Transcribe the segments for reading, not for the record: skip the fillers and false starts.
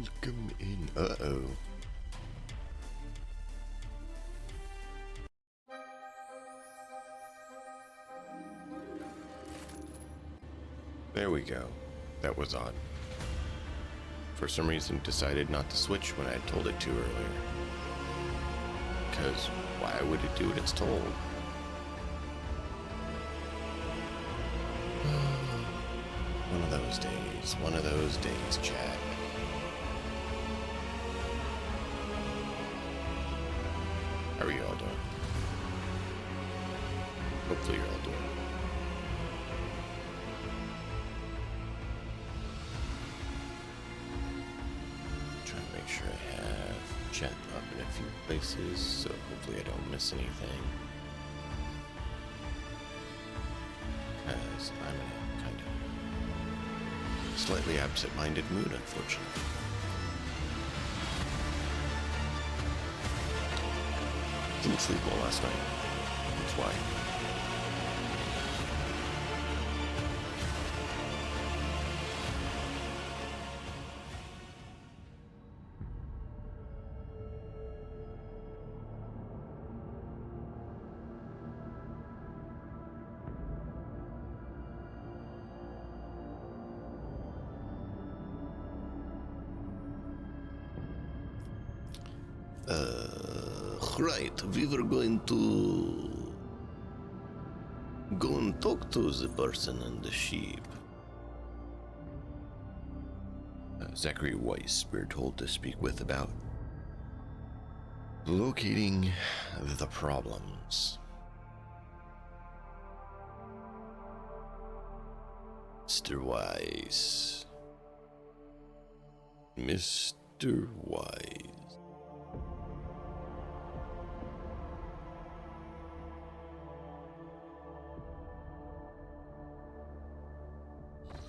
Welcome in. Uh-oh. There we go. That was odd. For some reason, it decided not to switch when I had told it to earlier. Because why would it do what it's told? One of those days, chat. How are you all doing? Hopefully you're all doing. Trying to make sure I have chat up in a few places, so hopefully I don't miss anything. Because I'm in a kind of slightly absent-minded mood, unfortunately. Didn't sleep well last night. That's why. Right, we were going to go and talk to the person and the sheep. Zachary Weiss, we're told to speak with about locating the problems. Mr. Weiss. Mr. Weiss.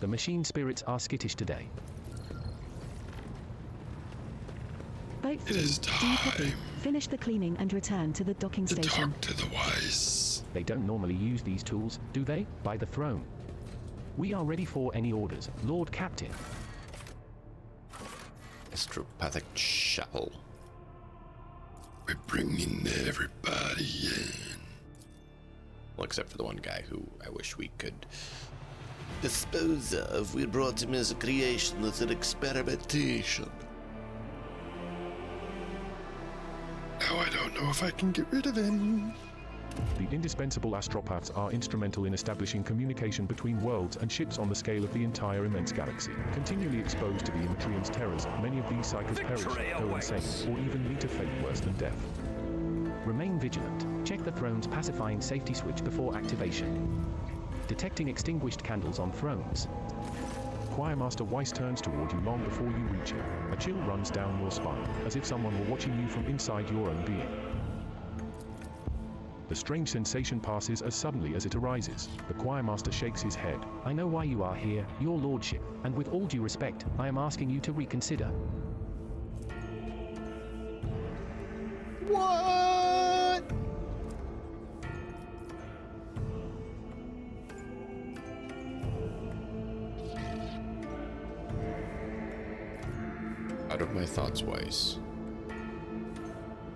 The machine spirits are skittish today. It is time. Finish the cleaning and return to the docking to station. talk to the Weiss. They don't normally use these tools, do they? By the throne. We are ready for any orders, Lord Captain. Astropathic Chapel. We're bringing everybody in. Well, except for the one guy who I wish we could dispose of. We brought him as a creation, as an experimentation. Now I don't know if I can get rid of him. The indispensable astropaths are instrumental in establishing communication between worlds and ships on the scale of the entire immense galaxy. Continually exposed to the Immatrian's terrors, many of these psychers perish, go insane, or even meet a fate worse than death. Remain vigilant. Check the throne's pacifying safety switch before activation. Detecting extinguished candles on thrones. Choirmaster Weiss turns toward you long before you reach him. A chill runs down your spine, as if someone were watching you from inside your own being. The strange sensation passes as suddenly as it arises. The choirmaster shakes his head. I know why you are here, your lordship, and with all due respect, I am asking you to reconsider. What? Out of my thoughts, Weiss.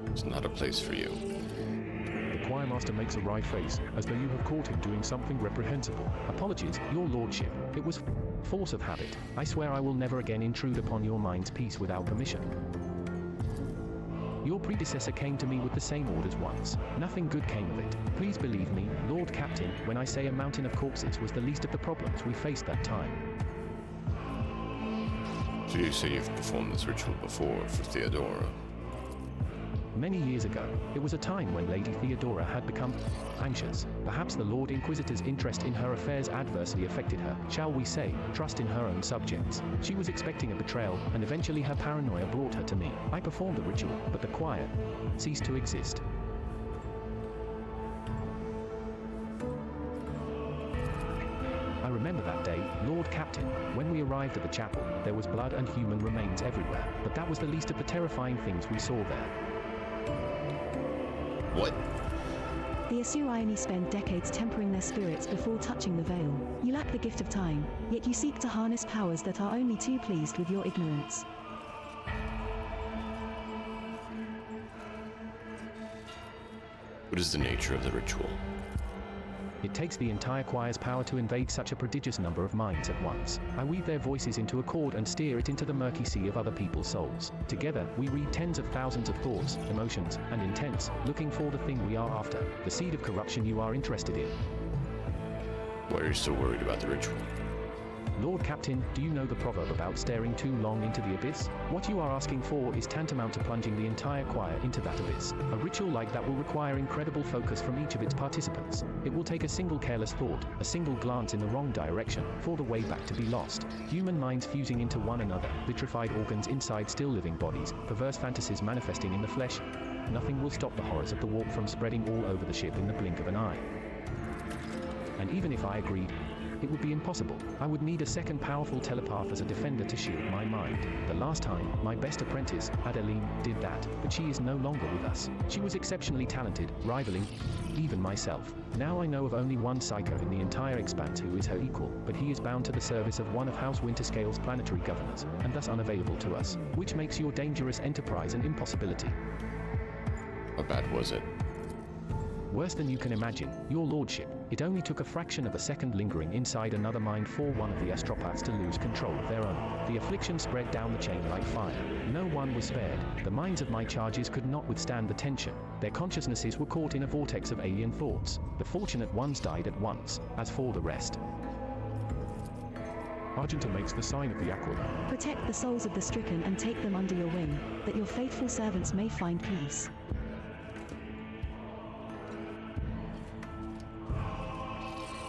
It's not a place for you. The choirmaster makes a wry face, as though you have caught him doing something reprehensible. Apologies, your lordship. It was force of habit. I swear I will never again intrude upon your mind's peace without permission. Your predecessor came to me with the same orders once. Nothing good came of it. Please believe me, Lord Captain, when I say a mountain of corpses was the least of the problems we faced that time. So you say you've performed this ritual before for Theodora? Many years ago, it was a time when Lady Theodora had become anxious. Perhaps the Lord Inquisitor's interest in her affairs adversely affected her, shall we say, trust in her own subjects. She was expecting a betrayal, and eventually her paranoia brought her to me. I performed the ritual, but the choir ceased to exist. I remember that day, Lord Captain. When we arrived at the chapel, there was blood and human remains everywhere, but that was the least of the terrifying things we saw there. What? The Asuriani spend decades tempering their spirits before touching the veil. You lack the gift of time, yet you seek to harness powers that are only too pleased with your ignorance. What is the nature of the ritual? It takes the entire choir's power to invade such a prodigious number of minds at once. I weave their voices into a chord and steer it into the murky sea of other people's souls. Together, we read tens of thousands of thoughts, emotions, and intents, looking for the thing we are after, the seed of corruption you are interested in. Why are you so worried about the ritual? Lord Captain, do you know the proverb about staring too long into the abyss? What you are asking for is tantamount to plunging the entire choir into that abyss. A ritual like that will require incredible focus from each of its participants. It will take a single careless thought, a single glance in the wrong direction, for the way back to be lost. Human minds fusing into one another, vitrified organs inside still living bodies, perverse fantasies manifesting in the flesh. Nothing will stop the horrors of the warp from spreading all over the ship in the blink of an eye. And even if I agreed, it would be impossible. I would need a second powerful telepath as a defender to shield my mind. The last time, my best apprentice, Adeline, did that, but she is no longer with us. She was exceptionally talented, rivaling even myself. Now I know of only one psycho in the entire expanse who is her equal, but he is bound to the service of one of House Winterscale's planetary governors, and thus unavailable to us, which makes your dangerous enterprise an impossibility. How bad was it? Worse than you can imagine, your lordship. It only took a fraction of a second lingering inside another mind for one of the astropaths to lose control of their own. The affliction spread down the chain like fire. No one was spared. The minds of my charges could not withstand the tension. Their consciousnesses were caught in a vortex of alien thoughts. The fortunate ones died at once. As for the rest... Argenta makes the sign of the aquila. Protect the souls of the stricken and take them under your wing, that your faithful servants may find peace.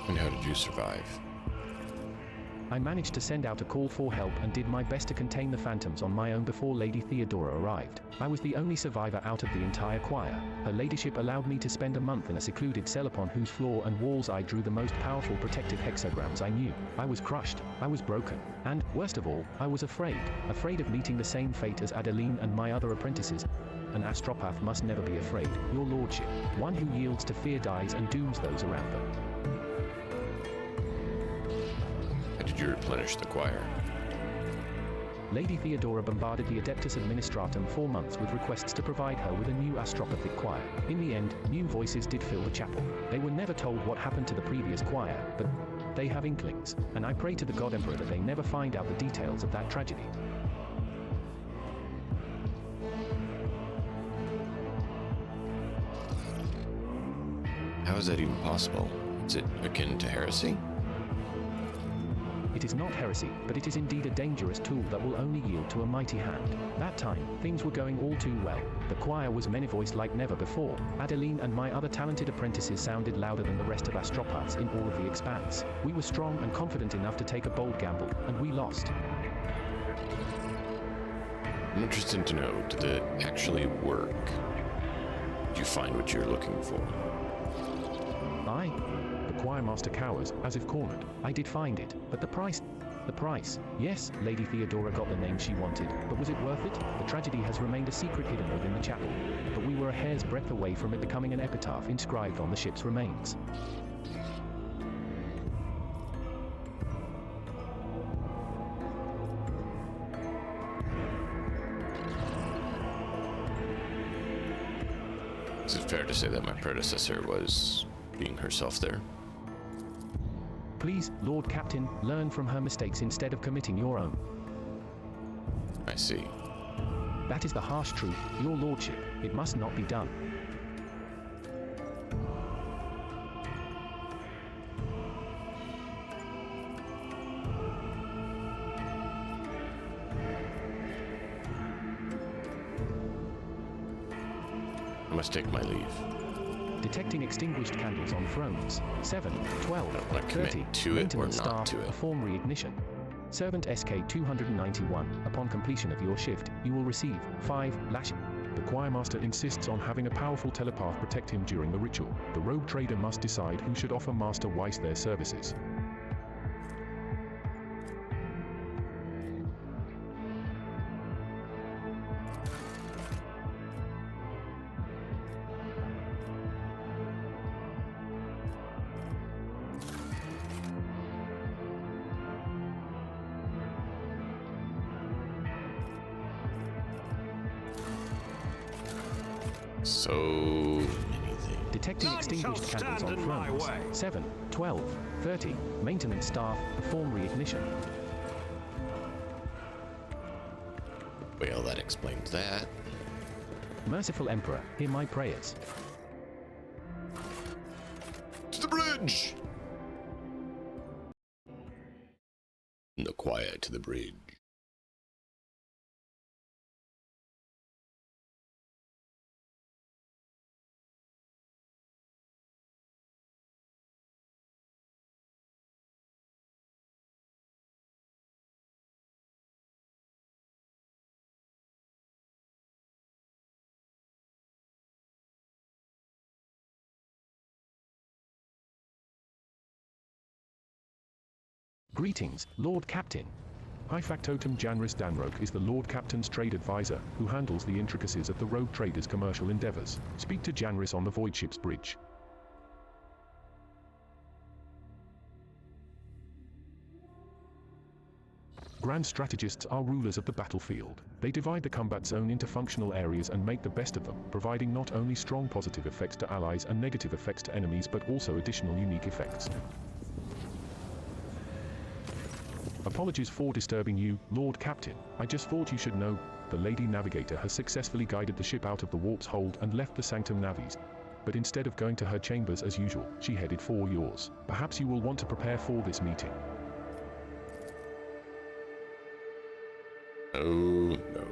And how did you survive? I managed to send out a call for help and did my best to contain the phantoms on my own before Lady Theodora arrived. I was the only survivor out of the entire choir. Her ladyship allowed me to spend a month in a secluded cell upon whose floor and walls I drew the most powerful protective hexagrams I knew. I was crushed. I was broken. And, worst of all, I was afraid. Afraid of meeting the same fate as Adeline and my other apprentices. An astropath must never be afraid, your lordship. One who yields to fear dies and dooms those around them. Did you replenish the choir? Lady Theodora bombarded the Adeptus Administratum for months with requests to provide her with a new astropathic choir. In the end, new voices did fill the chapel. They were never told what happened to the previous choir, but they have inklings, and I pray to the God Emperor that they never find out the details of that tragedy. How is that even possible? Is it akin to heresy? It is not heresy, but it is indeed a dangerous tool that will only yield to a mighty hand. That time, things were going all too well. The choir was many-voiced like never before. Adeline and my other talented apprentices sounded louder than the rest of astropaths in all of the expanse. We were strong and confident enough to take a bold gamble, and we lost. I'm interested to know, did it actually work? Did you find what you're looking for? The choir master cowers, as if cornered. I did find it, but the price... Yes, Lady Theodora got the name she wanted, but was it worth it? The tragedy has remained a secret hidden within the chapel, but we were a hair's breadth away from it becoming an epitaph inscribed on the ship's remains. Is it fair to say that my predecessor was being herself there? Please, Lord Captain, learn from her mistakes instead of committing your own. I see. That is the harsh truth, your lordship. It must not be done. I must take my leave. Detecting extinguished candles on thrones. 7, 12, I don't want to 30. commit to it or Maintenance not staff, to it. perform reignition. Servant SK-291. Upon completion of your shift, you will receive 5 lash. The choir master insists on having a powerful telepath protect him during the ritual. The rogue trader must decide who should offer Master Weiss their services. So many things. Detecting extinguished candles on thrones. 7, 12, 30. Maintenance staff, perform reignition. Well, that explains that. Merciful Emperor, hear my prayers. To the bridge! In the quiet to the bridge. Greetings, Lord Captain. High Factotum Janris Danroke is the Lord Captain's trade advisor, who handles the intricacies of the rogue traders' commercial endeavors. Speak to Janris on the Void Ship's bridge. Grand strategists are rulers of the battlefield. They divide the combat zone into functional areas and make the best of them, providing not only strong positive effects to allies and negative effects to enemies but also additional unique effects. Apologies for disturbing you, Lord Captain. I just thought you should know, the Lady Navigator has successfully guided the ship out of the warp's hold and left the Sanctum Navis. But instead of going to her chambers as usual, she headed for yours. Perhaps you will want to prepare for this meeting. Oh no.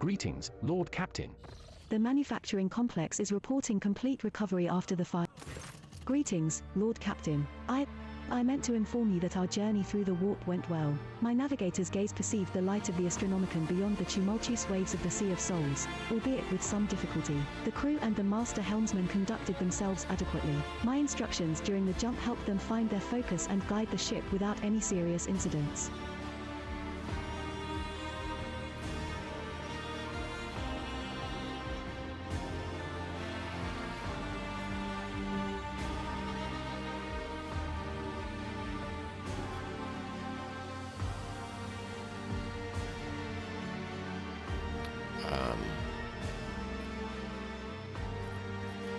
Greetings, Lord Captain. The manufacturing complex is reporting complete recovery after the fire. Greetings, Lord Captain. I meant to inform you that our journey through the warp went well. My navigator's gaze perceived the light of the Astronomicon beyond the tumultuous waves of the Sea of Souls, albeit with some difficulty. The crew and the master helmsman conducted themselves adequately. My instructions during the jump helped them find their focus and guide the ship without any serious incidents.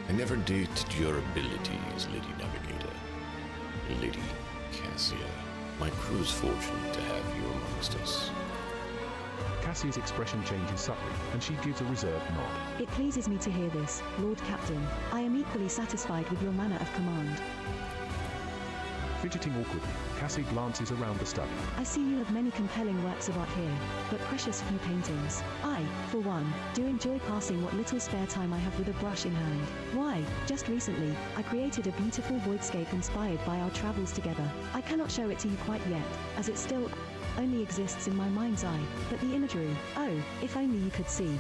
I never doubted your abilities, Lady Navigator. Lady Cassia, my crew's fortunate to have you amongst us. Cassie's expression changes subtly, and she gives a reserved nod. It pleases me to hear this, Lord Captain. I am equally satisfied with your manner of command. Fidgeting awkwardly, Cassie glances around the study. I see you have many compelling works of art here, but precious few paintings. I, for one, do enjoy passing what little spare time I have with a brush in hand. Why, just recently, I created a beautiful voidscape inspired by our travels together. I cannot show it to you quite yet, as it still only exists in my mind's eye, but the imagery, oh, if only you could see.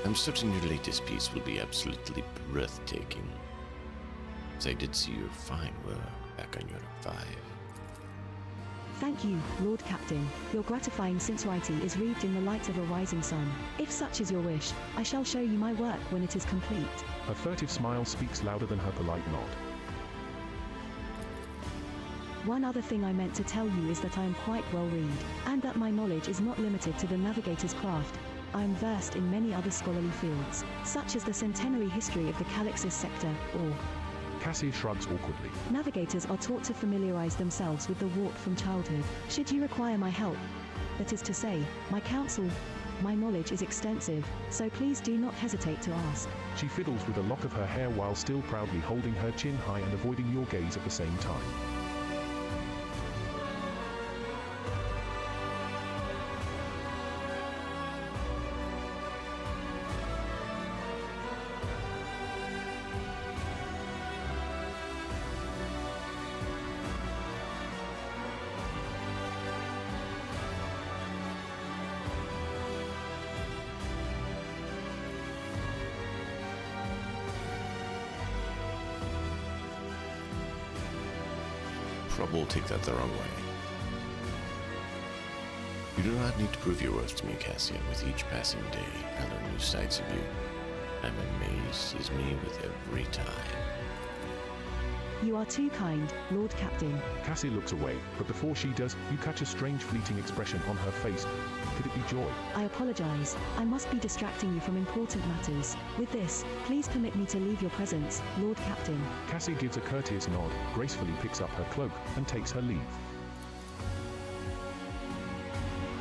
I'm certain your latest piece will be absolutely breathtaking, as I did see your fine work back on Unit 5. Thank you, Lord Captain. Your gratifying sincerity is wreathed in the light of a rising sun. If such is your wish, I shall show you my work when it is complete. Her furtive smile speaks louder than her polite nod. One other thing I meant to tell you is that I am quite well read, and that my knowledge is not limited to the navigator's craft. I am versed in many other scholarly fields, such as the centenary history of the Calixis sector, or... Cassie shrugs awkwardly. Navigators are taught to familiarize themselves with the warp from childhood. Should you require my help, that is to say, my counsel, My knowledge is extensive, so please do not hesitate to ask. She fiddles with a lock of her hair while still proudly holding her chin high and avoiding your gaze at the same time. Trouble take that the wrong way. You do not need to prove your worth to me, Cassia. With each passing day, I learn new sides of you. I'm amazes me with every time. You are too kind, Lord Captain. Cassie looks away, but before she does, you catch a strange fleeting expression on her face. Could it be joy? I apologize. I must be distracting you from important matters. With this, please permit me to leave your presence, Lord Captain. Cassie gives a courteous nod, gracefully picks up her cloak, and takes her leave.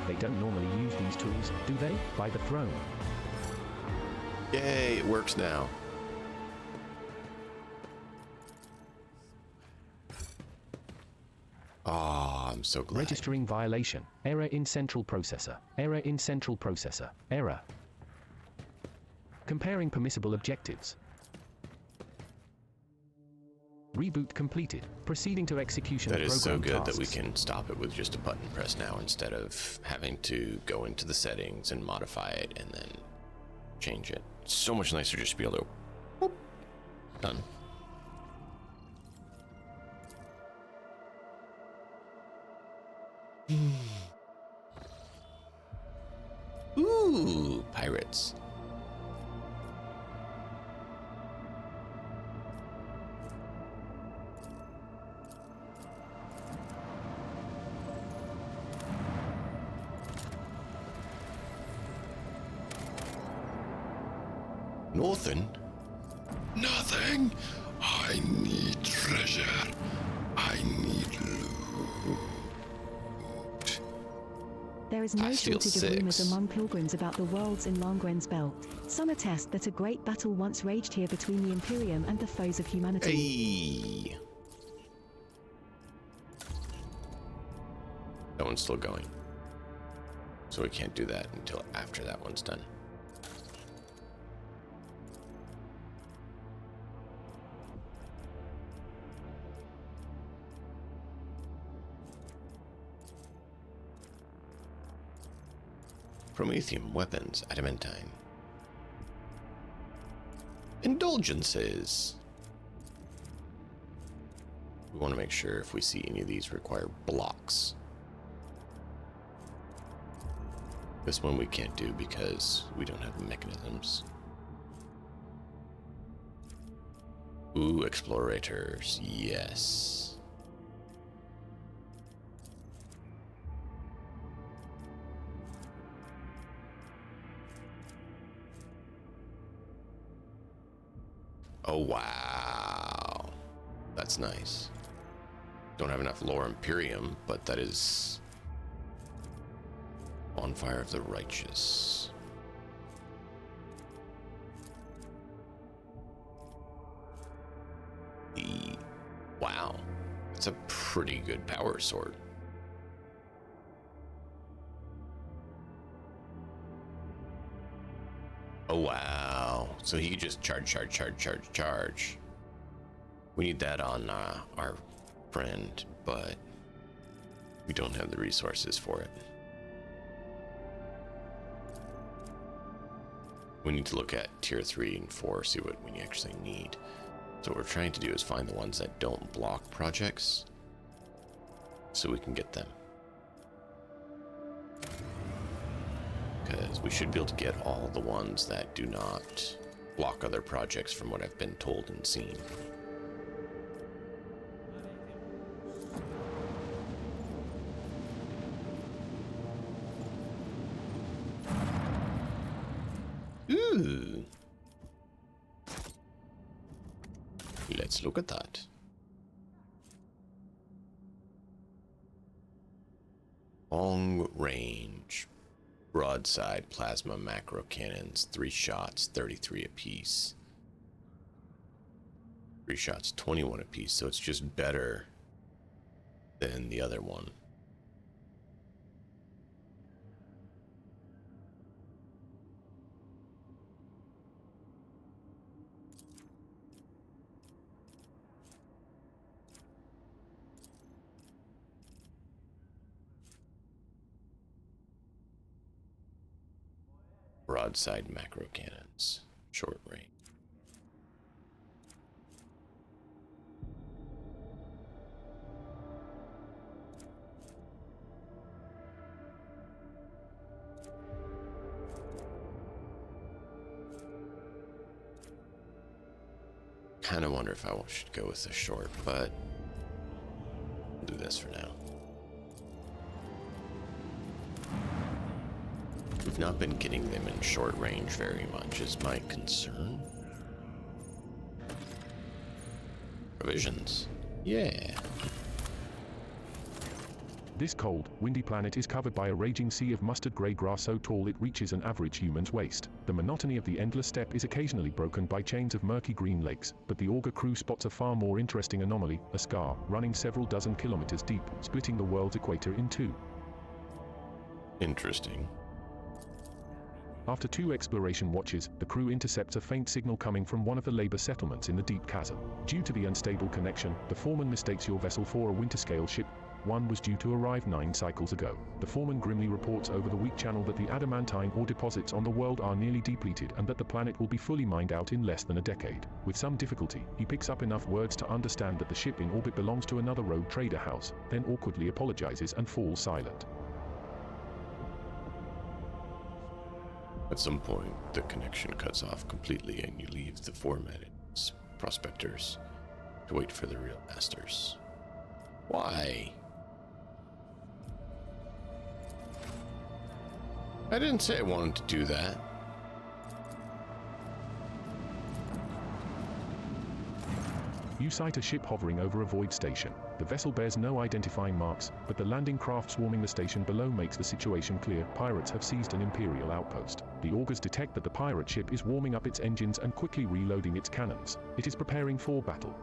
They don't normally use these tools, do they? By the throne. Yay, it works now. Ah, I'm so glad. Registering violation. Error in central processor. Error in central processor. Error. Comparing permissible objectives. Reboot completed. Proceeding to execution That of is so program good that we tasks. can stop it with just a button press now instead of having to go into the settings and modify it and then change it. It's so much nicer just to be able to whoop, done. Ooh, pirates. Northern? Nothing. I need treasure. I need loot. There is no Bastille shortage of rumors 6. among pilgrims about the worlds in Langren's belt. Some attest that a great battle once raged here between the Imperium and the foes of humanity. Hey. That one's still going. So we can't do that until after that one's done. Promethium weapons, adamantine. Indulgences. We want to make sure if we see any of these require blocks. This one we can't do because we don't have mechanisms. Ooh, explorators, yes. Oh, wow. That's nice. Don't have enough lore Imperium, but that is Bonfire of the Righteous. Wow. That's a pretty good power sword. Oh, wow. So he just charge. We need that on our friend, but we don't have the resources for it. We need to look at tier 3 and 4, see what we actually need. So what we're trying to do is find the ones that don't block projects so we can get them. Because we should be able to get all the ones that do not block other projects from what I've been told and seen. Ooh. Let's look at that. Long range. Broadside plasma macro cannons, 3 shots, 33 apiece. 3 shots, 21 apiece, so it's just better than the other one. Broadside macro cannons, short range. Kind of wonder if I should go with the short, but I'll do this for now. We've not been getting them in short range very much, is my concern. Provisions. Yeah. This cold, windy planet is covered by a raging sea of mustard grey grass so tall it reaches an average human's waist. The monotony of the endless steppe is occasionally broken by chains of murky green lakes, but the auger crew spots a far more interesting anomaly, a scar, running several dozen kilometers deep, splitting the world's equator in two. Interesting. After 2 exploration watches, the crew intercepts a faint signal coming from one of the labor settlements in the deep chasm. Due to the unstable connection, the foreman mistakes your vessel for a winter-scale ship. One was due to arrive 9 cycles ago. The foreman grimly reports over the weak channel that the adamantine ore deposits on the world are nearly depleted and that the planet will be fully mined out in less than a decade. With some difficulty, he picks up enough words to understand that the ship in orbit belongs to another rogue trader house, then awkwardly apologizes and falls silent. At some point, the connection cuts off completely and you leave the formatted prospectors to wait for the real masters. Why? I didn't say I wanted to do that. You sight a ship hovering over a void station. The vessel bears no identifying marks, but the landing craft swarming the station below makes the situation clear. Pirates have seized an Imperial outpost. The augurs detect that the pirate ship is warming up its engines and quickly reloading its cannons. It is preparing for battle.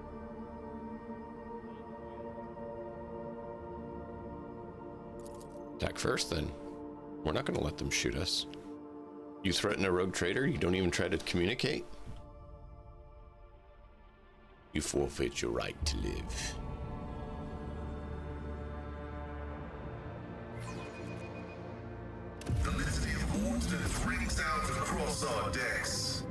Attack first, then. We're not going to let them shoot us. You threaten a rogue trader, you don't even try to communicate? You forfeit your right to live. The litany of monsters rings out across our decks.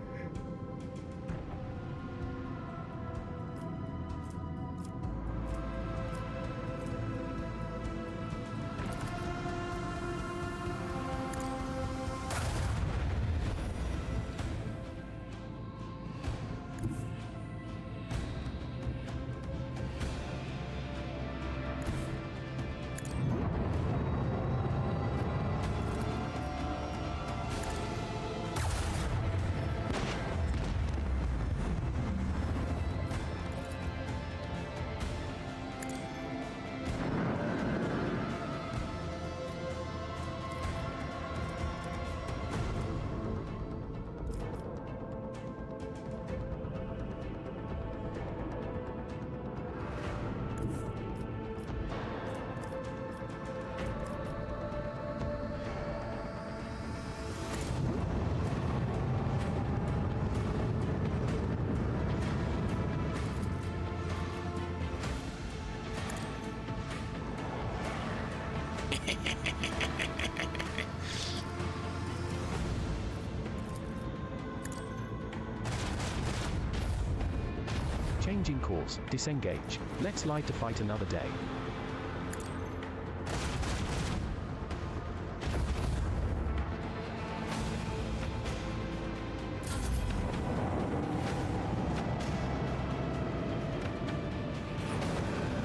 Changing course, disengage. Let's live to fight another day.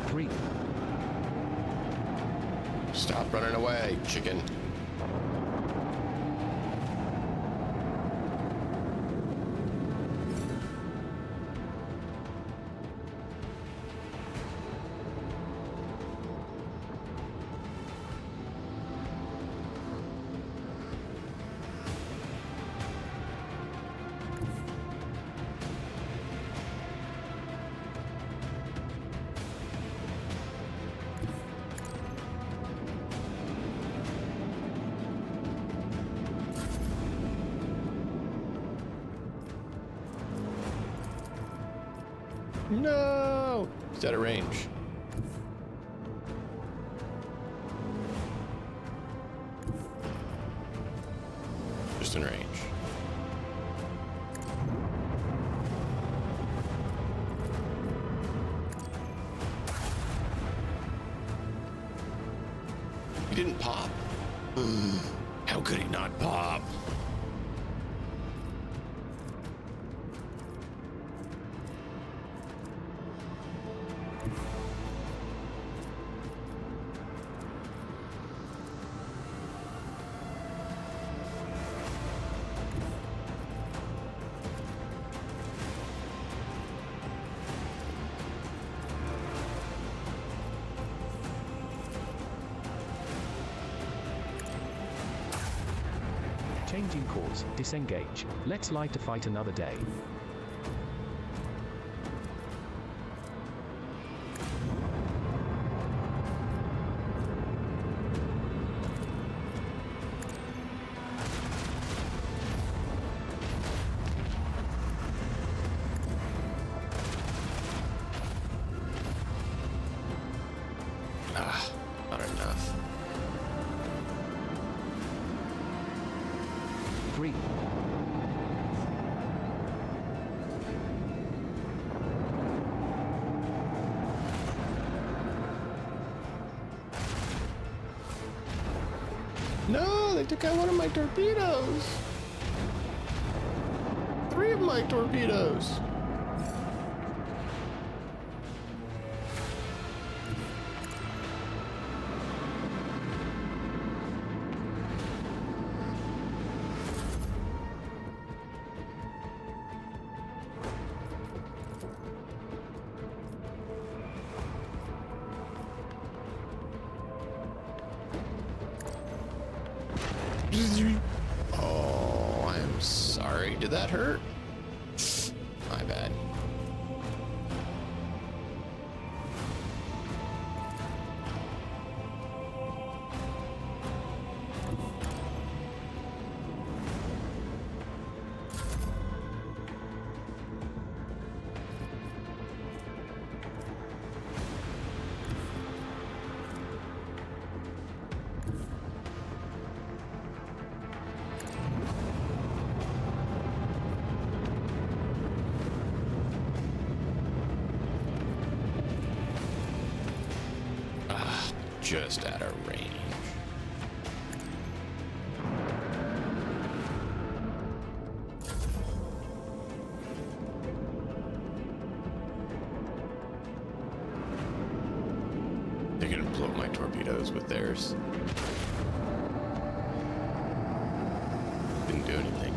Three. Stop running away, chicken. No! He's out of range. Just in range. He didn't pop. How could he not pop? Changing course, disengage. Let's live to fight another day. Ah, not enough. 3. No, they took out one of my torpedoes. 3 of my torpedoes. Oh, I'm sorry. Did that hurt? My bad. Just out of range. They're gonna blow my torpedoes with theirs. Didn't do anything.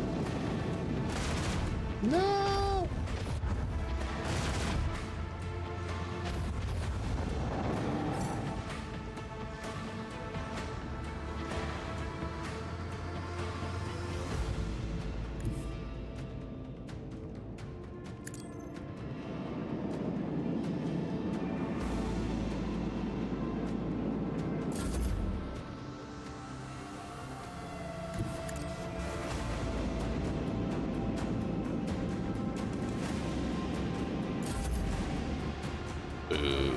No! Ooh.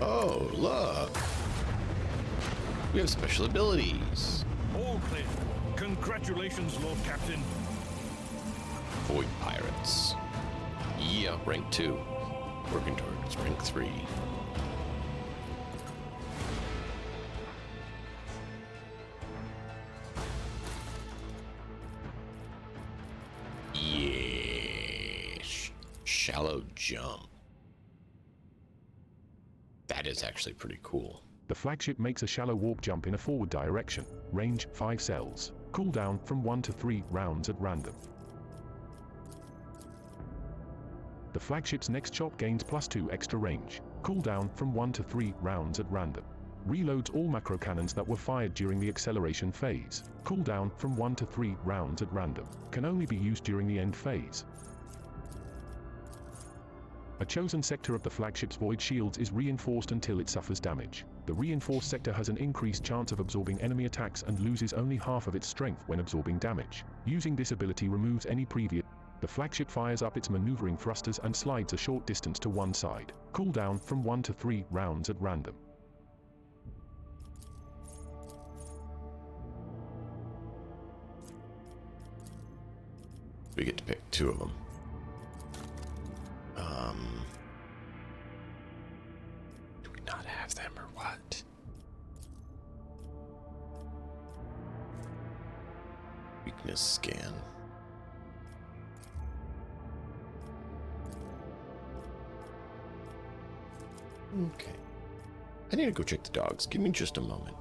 Oh, look. We have special abilities. All clear. Congratulations, Lord Captain. Void Pirates. Yeah, rank 2. Working towards rank 3. Shallow jump. That is actually pretty cool. The flagship makes a shallow warp jump in a forward direction. Range 5 cells. Cooldown from 1 to 3 rounds at random. The flagship's next shot gains +2 extra range. Cooldown from 1 to 3 rounds at random. Reloads all macro cannons that were fired during the acceleration phase. Cooldown from 1 to 3 rounds at random. Can only be used during the end phase. A chosen sector of the flagship's void shields is reinforced until it suffers damage. The reinforced sector has an increased chance of absorbing enemy attacks and loses only half of its strength when absorbing damage. Using this ability removes any previous. The flagship fires up its maneuvering thrusters and slides a short distance to one side. Cooldown from 1 to 3 rounds at random. We get to pick 2 of them. Do we not have them or what? Weakness scan. Okay. I need to go check the dogs. Give me just a moment.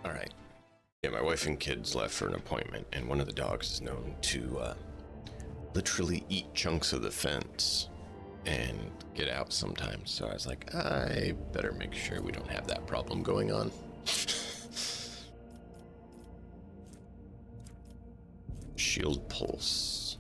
All right. Yeah, my wife and kids left for an appointment, and one of the dogs is known to literally eat chunks of the fence and get out sometimes. So I was like, I better make sure we don't have that problem going on. Shield pulse.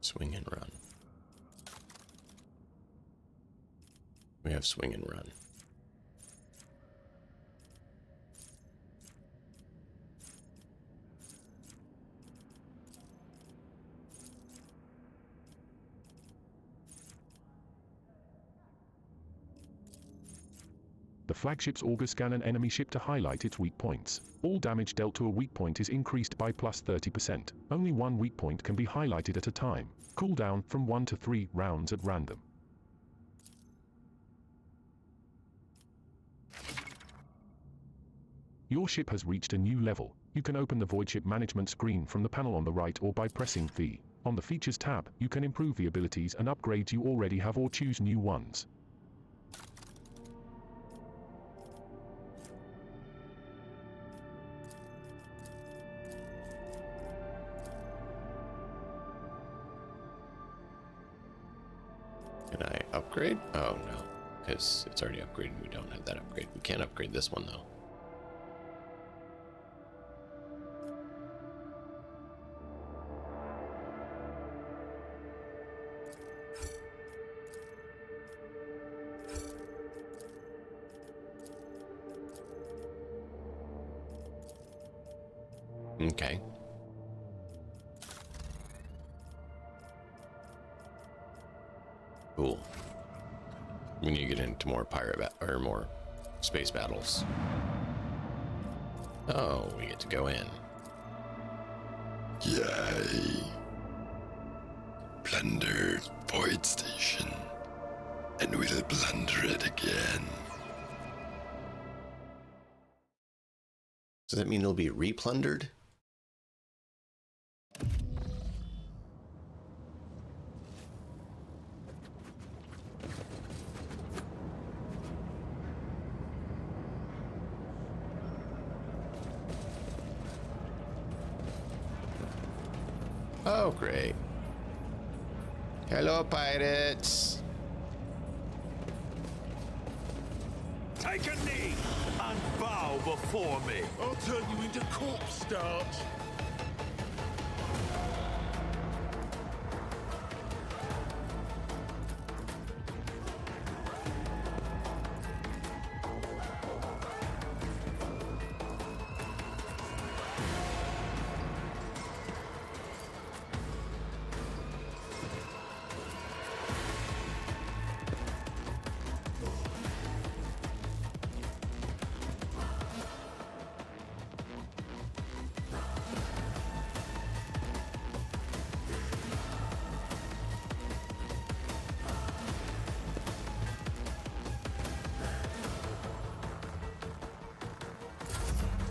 Swing and run. We have swing and run. The flagship's auger scan an enemy ship to highlight its weak points. All damage dealt to a weak point is increased by +30%. Only one weak point can be highlighted at a time. Cooldown from 1 to 3 rounds at random. Your ship has reached a new level. You can open the Void Ship Management screen from the panel on the right or by pressing V. On the Features tab, you can improve the abilities and upgrades you already have or choose new ones. Can I upgrade? Oh no, because it's already upgraded. We don't have that upgrade. We can't upgrade this one though. Okay. Cool. We need to get into more or more space battles. Oh, we get to go in. Yay. Plunder Void Station. And we'll plunder it again. Does that mean it'll be replundered? Oh, great. Hello, pirates. Take a knee and bow before me. I'll turn you into corpse starch.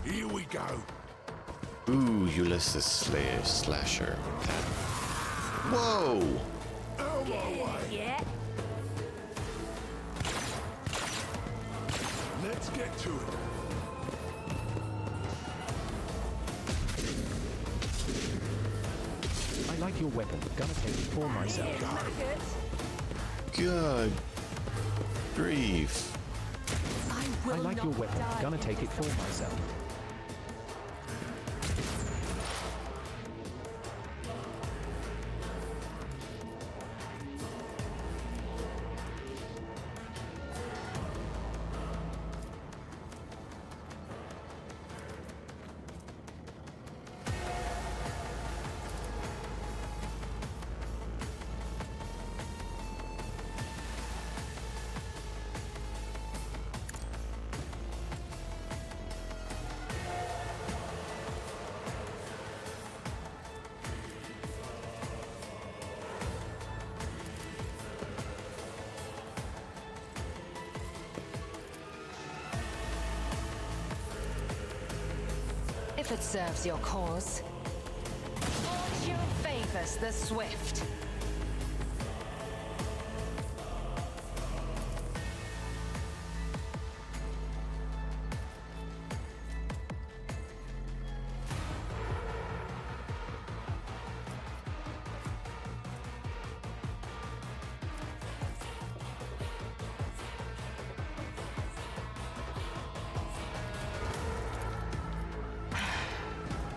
Here we go. Ooh, Ulysses Slayer Slasher. Whoa! Out my way. Yeah. Let's get to it. I like your weapon. Gonna take it for myself. Good grief. I like your weapon. Gonna take it for myself. If it serves your cause. Fortune favors the swift.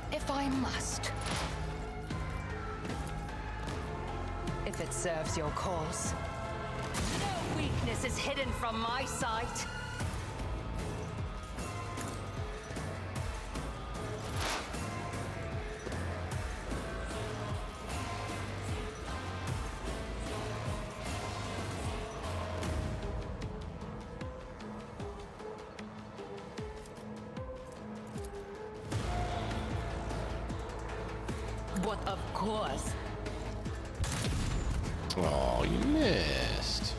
If I must. If it serves your cause. No weakness is hidden from my sight. But of course. Oh, you missed.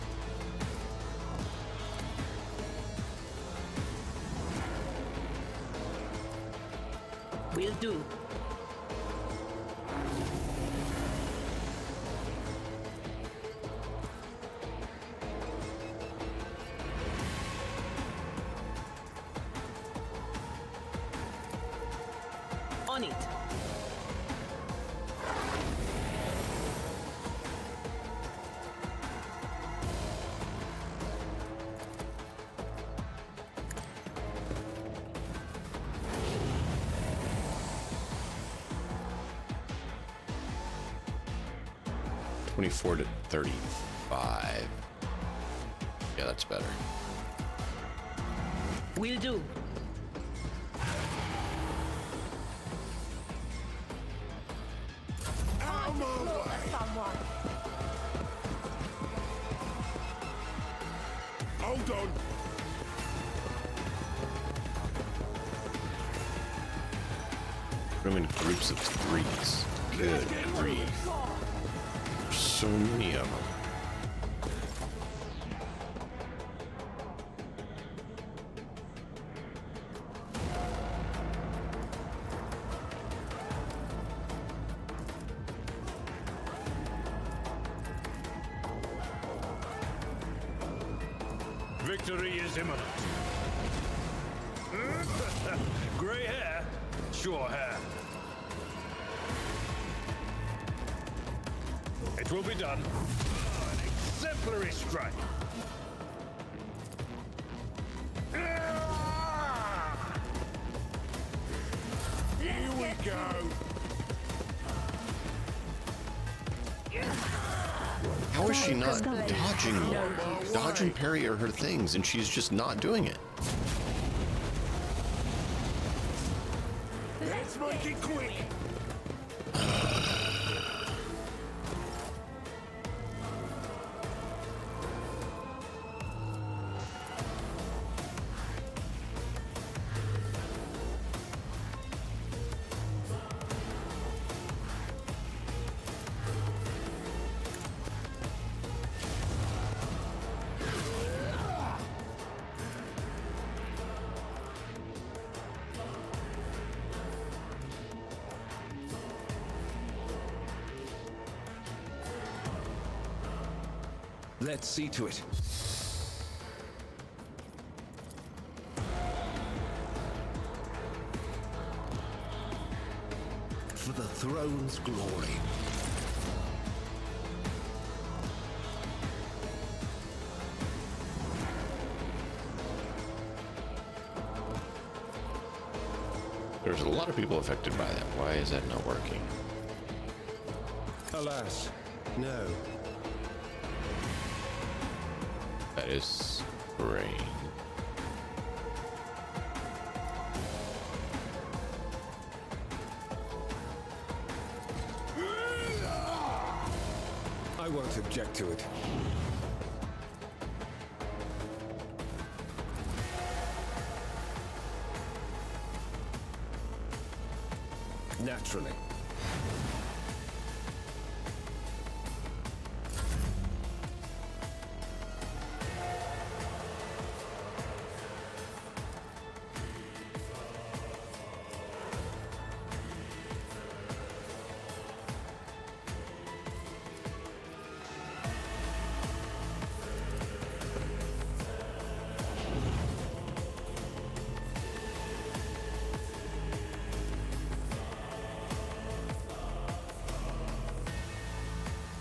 Will do. On it. $24 to $35. Yeah, that's better. Will do. Out my way. Hold on. them in groups of threes. Good grief. So many of them. Victory is imminent. Gray hair, sure hair. It will be done. An exemplary strike. Here we go. How is she not dodging more? Dodge and parry are her things, and she's just not doing it. Let's make it quick. Let's see to it. For the throne's glory. There's a lot of people affected by that. Why is that not working? Alas, no. That is rain. I won't object to it. Naturally.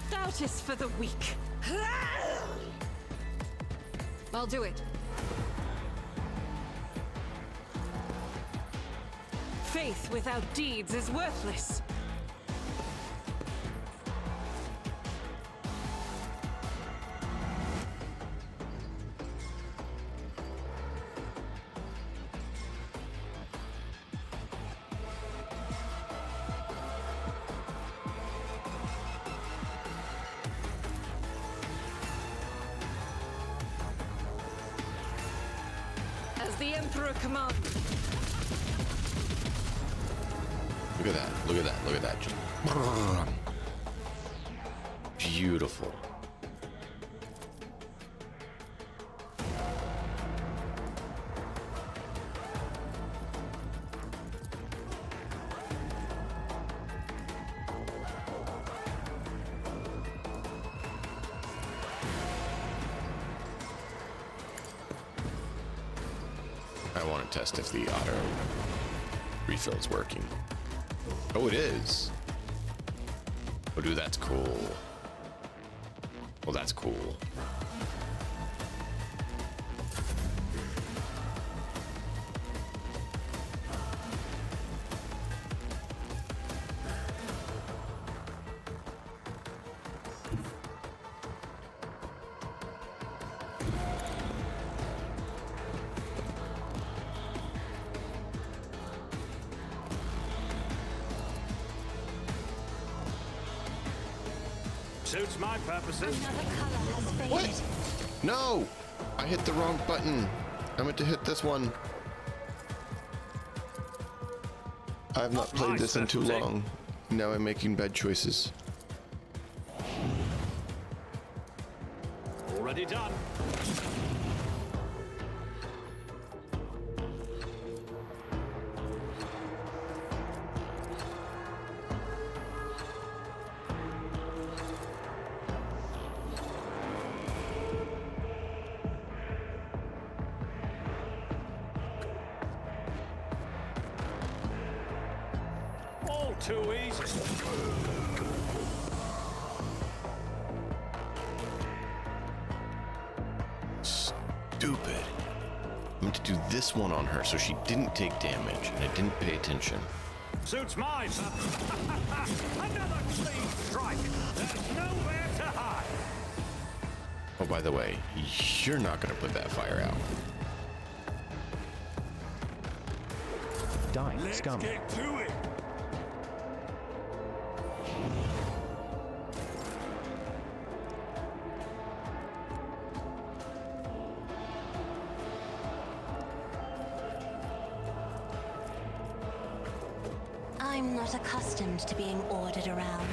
Doubt is for the weak. I'll do it. Faith without deeds is worthless. As the Emperor commands. Look at that. Look at that. Look at that. Just beautiful. I want to test if the auto refill is working. Oh, it is. Oh, dude, that's cool. Well, that's cool. Suits my purposes. What? No! I hit the wrong button. I meant to hit this one. I've not played this in too long. Now I'm making bad choices. Already done. All too easy. Stupid. I meant to do this one on her so she didn't take damage, and I didn't pay attention. Suits mine. Another clean strike. There's nowhere to hide. Oh, by the way, you're not going to put that fire out. Die, Let's scum. get to it. I'm not accustomed to being ordered around.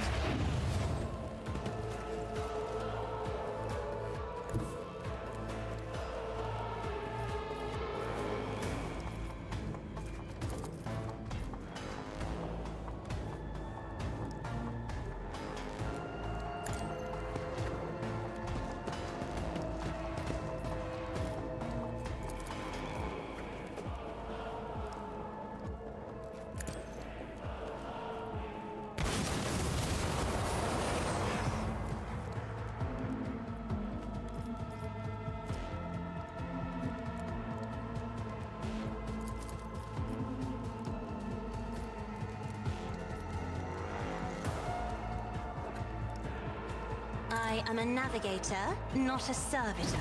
I am a navigator, not a servitor.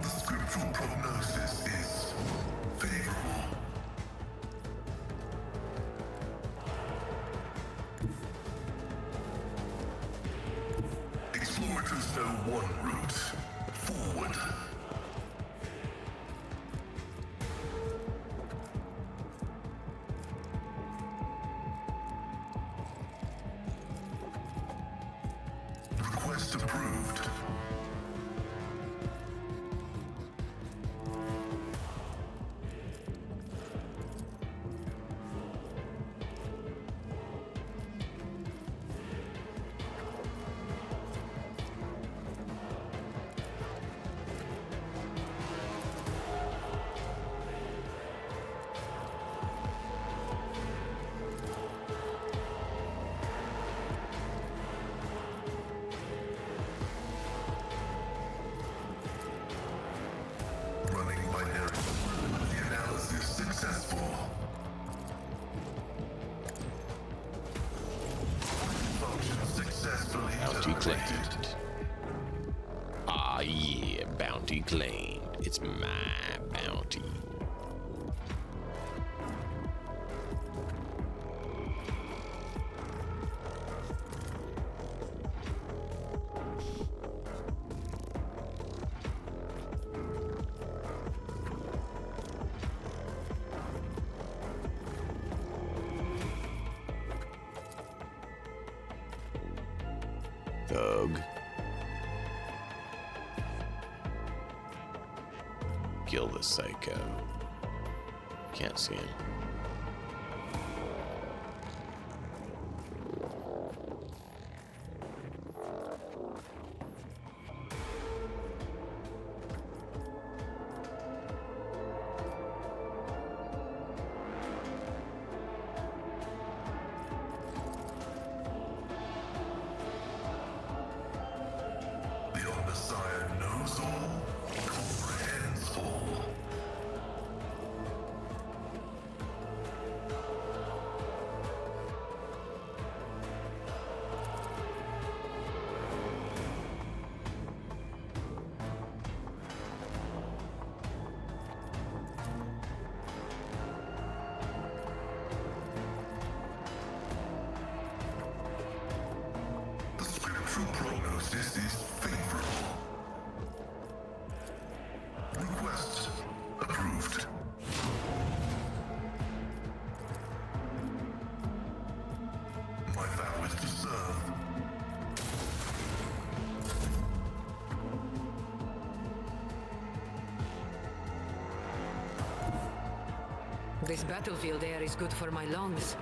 The scriptural prognosis is favorable. Explorers know one route. Forward. Request approved. Running binary. The analysis successful. Function successfully Bounty terminated. claimed. Ah, yeah, bounty claimed. It's my bounty. Thug. Kill the psycho. Can't see him. The Omnissiah knows all, comprehends all. This is favorable. Request approved. My vow is to serve. This battlefield air is good for my lungs.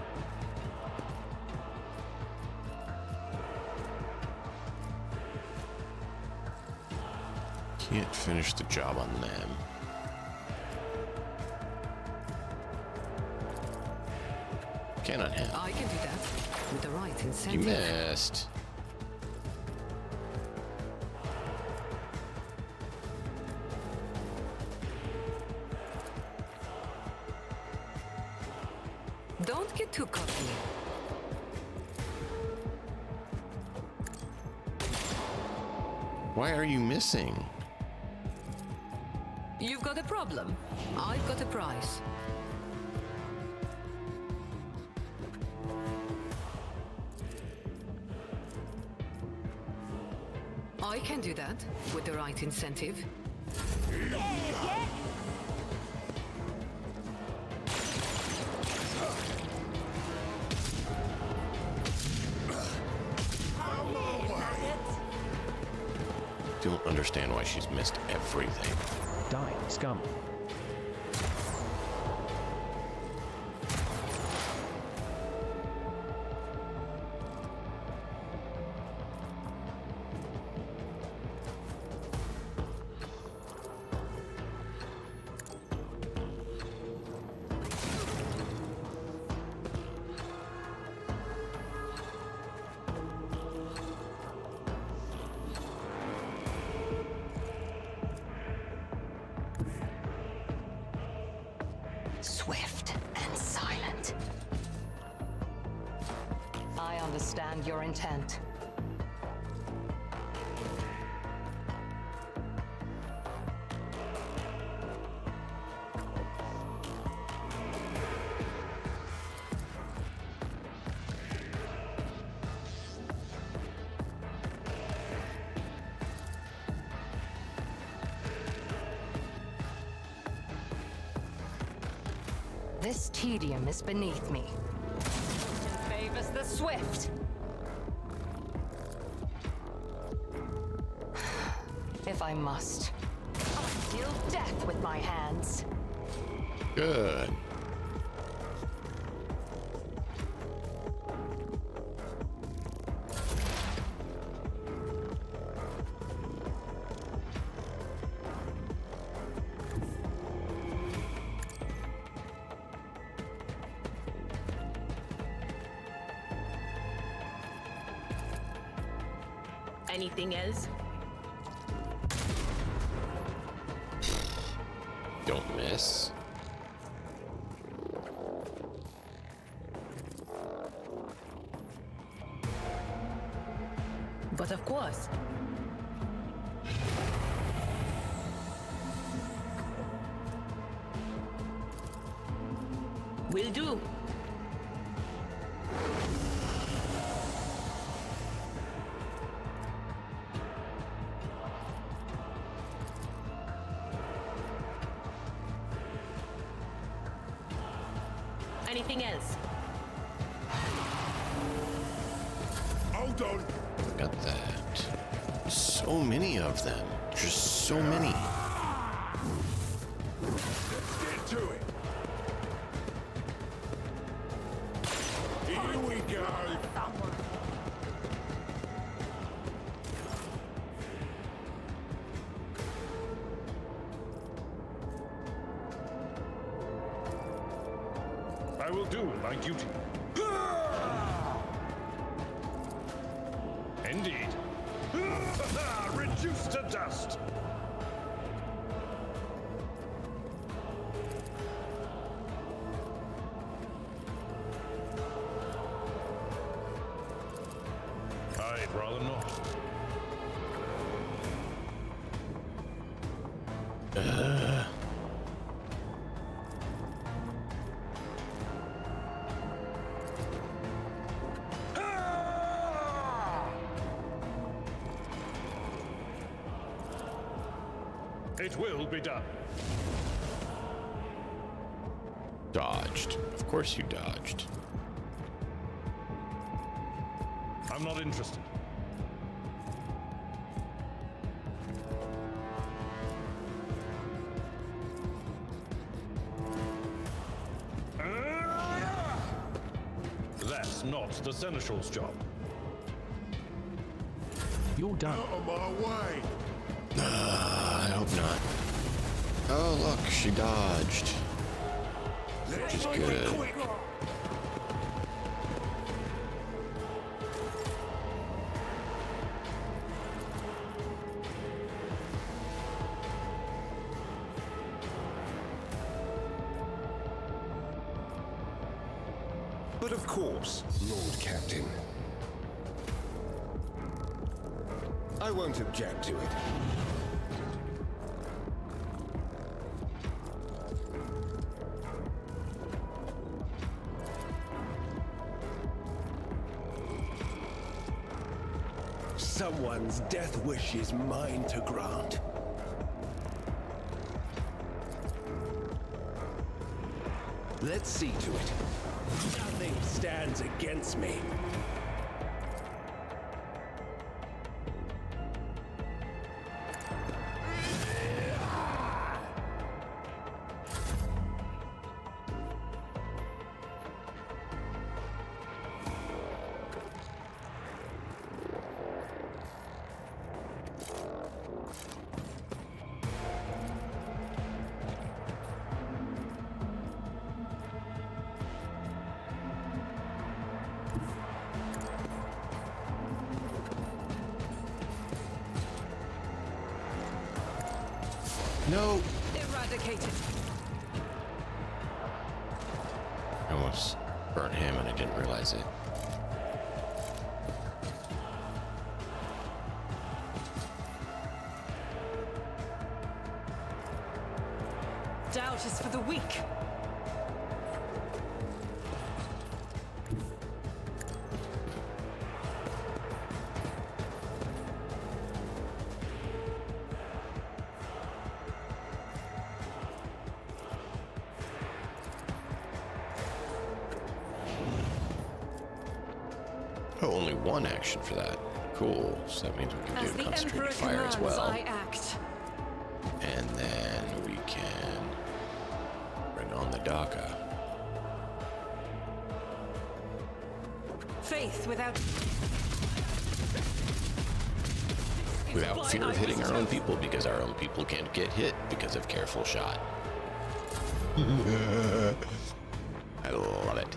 Can't finish the job on them. Can on him. I can do that with the right You incentive. missed. Don't get too cocky. Why are you missing? You've got a problem. I've got a prize. I can do that with the right incentive. Don't understand why she's missed everything. Die, scum. Swift and silent. I understand your intent. This tedium is beneath me. It favors the swift. If I must, I'll deal death with my hands. Good. Anything else? Don't miss. But of course. Will do. Anything else? Hold on. Got that. So many of them. Just so many. Let's get to it. Here we go. I will do my duty. Indeed. Reduced to dust. I'd rather not. It will be done. Dodged. Of course you dodged. I'm not interested. That's not the Seneschal's job. You're done. Out of my way! I hope not. Oh, look, she dodged. Which is good. But of course, Lord Captain. I won't object to it. Someone's death wish is mine to grant. Let's see to it. Nothing stands against me. No! Eradicated. I almost burnt him and I didn't realize it. Doubt is for the weak. Oh, only one action for that. Cool. So that means we can As do the concentrated Emperor fire as commands, well. I act. And then we can bring on the Daka. Faith without Without fear of hitting our own people, because our own people can't get hit because of careful shot. I love it.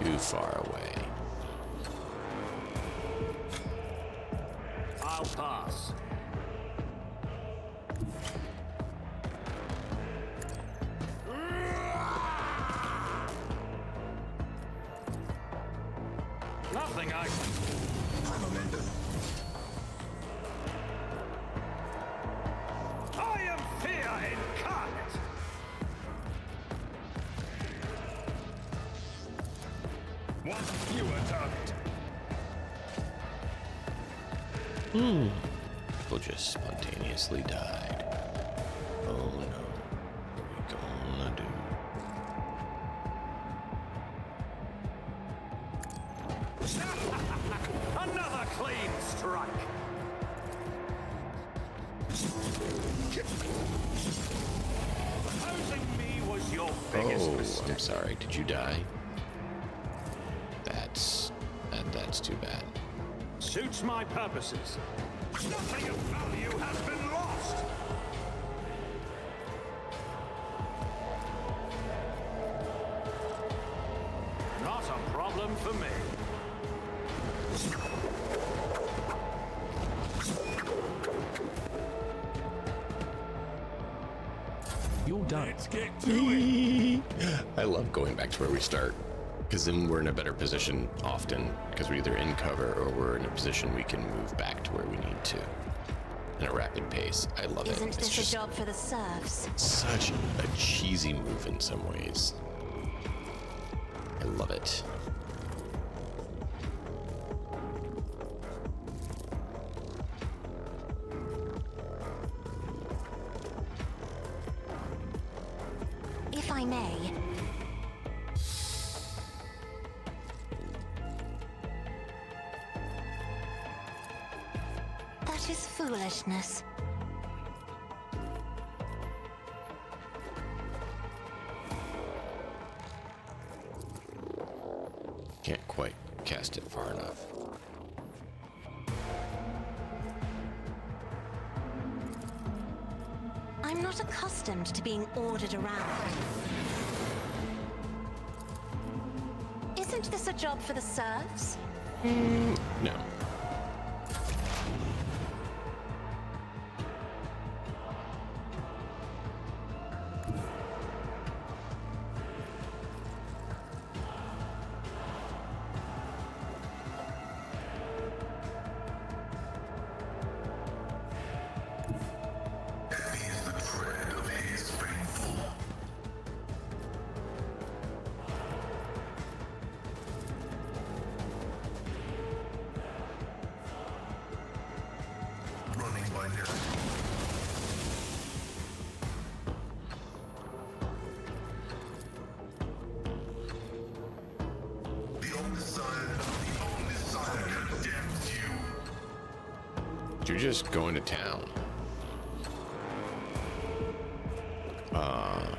Too far away. I'll pass. Nothing I am fear incarnate. One fewer target. People just spontaneously died. Oh no. What are we gonna do? Another clean strike. Opposing me was your biggest Oh, mistake. I'm sorry. Did you die? That's too bad. Suits my purposes. Nothing of value has been lost. Not a problem for me. You're done. Let's get to it. I love going back to where we start, because then we're in a better position often, because we're either in cover or we're in a position we can move back to where we need to in a rapid pace. I love it. Isn't It's this just a job for the serfs? such a cheesy move in some ways. I love it. If I may. That is foolishness. Can't quite cast it far enough. I'm not accustomed to being ordered around. Isn't this a job for the serfs? No. You're just going to town. Yeah,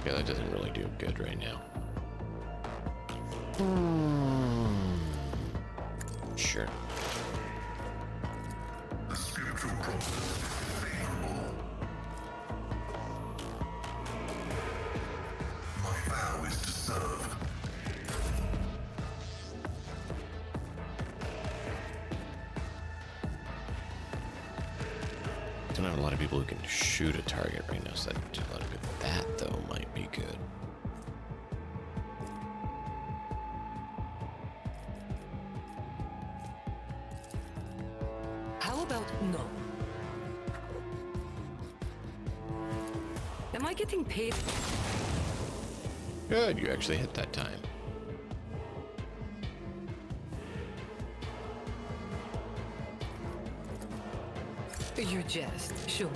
that doesn't really do good right now. Sure. The spiritual process is favorable. My vow is to serve. Don't have a lot of people who can shoot a target right now, so that do a lot of good. That though might be good. How about no? Am I getting paid? Good, you actually hit that time. You jest, surely.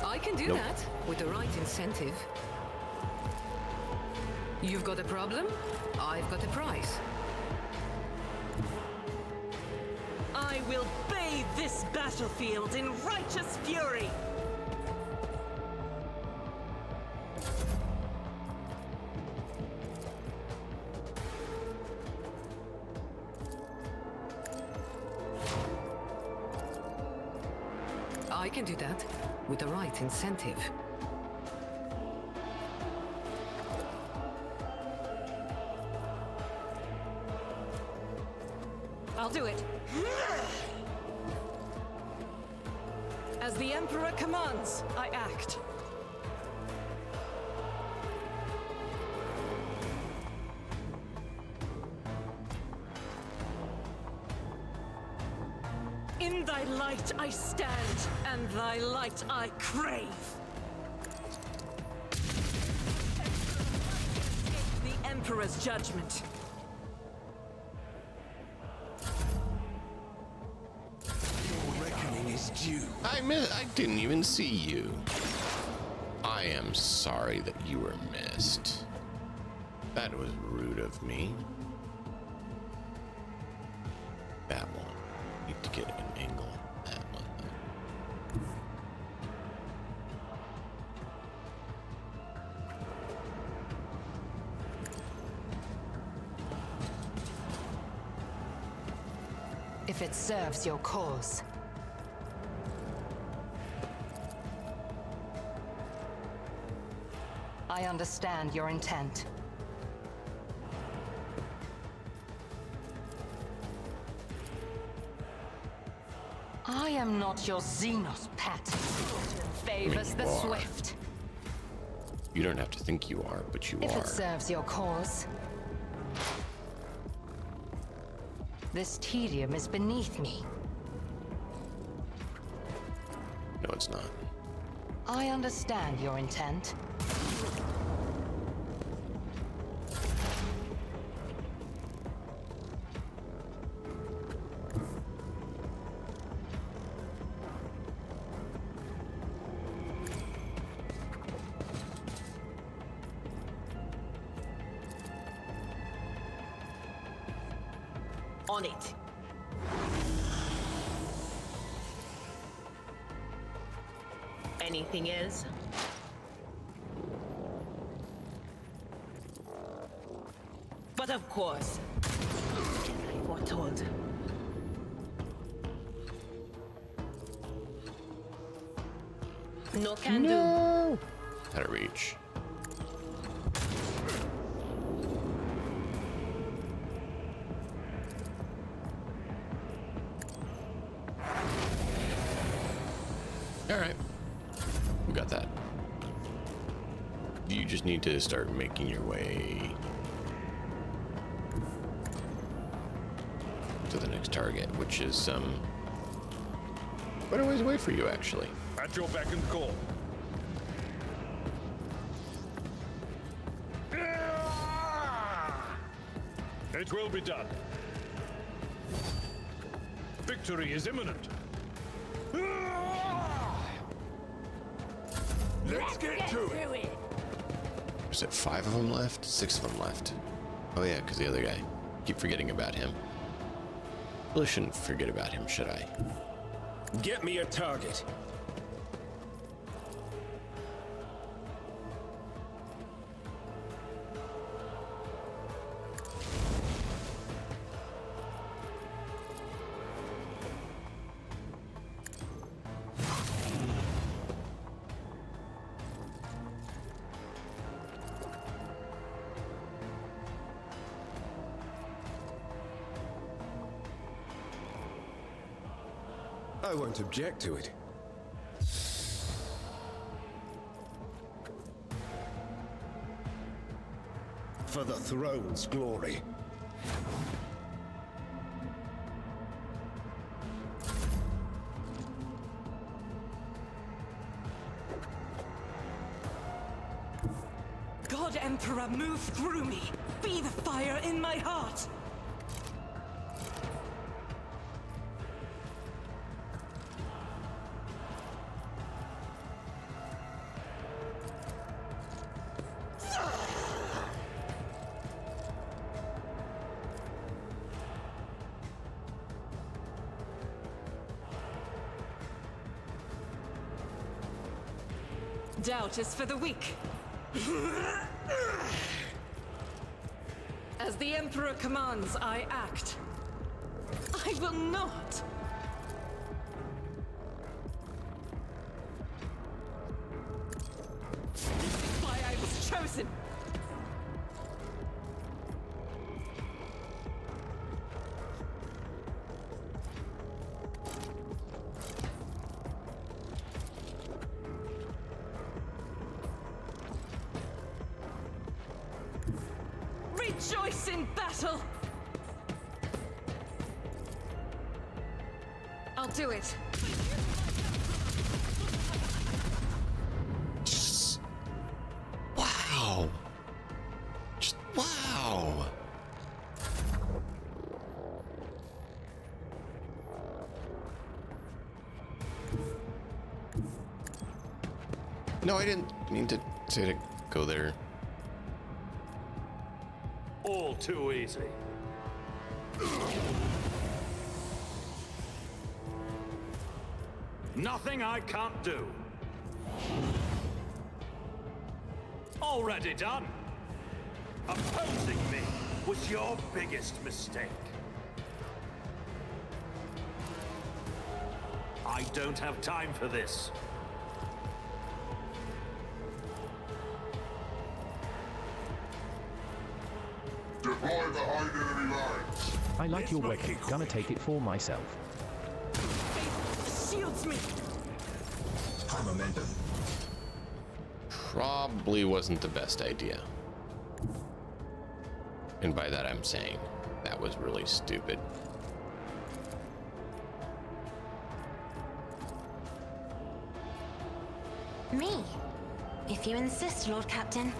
I can do Nope. that with the right incentive. You've got a problem, I've got a price. I will bathe this battlefield in righteous fury! I can do that with the right incentive. I'll do it. As the Emperor commands, I act. In thy light I stand, and thy light I crave. The Emperor's judgment. Your reckoning is due. I didn't even see you. I am sorry that you were missed. That was rude of me. That one. Need to get an angle on that one. If it serves your cause. I understand your intent. I am not your Xenos pet. Favors the swift. You don't have to think you are, but you If are. it serves your cause. This tedium is beneath me. No, it's not. I understand your intent. On it. Anything else? But of course, I foretold. No can do. Out of reach. Alright. We got that. You just need to start making your way to the next target, which is quite a ways away for you, actually. At your beck and call. It will be done. Victory is imminent. Let's get to it. Is it 5 of them left? 6 of them left. Oh yeah, because the other guy. Keep forgetting about him. Really shouldn't forget about him, should I? Get me a target. I won't object to it. For the throne's glory. God Emperor, move through me. Be the fire in my heart. Doubt is for the weak. As the Emperor commands, I act. I will not. This is why I was chosen. Rejoice in battle! I'll do it. Wow. Just wow. No, I didn't mean to say to go there. All too easy. Nothing I can't do. Already done. Opposing me was your biggest mistake. I don't have time for this. Deploy behind enemy lines. I like your weapon. Gonna take it for myself. towards me! High momentum. Probably wasn't the best idea. And by that I'm saying that was really stupid. Me? If you insist, Lord Captain.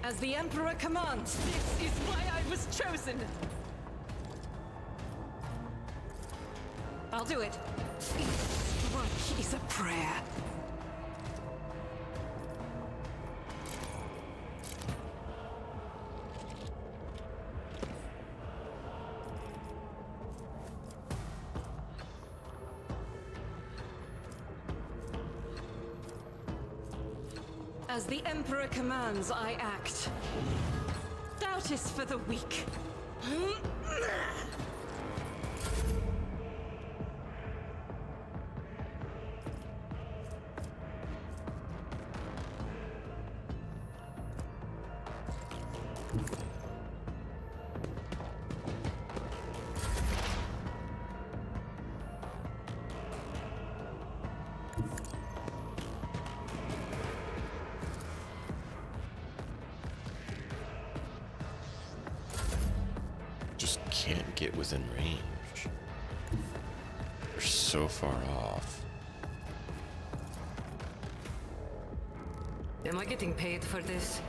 As the Emperor commands, this is why I was chosen! I'll do it. Each strike is a prayer. As the Emperor commands, I act. Doubt is for the weak. Can't get within range. They're so far off. Am I getting paid for this?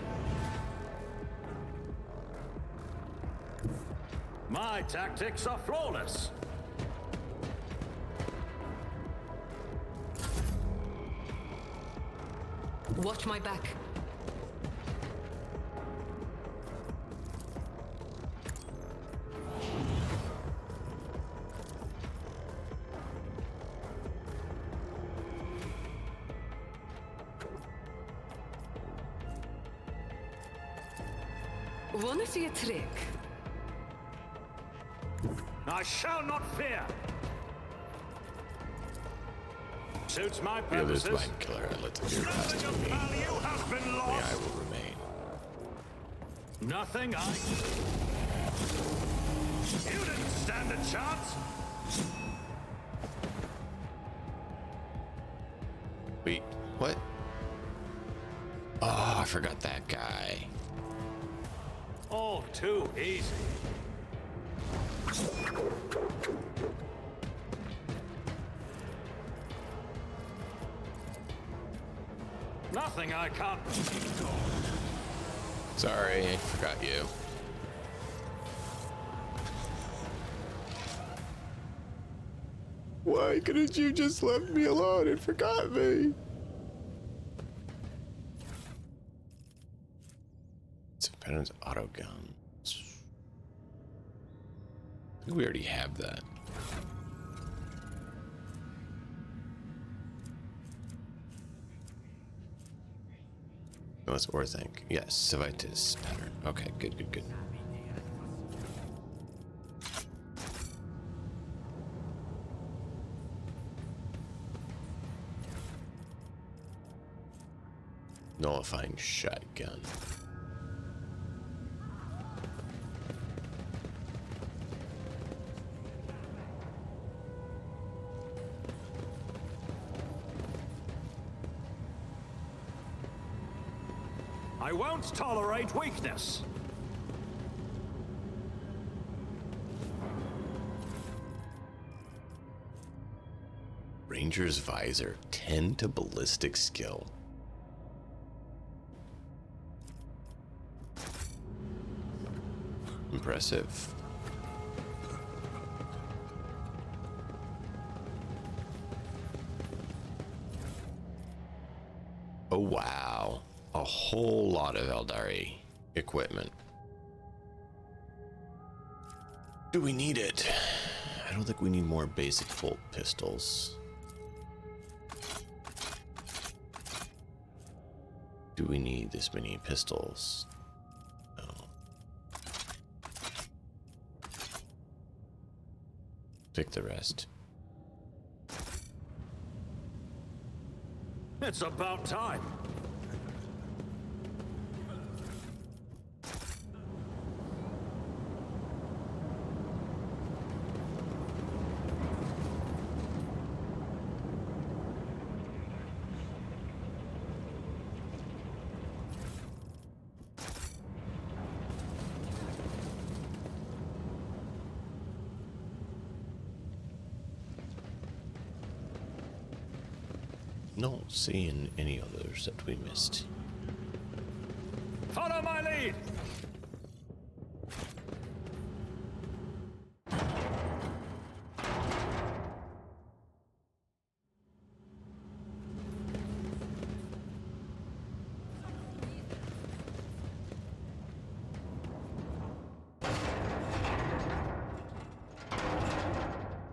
My tactics are flawless. Watch my back. Wanna see a trick? I shall not fear. Suits my The other's purposes. mind killer and let the fear pass Nothing through of me. value has been Only lost. I will remain. Nothing I... You didn't stand a chance. Wait, what? Oh, I forgot that guy. All too easy. Nothing I can't... Sorry, I forgot you. Why couldn't you just left me alone and forgot me? Patterns auto guns. I think we already have that. No, it's Orthanc. Yes, Civitas pattern. Okay, good, good, good. Nullifying shotgun. I won't tolerate weakness. Ranger's Visor, 10 to ballistic skill. Impressive. Oh wow, a whole lot of Eldari equipment. Do we need it? I don't think we need more basic bolt pistols. Do we need this many pistols? No. Pick the rest. It's about time. Not seeing any others that we missed. Follow my lead.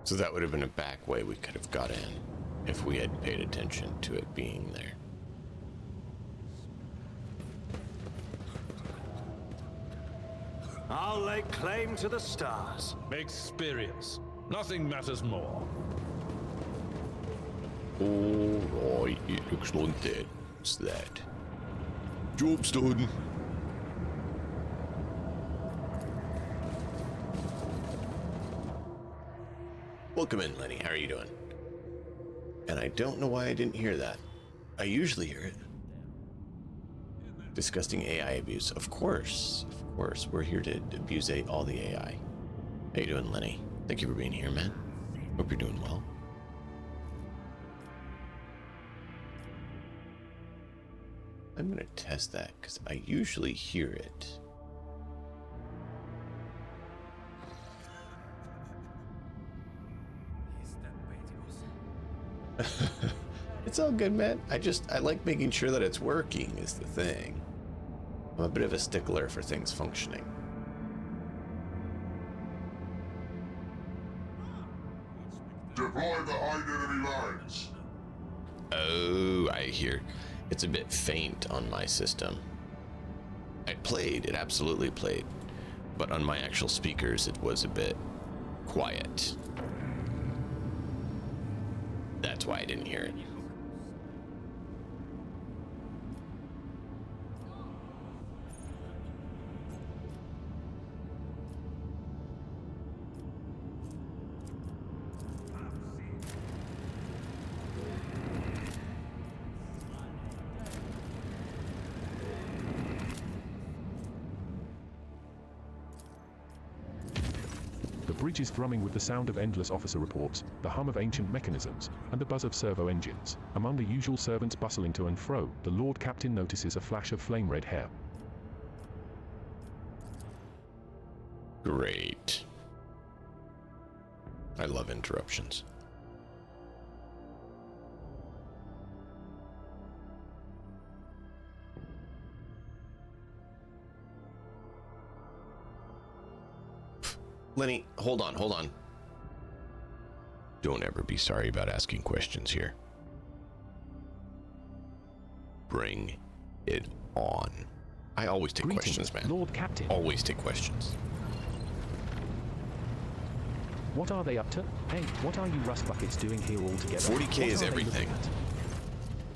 So that would have been a back way we could have got in if we had paid attention to it being there. I'll lay claim to the stars. Experience. Nothing matters more. Alright, it looks like that's that. Job's done. Welcome in, Lenny. How are you doing? And I don't know why I didn't hear that. I usually hear it. Disgusting AI abuse. Of course. Of course. We're here to abuse all the AI. How you doing, Lenny? Thank you for being here, man. Hope you're doing well. I'm gonna test that because I usually hear it. It's all good, man. I like making sure that it's working is the thing. I'm a bit of a stickler for things functioning. Deploy behind enemy lines. Oh, I hear. It's a bit faint on my system. It absolutely played. But on my actual speakers, it was a bit quiet. That's why I didn't hear it. The bridge is thrumming with the sound of endless officer reports, the hum of ancient mechanisms, and the buzz of servo engines. Among the usual servants bustling to and fro, the Lord Captain notices a flash of flame-red hair. Great. I love interruptions. Lenny, hold on. Don't ever be sorry about asking questions here. Bring it on. I always take questions, man. Lord Captain. Always take questions. What are they up to? Hey, what are you rust buckets doing here all together? 40K is everything.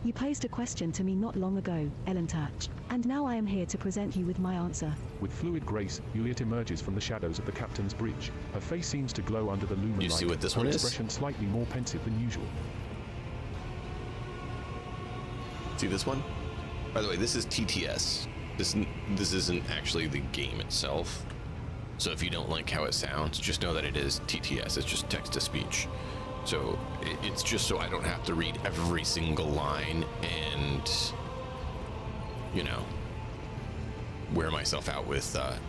You posed a question to me not long ago, Ellen Touch, and now I am here to present you with my answer. With fluid grace, Juliet emerges from the shadows of the captain's bridge. Her face seems to glow under the lumen light. You see what this her one is? expression slightly more pensive than usual. See this one? By the way, this is TTS. This isn't actually the game itself. So if you don't like how it sounds, just know that it is TTS. It's just text to speech. So it's just so I don't have to read every single line and, you know, wear myself out with that.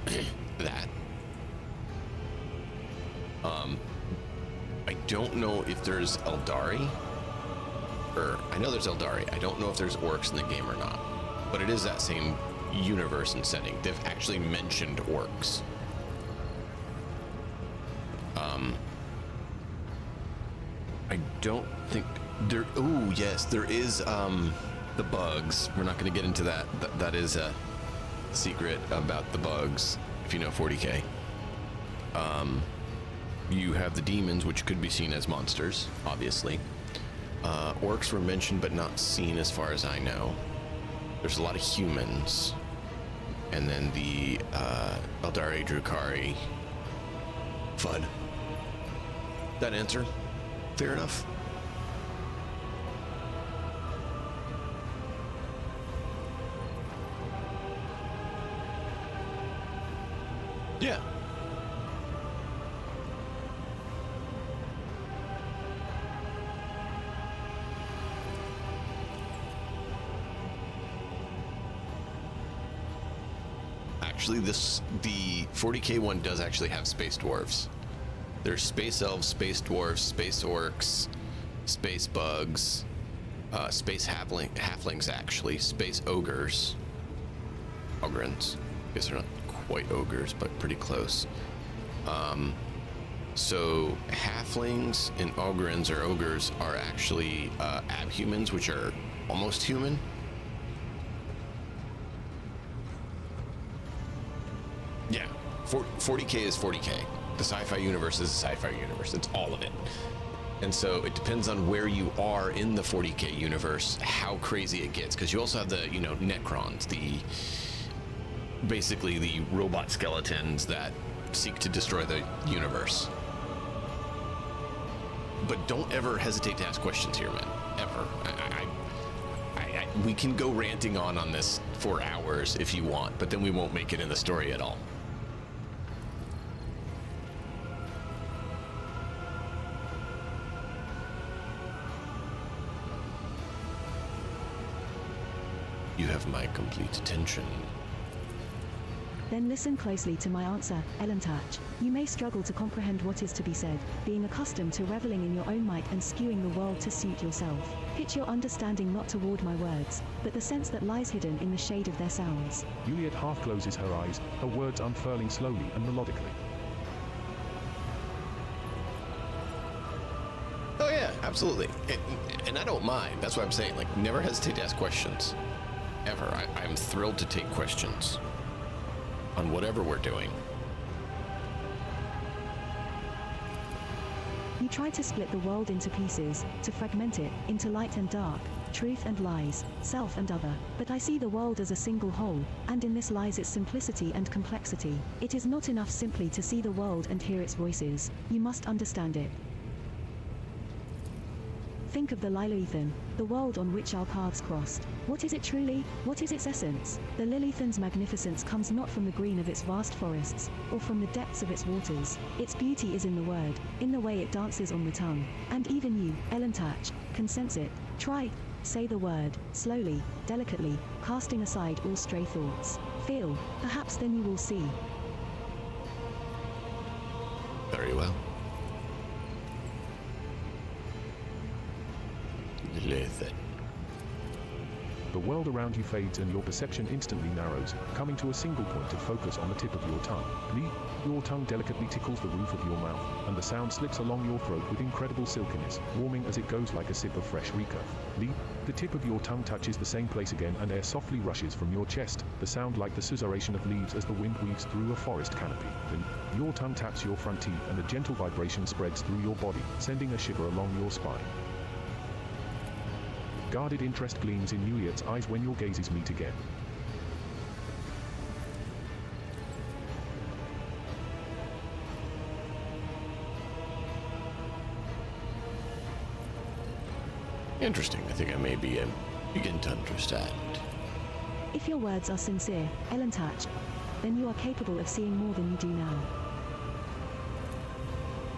I don't know if there's Eldari. I know there's Eldari. I don't know if there's orcs in the game or not. But it is that same universe and setting. They've actually mentioned orcs. I don't think there. Oh yes, there is the bugs. We're not going to get into that. That is a secret about the bugs. If you know 40K, you have the demons, which could be seen as monsters, obviously. Orcs were mentioned but not seen as far as I know. There's a lot of humans. And then the Eldari Drukari. Fun. That answer? Fair enough. Yeah. Actually, the 40k one does actually have space dwarves. There's space elves, space dwarves, space orcs, space bugs, space halflings actually, space ogres, ogrins. I guess they're not quite ogres, but pretty close. So halflings and ogrins or ogres are actually abhumans, which are almost human. Yeah, 40k is 40k. The sci-fi universe is the sci-fi universe. It's all of it. And so it depends on where you are in the 40k universe, how crazy it gets. Because you also have the, Necrons, basically the robot skeletons that seek to destroy the universe. But don't ever hesitate to ask questions here, man. Ever. We can go ranting on this for hours if you want, but then we won't make it in the story at all. You have my complete attention. Then listen closely to my answer, Elentach. You may struggle to comprehend what is to be said, being accustomed to reveling in your own might and skewing the world to suit yourself. Pitch your understanding not toward my words, but the sense that lies hidden in the shade of their sounds. Juliet half closes her eyes, her words unfurling slowly and melodically. Oh yeah, absolutely. And I don't mind. That's what I'm saying. Like, never hesitate to ask questions. Ever. I'm thrilled to take questions on whatever we're doing. You try to split the world into pieces, to fragment it, into light and dark, truth and lies, self and other. But I see the world as a single whole, and in this lies its simplicity and complexity. It is not enough simply to see the world and hear its voices. You must understand it. Think of the Lilithan, the world on which our paths crossed. What is it truly? What is its essence? The Lilithan's magnificence comes not from the green of its vast forests, or from the depths of its waters. Its beauty is in the word, in the way it dances on the tongue. And even you, Elentach, can sense it. Try, say the word, slowly, delicately, casting aside all stray thoughts. Feel, perhaps then you will see. Very well. Lilithan. The world around you fades and your perception instantly narrows, coming to a single point of focus on the tip of your tongue. Your tongue delicately tickles the roof of your mouth, and the sound slips along your throat with incredible silkiness, warming as it goes like a sip of fresh recurve. The tip of your tongue touches the same place again and air softly rushes from your chest, the sound like the susurration of leaves as the wind weaves through a forest canopy. Then, your tongue taps your front teeth and a gentle vibration spreads through your body, sending a shiver along your spine. Guarded interest gleams in Juliet's eyes when your gazes meet again. Interesting. I think I may begin to understand. If your words are sincere, Elentach, then you are capable of seeing more than you do now.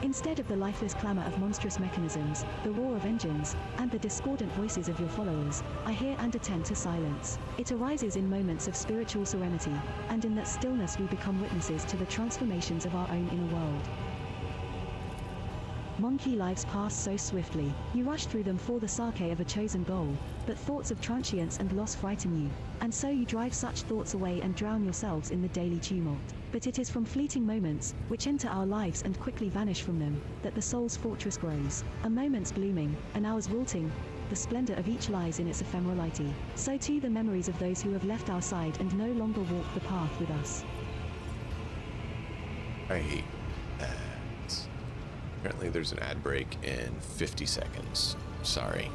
Instead of the lifeless clamor of monstrous mechanisms, the roar of engines, and the discordant voices of your followers, I hear and attend to silence. It arises in moments of spiritual serenity, and in that stillness we become witnesses to the transformations of our own inner world. Monkey lives pass so swiftly, you rush through them for the sake of a chosen goal, but thoughts of transience and loss frighten you, and so you drive such thoughts away and drown yourselves in the daily tumult. But it is from fleeting moments, which enter our lives and quickly vanish from them, that the soul's fortress grows. A moment's blooming, an hour's wilting, the splendor of each lies in its ephemerality. So too the memories of those who have left our side and no longer walk the path with us. I hate that. Apparently there's an ad break in 50 seconds. Sorry.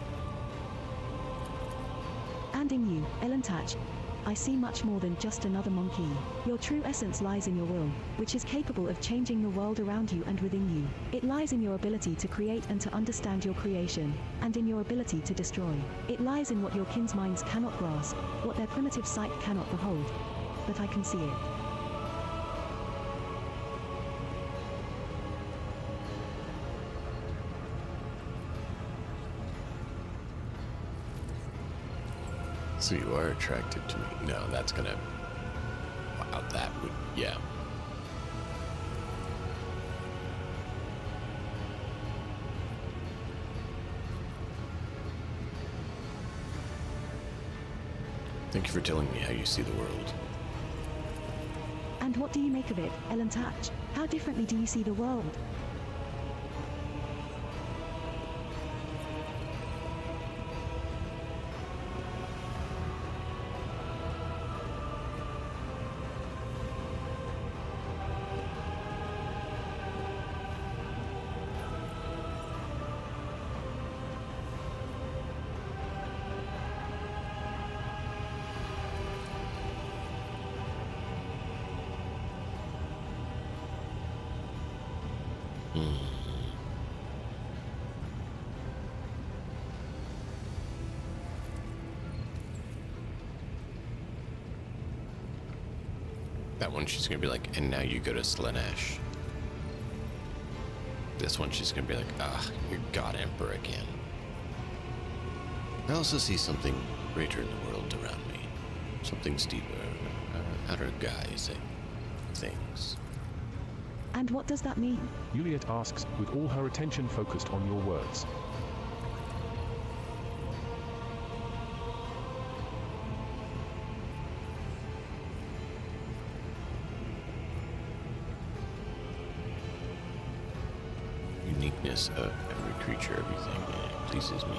And in you, Elantach, I see much more than just another monkey. Your true essence lies in your will, which is capable of changing the world around you and within you. It lies in your ability to create and to understand your creation, and in your ability to destroy. It lies in what your kin's minds cannot grasp, what their primitive sight cannot behold. But I can see it. So you are attracted to me. No, that's gonna... Wow, that would... Yeah. Thank you for telling me how you see the world. And what do you make of it, Elantach? How differently do you see the world? That one she's gonna be like, and now you go to Slaanesh. This one she's gonna be like, ah, you're God Emperor again. I also see something greater in the world around me. Something deeper, outer guise things. And what does that mean? Juliet asks, with all her attention focused on your words. Uniqueness of every creature, everything, and it pleases me.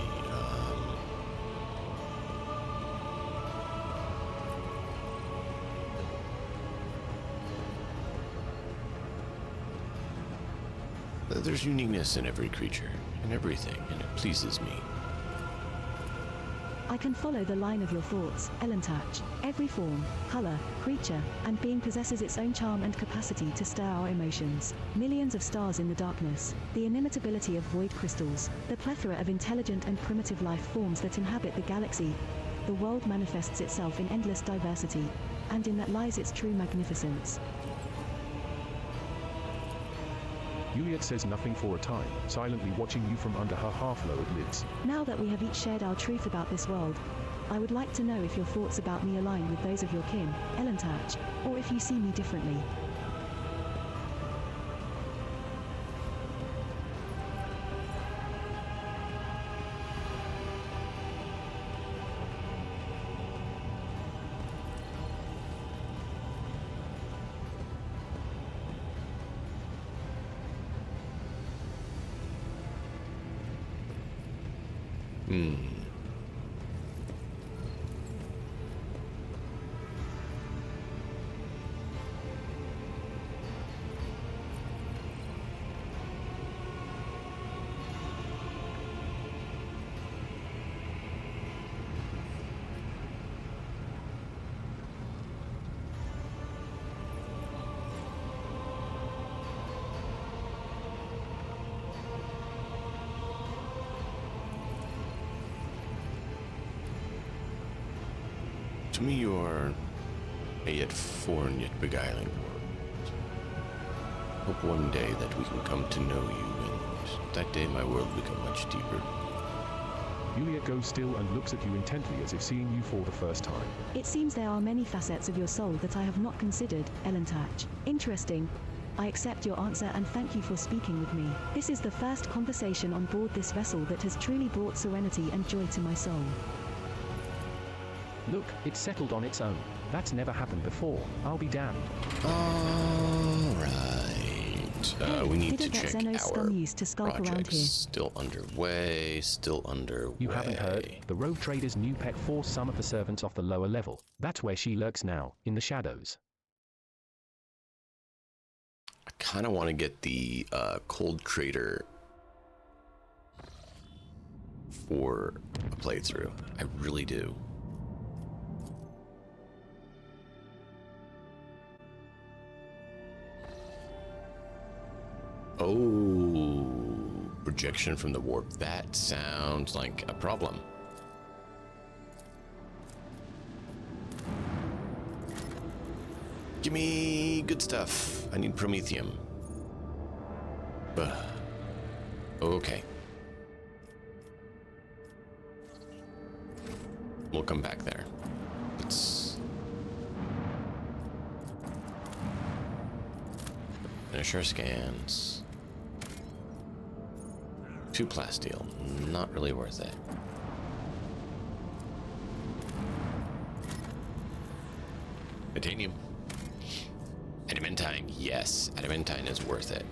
There's uniqueness in every creature, and everything, and it pleases me. I can follow the line of your thoughts, Elantach. Every form, color, creature, and being possesses its own charm and capacity to stir our emotions. Millions of stars in the darkness, the inimitability of void crystals, the plethora of intelligent and primitive life forms that inhabit the galaxy. The world manifests itself in endless diversity, and in that lies its true magnificence. Juliet says nothing for a time, silently watching you from under her half-lowered lids. Now that we have each shared our truth about this world, I would like to know if your thoughts about me align with those of your kin, Elantach, or if you see me differently. To me, you are a yet foreign yet beguiling world. Hope one day that we can come to know you, and that day my world will become much deeper. Juliet goes still and looks at you intently as if seeing you for the first time. It seems there are many facets of your soul that I have not considered, Elantach. Interesting. I accept your answer and thank you for speaking with me. This is the first conversation on board this vessel that has truly brought serenity and joy to my soul. Look, it's settled on its own. That's never happened before. I'll be damned. Alright. We need to Didn't that check Xenos scum our used to skulk around projects. here? Still underway, still underway. You haven't heard? The rogue trader's new pet forced some of the servants off the lower level. That's where she lurks now, in the shadows. I kind of want to get the cold crater for a playthrough. I really do. Oh, projection from the warp. That sounds like a problem. Give me good stuff. I need promethium. Ugh. Okay. We'll come back there. Let's finish our scans. 2 plasteel. Not really worth it. Titanium. Adamantine, yes. Adamantine is worth it.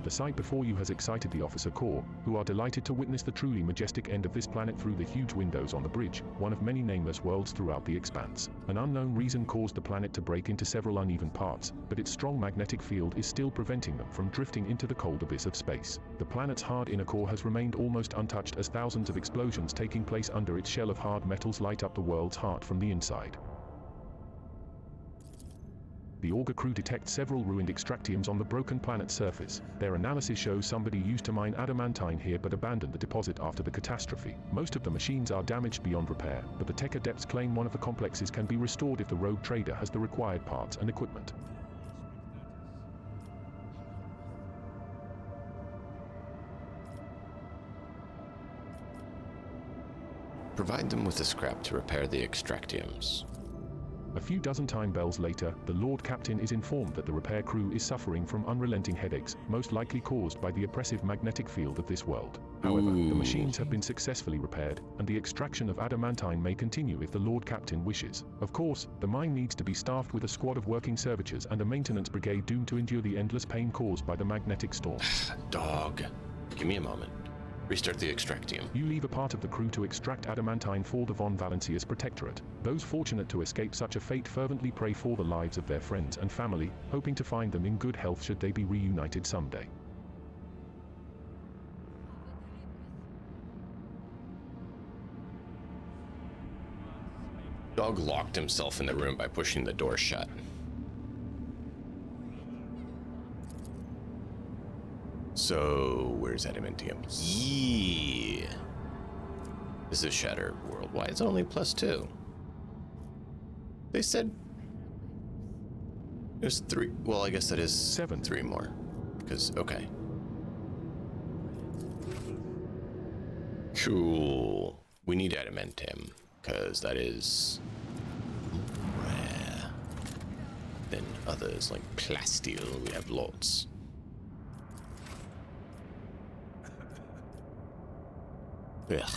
The sight before you has excited the officer corps, who are delighted to witness the truly majestic end of this planet through the huge windows on the bridge, one of many nameless worlds throughout the expanse. An unknown reason caused the planet to break into several uneven parts, but its strong magnetic field is still preventing them from drifting into the cold abyss of space. The planet's hard inner core has remained almost untouched as thousands of explosions taking place under its shell of hard metals light up the world's heart from the inside. The Auger crew detect several ruined extractiums on the broken planet's surface. Their analysis shows somebody used to mine adamantine here but abandoned the deposit after the catastrophe. Most of the machines are damaged beyond repair, but the tech adepts claim one of the complexes can be restored if the rogue trader has the required parts and equipment. Provide them with the scrap to repair the extractiums. A few dozen time bells later, the Lord Captain is informed that the repair crew is suffering from unrelenting headaches, most likely caused by the oppressive magnetic field of this world. However, the machines have been successfully repaired, and the extraction of adamantine may continue if the Lord Captain wishes. Of course, the mine needs to be staffed with a squad of working servitors and a maintenance brigade doomed to endure the endless pain caused by the magnetic storms. Dog. Give me a moment. Restart the extractium. You leave a part of the crew to extract adamantine for the von Valencia's protectorate. Those fortunate to escape such a fate fervently pray for the lives of their friends and family, hoping to find them in good health should they be reunited someday. Dog locked himself in the room by pushing the door shut. So, where's adamantium? Yeah. This is Shattered World. Why is it only +2? They said there's 3. Well, I guess that is 7. 3 more. Because, okay. Cool. We need adamantium, because that is rare than others like plasteel. We have lots. Ugh.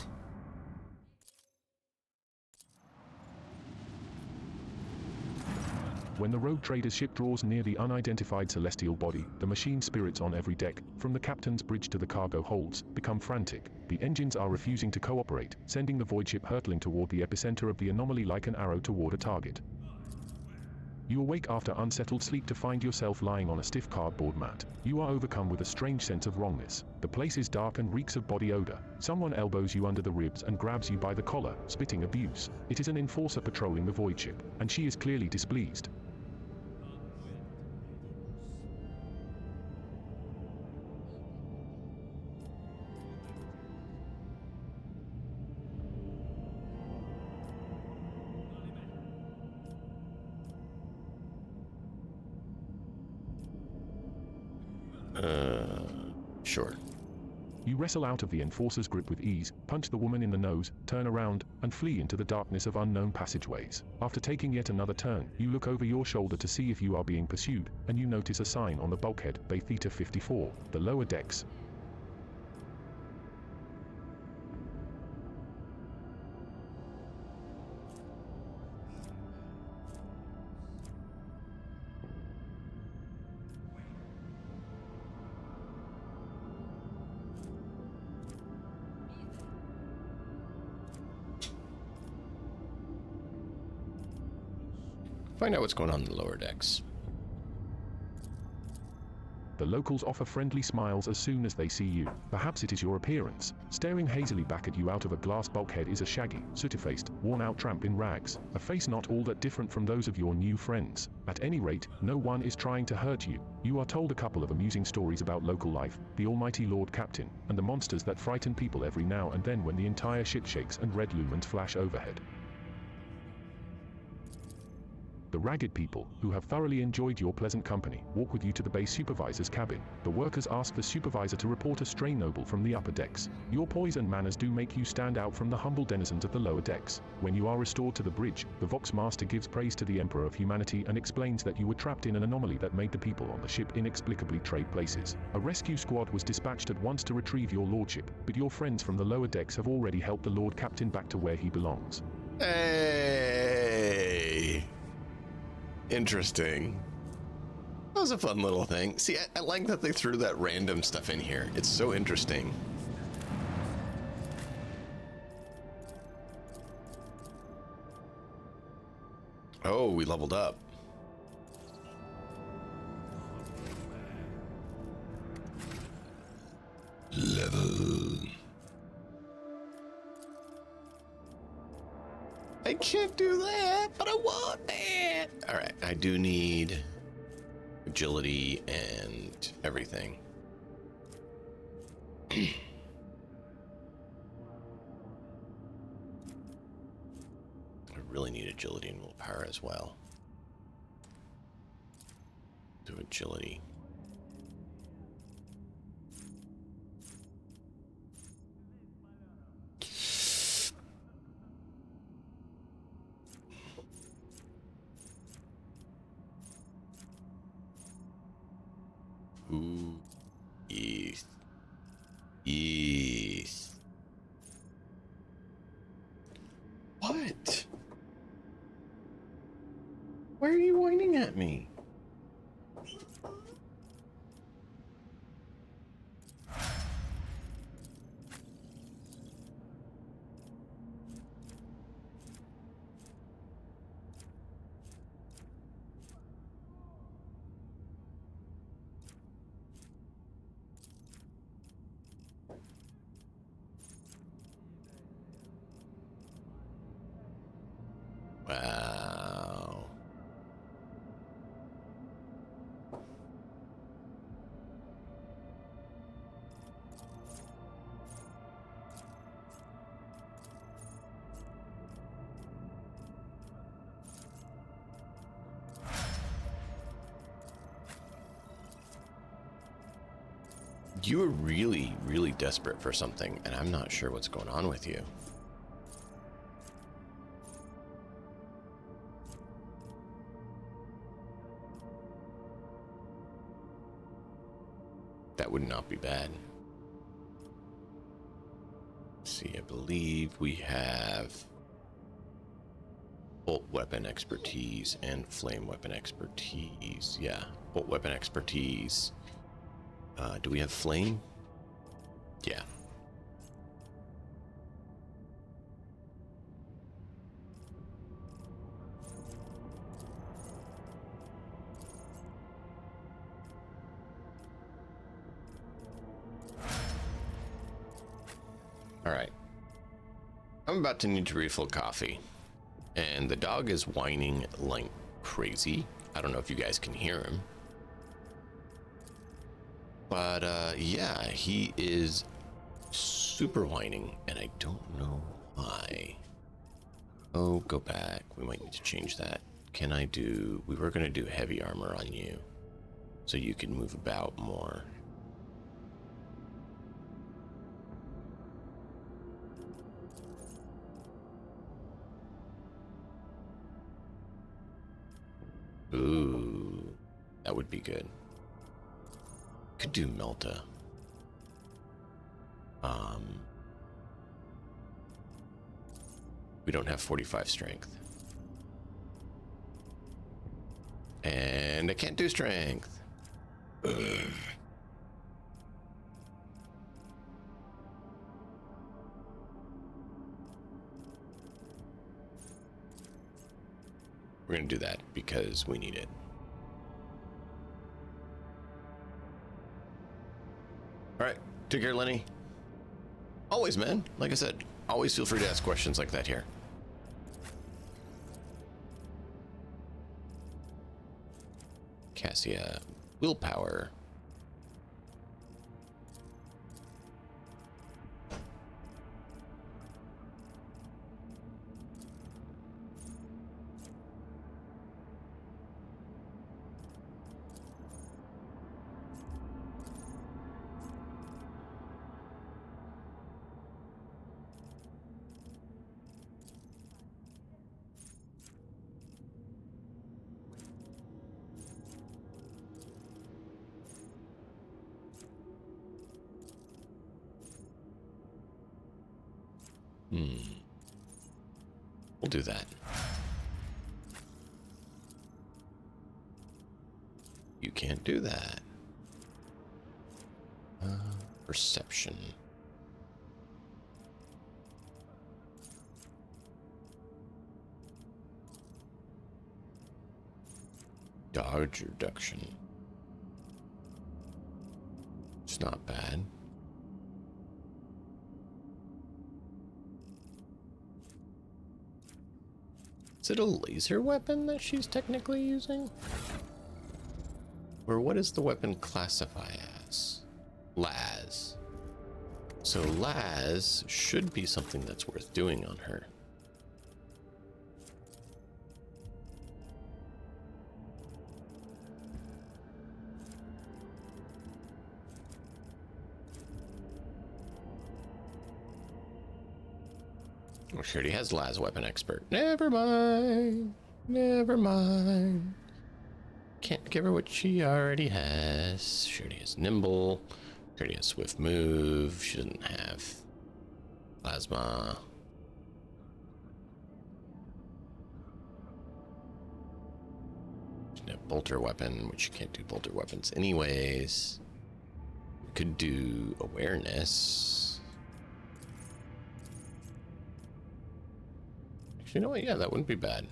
When the rogue trader's ship draws near the unidentified celestial body, the machine spirits on every deck, from the captain's bridge to the cargo holds, become frantic. The engines are refusing to cooperate, sending the void ship hurtling toward the epicenter of the anomaly like an arrow toward a target. You awake after unsettled sleep to find yourself lying on a stiff cardboard mat. You are overcome with a strange sense of wrongness. The place is dark and reeks of body odor. Someone elbows you under the ribs and grabs you by the collar, spitting abuse. It is an enforcer patrolling the void ship, and she is clearly displeased. Sure. You wrestle out of the enforcer's grip with ease, punch the woman in the nose, turn around, and flee into the darkness of unknown passageways. After taking yet another turn, you look over your shoulder to see if you are being pursued, and you notice a sign on the bulkhead, Bay Theta 54, the lower decks. Find out what's going on in the lower decks. The locals offer friendly smiles as soon as they see you. Perhaps it is your appearance. Staring hazily back at you out of a glass bulkhead is a shaggy, sooty-faced, worn-out tramp in rags, a face not all that different from those of your new friends. At any rate, no one is trying to hurt you. You are told a couple of amusing stories about local life, the almighty Lord Captain, and the monsters that frighten people every now and then when the entire ship shakes and red lumens flash overhead. The ragged people, who have thoroughly enjoyed your pleasant company, walk with you to the base supervisor's cabin. The workers ask the supervisor to report a stray noble from the upper decks. Your poise and manners do make you stand out from the humble denizens of the lower decks. When you are restored to the bridge, the Vox Master gives praise to the Emperor of Humanity and explains that you were trapped in an anomaly that made the people on the ship inexplicably trade places. A rescue squad was dispatched at once to retrieve your lordship, but your friends from the lower decks have already helped the Lord Captain back to where he belongs. Hey! Interesting. That was a fun little thing. See, I like that they threw that random stuff in here. It's so interesting. Oh, we leveled up. Level. I can't do that, but I want that. All right, I do need agility and everything. I really need agility and willpower as well. Do agility. Ooh, yes. Yes. What? Why are you whining at me? Wow. You are really, really desperate for something, and I'm not sure what's going on with you. That would not be bad. Let's see, I believe we have bolt weapon expertise and flame weapon expertise. Yeah, bolt weapon expertise. Do we have flame? Yeah. All right. I'm about to need to refill coffee. And the dog is whining like crazy. I don't know if you guys can hear him. But yeah, he is super whining, and I don't know why. Oh, go back. We might need to change that. Can I do... We were going to do heavy armor on you, so you can move about more. Ooh, that would be good. Could do Melta. We don't have 45 strength. And I can't do strength. Ugh. We're gonna do that because we need it. All right, take care, Lenny. Always, man. Like I said, always feel free to ask questions like that here. Cassia, willpower. We'll do that. You can't do that. Perception. Dodge reduction. It's not bad. Is it a laser weapon that she's technically using? Or what does the weapon classify as? Las. So Las should be something that's worth doing on her. Oh, she already has Las weapon expert. Never mind. Never mind. Can't give her what she already has. She already has nimble. She already has swift move. She doesn't have plasma. She doesn't have bolter weapon, which you can't do bolter weapons anyways. Could do awareness. You know what? Yeah, that wouldn't be bad.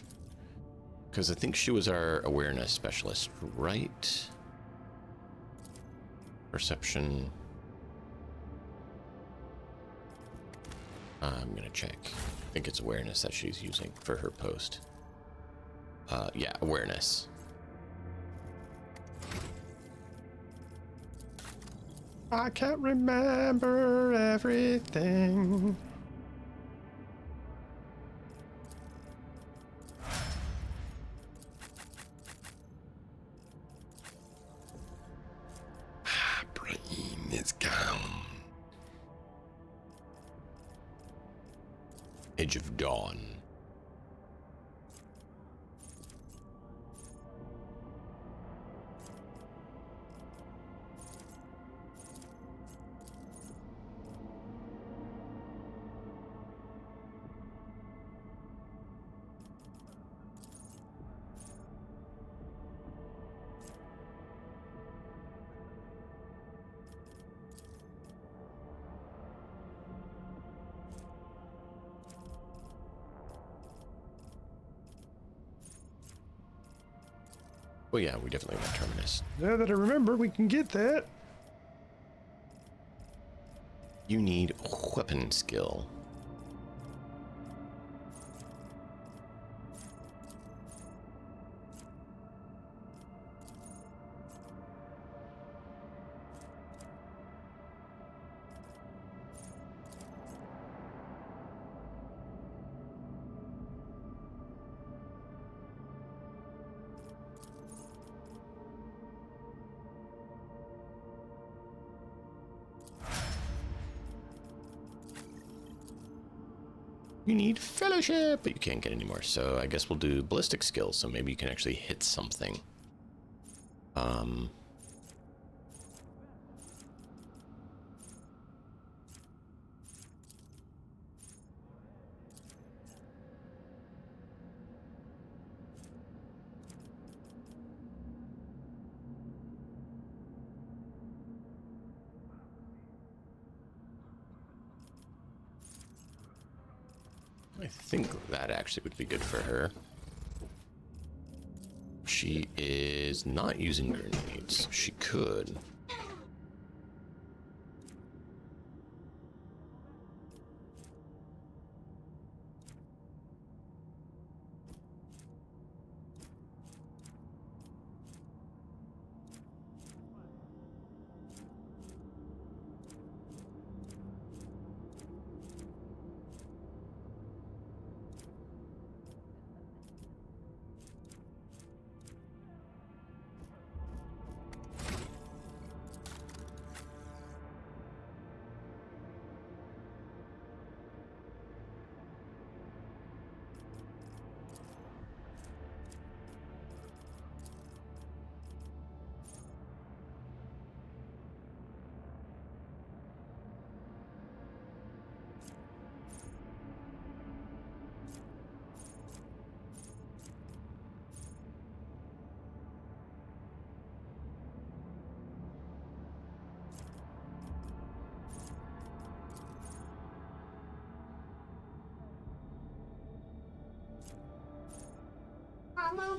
Because I think she was our awareness specialist, right? Perception. I'm gonna check. I think it's awareness that she's using for her post. Yeah, awareness. I can't remember everything. Edge of Dawn. Well, yeah, we definitely want Terminus. Now that I remember, we can get that. You need weapon skill. You need fellowship, but you can't get any more. So I guess we'll do ballistic skills. So maybe you can actually hit something. I think that actually would be good for her. She is not using grenades. She could.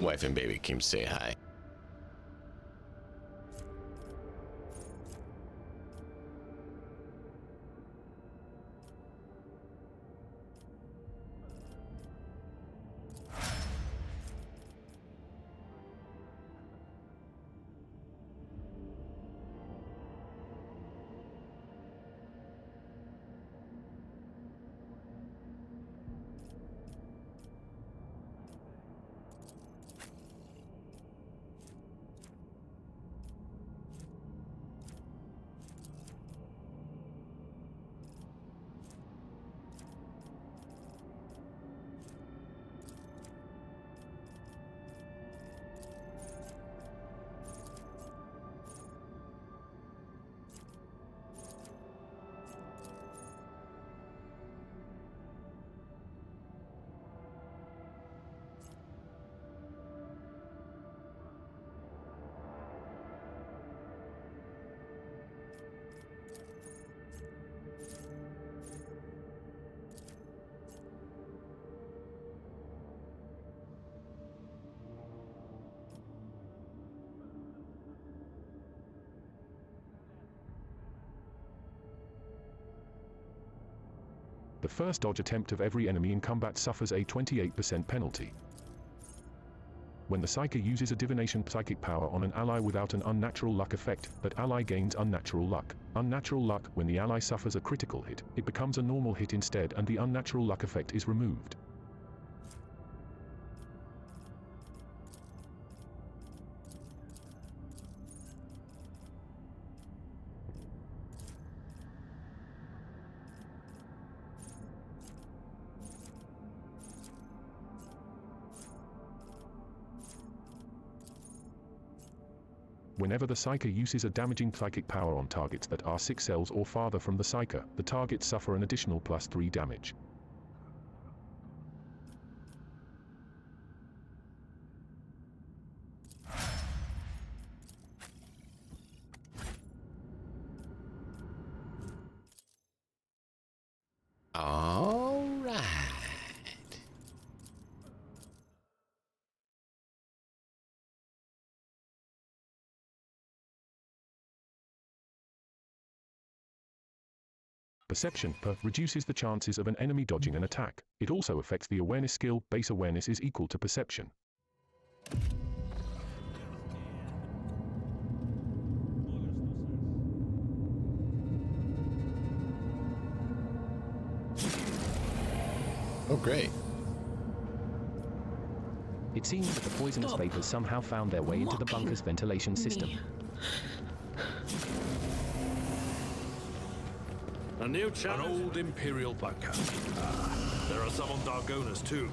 Wife and baby came to say hi. The first dodge attempt of every enemy in combat suffers a 28% penalty. When the Psyker uses a divination psychic power on an ally without an unnatural luck effect, that ally gains unnatural luck. Unnatural luck: when the ally suffers a critical hit, it becomes a normal hit instead and the unnatural luck effect is removed. Whenever the Psyker uses a damaging psychic power on targets that are 6 cells or farther from the Psyker, the targets suffer an additional +3 damage. All right. Perception reduces the chances of an enemy dodging an attack. It also affects the awareness skill. Base awareness is equal to perception. Oh, great. It seems that the poisonous vapors somehow found their way into the bunker's ventilation system. A new challenge? An old Imperial bunker. There are some on Dargonas too.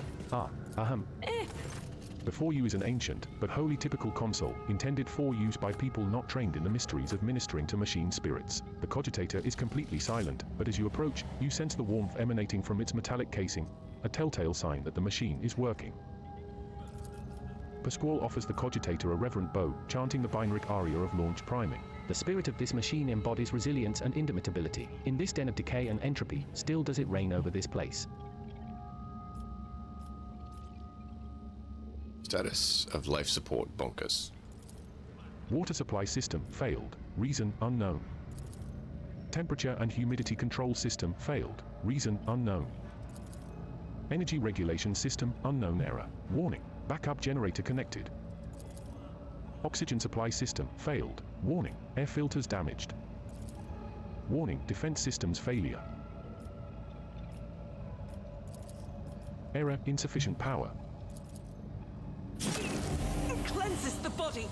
Before you is an ancient, but wholly typical console, intended for use by people not trained in the mysteries of ministering to machine spirits. The cogitator is completely silent, but as you approach, you sense the warmth emanating from its metallic casing, a telltale sign that the machine is working. Pasquale offers the cogitator a reverent bow, chanting the Beinrich aria of launch priming. The spirit of this machine embodies resilience and indomitability. In this den of decay and entropy, still does it reign over this place. Status of life support bunkers. Water supply system failed. Reason unknown. Temperature and humidity control system failed. Reason unknown. Energy regulation system unknown error. Warning. Backup generator connected. Oxygen supply system failed. Warning. Air filters damaged. Warning. Defense systems failure. Error. Insufficient power. Cleanses the body.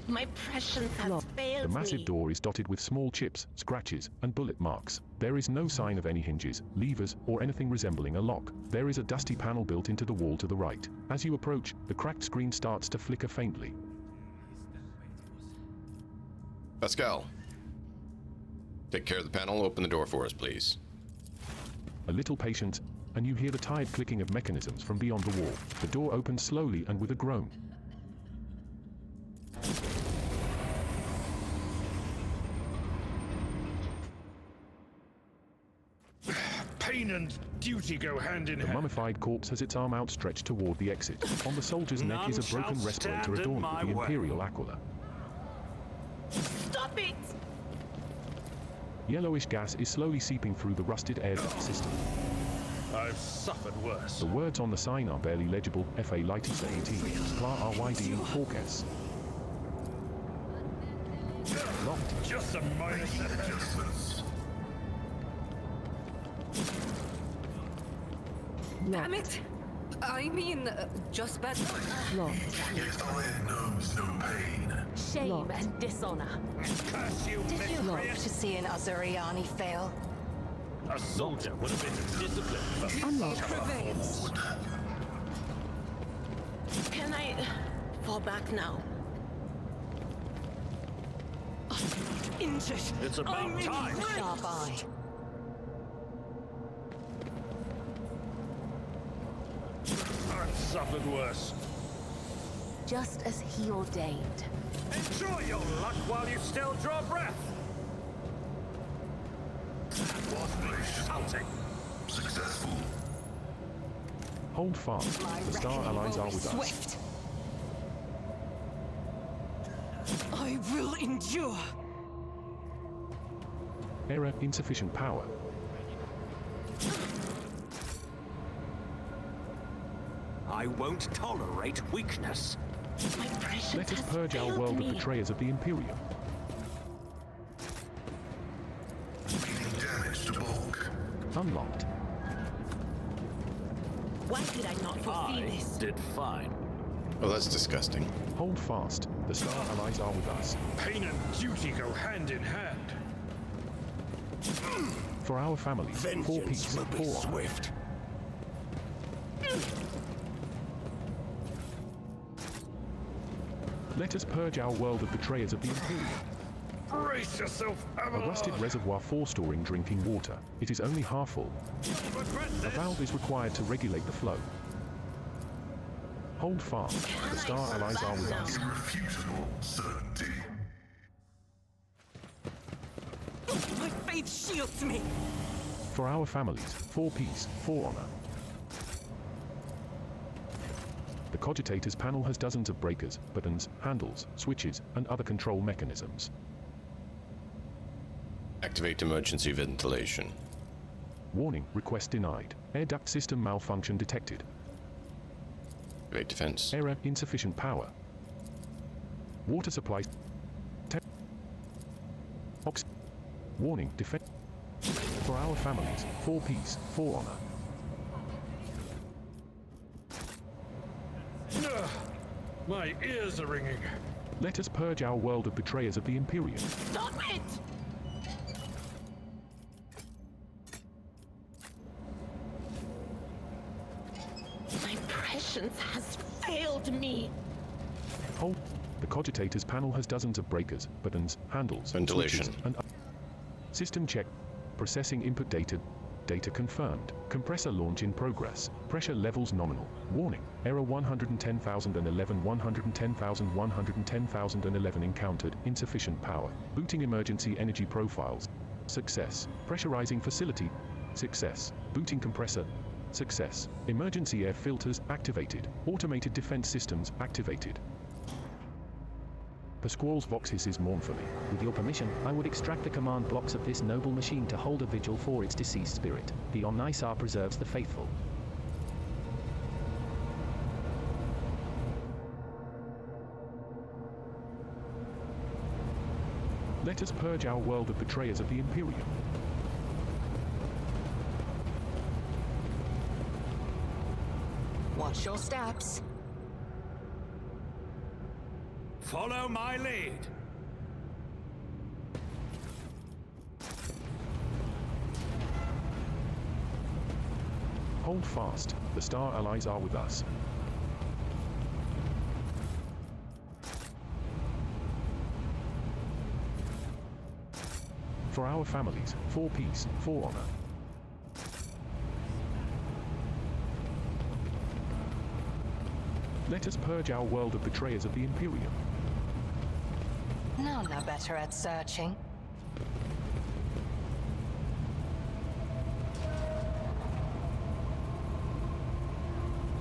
My prescience has failed The massive me. door is dotted with small chips, scratches, and bullet marks. There is no sign of any hinges, levers, or anything resembling a lock. There is a dusty panel built into the wall to the right. As you approach, the cracked screen starts to flicker faintly. Pascal, take care of the panel. Open the door for us, please. A little patience, and you hear the tired clicking of mechanisms from beyond the wall. The door opens slowly and with a groan. Pain and duty go hand in The hand. mummified corpse has its arm outstretched toward the exit. On the soldier's neck is a broken shall respirator stand in adorned my with the way. Imperial Aquila. Stop it! Yellowish gas is slowly seeping through the rusted air duct system. I've suffered worse. The words on the sign are barely legible. FA Lighty 17, Pla RYD 4S. Locked. Just a minor Adjustments. Damn it! I mean, just better. Locked. Yet iron knows no pain. Shame Locked. and dishonor. curse you, Did you Locked. hope to see an Azuriani fail? A soldier would have been disciplined. Unlocked. Prevails. Can I fall back now? Injured. It's about I'm time. enraged. Sharp eye. I've suffered worse. Just as he ordained. Enjoy your luck while you still draw breath. Shouting. Successful. Hold fast. My The Star reckoning Allies will are be with us. swift. I will endure. Error. Insufficient power. I won't tolerate weakness. My prescience Let us has purge our failed world me. of betrayers of the Imperium. Meaning damage to bulk. Unlocked. Why did I not foresee this? Did fine. Oh, that's disgusting. Hold fast. The Star Allies are with us. Pain and duty go hand in hand. For our families, 4 peace, 4 honor. swift. Let us purge our world of betrayers of the Imperium. Brace yourself, A Avalon. rusted reservoir for storing drinking water. It is only half full. Regret A this. valve is required to regulate the flow. Hold fast. The Star Allies are with us. Irrefutable certainty. My faith shields me. For our families, 4 peace, 4 honor. The Cogitator's panel has dozens of breakers, buttons, handles, switches, and other control mechanisms. Activate emergency ventilation. Warning, request denied. Air duct system malfunction detected. Activate defense. Error, insufficient power. Water supply. Warning, defense. For our families, 4 peace, 4 honor. Ugh, my ears are ringing. Let us purge our world of betrayers of the Imperium. Stop it! My prescience has failed me. Hold. The Cogitator's panel has dozens of breakers, buttons, handles, Ventilation. switches, and system check. Processing input data. Data confirmed. Compressor launch in progress. Pressure levels nominal. Warning. Error 110,011 110,110,011 encountered. Insufficient power. Booting emergency energy profiles. Success. Pressurizing facility. Success. Booting compressor. Success. Emergency air filters activated. Automated defense systems activated. Pasquale's vox hisses mournfully. With your permission, I would extract the command blocks of this noble machine to hold a vigil for its deceased spirit. The Omnisar preserves the faithful. Let us purge our world of betrayers of the Imperium. Watch your steps. Follow my lead. Hold fast. The Star Allies are with us. For our families, for peace, for honor. Let us purge our world of betrayers of the Imperium. None are better at searching.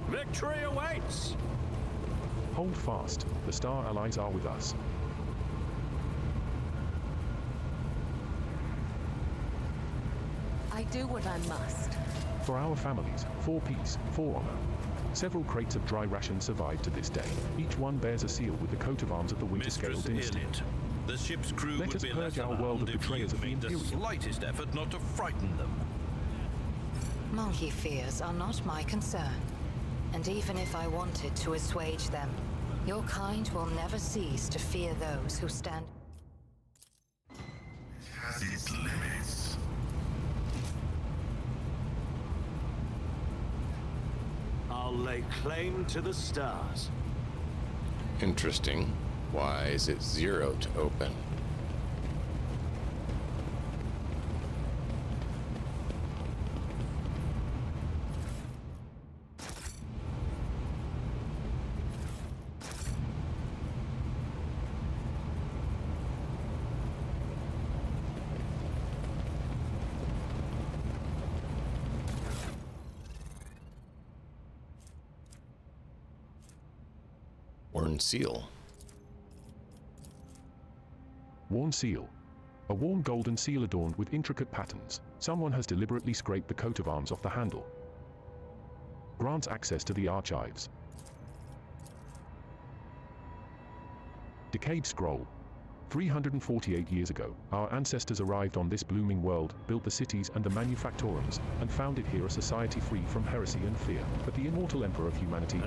Victory awaits! Hold fast. The Star Allies are with us. I do what I must. For our families, for peace, for honor. Several crates of dry rations survive to this day. Each one bears a seal with the coat of arms of the Winterscale dynasty. The ship's crew Let would us be purge less our world alarmed of if betrayers you of the made the Imperium. slightest effort not to frighten them. Monkey fears are not my concern. And even if I wanted to assuage them, your kind will never cease to fear those who stand. It has its limits. I'll lay claim to the stars. Interesting. Why is it 0 to open? Worn seal. Worn seal. A worn golden seal adorned with intricate patterns. Someone has deliberately scraped the coat of arms off the handle. Grants access to the archives. Decayed scroll. 348 years ago, our ancestors arrived on this blooming world, built the cities and the manufactorums, and founded here a society free from heresy and fear. But the immortal emperor of humanity,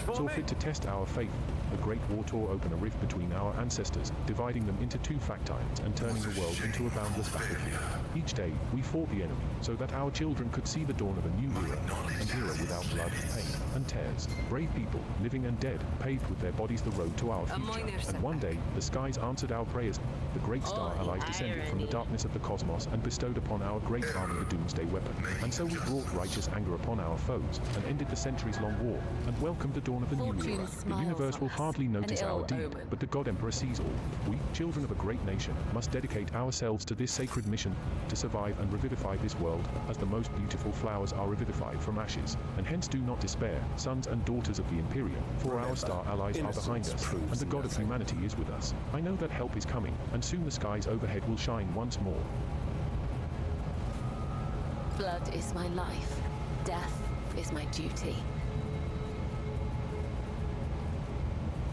saw fit to test our faith. A great war tore open a rift between our ancestors, dividing them into two factions and turning the world into a boundless battlefield. Each day, we fought the enemy, so that our children could see the dawn of a new era, an era without blood, pain, and tears. Brave people, living and dead, paved with their bodies the road to our future. And one day, the skies answered our prayers. The great Star Allies descended from the darkness of the cosmos and bestowed upon our great army the doomsday weapon. And so we brought righteous anger upon our foes, and ended the centuries-long war, and welcomed the dawn of a new era. The universe will hardly notice our deed, but the God Emperor sees all. We, children of a great nation, must dedicate ourselves to this sacred mission, to survive and revivify this world, as the most beautiful flowers are revivified from ashes. And hence do not despair, sons and daughters of the Imperium, for our Star Allies are behind us, and the God of humanity is with us. I know that help is coming, and soon the skies overhead will shine once more. Blood is my life. Death is my duty.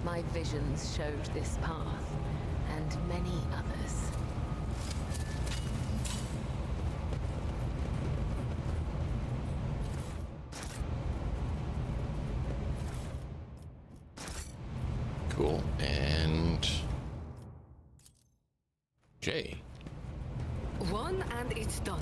My visions showed this path, and many others. Cool. And Jay. One and it's done.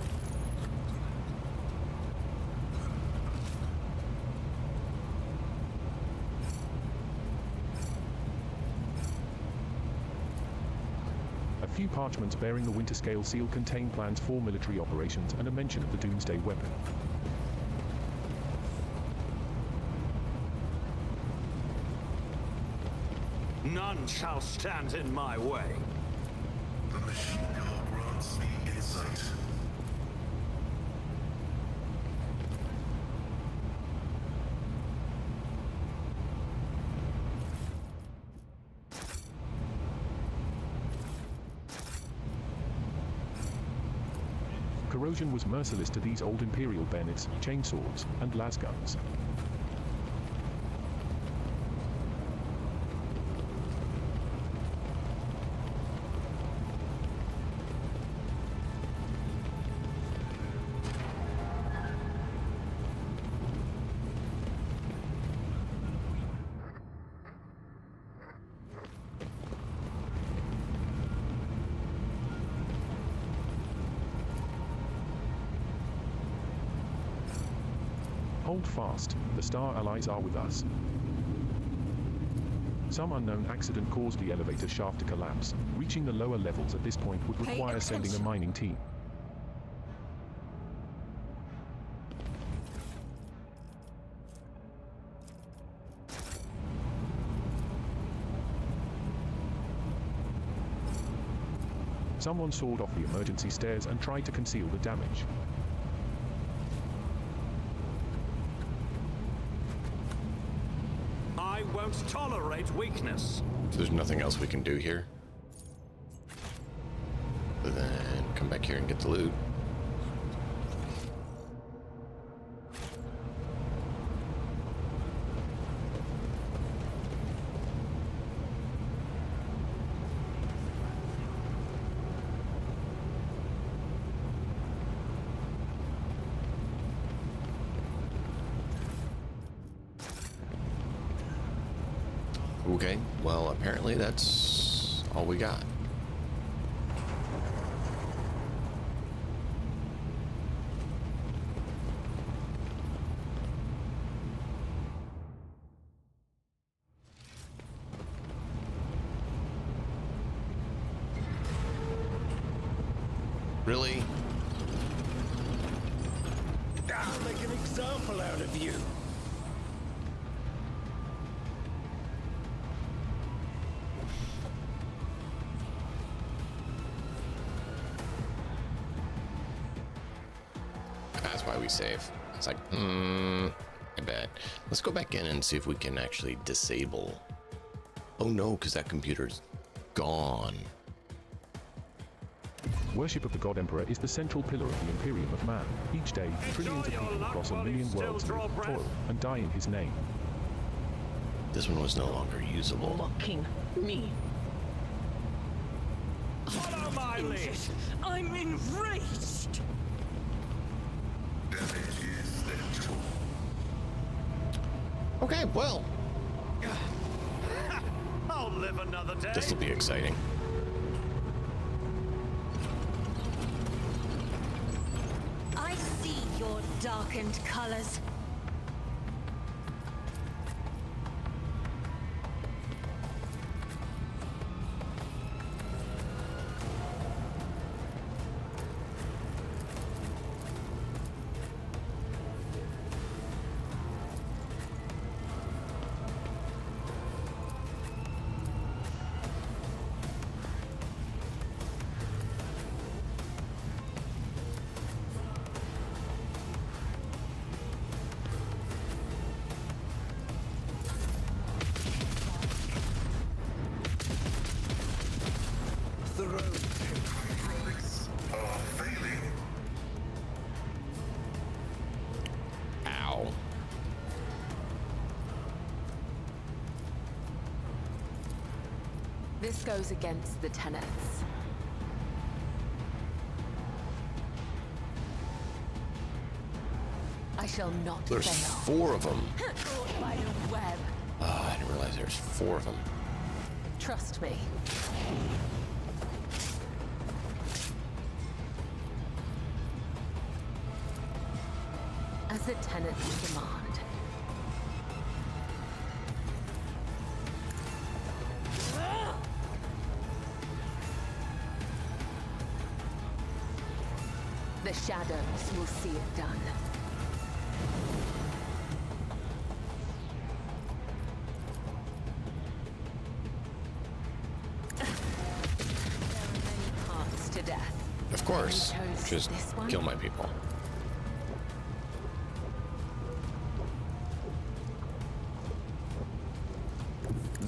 A few parchments bearing the Winterscale seal contain plans for military operations and a mention of the doomsday weapon. None shall stand in my way. The machine guard grants me insight. corrosion was merciless to these old Imperial bayonets, chainswords, and lasguns. Hold fast, the Star Allies are with us. Some unknown accident caused the elevator shaft to collapse. Reaching the lower levels at this point would require sending a mining team. Someone sawed off the emergency stairs and tried to conceal the damage. I won't tolerate weakness. So there's nothing else we can do here. But then come back here and get the loot. Okay, well, apparently that's all we got. Really? I'll make an example out of you. That's why we save. It's like, I bet. Let's go back in and see if we can actually disable. Oh no, because that computer's gone. Worship of the God Emperor is the central pillar of the Imperium of Man. Each day, trillions of people across a million worlds live, toil, and die in his name. This one was no longer usable. Mocking me. Follow my lead. I'm enraged. Okay, well. I'll live another day. This will be exciting. I see your darkened colors. Ow. This goes against the tenets. I shall not There's fail. 4 of them. Caught by a web. Oh, I didn't realize there's 4 of them. Trust me. As the tenets demand. The shadows will see it done. There are many paths to death. Of course. And you chose Just this one? kill my people.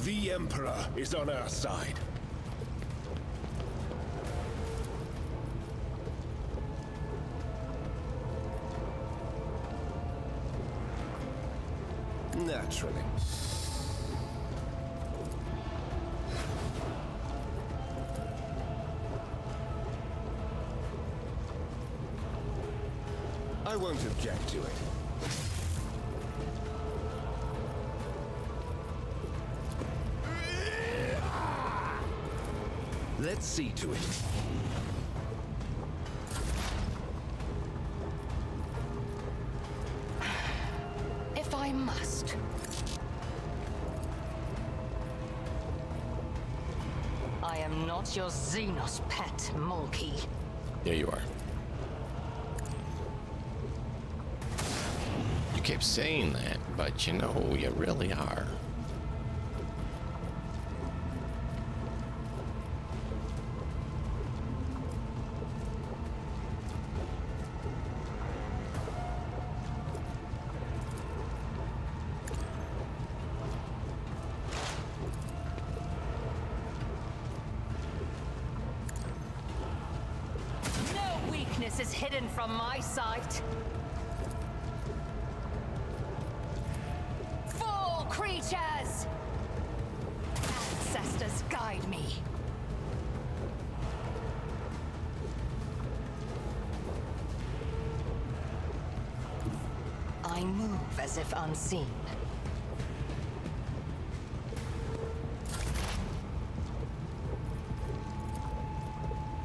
The Emperor is on our side. Naturally. I won't object to it. Let's see to it. If I must. I am not your Xenos pet, monkey. There you are. You keep saying that, but you know, you really are. Is hidden from my sight. Fall creatures! Ancestors guide me. I move as if unseen.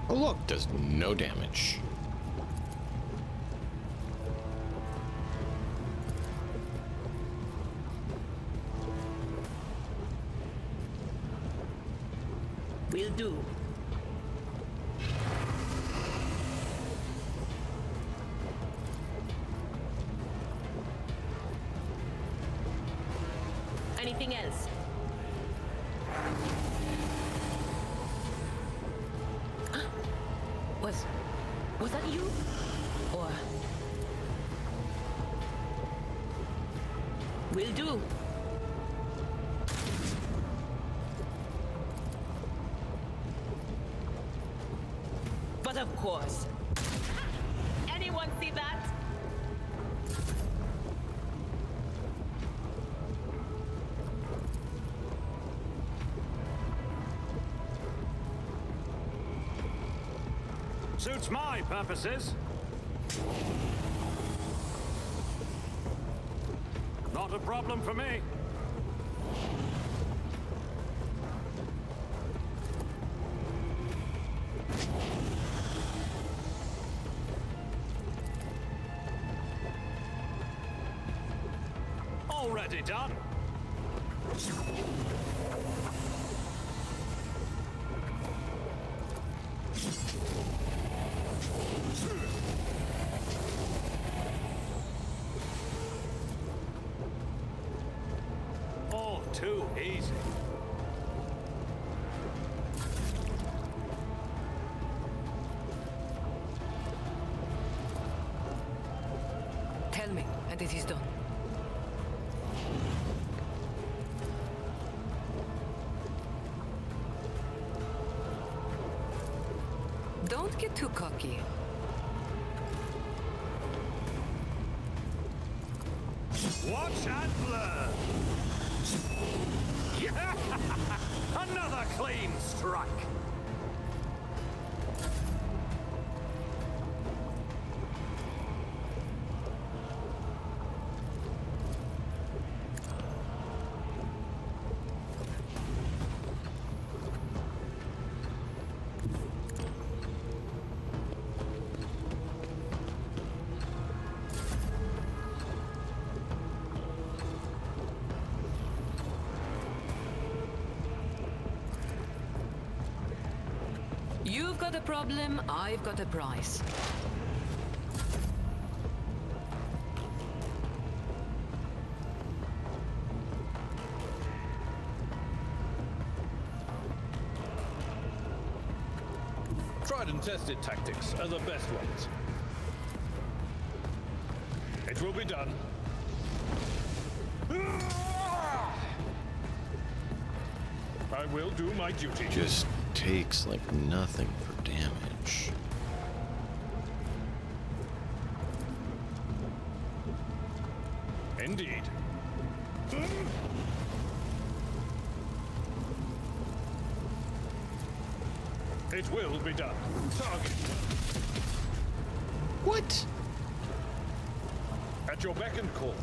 Oh look, does no damage. Will do. Anything else? Was that you? Or... Will do. But of course. Anyone see that? Suits my purposes. Not a problem for me. Already done. All too easy. Tell me, and it is done. Don't get too cocky. Watch and learn. Yeah! Another clean strike. You've got a problem, I've got a price. Tried and tested tactics are the best ones. It will be done. I will do my duty. Just takes like nothing for damage. Indeed. It will be done. Target. What? At your beck and call.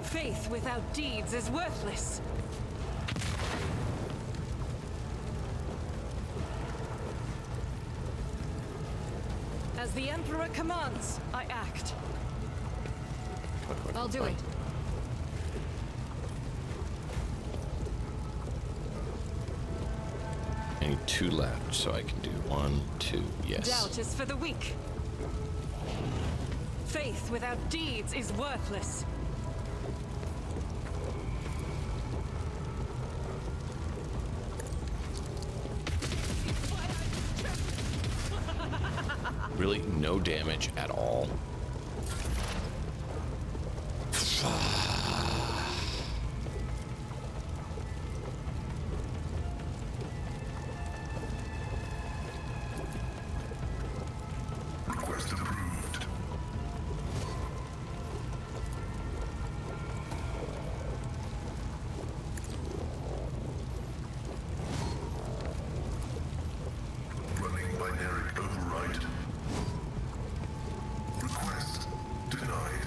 Faith without deeds is worthless. As the Emperor commands, I act. I'll do it. I need 2 left, so I can do 1, 2, yes. Doubt is for the weak. Faith without deeds is worthless. Really? No damage at all? Request approved. Running binary override. Request denied.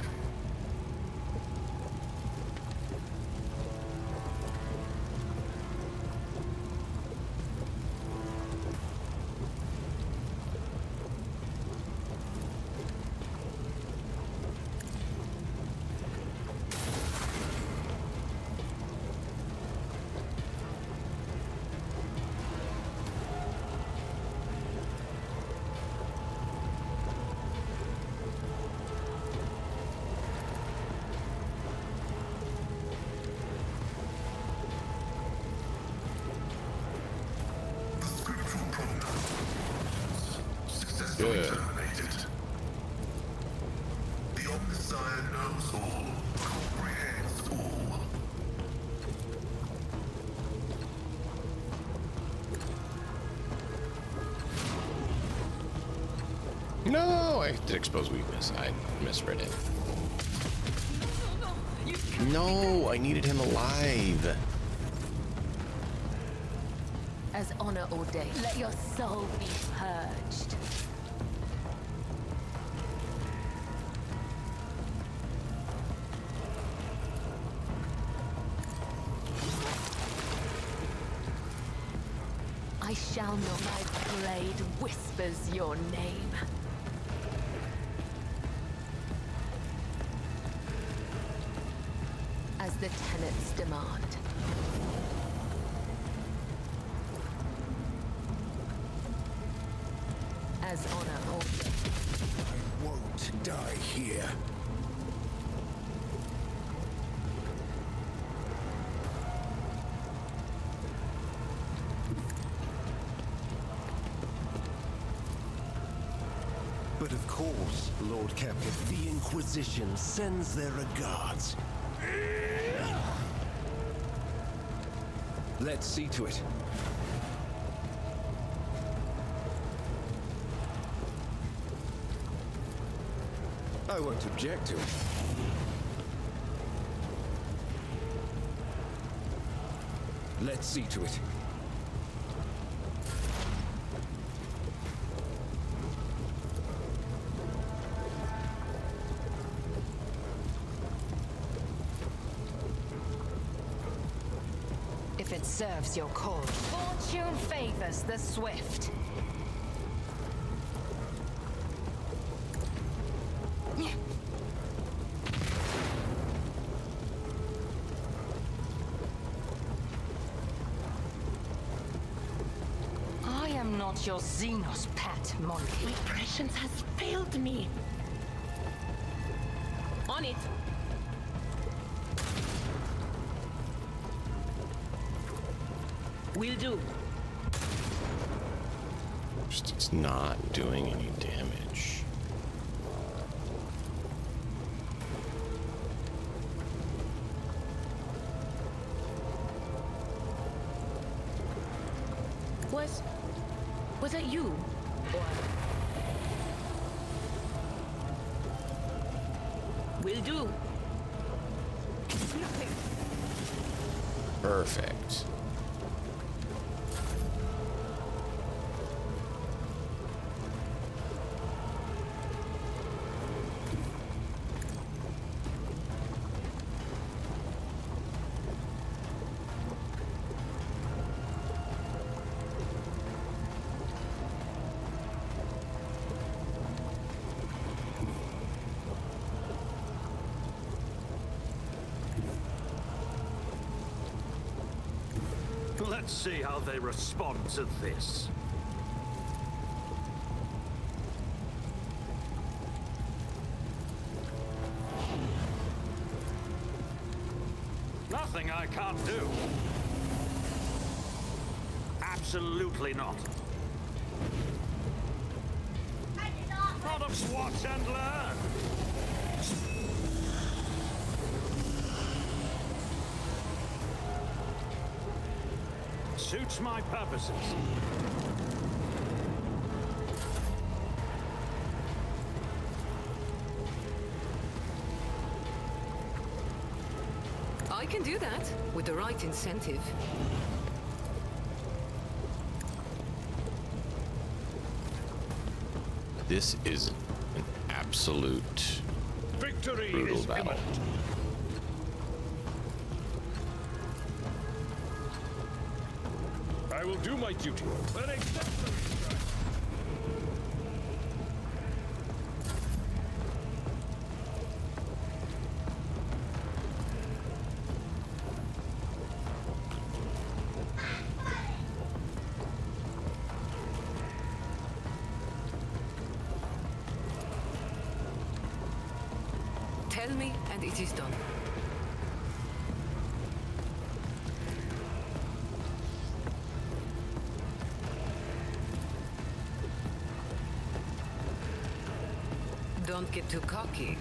Good. Terminated. The Omniscient knows all, comprehends all. No, I did expose weakness. I misread it. No, I needed him alive. As honor ordained, let your soul be purged. I shall not. My blade whispers your name. As the tenets demand. As honor ordained. I won't die here. But of course, Lord Captain, the Inquisition sends their regards. Let's see to it. I won't object to it. Let's see to it. If it serves your cause. Fortune favors the swift. I am not your Xenos pet, monkey. My prescience has failed me. On it. Will do. Just, it's not doing any damage. Was that you? Or Will do. Perfect. Let's see how they respond to this. Nothing I can't do. Absolutely not. Products watch and learn. Suits my purposes. I can do that with the right incentive. This is an absolute Victory brutal is battle. imminent. I will do my duty. An exemplary strike. Tell me, and it is done. Don't get too cocky.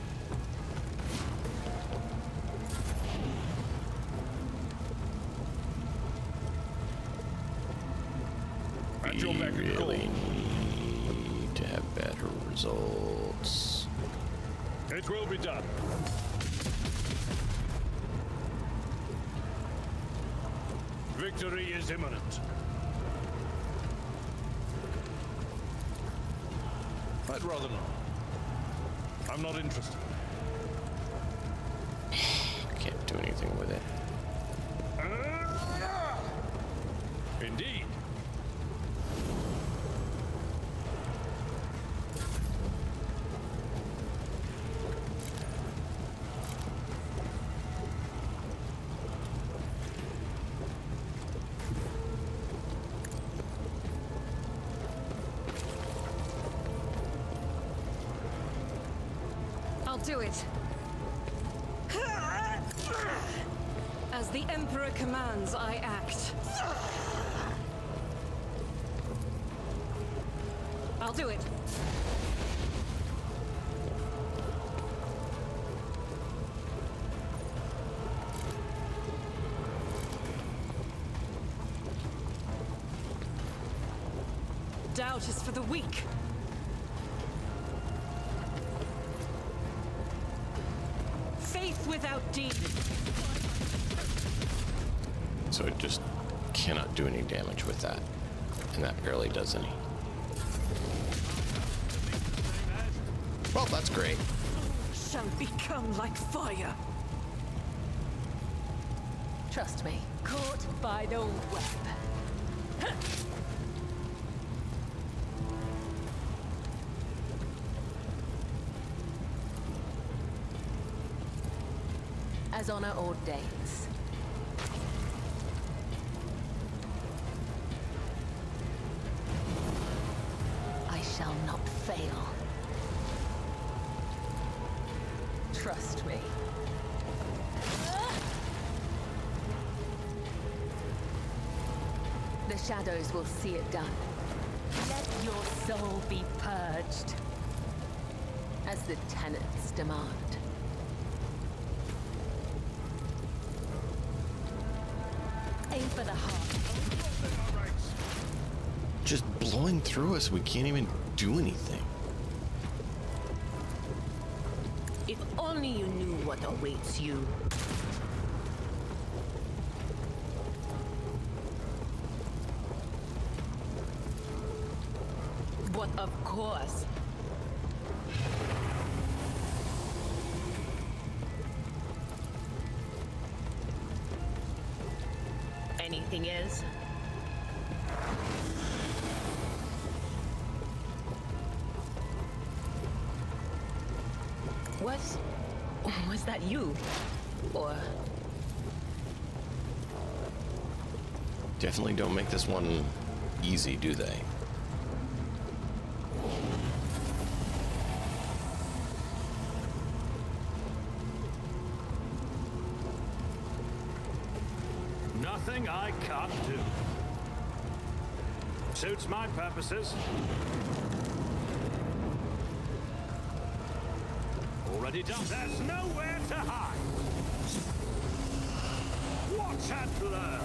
At your beck and call. Really need to have better results. It will be done. Victory is imminent. I'd rather not. I'm not interested. Can't do anything with it. Indeed. I'll do it. As the Emperor commands, I act. I'll do it. Doubt is for the weak. Faith without deed. So it just cannot do any damage with that. And that barely does any. Well, that's great. Shall become like fire. Trust me. Caught by the web. As honor ordains. I shall not fail. Trust me. The shadows will see it done. Let your soul be purged, as the tenets demand. Aim for the heart. Just blowing through us, we can't even do anything. If only you knew what awaits you. But of course. Anything else? Was that you? Or... Definitely don't make this one easy, do they? Nothing I can't do. Suits my purposes. Already done. There's nowhere to hide. Watch and learn.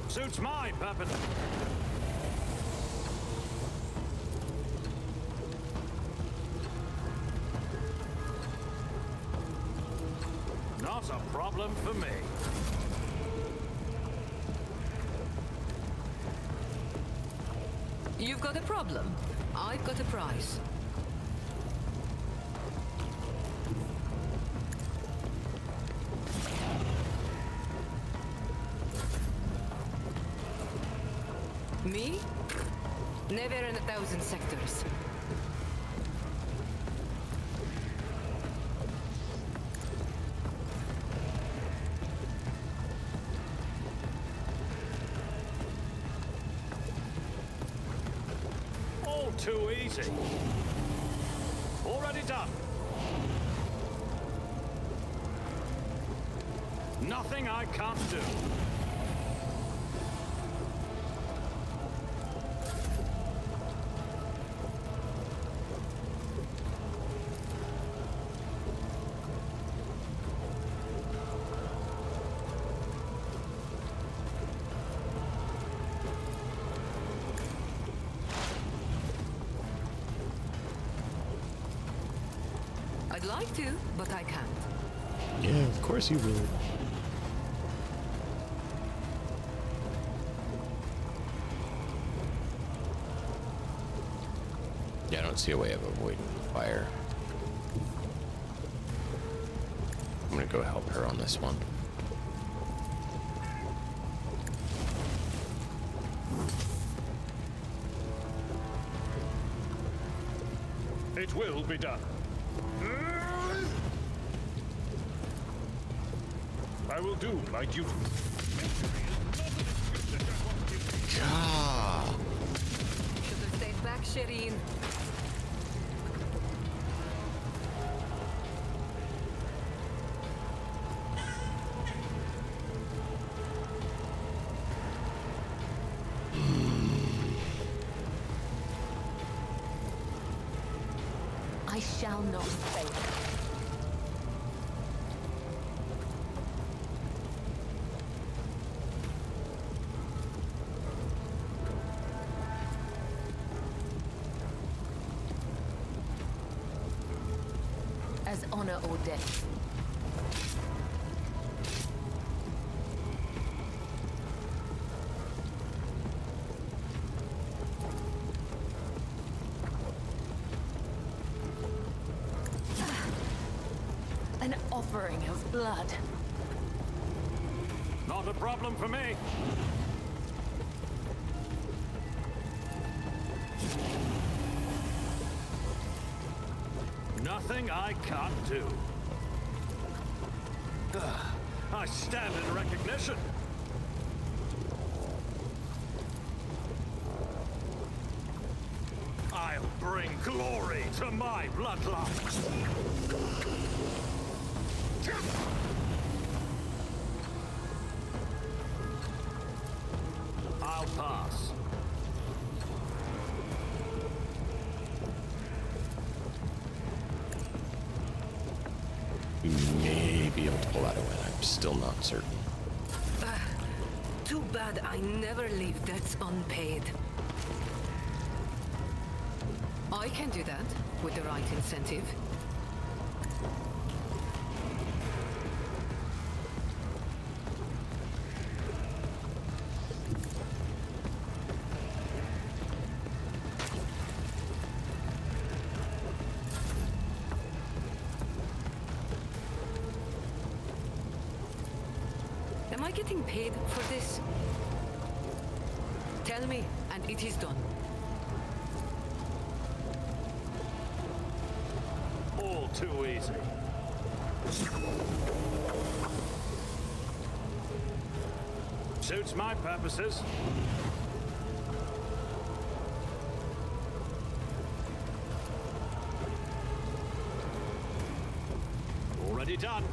Suits my purpose. Not a problem for me. You've got a problem. I've got a prize. Me? Never in 1,000 sectors. All too easy. Already done. Nothing I can't do. I'd like to, but I can't. Yeah, of course you will. Yeah, I don't see a way of avoiding fire. I'm gonna go help her on this one. It will be done. I will do my duty. God. Should have stayed back, Shireen. I shall not fail. As honor or death. An offering of blood. Not a problem for me. Nothing I can't do. I stand in recognition. I'll bring glory to my bloodline. I'll pass. thought it went. I'm still not certain. Too bad I never leave debts unpaid. I can do that with the right incentive. Am I getting paid for this? Tell me, and it is done. All too easy. Suits my purposes. Already done.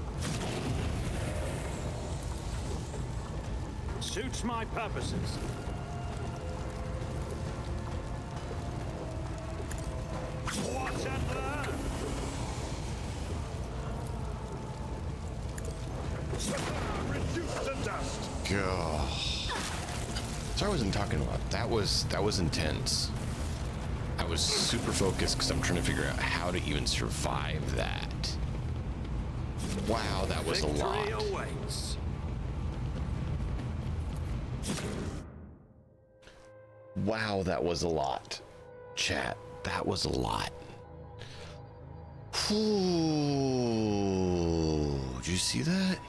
Suits my purposes. Watch and learn. Reduce to dust. God. So I wasn't talking about that was intense. I was super focused because I'm trying to figure out how to even survive that. Wow, that was a lot. Victory awaits. Wow, that was a lot. Chat, that was a lot. Ooh, did you see that?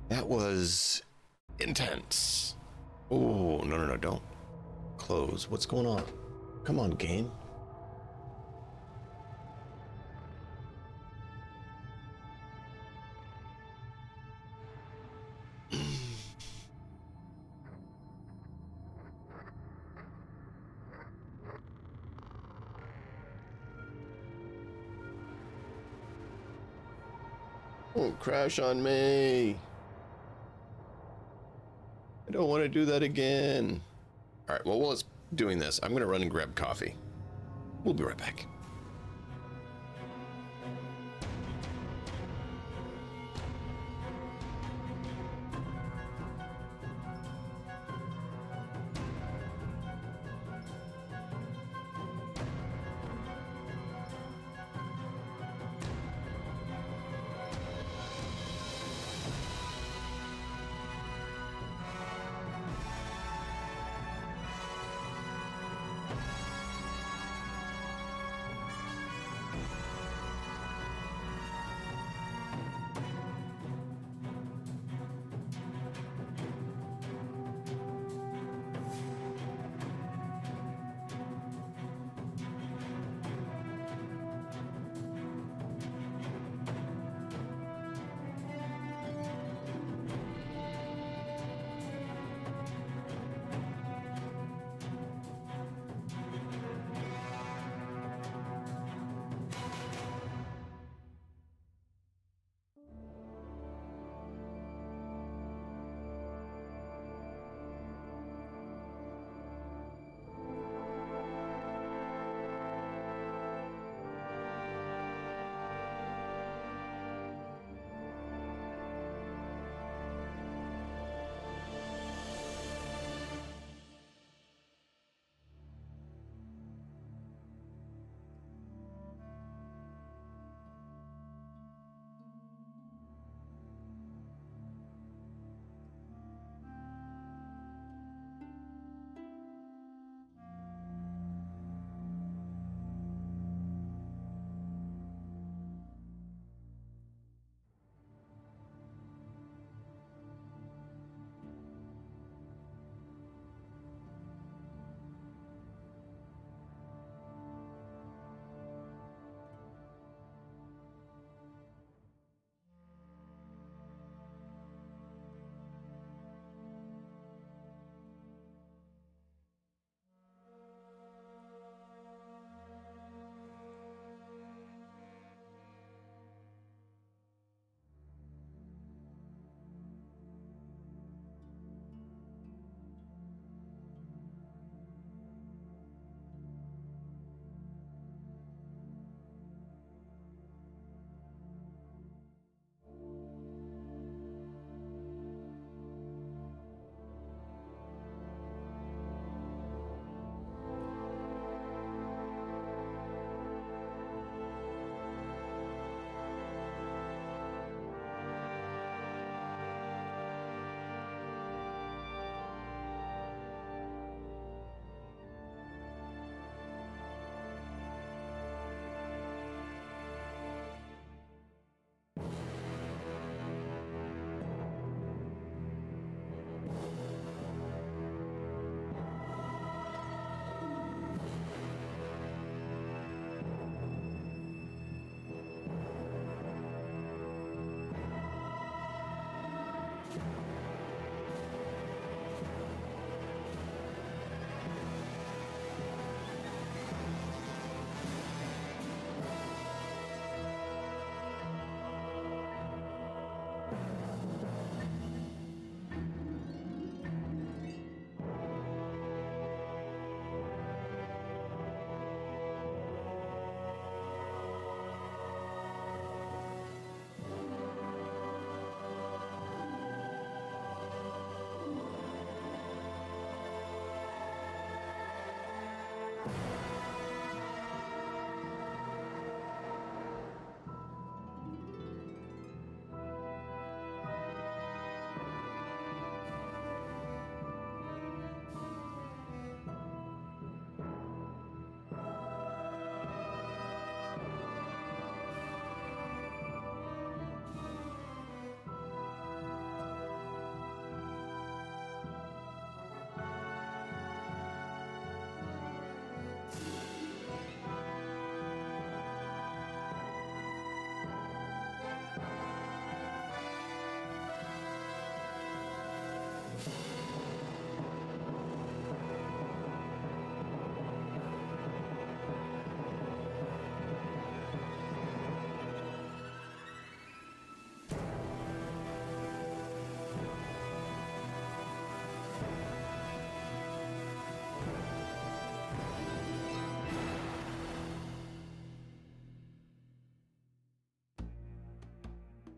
That was intense. Oh, no, don't close. What's going on? Come on, game. Won't crash on me. I don't want to do that again. All right, well, while it's doing this, I'm going to run and grab coffee. We'll be right back.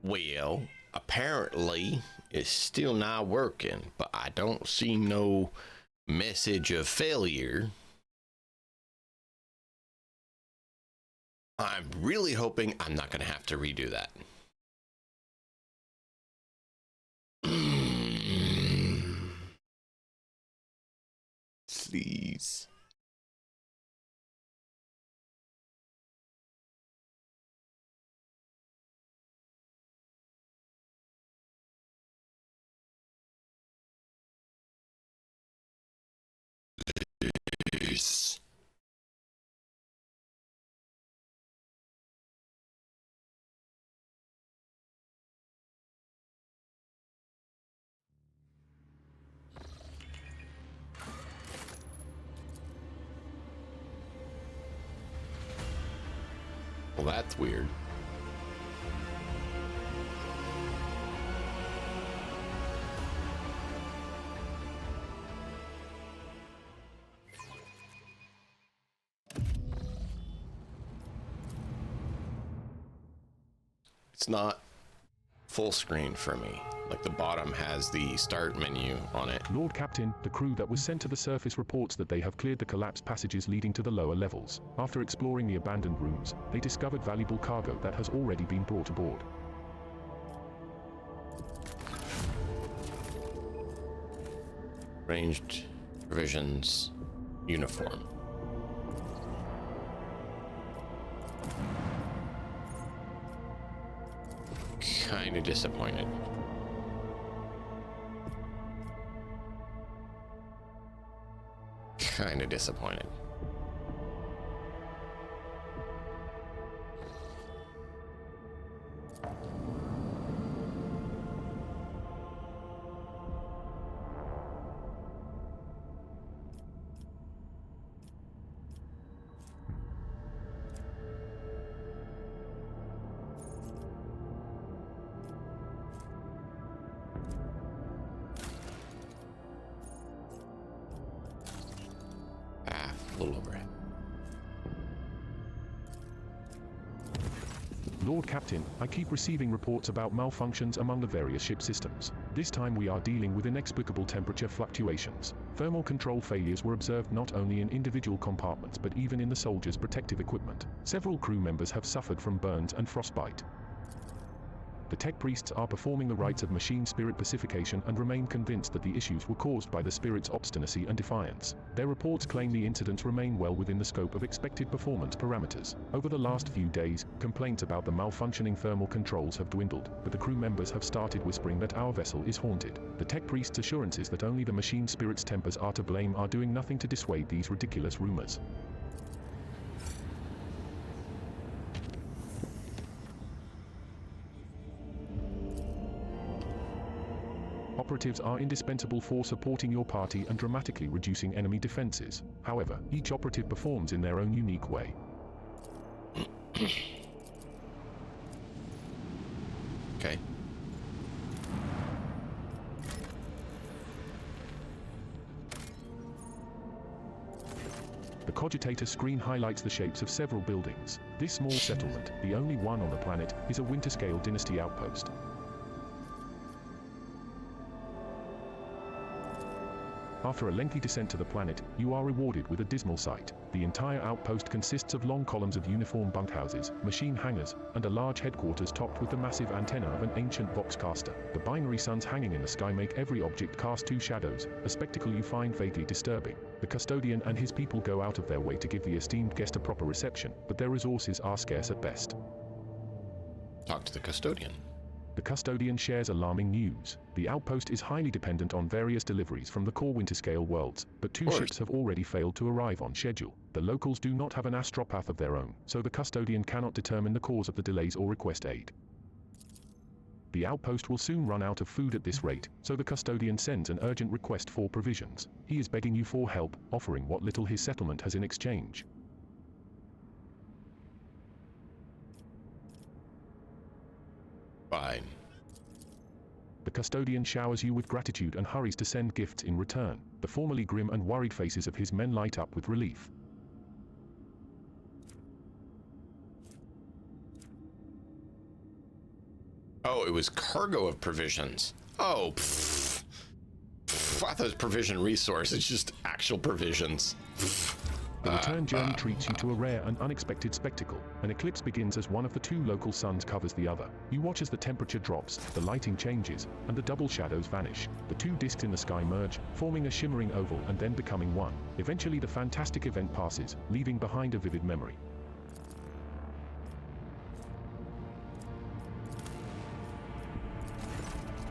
Well, apparently it's still not working, but I don't see no message of failure. I'm really hoping I'm not going to have to redo that. Please. Please. Well, that's weird. It's not full screen for me. Like the bottom has the start menu on it. Lord Captain, the crew that was sent to the surface reports that they have cleared the collapsed passages leading to the lower levels. After exploring the abandoned rooms, they discovered valuable cargo that has already been brought aboard. Ranged provisions uniform. Kind of disappointed. Kind of disappointed. A little overhead. Lord Captain, I keep receiving reports about malfunctions among the various ship systems. This time we are dealing with inexplicable temperature fluctuations. Thermal control failures were observed not only in individual compartments but even in the soldiers' protective equipment. Several crew members have suffered from burns and frostbite. The tech priests are performing the rites of machine spirit pacification and remain convinced that the issues were caused by the spirit's obstinacy and defiance. Their reports claim the incidents remain well within the scope of expected performance parameters. Over the last few days, complaints about the malfunctioning thermal controls have dwindled, but the crew members have started whispering that our vessel is haunted. The tech priests' assurances that only the machine spirit's tempers are to blame are doing nothing to dissuade these ridiculous rumors. Operatives are indispensable for supporting your party and dramatically reducing enemy defenses. However, each operative performs in their own unique way. Okay. The cogitator screen highlights the shapes of several buildings. This small settlement, the only one on the planet, is a Winterscale Dynasty outpost. After a lengthy descent to the planet, you are rewarded with a dismal sight. The entire outpost consists of long columns of uniform bunkhouses, machine hangars, and a large headquarters topped with the massive antenna of an ancient voxcaster. The binary suns hanging in the sky make every object cast two shadows, a spectacle you find vaguely disturbing. The custodian and his people go out of their way to give the esteemed guest a proper reception, but their resources are scarce at best. Talk to the custodian. The custodian shares alarming news. The outpost is highly dependent on various deliveries from the core Winterscale worlds, but two ships have already failed to arrive on schedule. The locals do not have an astropath of their own, so the custodian cannot determine the cause of the delays or request aid. The outpost will soon run out of food at this rate, so the custodian sends an urgent request for provisions. He is begging you for help, offering what little his settlement has in exchange. Fine. The custodian showers you with gratitude and hurries to send gifts in return. The formerly grim and worried faces of his men light up with relief. Oh, it was cargo of provisions. Oh, pfft. I thought it was provision resource. It's just actual provisions. The return journey treats you to a rare and unexpected spectacle. An eclipse begins as one of the two local suns covers the other. You watch as the temperature drops, the lighting changes, and the double shadows vanish. The two disks in the sky merge, forming a shimmering oval and then becoming one. Eventually the fantastic event passes, leaving behind a vivid memory.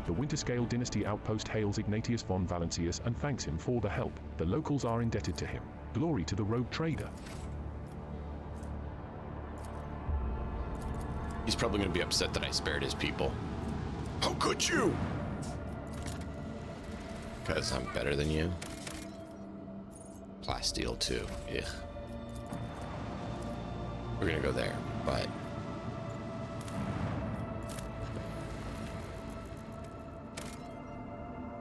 The Winterscale Dynasty outpost hails Ignatius von Valentius and thanks him for the help. The locals are indebted to him. Glory to the rogue trader. He's probably going to be upset that I spared his people. How could you? Because I'm better than you. Plasteel too. Ugh. We're going to go there, but...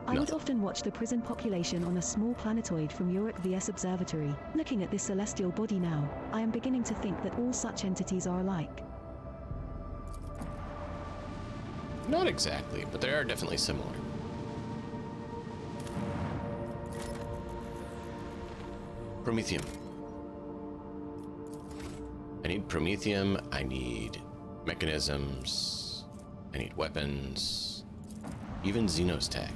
I would often watch the prison population on a small planetoid from Uric VS Observatory. Looking at this celestial body now, I am beginning to think that all such entities are alike. Not exactly, but they are definitely similar. Promethium. I need promethium, I need mechanisms, I need weapons, even Xenos tech.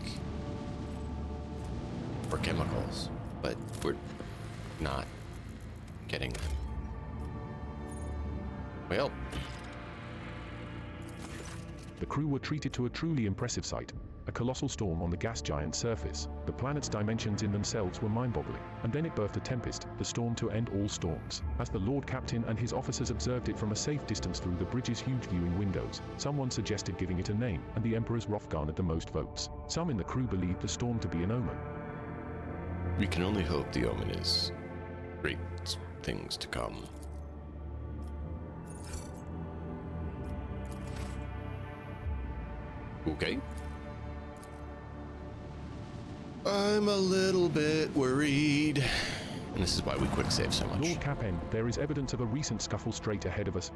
For chemicals, but we're not getting them. Well, the crew were treated to a truly impressive sight, a colossal storm on the gas giant's surface. The planet's dimensions in themselves were mind-boggling, and then it birthed a tempest, the storm to end all storms. As the Lord Captain and his officers observed it from a safe distance through the bridge's huge viewing windows, someone suggested giving it a name, and the Emperor's wrath garnered the most votes. Some in the crew believed the storm to be an omen. We can only hope the omen is great things to come. Okay. I'm a little bit worried. And this is why we quick save so much. Lord Captain, there is evidence of a recent scuffle straight ahead of us.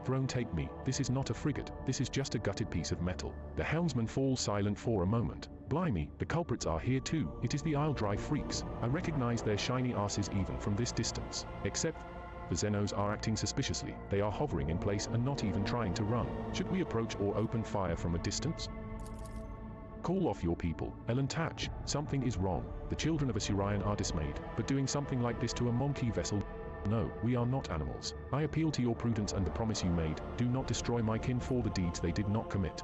Throne take me, this is not a frigate, this is just a gutted piece of metal. The helmsman falls silent for a moment. Blimey, the culprits are here too. It is the Isle Dry freaks. I recognize their shiny asses even from this distance. Except, the Xenos are acting suspiciously. They are hovering in place and not even trying to run. Should we approach or open fire from a distance? Call off your people, Ellen Tatch. Something is wrong. The children of Assyrian are dismayed, but doing something like this to a Monkey vessel? No, we are not animals. I appeal to your prudence and the promise you made. Do not destroy my kin for the deeds they did not commit.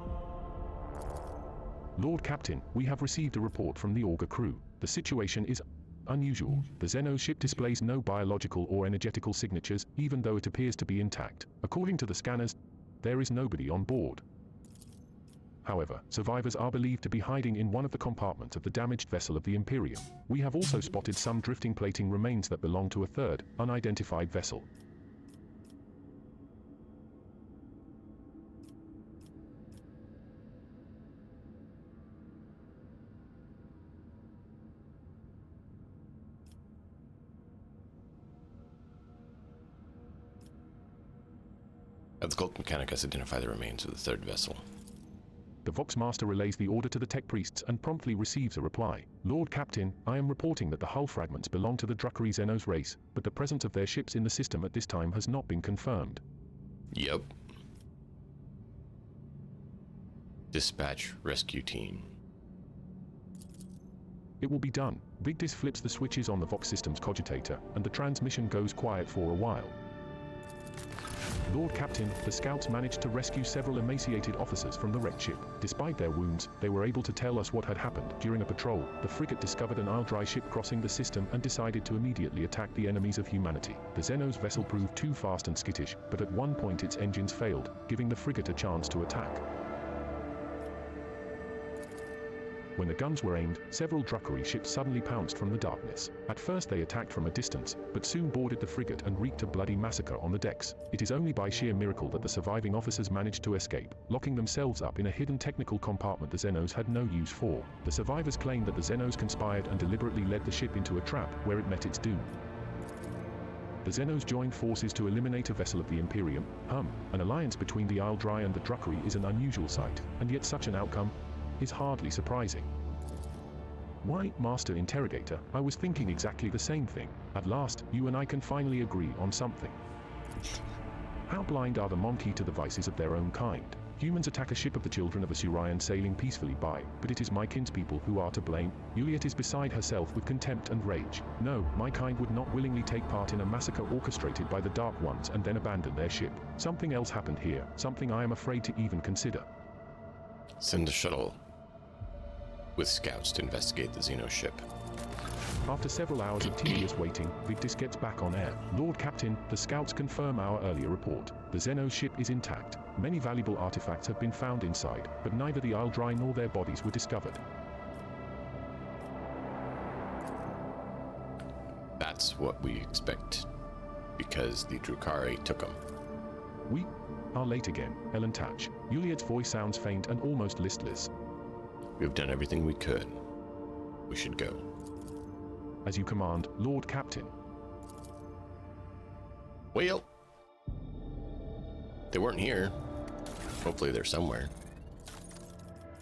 Lord Captain, we have received a report from the Augur crew. The situation is unusual. The Xeno ship displays no biological or energetical signatures, even though it appears to be intact. According to the scanners, there is nobody on board. However, survivors are believed to be hiding in one of the compartments of the damaged vessel of the Imperium. We have also spotted some drifting plating remains that belong to a third, unidentified vessel. Have the Cult Mechanicus identify the remains of the third vessel. The Vox Master relays the order to the tech priests and promptly receives a reply. Lord Captain, I am reporting that the hull fragments belong to the Drukhari Xenos race, but the presence of their ships in the system at this time has not been confirmed. Yep. Dispatch rescue team. It will be done. Vigdis flips the switches on the Vox system's cogitator, and the transmission goes quiet for a while. Lord Captain, the scouts managed to rescue several emaciated officers from the wrecked ship. Despite their wounds, they were able to tell us what had happened. During a patrol, the frigate discovered an Isle Dry ship crossing the system and decided to immediately attack the enemies of humanity. The Xenos vessel proved too fast and skittish, but at one point its engines failed, giving the frigate a chance to attack. When the guns were aimed, several Druckery ships suddenly pounced from the darkness. At first they attacked from a distance, but soon boarded the frigate and wreaked a bloody massacre on the decks. It is only by sheer miracle that the surviving officers managed to escape, locking themselves up in a hidden technical compartment the Xenos had no use for. The survivors claimed that the Xenos conspired and deliberately led the ship into a trap, where it met its doom. The Xenos joined forces to eliminate a vessel of the Imperium. An alliance between the Isle Dry and the Druckery is an unusual sight, and yet such an outcome is hardly surprising. Why, Master Interrogator, I was thinking exactly the same thing. At last, you and I can finally agree on something. How blind are the Monkey to the vices of their own kind? Humans attack a ship of the children of Asurion sailing peacefully by, but it is my kinspeople who are to blame. Juliet is beside herself with contempt and rage. No, my kind would not willingly take part in a massacre orchestrated by the Dark Ones and then abandon their ship. Something else happened here, something I am afraid to even consider. Send a shuttle with scouts to investigate the Xeno ship. After several hours of tedious waiting, Vigdis gets back on air. Lord Captain, the scouts confirm our earlier report. The Xeno ship is intact. Many valuable artifacts have been found inside, but neither the Isle Dry nor their bodies were discovered. That's what we expect, because the Drukhari took them. We are late again, Ellen Tatch. Juliet's voice sounds faint and almost listless. We've done everything we could. We should go. As you command, Lord Captain. Well, they weren't here. Hopefully they're somewhere.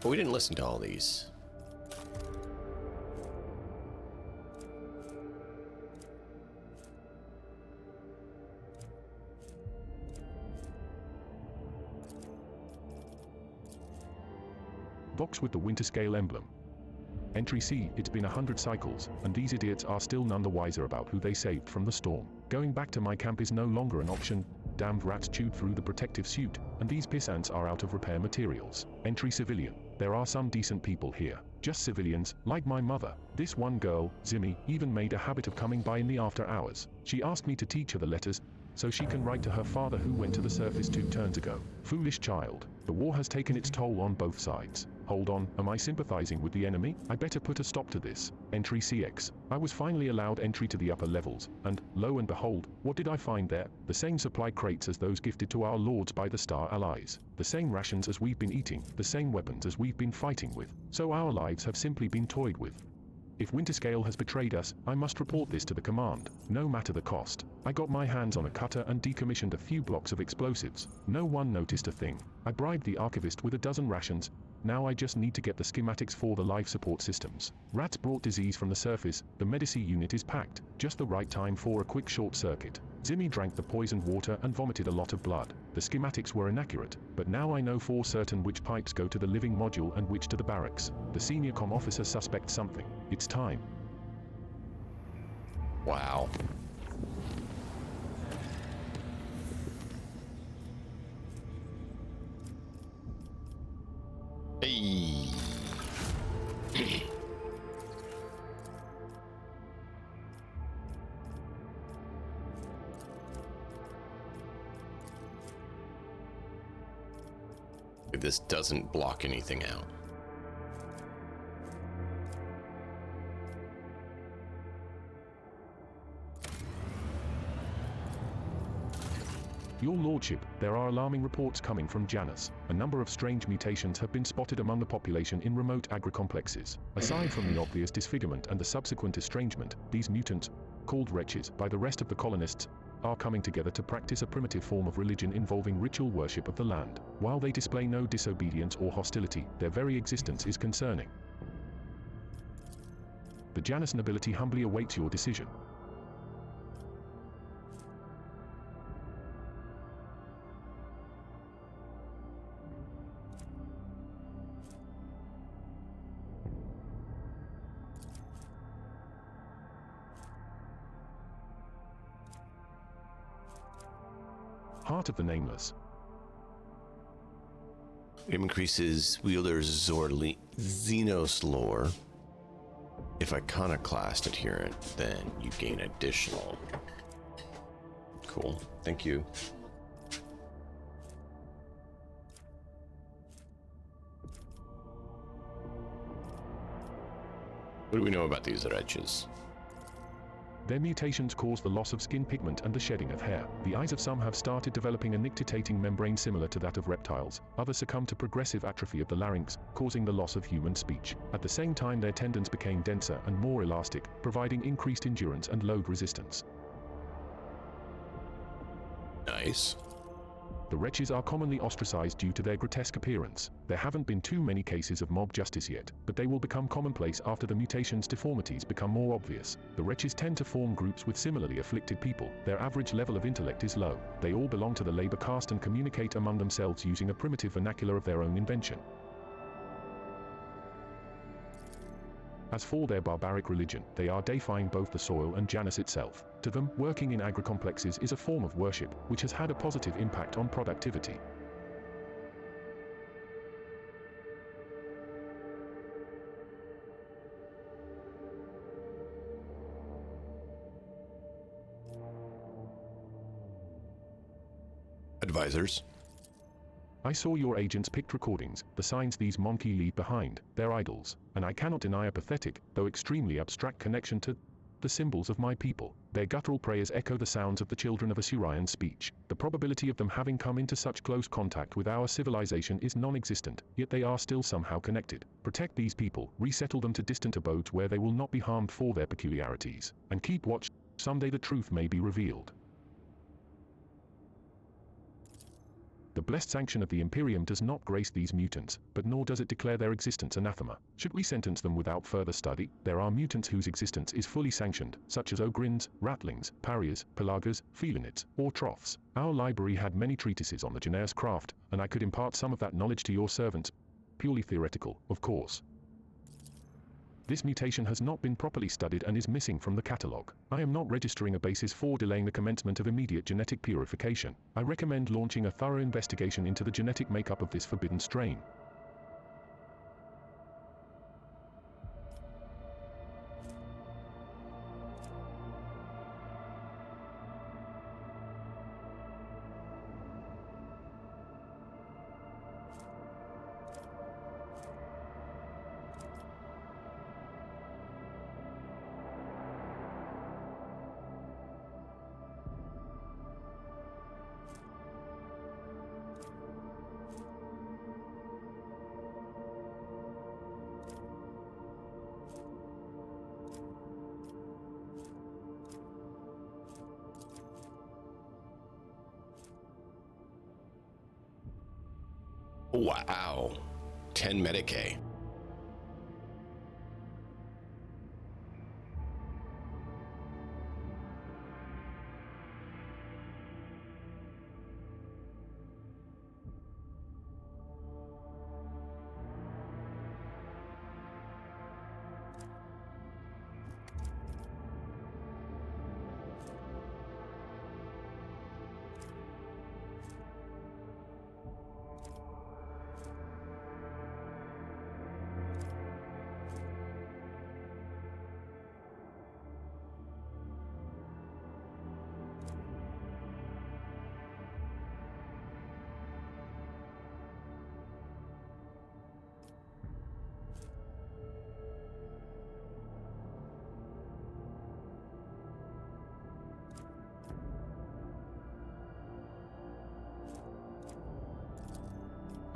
But we didn't listen to all these. Box with the winter scale emblem. Entry C, it's been 100 cycles, and these idiots are still none the wiser about who they saved from the storm. Going back to my camp is no longer an option. Damned rats chewed through the protective suit, and these pissants are out of repair materials. Entry civilian. There are some decent people here. Just civilians, like my mother. This one girl, Zimmy, even made a habit of coming by in the after hours. She asked me to teach her the letters, so she can write to her father who went to the surface 2 turns ago. Foolish child. The war has taken its toll on both sides. Hold on, am I sympathizing with the enemy? I better put a stop to this. Entry CX. I was finally allowed entry to the upper levels, and, lo and behold, what did I find there? The same supply crates as those gifted to our lords by the Star Allies. The same rations as we've been eating, the same weapons as we've been fighting with. So our lives have simply been toyed with. If Winterscale has betrayed us, I must report this to the command, no matter the cost. I got my hands on a cutter and decommissioned a few blocks of explosives. No one noticed a thing. I bribed the archivist with a dozen rations. Now I just need to get the schematics for the life support systems. Rats brought disease from the surface, the Medici unit is packed, just the right time for a quick short circuit. Zimmy drank the poisoned water and vomited a lot of blood. The schematics were inaccurate, but now I know for certain which pipes go to the living module and which to the barracks. The senior comm officer suspects something. It's time. Wow. Hey. This doesn't block anything out. Your Lordship, there are alarming reports coming from Janus. A number of strange mutations have been spotted among the population in remote agri-complexes. Aside from the obvious disfigurement and the subsequent estrangement, these mutants, called wretches by the rest of the colonists, are coming together to practice a primitive form of religion involving ritual worship of the land. While they display no disobedience or hostility, their very existence is concerning. The Janus nobility humbly awaits your decision. Heart of the Nameless. It increases wielder's Xenos lore. If iconoclast adherent, then you gain additional. Cool. Thank you. What do we know about these wretches? Their mutations cause the loss of skin pigment and the shedding of hair. The eyes of some have started developing a nictitating membrane similar to that of reptiles. Others succumb to progressive atrophy of the larynx, causing the loss of human speech. At the same time, their tendons became denser and more elastic, providing increased endurance and load resistance. Nice. The wretches are commonly ostracized due to their grotesque appearance. There haven't been too many cases of mob justice yet, but they will become commonplace after the mutation's deformities become more obvious. The wretches tend to form groups with similarly afflicted people. Their average level of intellect is low. They all belong to the labor caste and communicate among themselves using a primitive vernacular of their own invention. As for their barbaric religion, they are deifying both the soil and Janus itself. To them, working in agricomplexes is a form of worship, which has had a positive impact on productivity. Advisors? I saw your agents picked recordings, the signs these Monkey leave behind, their idols, and I cannot deny a pathetic, though extremely abstract connection to the symbols of my people. Their guttural prayers echo the sounds of the children of Assyrian speech. The probability of them having come into such close contact with our civilization is non-existent, yet they are still somehow connected. Protect these people, resettle them to distant abodes where they will not be harmed for their peculiarities, and keep watch. Someday the truth may be revealed. The blessed sanction of the Imperium does not grace these mutants, but nor does it declare their existence anathema. Should we sentence them without further study? There are mutants whose existence is fully sanctioned, such as ogrins, ratlings, parias, pelagas, felinids, or troughs. Our library had many treatises on the Gennaeus craft, and I could impart some of that knowledge to your servants. Purely theoretical, of course. This mutation has not been properly studied and is missing from the catalogue. I am not registering a basis for delaying the commencement of immediate genetic purification. I recommend launching a thorough investigation into the genetic makeup of this forbidden strain. Wow. 10 Medicaid.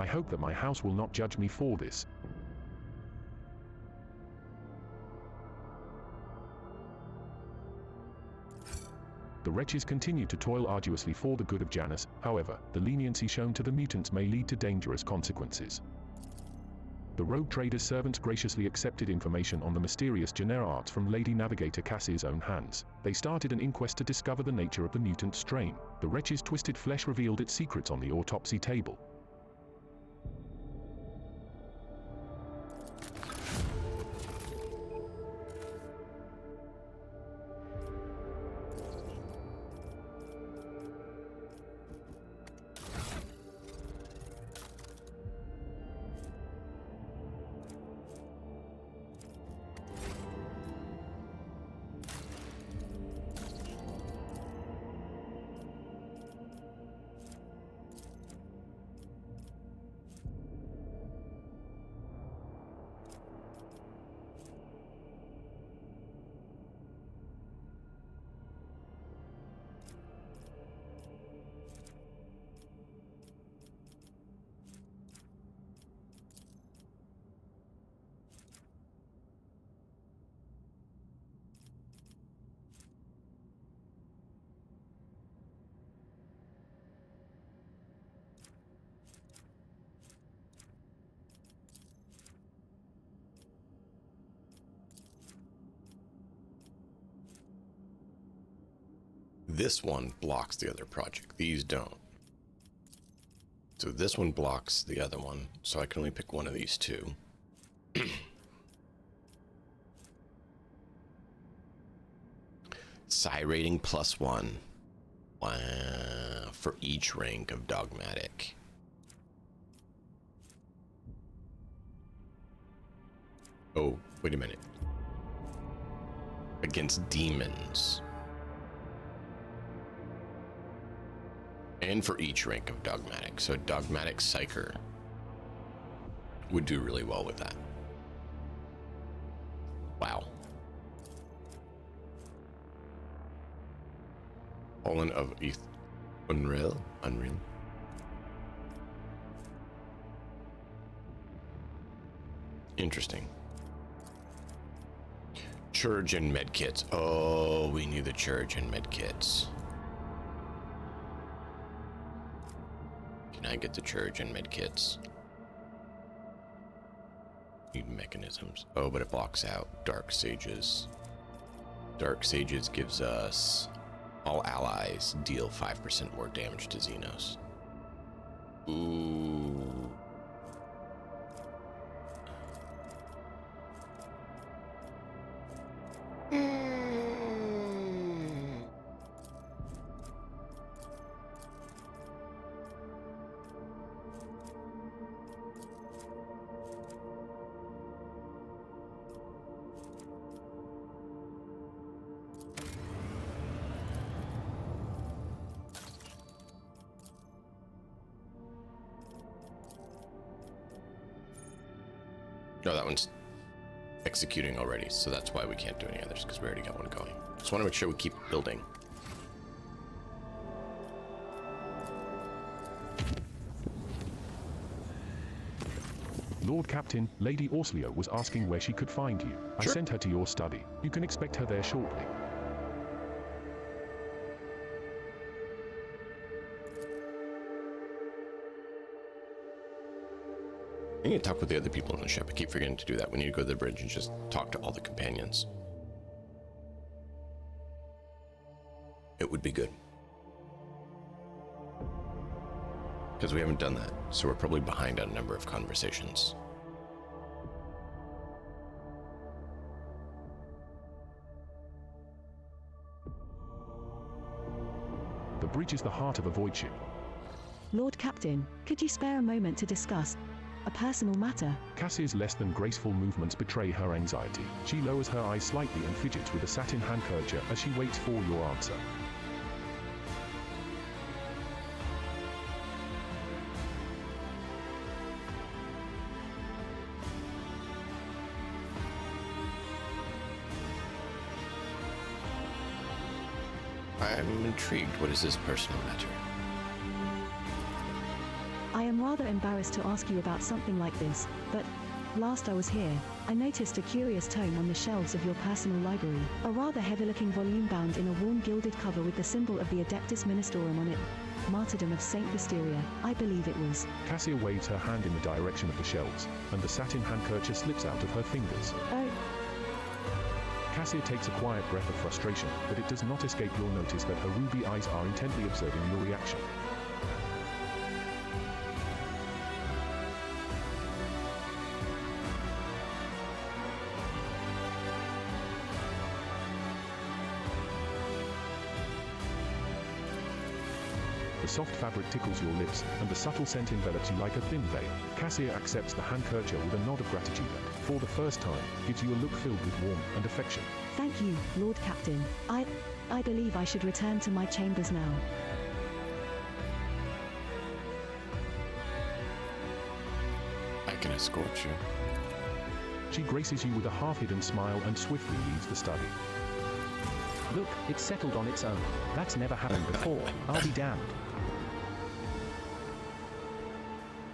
I hope that my house will not judge me for this. The wretches continue to toil arduously for the good of Janus. However, the leniency shown to the mutants may lead to dangerous consequences. The rogue trader's servants graciously accepted information on the mysterious Genera arts from Lady Navigator Cassie's own hands. They started an inquest to discover the nature of the mutant strain. The wretch's twisted flesh revealed its secrets on the autopsy table. this one blocks the other project. These don't. So this one blocks the other one, so I can only pick one of these two. Psi rating +1. Wow. For each rank of dogmatic. Oh, wait a minute. Against demons. And for each rank of dogmatic. So dogmatic psyker would do really well with that. Wow. Fallen of Unreal. Interesting. Church and medkits. Oh, we need the church and medkits. Can I get the church and medkits? Need mechanisms. Oh, but it blocks out Dark Sages. Dark Sages gives us all allies deal 5% more damage to Xenos. Ooh. No, that one's executing already, so that's why we can't do any others, because we already got one going. Just want to make sure we keep building. Lord Captain, Lady Orsleo was asking where she could find you. I sent her to your study. You can expect her there shortly. I need to talk with the other people on the ship. I keep forgetting to do that. We need to go to the bridge and just talk to all the companions. It would be good. Because we haven't done that, so we're probably behind on a number of conversations. The bridge is the heart of a void ship. Lord Captain, could you spare a moment to discuss a personal matter? Cassie's less than graceful movements betray her anxiety. She lowers her eyes slightly and fidgets with a satin handkerchief as she waits for your answer. I'm intrigued. What is this personal matter? I am rather embarrassed to ask you about something like this, but last I was here, I noticed a curious tome on the shelves of your personal library. A rather heavy-looking volume bound in a worn gilded cover with the symbol of the Adeptus Ministorum on it. Martyrdom of Saint Wisteria, I believe it was. Cassia waves her hand in the direction of the shelves, and the satin handkerchief slips out of her fingers. Oh. Cassia takes a quiet breath of frustration, but it does not escape your notice that her ruby eyes are intently observing your reaction. The soft fabric tickles your lips, and the subtle scent envelops you like a thin veil. Cassia accepts the handkerchief with a nod of gratitude and, for the first time, gives you a look filled with warmth and affection. Thank you, Lord Captain. I believe I should return to my chambers now. I can escort you. She graces you with a half-hidden smile and swiftly leaves the study. Look, it's settled on its own. That's never happened before. I'll be damned.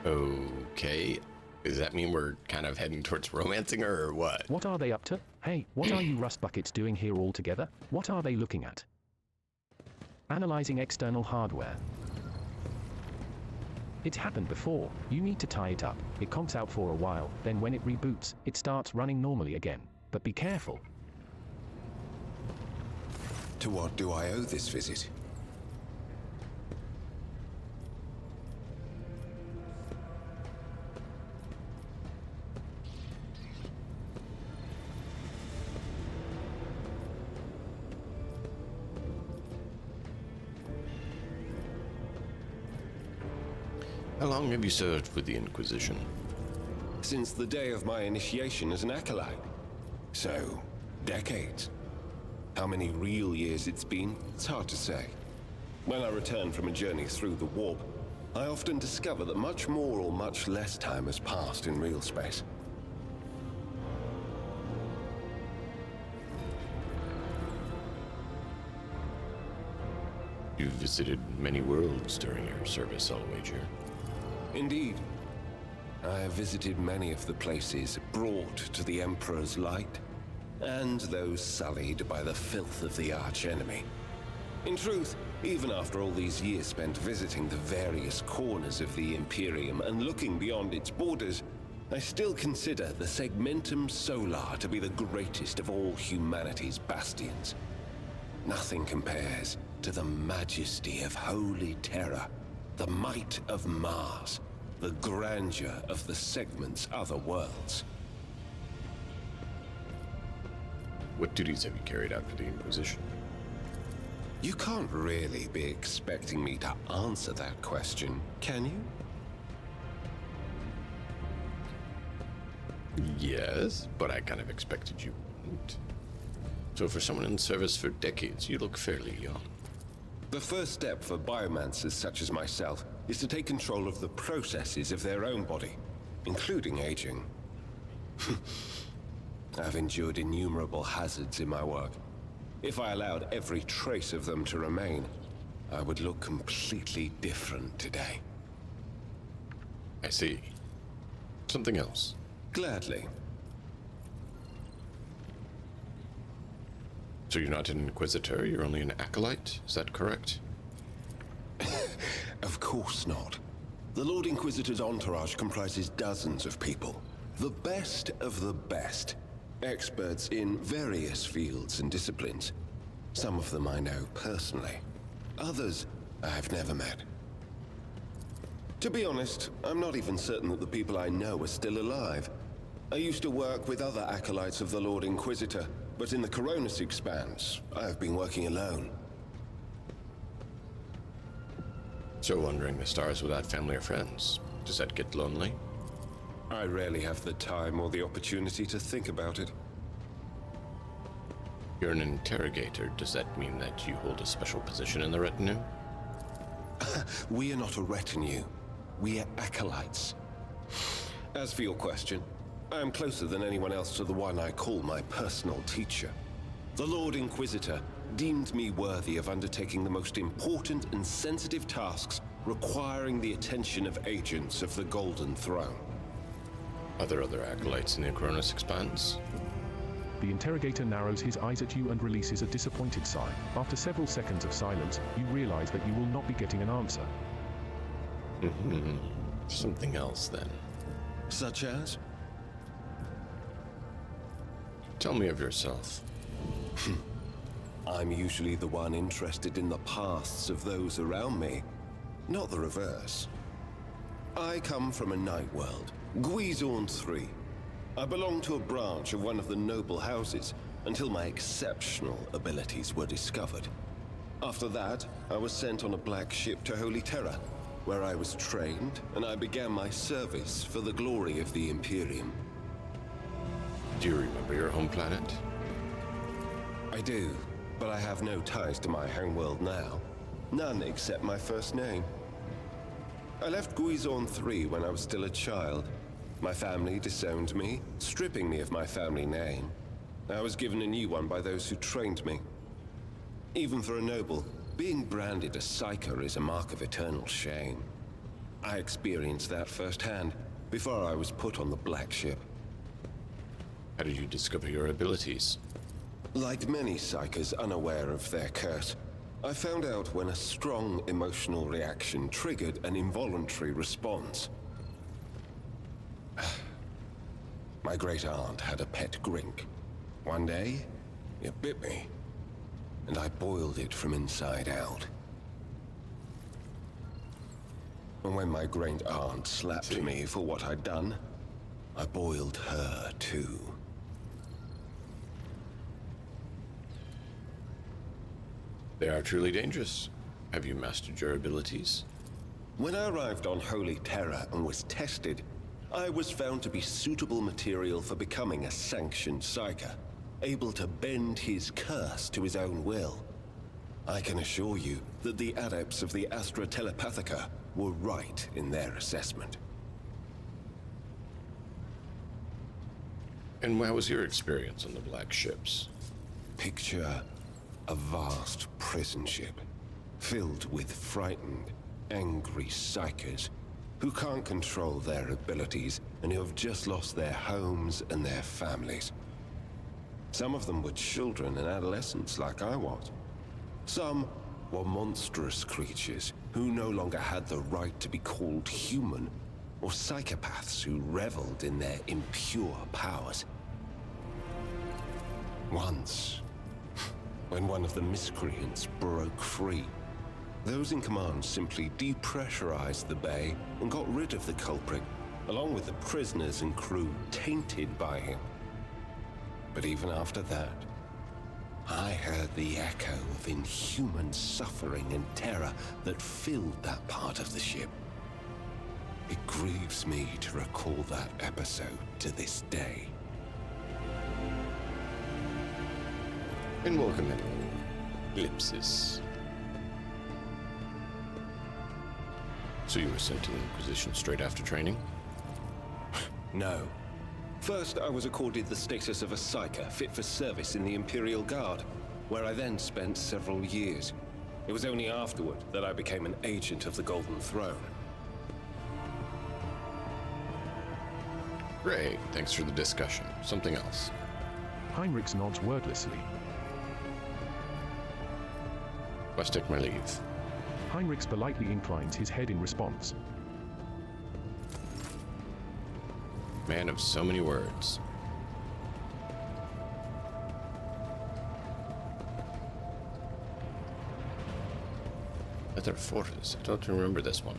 Okay. Does that mean we're kind of heading towards romancing her, or what? What are they up to? Hey, what are you rust buckets doing here all together? What are they looking at? Analyzing external hardware. It's happened before. You need to tie it up. It conks out for a while, then when it reboots, it starts running normally again. But be careful. To what do I owe this visit? How long have you served with the Inquisition? Since the day of my initiation as an acolyte. So, decades. How many real years it's been, it's hard to say. When I return from a journey through the warp, I often discover that much more or much less time has passed in real space. You've visited many worlds during your service, I'll wager. Indeed. I have visited many of the places brought to the Emperor's light, and those sullied by the filth of the archenemy. In truth, even after all these years spent visiting the various corners of the Imperium and looking beyond its borders, I still consider the Segmentum Solar to be the greatest of all humanity's bastions. Nothing compares to the majesty of Holy Terra, the might of Mars, the grandeur of the Segment's other worlds. What duties have you carried out for the Inquisition? You can't really be expecting me to answer that question, can you? Yes, but I kind of expected you wouldn't. So for someone in service for decades, you look fairly young. The first step for biomancers such as myself is to take control of the processes of their own body, including aging. I've endured innumerable hazards in my work. If I allowed every trace of them to remain, I would look completely different today. I see. Something else. Gladly. So you're not an Inquisitor, you're only an Acolyte? Is that correct? Of course not. The Lord Inquisitor's entourage comprises dozens of people. The best of the best. Experts in various fields and disciplines. Some of them I know personally. Others I've never met. To be honest, I'm not even certain that the people I know are still alive. I used to work with other acolytes of the Lord Inquisitor, but in the Coronis Expanse, I've been working alone. So wandering the stars without family or friends, does that get lonely? I rarely have the time or the opportunity to think about it. You're an interrogator. Does that mean that you hold a special position in the retinue? We are not a retinue. We are acolytes. As for your question, I am closer than anyone else to the one I call my personal teacher. The Lord Inquisitor deemed me worthy of undertaking the most important and sensitive tasks requiring the attention of agents of the Golden Throne. Are there other acolytes in the Cronus Expanse? The interrogator narrows his eyes at you and releases a disappointed sigh. After several seconds of silence, you realize that you will not be getting an answer. Something else, then. Such as? Tell me of yourself. I'm usually the one interested in the pasts of those around me, not the reverse. I come from a night world, Guizorn 3. I belong to a branch of one of the noble houses until my exceptional abilities were discovered. After that, I was sent on a black ship to Holy Terra, where I was trained and I began my service for the glory of the Imperium. Do you remember your home planet? I do, but I have no ties to my homeworld now. None except my first name. I left Guizorn 3 when I was still a child. My family disowned me, stripping me of my family name. I was given a new one by those who trained me. Even for a noble, being branded a psyker is a mark of eternal shame. I experienced that firsthand before I was put on the black ship. How did you discover your abilities? Like many psykers unaware of their curse, I found out when a strong emotional reaction triggered an involuntary response. My great-aunt had a pet grink. One day, it bit me. and I boiled it from inside out. And when my great aunt slapped me for what I'd done, I boiled her too. They are truly dangerous. Have you mastered your abilities? When I arrived on Holy Terra and was tested, I was found to be suitable material for becoming a sanctioned psyker, able to bend his curse to his own will. I can assure you that the adepts of the Astra Telepathica were right in their assessment. And how was your experience on the Black Ships? Picture a vast prison ship, filled with frightened, angry psychers who can't control their abilities and who have just lost their homes and their families. Some of them were children and adolescents like I was. Some were monstrous creatures who no longer had the right to be called human, or psychopaths who reveled in their impure powers. Once, when one of the miscreants broke free, those in command simply depressurized the bay and got rid of the culprit, along with the prisoners and crew tainted by him. But even after that, I heard the echo of inhuman suffering and terror that filled that part of the ship. It grieves me to recall that episode to this day. And welcome in, Ellipsis. So you were sent to the Inquisition straight after training? No. First, I was accorded the status of a psyker fit for service in the Imperial Guard, where I then spent several years. It was only afterward that I became an agent of the Golden Throne. Great, thanks for the discussion. Something else. Heinrichs nods wordlessly. Must take my leave. Heinrichs politely inclines his head in response. Man of so many words. Other fortress. I don't remember this one.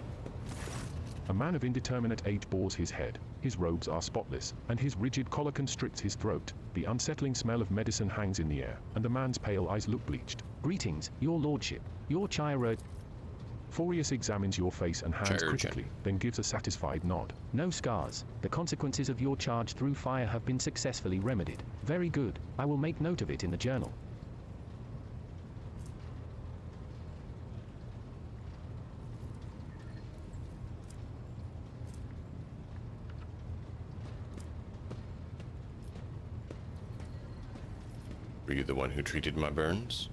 A man of indeterminate age bores his head. His robes are spotless, and his rigid collar constricts his throat. The unsettling smell of medicine hangs in the air, and the man's pale eyes look bleached. Greetings, your lordship. Your Chira... Furious examines your face and hands critically, then gives a satisfied nod. No scars. The consequences of your charge through fire have been successfully remedied. Very good. I will make note of it in the journal. Were you the one who treated my burns?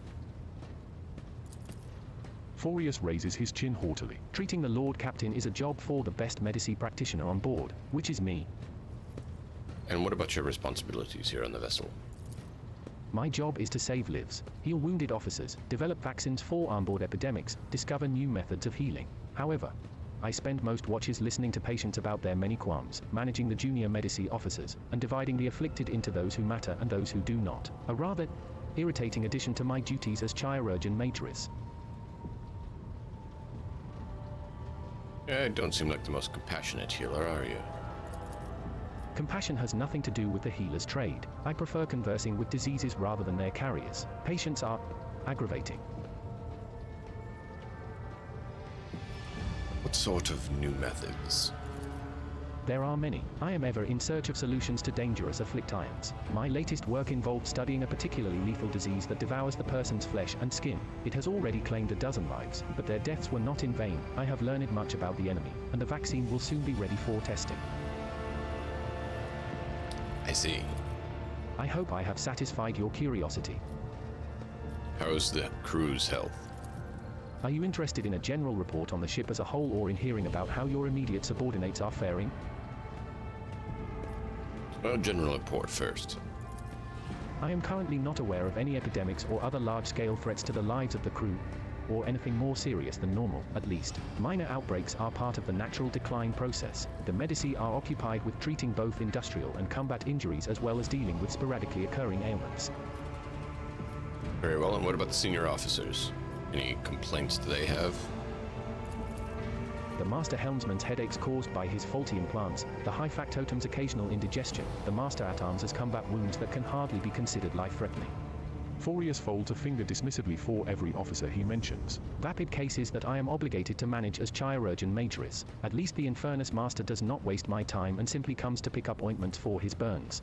Furious raises his chin haughtily. Treating the Lord Captain is a job for the best medici practitioner on board, which is me. And what about your responsibilities here on the vessel? My job is to save lives, heal wounded officers, develop vaccines for onboard epidemics, discover new methods of healing. However, I spend most watches listening to patients about their many qualms, managing the junior medici officers, and dividing the afflicted into those who matter and those who do not. A rather irritating addition to my duties as chirurgeon majoris. You don't seem like the most compassionate healer, are you? Compassion has nothing to do with the healer's trade. I prefer conversing with diseases rather than their carriers. Patients are aggravating. What sort of new methods? There are many. I am ever in search of solutions to dangerous afflictions. My latest work involved studying a particularly lethal disease that devours the person's flesh and skin. It has already claimed a dozen lives, but their deaths were not in vain. I have learned much about the enemy, and the vaccine will soon be ready for testing. I see. I hope I have satisfied your curiosity. How's the crew's health? Are you interested in a general report on the ship as a whole or in hearing about how your immediate subordinates are faring? A general report first. I am currently not aware of any epidemics or other large-scale threats to the lives of the crew, or anything more serious than normal, at least. Minor outbreaks are part of the natural decline process. The Medici are occupied with treating both industrial and combat injuries as well as dealing with sporadically occurring ailments. Very well, and what about the senior officers? Any complaints do they have? The Master Helmsman's headaches caused by his faulty implants, the High Factotum's occasional indigestion, the Master at Arms' combat wounds that can hardly be considered life-threatening. Furious folds a finger dismissively for every officer he mentions. Vapid cases that I am obligated to manage as Chirurgeon Majoris. At least the Infernus Master does not waste my time and simply comes to pick up ointments for his burns.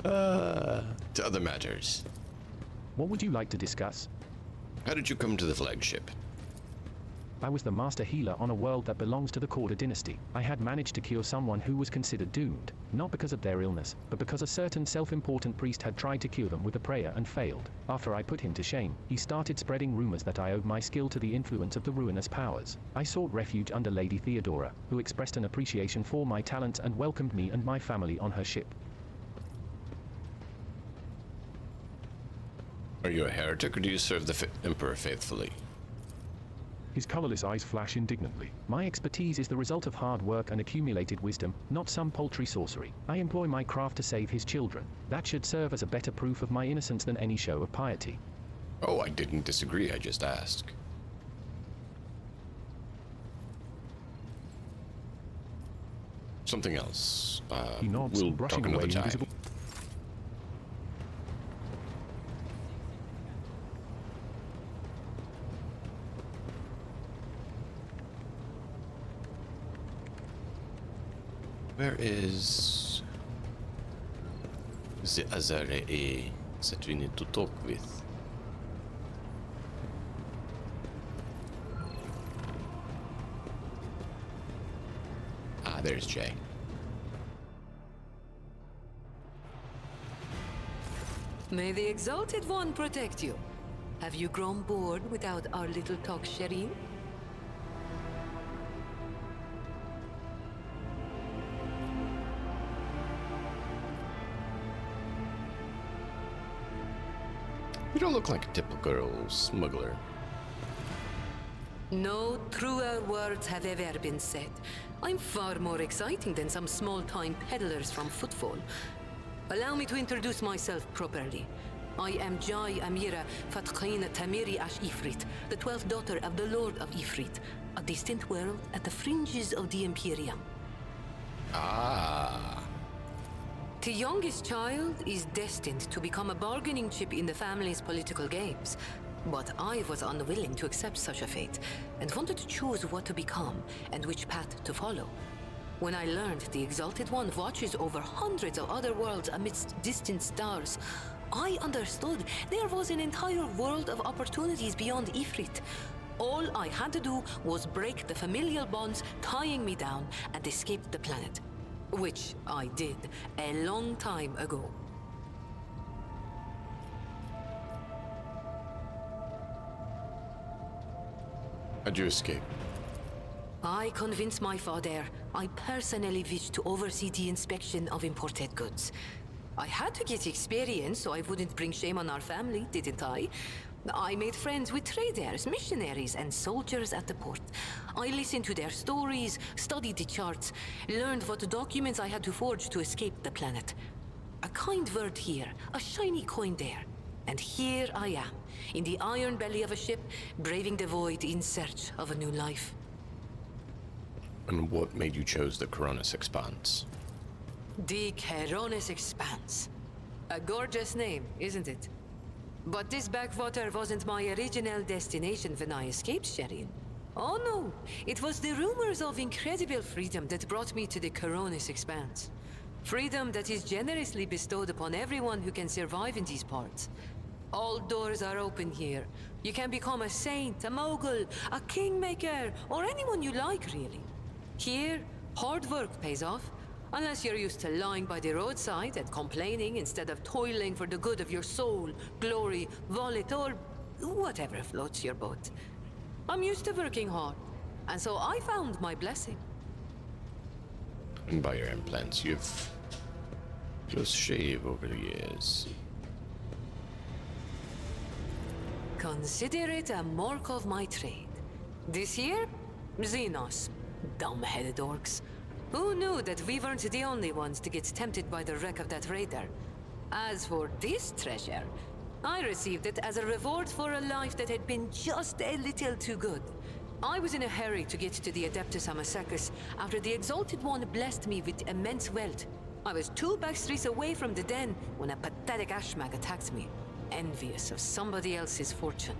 To other matters. What would you like to discuss? How did you come to the flagship? I was the master healer on a world that belongs to the Corda dynasty. I had managed to cure someone who was considered doomed, not because of their illness, but because a certain self-important priest had tried to cure them with a prayer and failed. After I put him to shame, he started spreading rumors that I owed my skill to the influence of the ruinous powers. I sought refuge under Lady Theodora, who expressed an appreciation for my talents and welcomed me and my family on her ship. Are you a heretic, or do you serve the Emperor faithfully? His colorless eyes flash indignantly. My expertise is the result of hard work and accumulated wisdom, not some paltry sorcery. I employ my craft to save his children. That should serve as a better proof of my innocence than any show of piety. Oh, I didn't disagree, I just asked. Something else. He nods, we'll brushing talk another away time. invisible. Where is the Azarae that we need to talk with? Ah, there's Jay. May the Exalted One protect you. Have you grown bored without our little talk, Shireen? You don't look like a typical smuggler. No truer words have ever been said. I'm far more exciting than some small-time peddlers from Footfall. Allow me to introduce myself properly. I am Jai Amira Fatqin Tamiri Ash Ifrit, the 12th daughter of the Lord of Ifrit, a distant world at the fringes of the Imperium. Ah. The youngest child is destined to become a bargaining chip in the family's political games. But I was unwilling to accept such a fate, and wanted to choose what to become and which path to follow. When I learned the Exalted One watches over hundreds of other worlds amidst distant stars, I understood there was an entire world of opportunities beyond Ifrit. All I had to do was break the familial bonds tying me down and escape the planet. Which I did a long time ago. How'd you escape? I convinced my father I personally wished to oversee the inspection of imported goods. I had to get experience so I wouldn't bring shame on our family, didn't I? I made friends with traders, missionaries, and soldiers at the port. I listened to their stories, studied the charts, learned what documents I had to forge to escape the planet. A kind word here, a shiny coin there. And here I am, in the iron belly of a ship, braving the void in search of a new life. And what made you choose the Coronis Expanse? The Coronis Expanse. A gorgeous name, isn't it? But this backwater wasn't my original destination when I escaped, Shireen. Oh no, it was the rumors of incredible freedom that brought me to the Coronis Expanse. Freedom that is generously bestowed upon everyone who can survive in these parts. All doors are open here. You can become a saint, a mogul, a kingmaker, or anyone you like, really. Here, hard work pays off. Unless you're used to lying by the roadside and complaining instead of toiling for the good of your soul, glory, wallet, or whatever floats your boat. I'm used to working hard, and so I found my blessing. And by your implants, you've just shaved over the years. Consider it a mark of my trade. This year, Xenos, dumb-headed orcs. Who knew that we weren't the only ones to get tempted by the wreck of that raider? As for this treasure, I received it as a reward for a life that had been just a little too good. I was in a hurry to get to the Adeptus Amasacus after the Exalted One blessed me with immense wealth. I was 2 backstreets away from the den when a pathetic ashmag attacked me, envious of somebody else's fortune.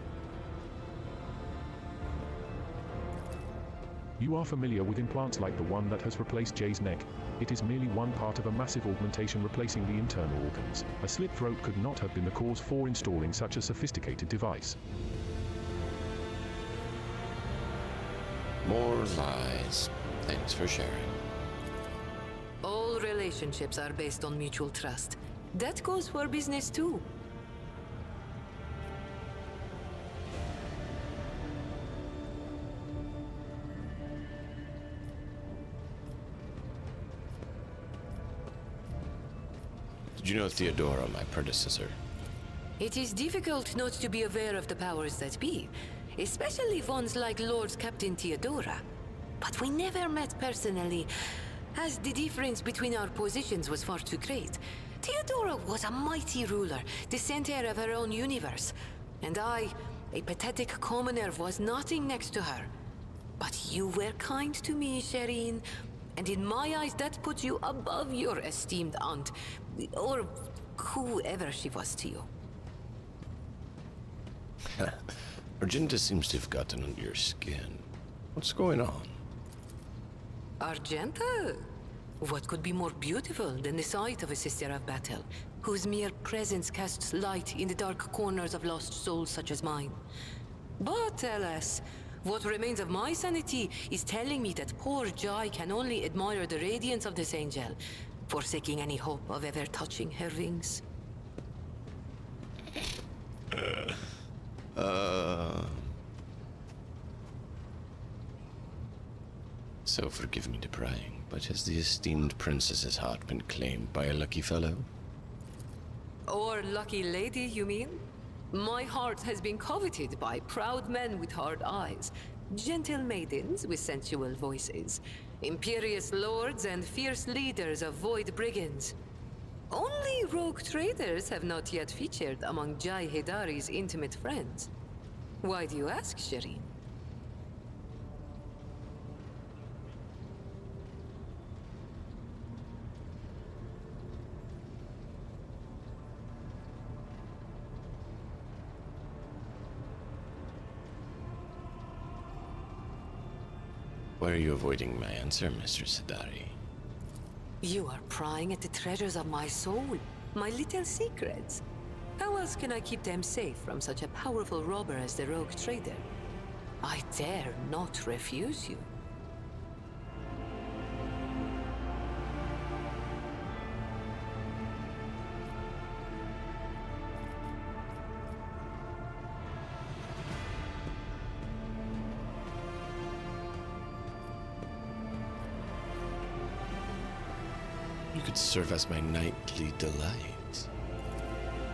You are familiar with implants like the one that has replaced Jay's neck. It is merely one part of a massive augmentation replacing the internal organs. A slit throat could not have been the cause for installing such a sophisticated device. More lies. Thanks for sharing. All relationships are based on mutual trust. That goes for business too. Did you know Theodora, my predecessor? It is difficult not to be aware of the powers that be, especially ones like Lord Captain Theodora. But we never met personally, as the difference between our positions was far too great. Theodora was a mighty ruler, the center of her own universe, and I, a pathetic commoner, was nothing next to her. But you were kind to me, Shireen, and in my eyes that put you above your esteemed aunt, or whoever she was to you. Argenta seems to have gotten under your skin. What's going on? Argenta? What could be more beautiful than the sight of a sister of battle, whose mere presence casts light in the dark corners of lost souls such as mine? But alas, what remains of my sanity is telling me that poor Jai can only admire the radiance of this angel, forsaking any hope of ever touching her wings. So forgive me the prying, but has the esteemed princess's heart been claimed by a lucky fellow? Or lucky lady, you mean? My heart has been coveted by proud men with hard eyes, gentle maidens with sensual voices, imperious lords and fierce leaders of void brigands. Only rogue traders have not yet featured among Jai Hedari's intimate friends. Why do you ask, Shireen? Why are you avoiding my answer, Mr. Sidari? You are prying at the treasures of my soul, my little secrets. How else can I keep them safe from such a powerful robber as the rogue trader? I dare not refuse you. You could serve as my nightly delight.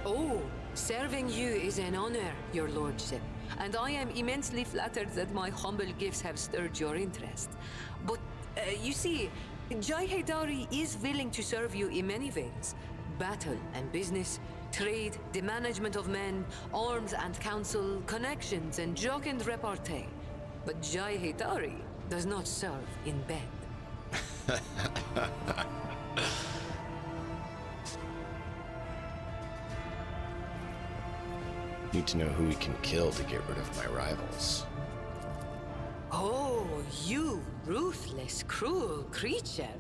Oh, serving you is an honor, your lordship, and I am immensely flattered that my humble gifts have stirred your interest. But, you see, Jai Hedari is willing to serve you in many ways. Battle and business, trade, the management of men, arms and counsel, connections and jocund repartee. But Jai Hedari does not serve in bed. Need to know who we can kill to get rid of my rivals. Oh, you ruthless, cruel creature.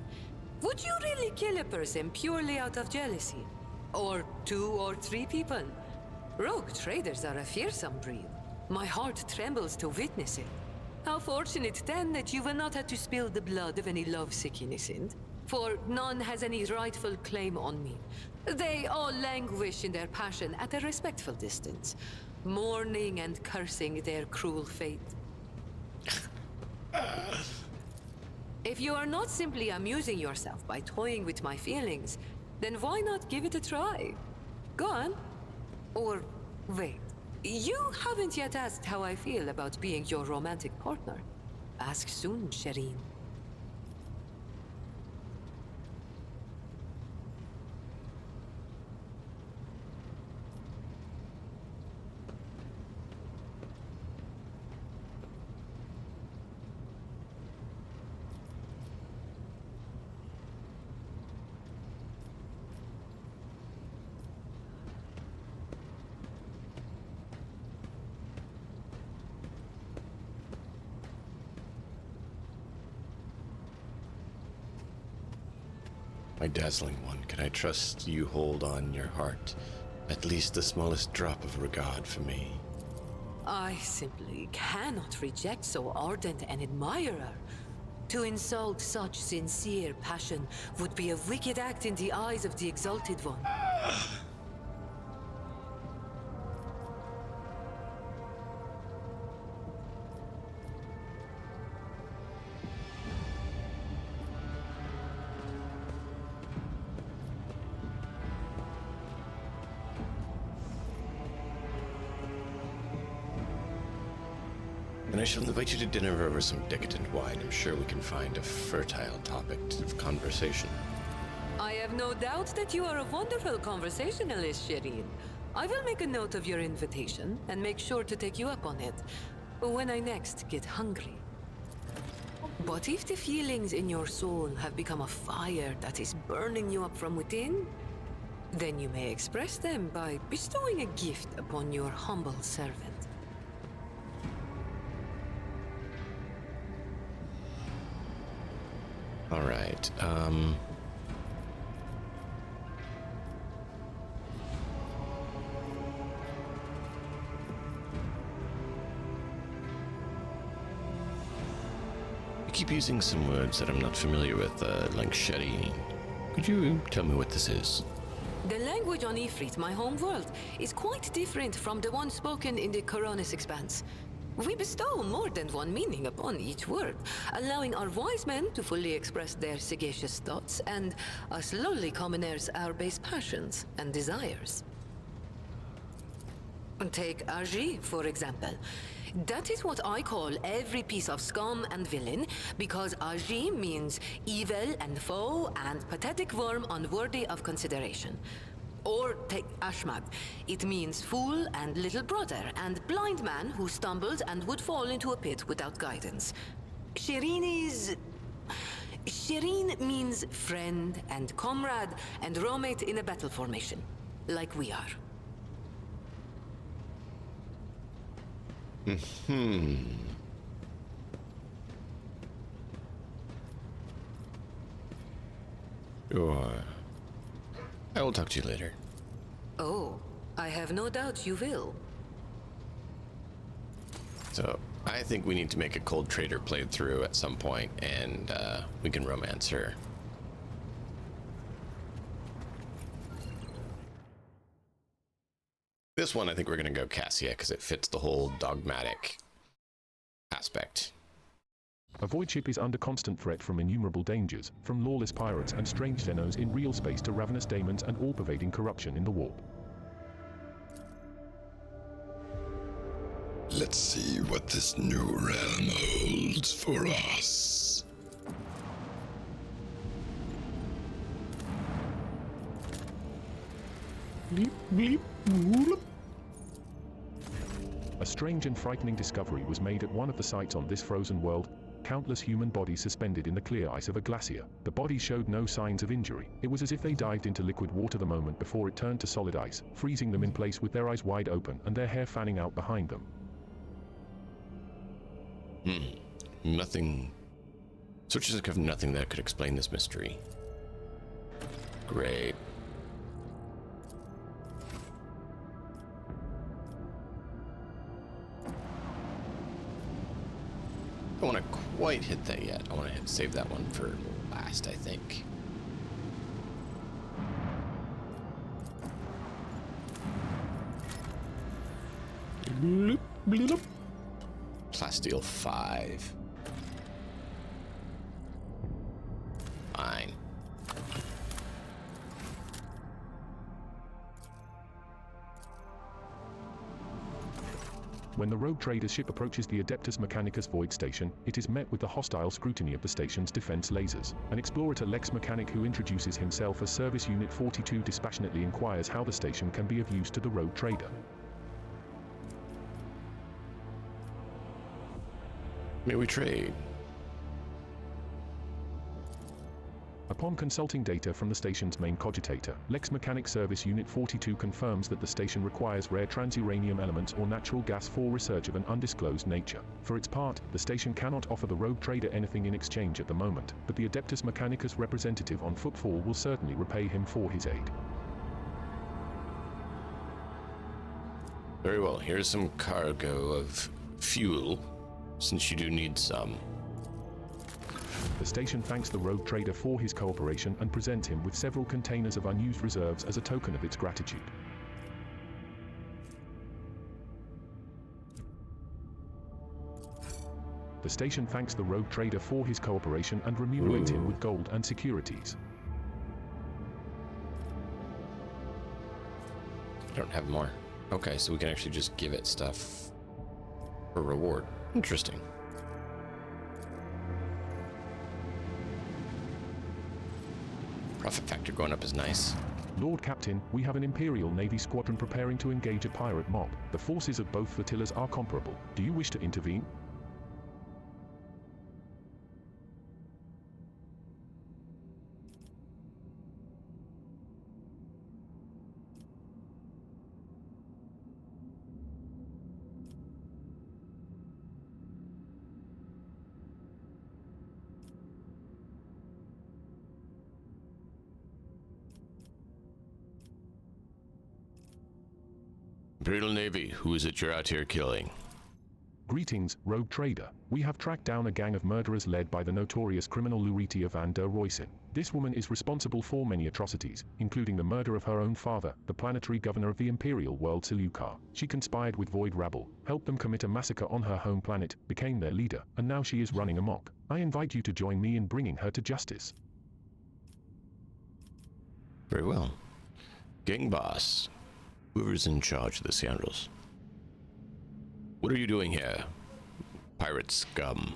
Would you really kill a person purely out of jealousy? Or 2 or 3 people? Rogue traders are a fearsome breed. My heart trembles to witness it. How fortunate then that you will not have to spill the blood of any lovesick innocent, for none has any rightful claim on me. They all languish in their passion at a respectful distance, mourning and cursing their cruel fate. If you are not simply amusing yourself by toying with my feelings, then why not give it a try? Go on. Or, wait. You haven't yet asked how I feel about being your romantic partner. Ask soon, Shireen. My dazzling one, can I trust you hold on your heart at least the smallest drop of regard for me? I simply cannot reject so ardent an admirer. To insult such sincere passion would be a wicked act in the eyes of the Exalted One. And I shall invite you to dinner over some decadent wine. I'm sure we can find a fertile topic of conversation. I have no doubt that you are a wonderful conversationalist, Shireen. I will make a note of your invitation and make sure to take you up on it when I next get hungry. But if the feelings in your soul have become a fire that is burning you up from within, then you may express them by bestowing a gift upon your humble servant. All right. You keep using some words that I'm not familiar with, like Shetty. Could you tell me what this is? The language on Ifrit, my home world, is quite different from the one spoken in the Coronis Expanse. We bestow more than one meaning upon each word, allowing our wise men to fully express their sagacious thoughts, and us lowly commoners our base passions and desires. Take Agi, for example. That is what I call every piece of scum and villain, because Agi means evil and foe and pathetic worm unworthy of consideration. Or take Ashmag. It means fool and little brother, and blind man who stumbles and would fall into a pit without guidance. Shireen means friend and comrade and roommate in a battle formation, like we are. Sure. I will talk to you later. Oh, I have no doubt you will. So, I think we need to make a Cold Trader playthrough at some point, and we can romance her. This one, I think we're going to go Cassia, because it fits the whole dogmatic aspect. A void ship is under constant threat from innumerable dangers, from lawless pirates and strange xenos in real space to ravenous daemons and all-pervading corruption in the warp. Let's see what this new realm holds for us. Bleep, bleep, bloop. A strange and frightening discovery was made at one of the sites on this frozen world. Countless human bodies suspended in the clear ice of a glacier. The bodies showed no signs of injury. It was as if they dived into liquid water the moment before it turned to solid ice, freezing them in place with their eyes wide open and their hair fanning out behind them. Nothing. Searches have nothing that could explain this mystery. Great. I don't want to quite hit that yet. I want to save that one for last, I think. Bloop, bloop. Plasteel 5. Fine. When the rogue trader's ship approaches the Adeptus Mechanicus void station, it is met with the hostile scrutiny of the station's defense lasers. An explorator Lex Mechanic, who introduces himself as Service Unit 42, dispassionately inquires how the station can be of use to the rogue trader. May we trade? Upon consulting data from the station's main cogitator, Lex Mechanic Service Unit 42 confirms that the station requires rare transuranium elements or natural gas for research of an undisclosed nature. For its part, the station cannot offer the rogue trader anything in exchange at the moment, but the Adeptus Mechanicus representative on footfall will certainly repay him for his aid. Very well, here's some cargo of fuel, since you do need some. The station thanks the rogue trader for his cooperation and presents him with several containers of unused reserves as a token of its gratitude. The station thanks the rogue trader for his cooperation and remunerates him with gold and securities. I don't have more. Okay, so we can actually just give it stuff for reward. Interesting. Profit factor going up is nice. Lord Captain, we have an Imperial Navy squadron preparing to engage a pirate mob. The forces of both flotillas are comparable. Do you wish to intervene? Imperial Navy, who is it you're out here killing? Greetings, rogue trader. We have tracked down a gang of murderers led by the notorious criminal Luritia van der Roysen. This woman is responsible for many atrocities, including the murder of her own father, the planetary governor of the Imperial world Selukar. She conspired with Void Rabble, helped them commit a massacre on her home planet, became their leader, and now she is running amok. I invite you to join me in bringing her to justice. Very well. Gang boss. Whoever's in charge of the scoundrels. What are you doing here, pirate scum?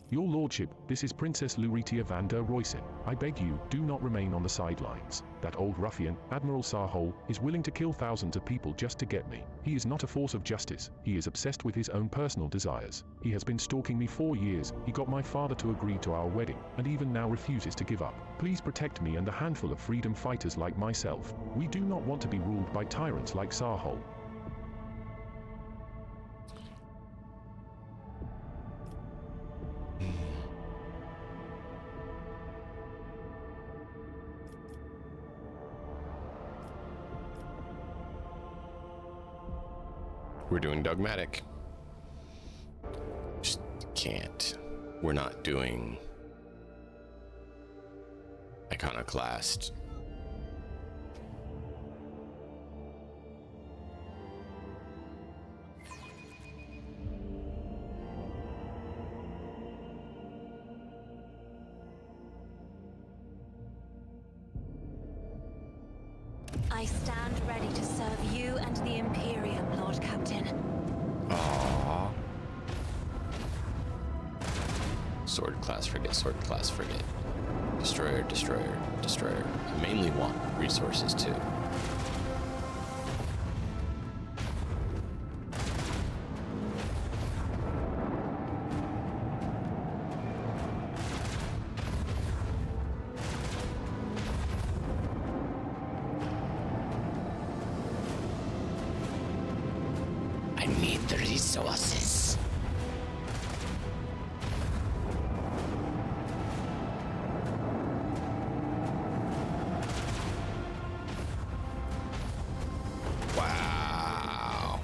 Your lordship, this is Princess Luritia van der Roysen. I beg you, do not remain on the sidelines. That old ruffian, Admiral Sarhol, is willing to kill thousands of people just to get me. He is not a force of justice. He is obsessed with his own personal desires. He has been stalking me for years. He got my father to agree to our wedding, and even now refuses to give up. Please protect me and a handful of freedom fighters like myself. We do not want to be ruled by tyrants like Sarhol. We're doing dogmatic. Just can't. We're not doing iconoclast. I stand ready to serve you and the Imperium, Lord Captain. Aww. Sword class frigate, sword class frigate. Destroyer, destroyer, destroyer. I mainly want resources too. I need the resources. Wow.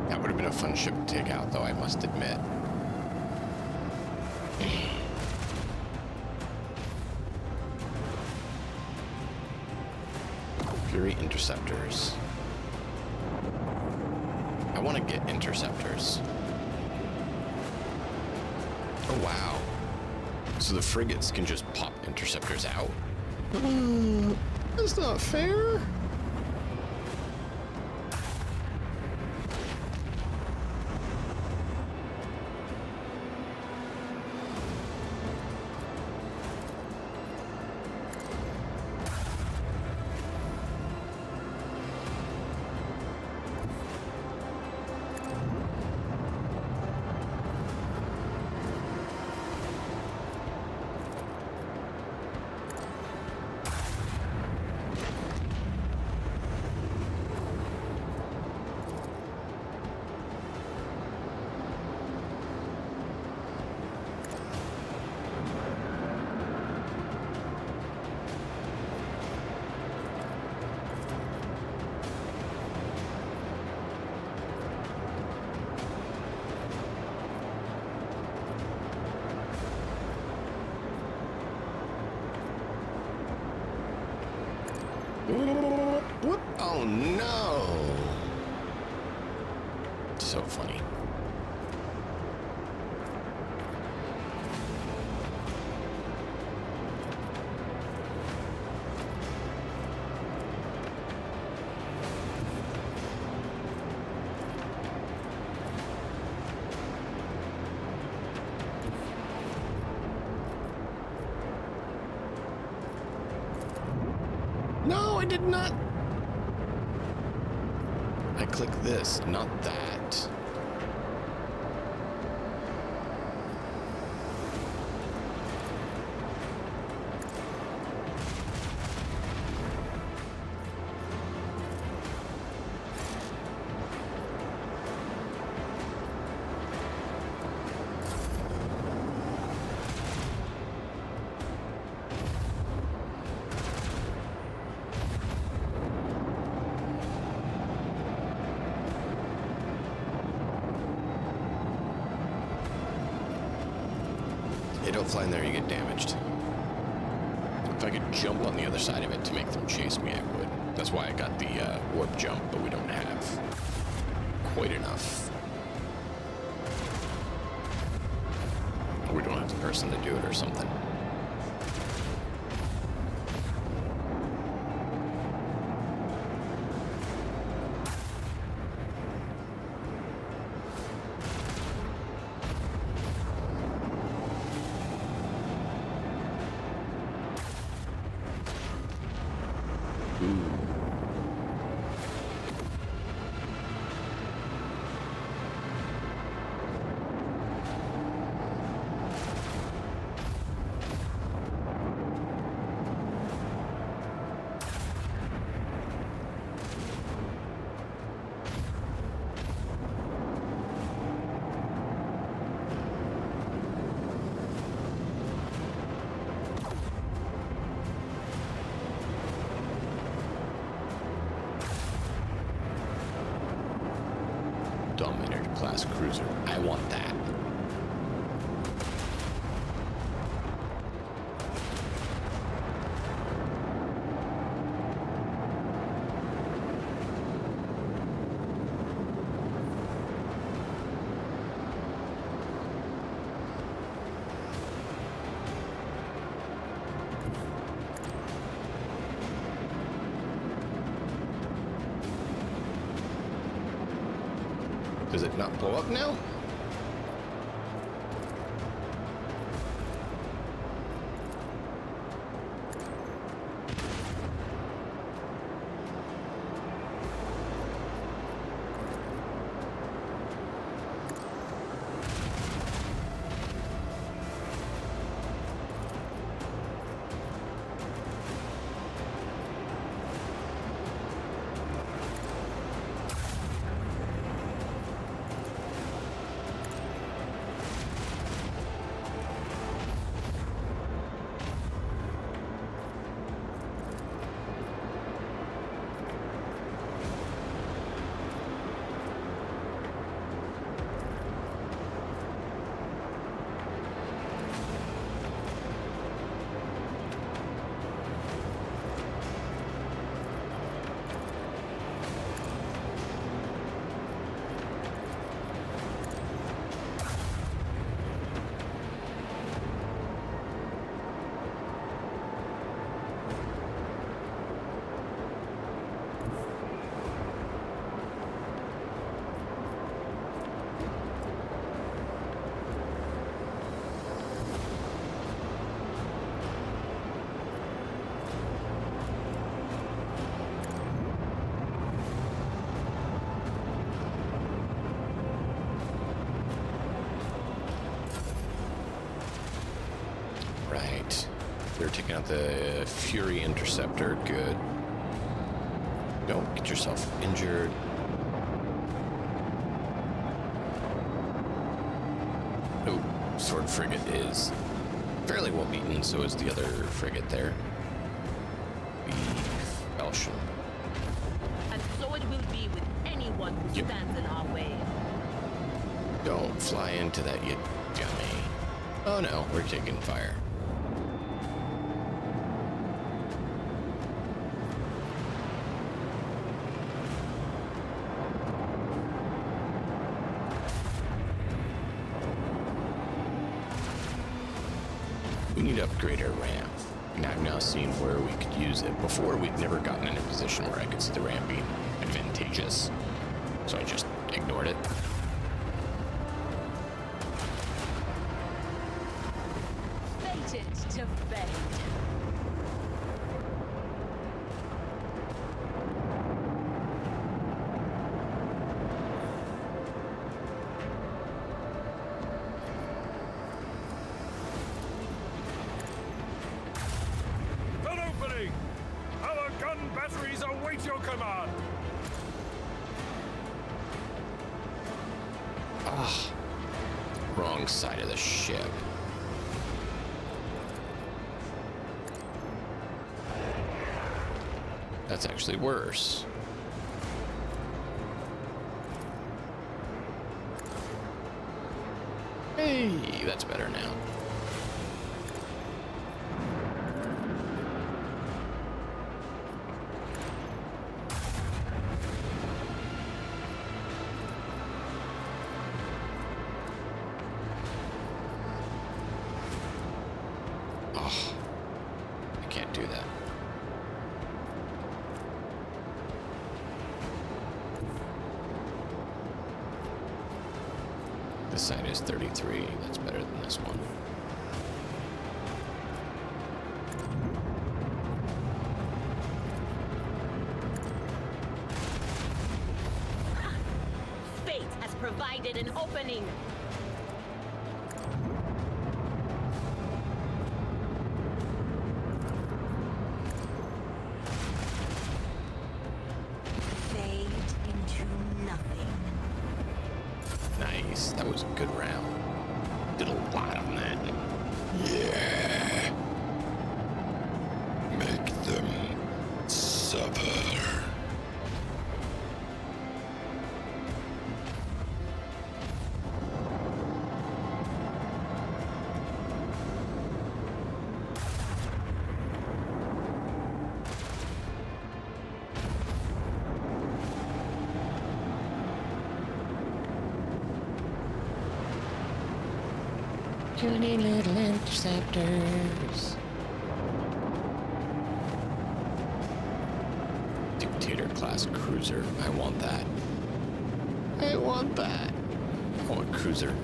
That would have been a fun ship to take out, though, I must admit. Fury interceptors. I want to get interceptors. Oh, wow. So the frigates can just pop interceptors out? That's not fair. Whoop. Oh no! So funny. No, I did not. I click this, not that. Hey, don't fly in there, you get damaged. If I could jump on the other side of it to make them chase me, I would. That's why I got the warp jump, but we don't have quite enough. Or we don't have the person to do it or something. Dominator class cruiser. I want that. Does it not blow up now? They're taking out the Fury Interceptor. Good. Don't get yourself injured. Oh, Sword Frigate is fairly well beaten, so is the other frigate there. The Falchion. And so it will be with anyone who stands in our way. Don't fly into that, you dummy. Oh no, we're taking fire. We need to upgrade our ramp. And I've now seen where we could use it. Before, we'd never gotten in a position where I could see the ramp being advantageous. So I just ignored it. Fated to fade. An opening! Our gun batteries await your command! Ah, wrong side of the ship. That's actually worse. Hey, that's better now. Oh, I can't do that. This side is 33. That's better than this one. Fate has provided an opening. Fade into nothing. Nice. That was a good round. Did a lot on that. Yeah. Make them suffer. Puny little interceptors. Dictator class cruiser. I want that. I want that. I want cruiser.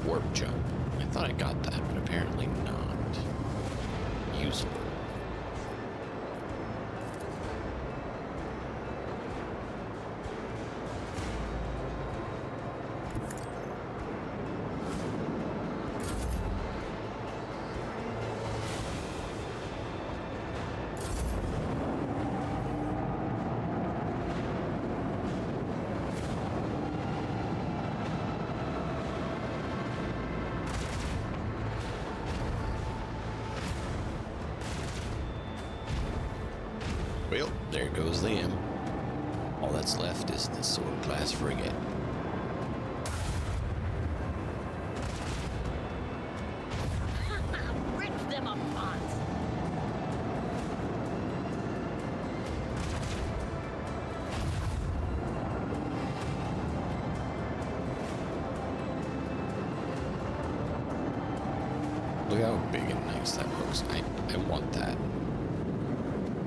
Warp jump. I thought I got that, but apparently not. Useful. Well, there goes the M. All that's left is the sword class frigate. Rip them apart. Look how big and nice that looks. I want that.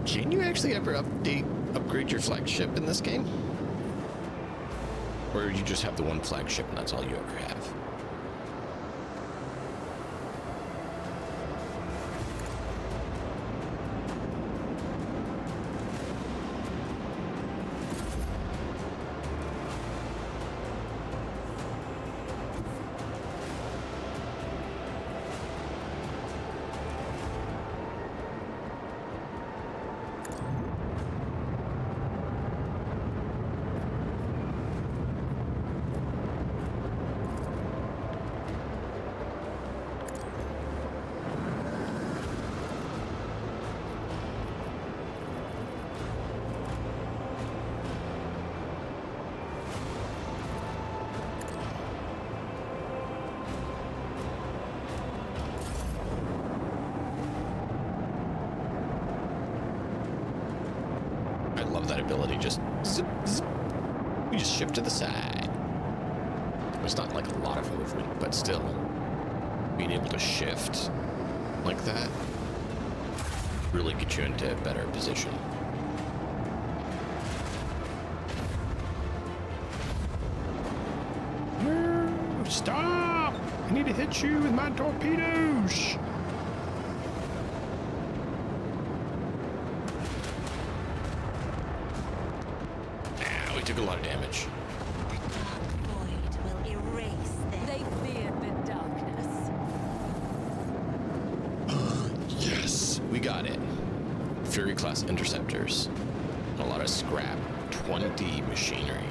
Can you actually ever upgrade your flagship in this game? Or you just have the one flagship and that's all you ever have? I love that ability. Just zip, zip. We just shift to the side. It's not like a lot of movement, but still, being able to shift like that really gets you into a better position. No, stop! I need to hit you with my torpedoes. We took a lot of damage. Void will erase them. They feared the darkness. Yes, we got it. Fury class interceptors. A lot of scrap. 20 machinery.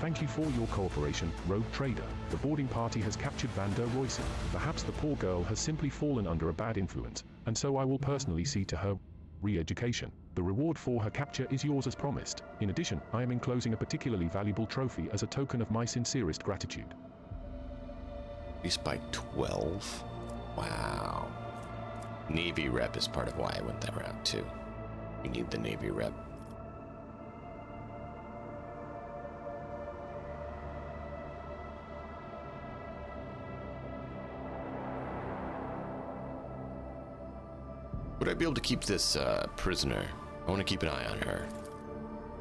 Thank you for your cooperation, rogue trader. The boarding party has captured Van der Roysen. Perhaps the poor girl has simply fallen under a bad influence, and so I will personally see to her re-education. The reward for her capture is yours as promised. In addition, I am enclosing a particularly valuable trophy as a token of my sincerest gratitude. Increased by 12? Wow. Navy rep is part of why I went that route too. We need the Navy rep. Would I be able to keep this prisoner? I want to keep an eye on her.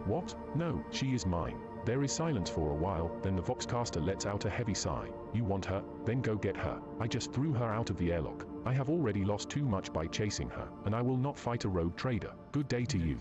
What? No, she is mine. There is silence for a while, then the Voxcaster lets out a heavy sigh. You want her? Then go get her. I just threw her out of the airlock. I have already lost too much by chasing her, and I will not fight a rogue trader. Good day to you.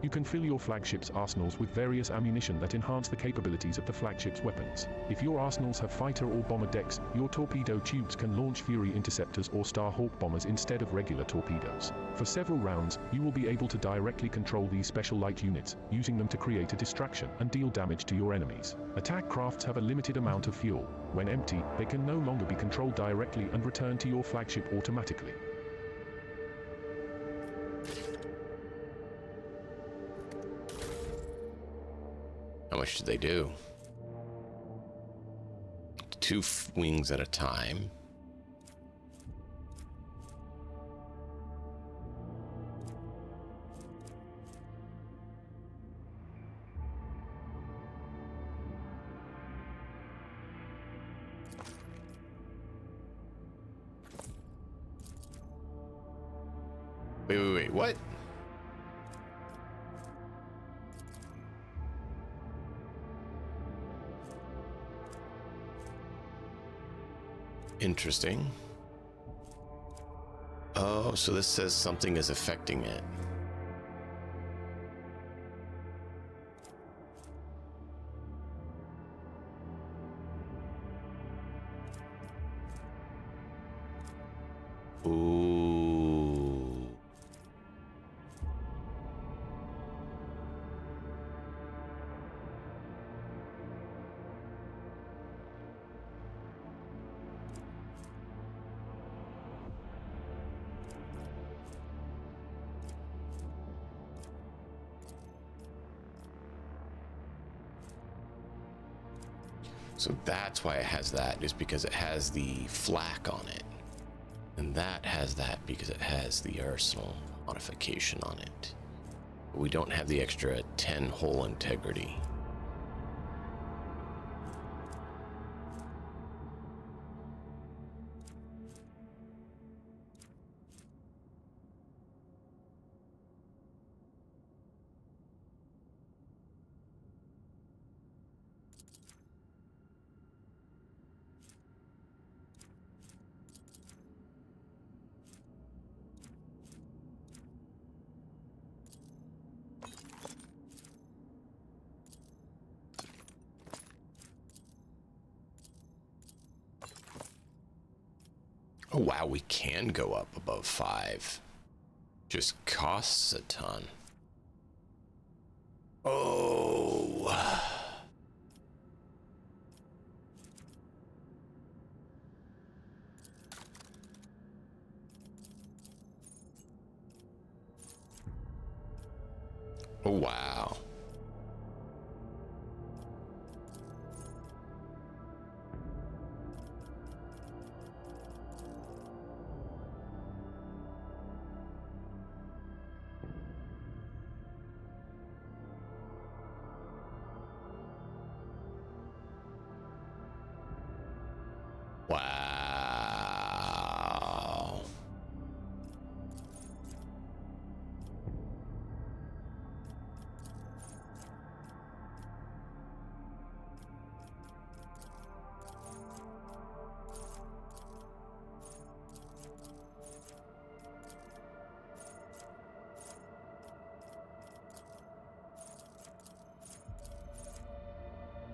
You can fill your flagship's arsenals with various ammunition that enhance the capabilities of the flagship's weapons. If your arsenals have fighter or bomber decks, your torpedo tubes can launch Fury interceptors or Starhawk bombers instead of regular torpedoes. For several rounds, you will be able to directly control these special light units, using them to create a distraction and deal damage to your enemies. Attack crafts have a limited amount of fuel. When empty, they can no longer be controlled directly and return to your flagship automatically. How much do they do? 2 wings at a time. Wait, what? Interesting. Oh, so this says something is affecting it. Ooh. So that's why it has that, is because it has the flak on it. And that has that because it has the arsenal modification on it. But we don't have the extra 10 hull integrity. Oh wow, we can go up above 5. Just costs a ton. Oh. Oh wow. Wow.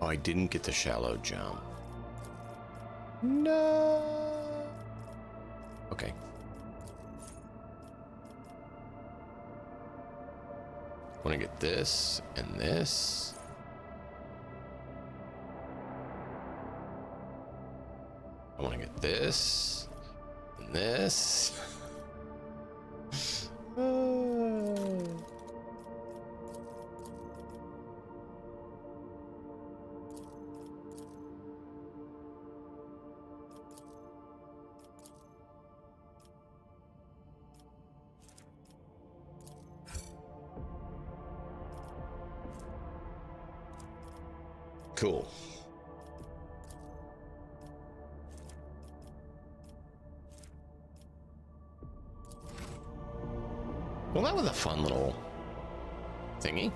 Oh, I didn't get the shallow jump. No. Okay. I want to get this and this. I want to get this and this. Cool. Well, that was a fun little thingy.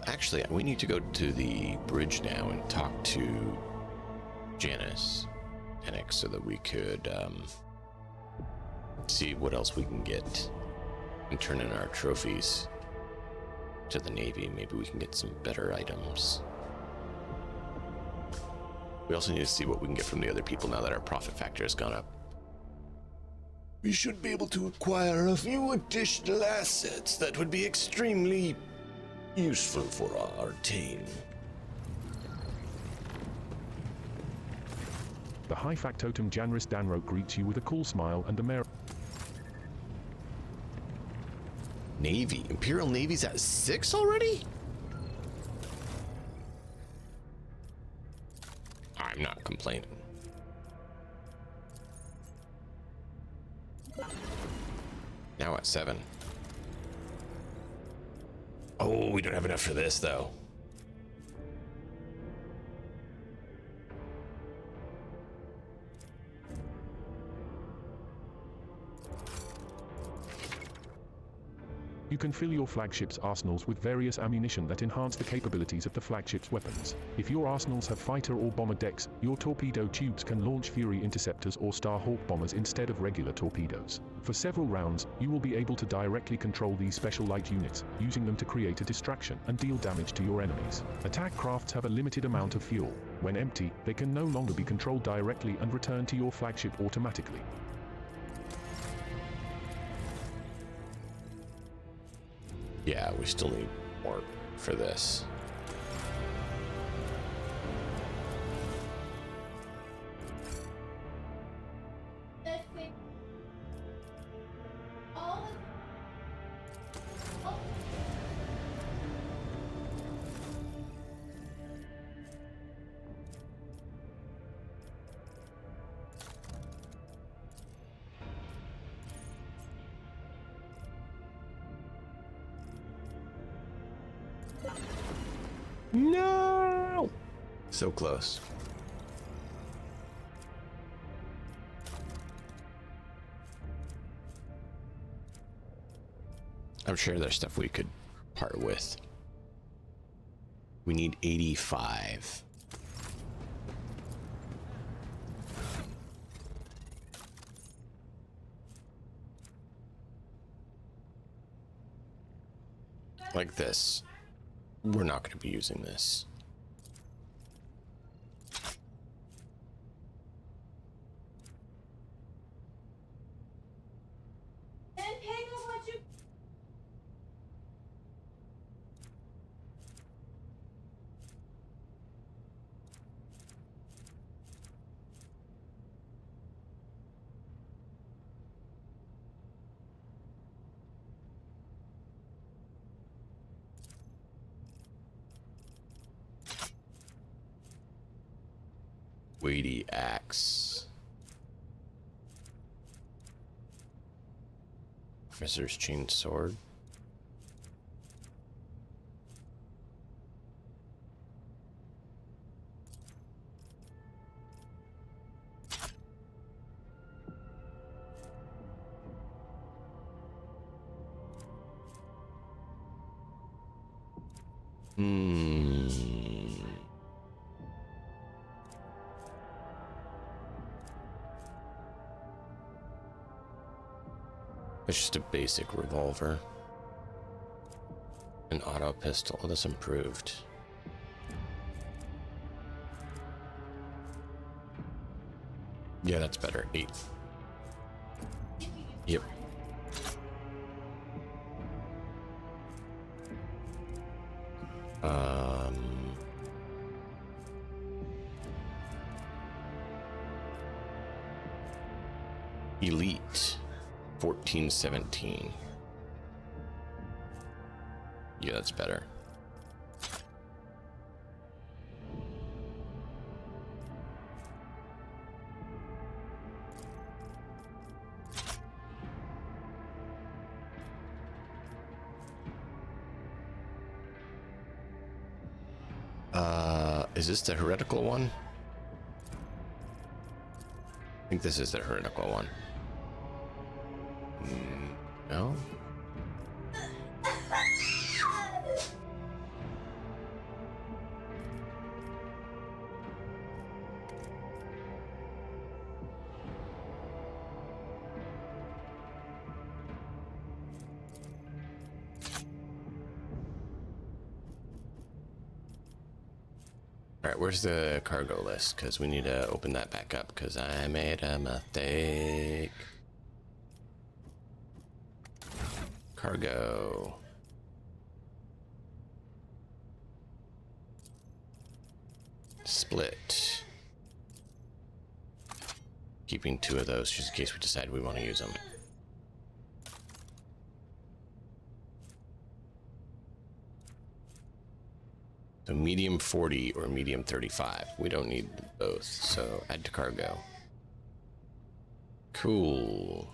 Actually, we need to go to the bridge now and talk to Janice Enix so that we could see what else we can get and turn in our trophies to the Navy. Maybe we can get some better items. We also need to see what we can get from the other people now that our profit factor has gone up. We should be able to acquire a few additional assets that would be extremely useful for our team. The high factotum Janris Danro greets you with a cool smile and a merry... Navy. Imperial Navy's at 6 already? I'm not complaining. Now at 7. Oh, we don't have enough for this though. You can fill your flagship's arsenals with various ammunition that enhance the capabilities of the flagship's weapons. If your arsenals have fighter or bomber decks, your torpedo tubes can launch Fury interceptors or Starhawk bombers instead of regular torpedoes. For several rounds, you will be able to directly control these special light units, using them to create a distraction and deal damage to your enemies. Attack crafts have a limited amount of fuel. When empty, they can no longer be controlled directly and return to your flagship automatically. Yeah, we still need more for this. No! So close. I'm sure there's stuff we could part with. We need 85. Like this. We're not going to be using this. Weighty axe. Professor's chain sword. It's just a basic revolver. An auto pistol. Oh, that's improved. Yeah, that's better. 8. Yep. Elite 1417. Yeah, that's better. Is this the heretical one? I think this is the heretical one. No? Alright, where's the cargo list? Because we need to open that back up because I made a mistake. Cargo. Split. Keeping 2 of those just in case we decide we want to use them. So medium 40 or medium 35. We don't need both, so add to cargo. Cool.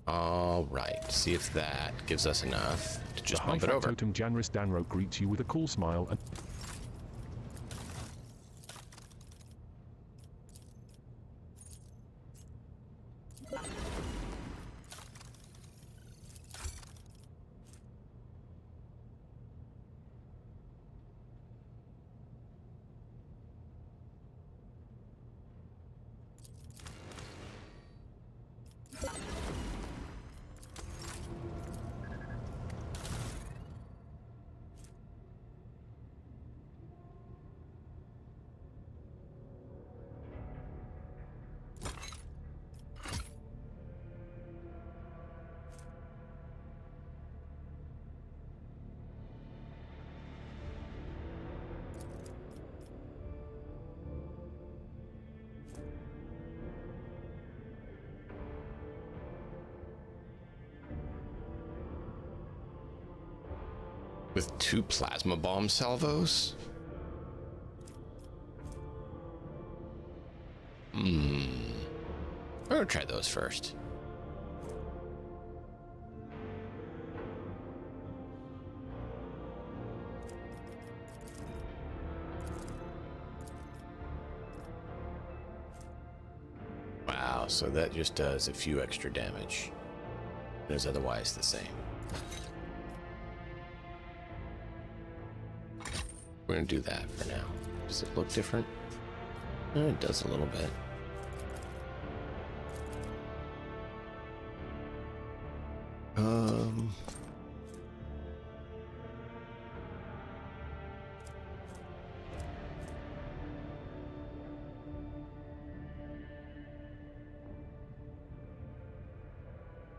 All right, see if that gives us enough to just bump it over. Totem Janris Danro greets you with a cool smile and with 2 plasma bomb salvos? I'm gonna try those first. Wow, so that just does a few extra damage. It is otherwise the same. We're gonna do that for now. Does it look different? It does a little bit.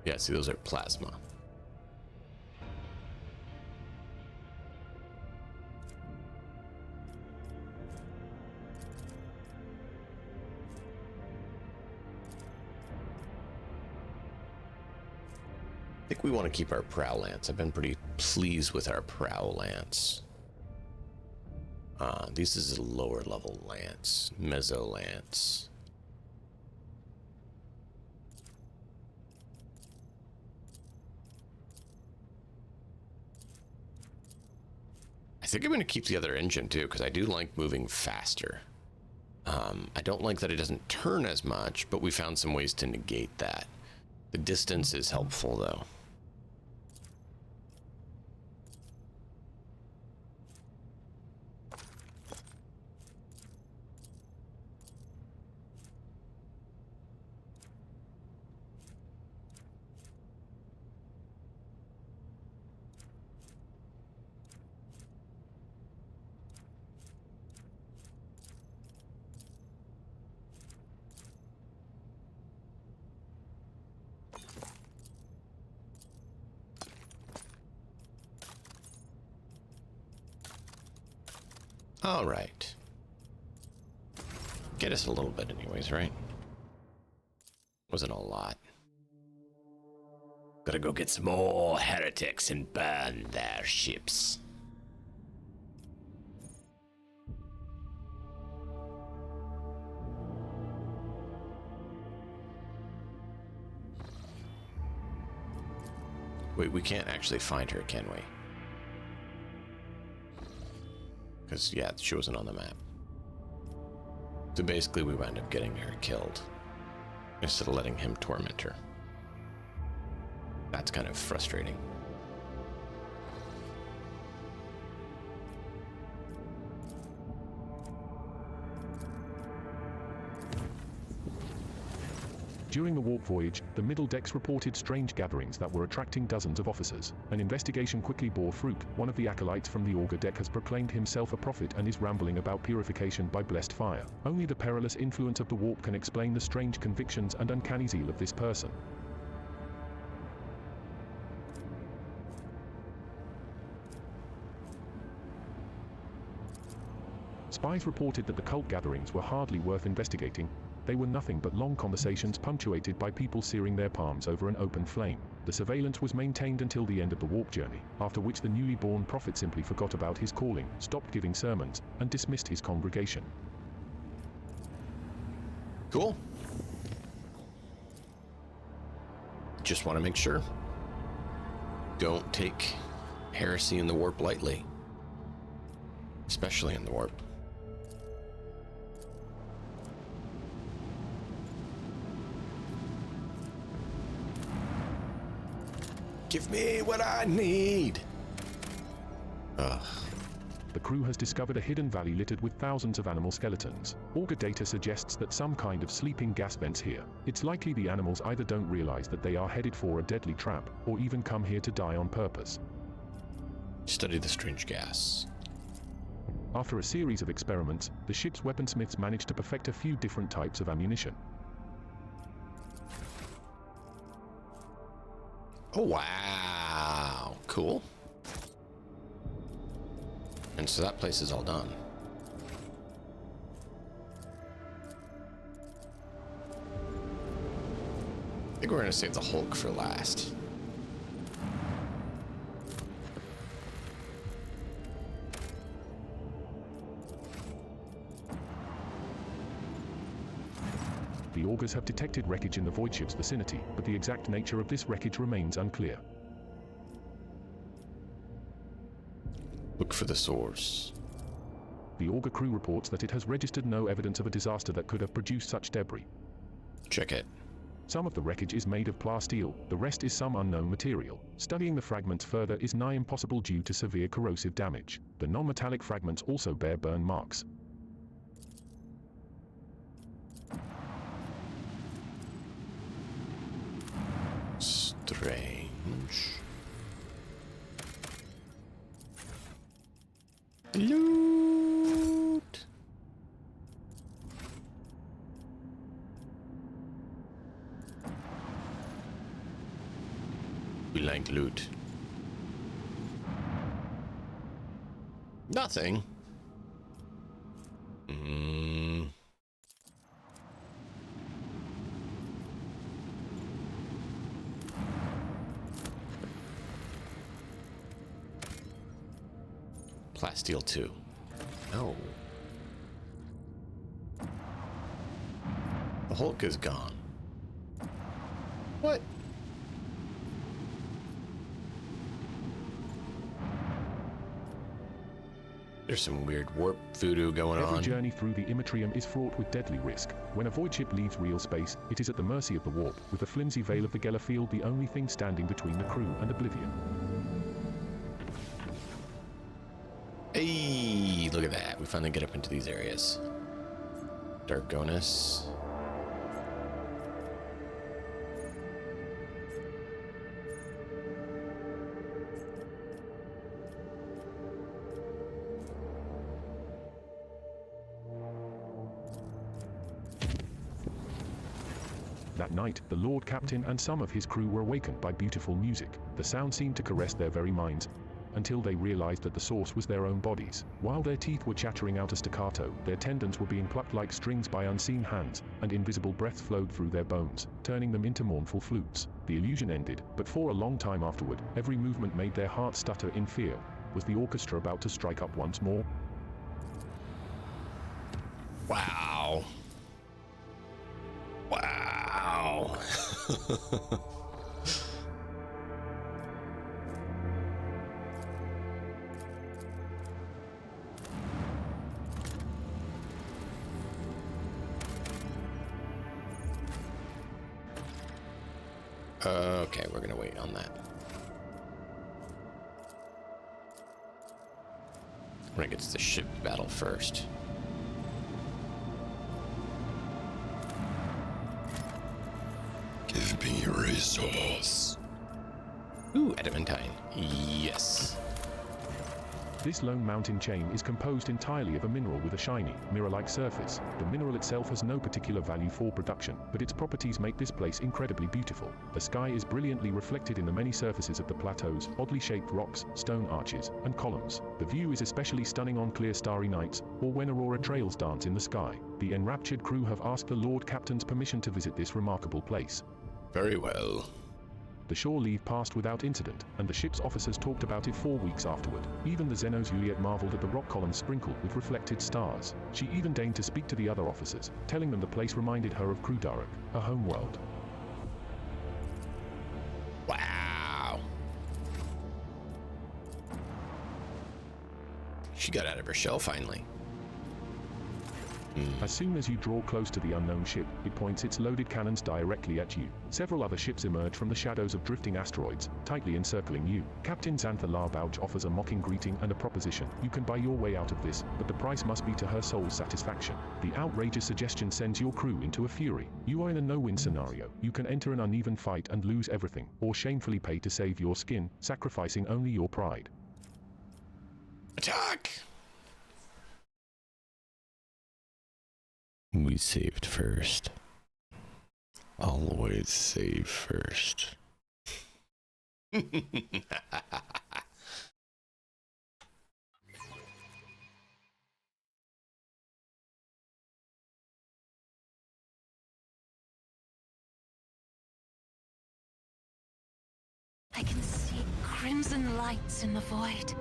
Yeah, see, those are plasma. I think we want to keep our Prow Lance. I've been pretty pleased with our Prow Lance. This is a lower level lance, Mezzo lance. I think I'm going to keep the other engine too, because I do like moving faster. I don't like that it doesn't turn as much, but we found some ways to negate that. The distance is helpful though. All right. Get us a little bit anyways, right? Wasn't a lot. Gotta go get some more heretics and burn their ships. Wait, we can't actually find her, can we? Because, yeah, she wasn't on the map. So basically, we wound up getting her killed instead of letting him torment her. That's kind of frustrating. During the warp voyage, the middle decks reported strange gatherings that were attracting dozens of officers. An investigation quickly bore fruit. One of the acolytes from the auger deck has proclaimed himself a prophet and is rambling about purification by blessed fire. Only the perilous influence of the warp can explain the strange convictions and uncanny zeal of this person. Spies reported that the cult gatherings were hardly worth investigating. They were nothing but long conversations punctuated by people searing their palms over an open flame. The surveillance was maintained until the end of the warp journey, after which the newly born prophet simply forgot about his calling, stopped giving sermons, and dismissed his congregation. Cool. Just want to make sure. Don't take heresy in the warp lightly. Especially in the warp. Give me what I need. Ugh. The crew has discovered a hidden valley littered with thousands of animal skeletons. Auger data suggests that some kind of sleeping gas vents here. It's likely the animals either don't realize that they are headed for a deadly trap, or even come here to die on purpose. Study the strange gas. After a series of experiments, the ship's weaponsmiths managed to perfect a few different types of ammunition. Oh, wow. Cool. And so that place is all done. I think we're going to save the Hulk for last. The augurs have detected wreckage in the void ship's vicinity, but the exact nature of this wreckage remains unclear. Look for the source. The auger crew reports that it has registered no evidence of a disaster that could have produced such debris. Check it. Some of the wreckage is made of plasteel, the rest is some unknown material. Studying the fragments further is nigh impossible due to severe corrosive damage. The non-metallic fragments also bear burn marks. Strange. Loot. We like loot. Nothing. Plasteel 2. No. The Hulk is gone. What? There's some weird warp voodoo going on. Every journey through the Immatrium is fraught with deadly risk. When a void ship leaves real space, it is at the mercy of the warp, with the flimsy veil of the Gellerfield the only thing standing between the crew and oblivion. Hey, look at that. We finally get up into these areas. Dargonus. That night, the Lord Captain and some of his crew were awakened by beautiful music. The sound seemed to caress their very minds, until they realized that the source was their own bodies. While their teeth were chattering out a staccato, their tendons were being plucked like strings by unseen hands, and invisible breaths flowed through their bones, turning them into mournful flutes. The illusion ended, but for a long time afterward, every movement made their hearts stutter in fear. Was the orchestra about to strike up once more? Wow. Wow. Okay, we're gonna wait on that. We're gonna get to the ship battle first. Give me resource. Ooh, adamantine. Yes. This lone mountain chain is composed entirely of a mineral with a shiny, mirror-like surface. The mineral itself has no particular value for production, but its properties make this place incredibly beautiful. The sky is brilliantly reflected in the many surfaces of the plateaus, oddly shaped rocks, stone arches, and columns. The view is especially stunning on clear starry nights, or when aurora trails dance in the sky. The enraptured crew have asked the Lord Captain's permission to visit this remarkable place. Very well. The shore leave passed without incident, and the ship's officers talked about it 4 weeks afterward. Even the Xenos Juliet marveled at the rock columns sprinkled with reflected stars. She even deigned to speak to the other officers, telling them the place reminded her of Krudaruk, her home world. Wow. She got out of her shell finally. As soon as you draw close to the unknown ship, it points its loaded cannons directly at you. Several other ships emerge from the shadows of drifting asteroids, tightly encircling you. Captain Xantha Larbauch offers a mocking greeting and a proposition. You can buy your way out of this, but the price must be to her soul's satisfaction. The outrageous suggestion sends your crew into a fury. You are in a no-win scenario. You can enter an uneven fight and lose everything, or shamefully pay to save your skin, sacrificing only your pride. Attack! We saved first. Always save first. I can see crimson lights in the void.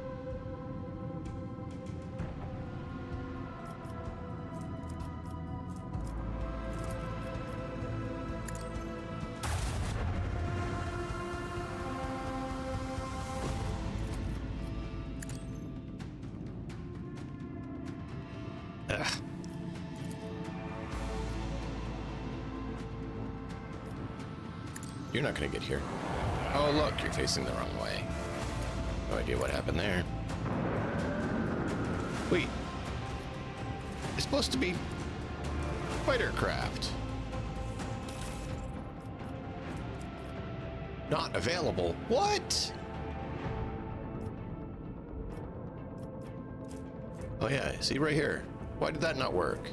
You're not gonna get here. Oh look, you're facing the wrong way. No idea what happened there. Wait. It's supposed to be fighter craft. Not available. What? Oh yeah, see right here. Why did that not work?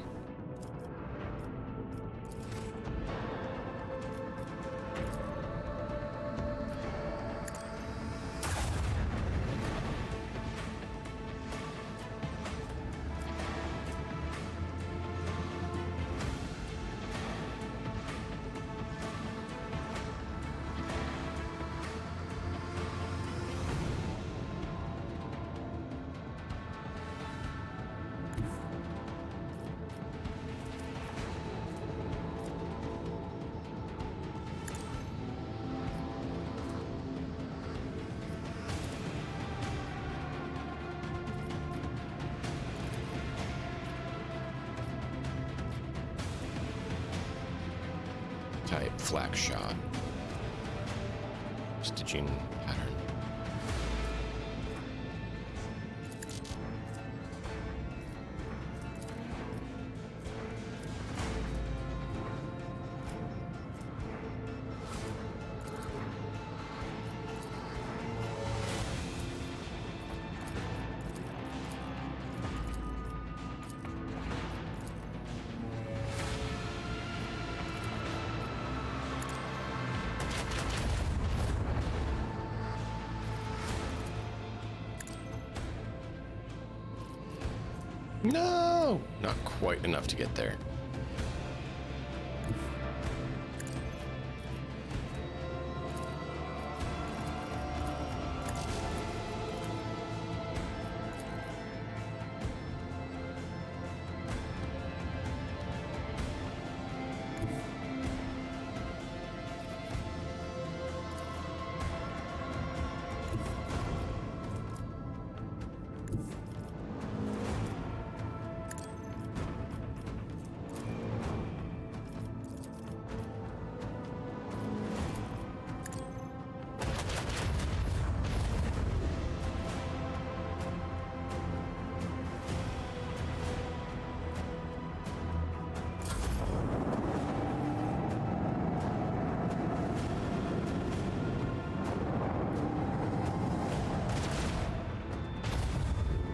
type flak shot. Stitching pattern. No! Not quite enough to get there.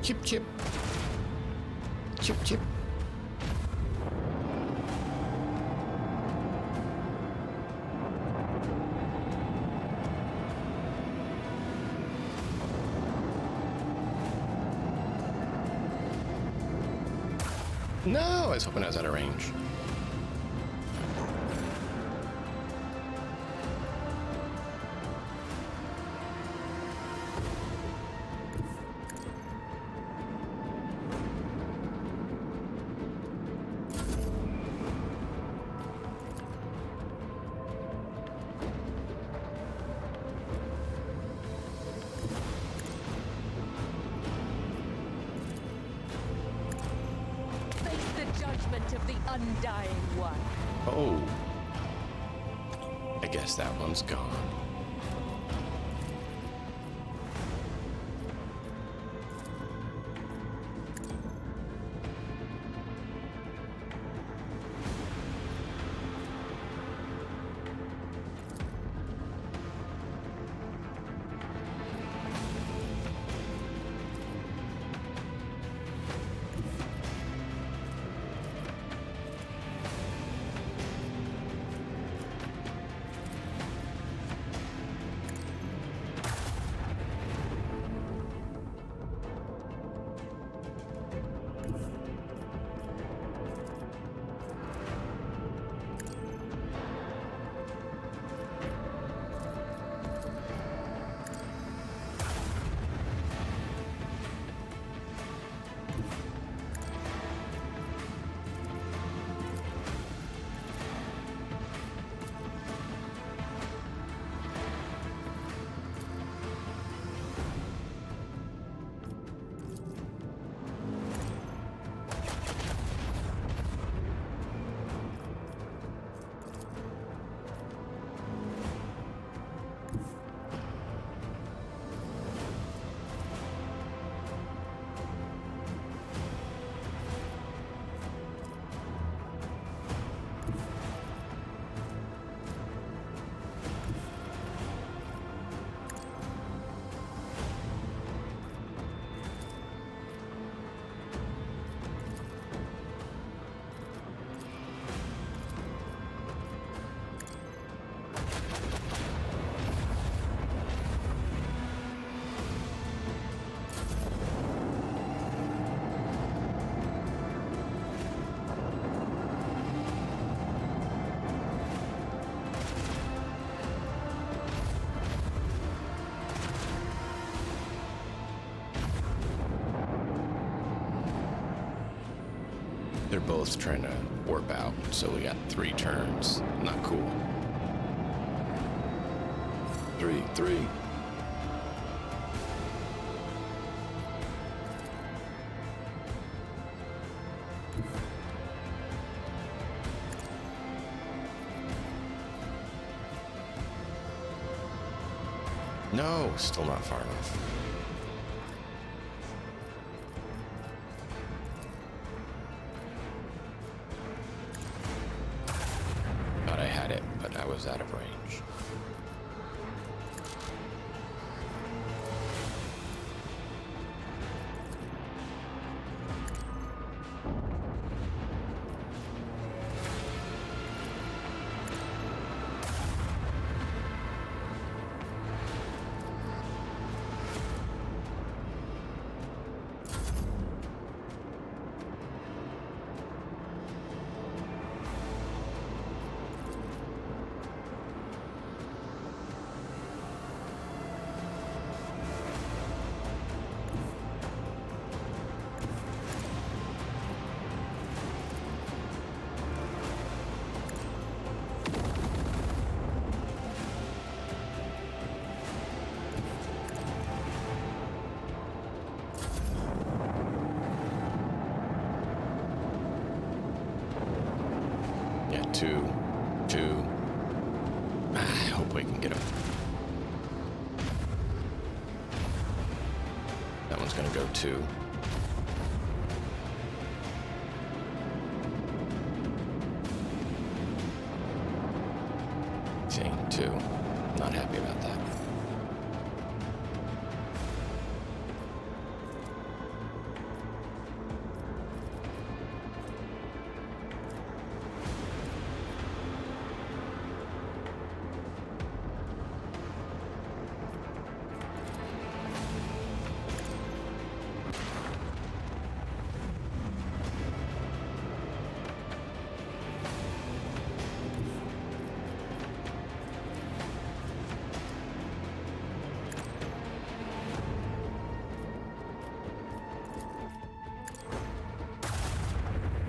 Chip, chip. Chip, chip. No, I was hoping I was out of range. Of the undying one. Oh. I guess that one's gone. They're both trying to warp out, so we got 3 turns. Not cool. 3. No, still not far enough. Thought I had it, but I was out of range. Two. I hope we can get him. That one's gonna go 2. Seeing 2. Not happy about that.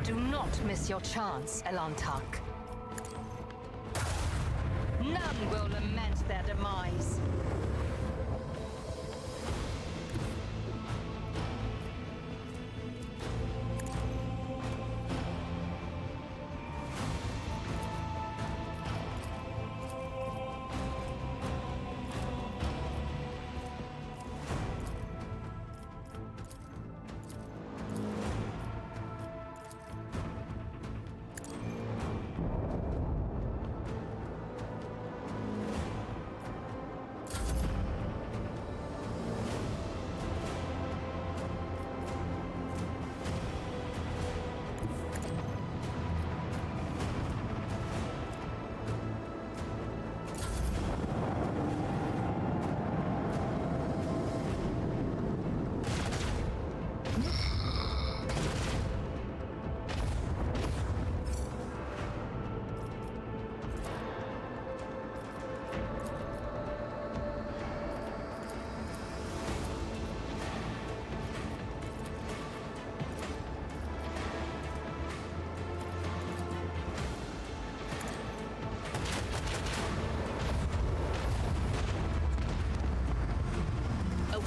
Do not miss your chance, Elantak. None will lament their demise.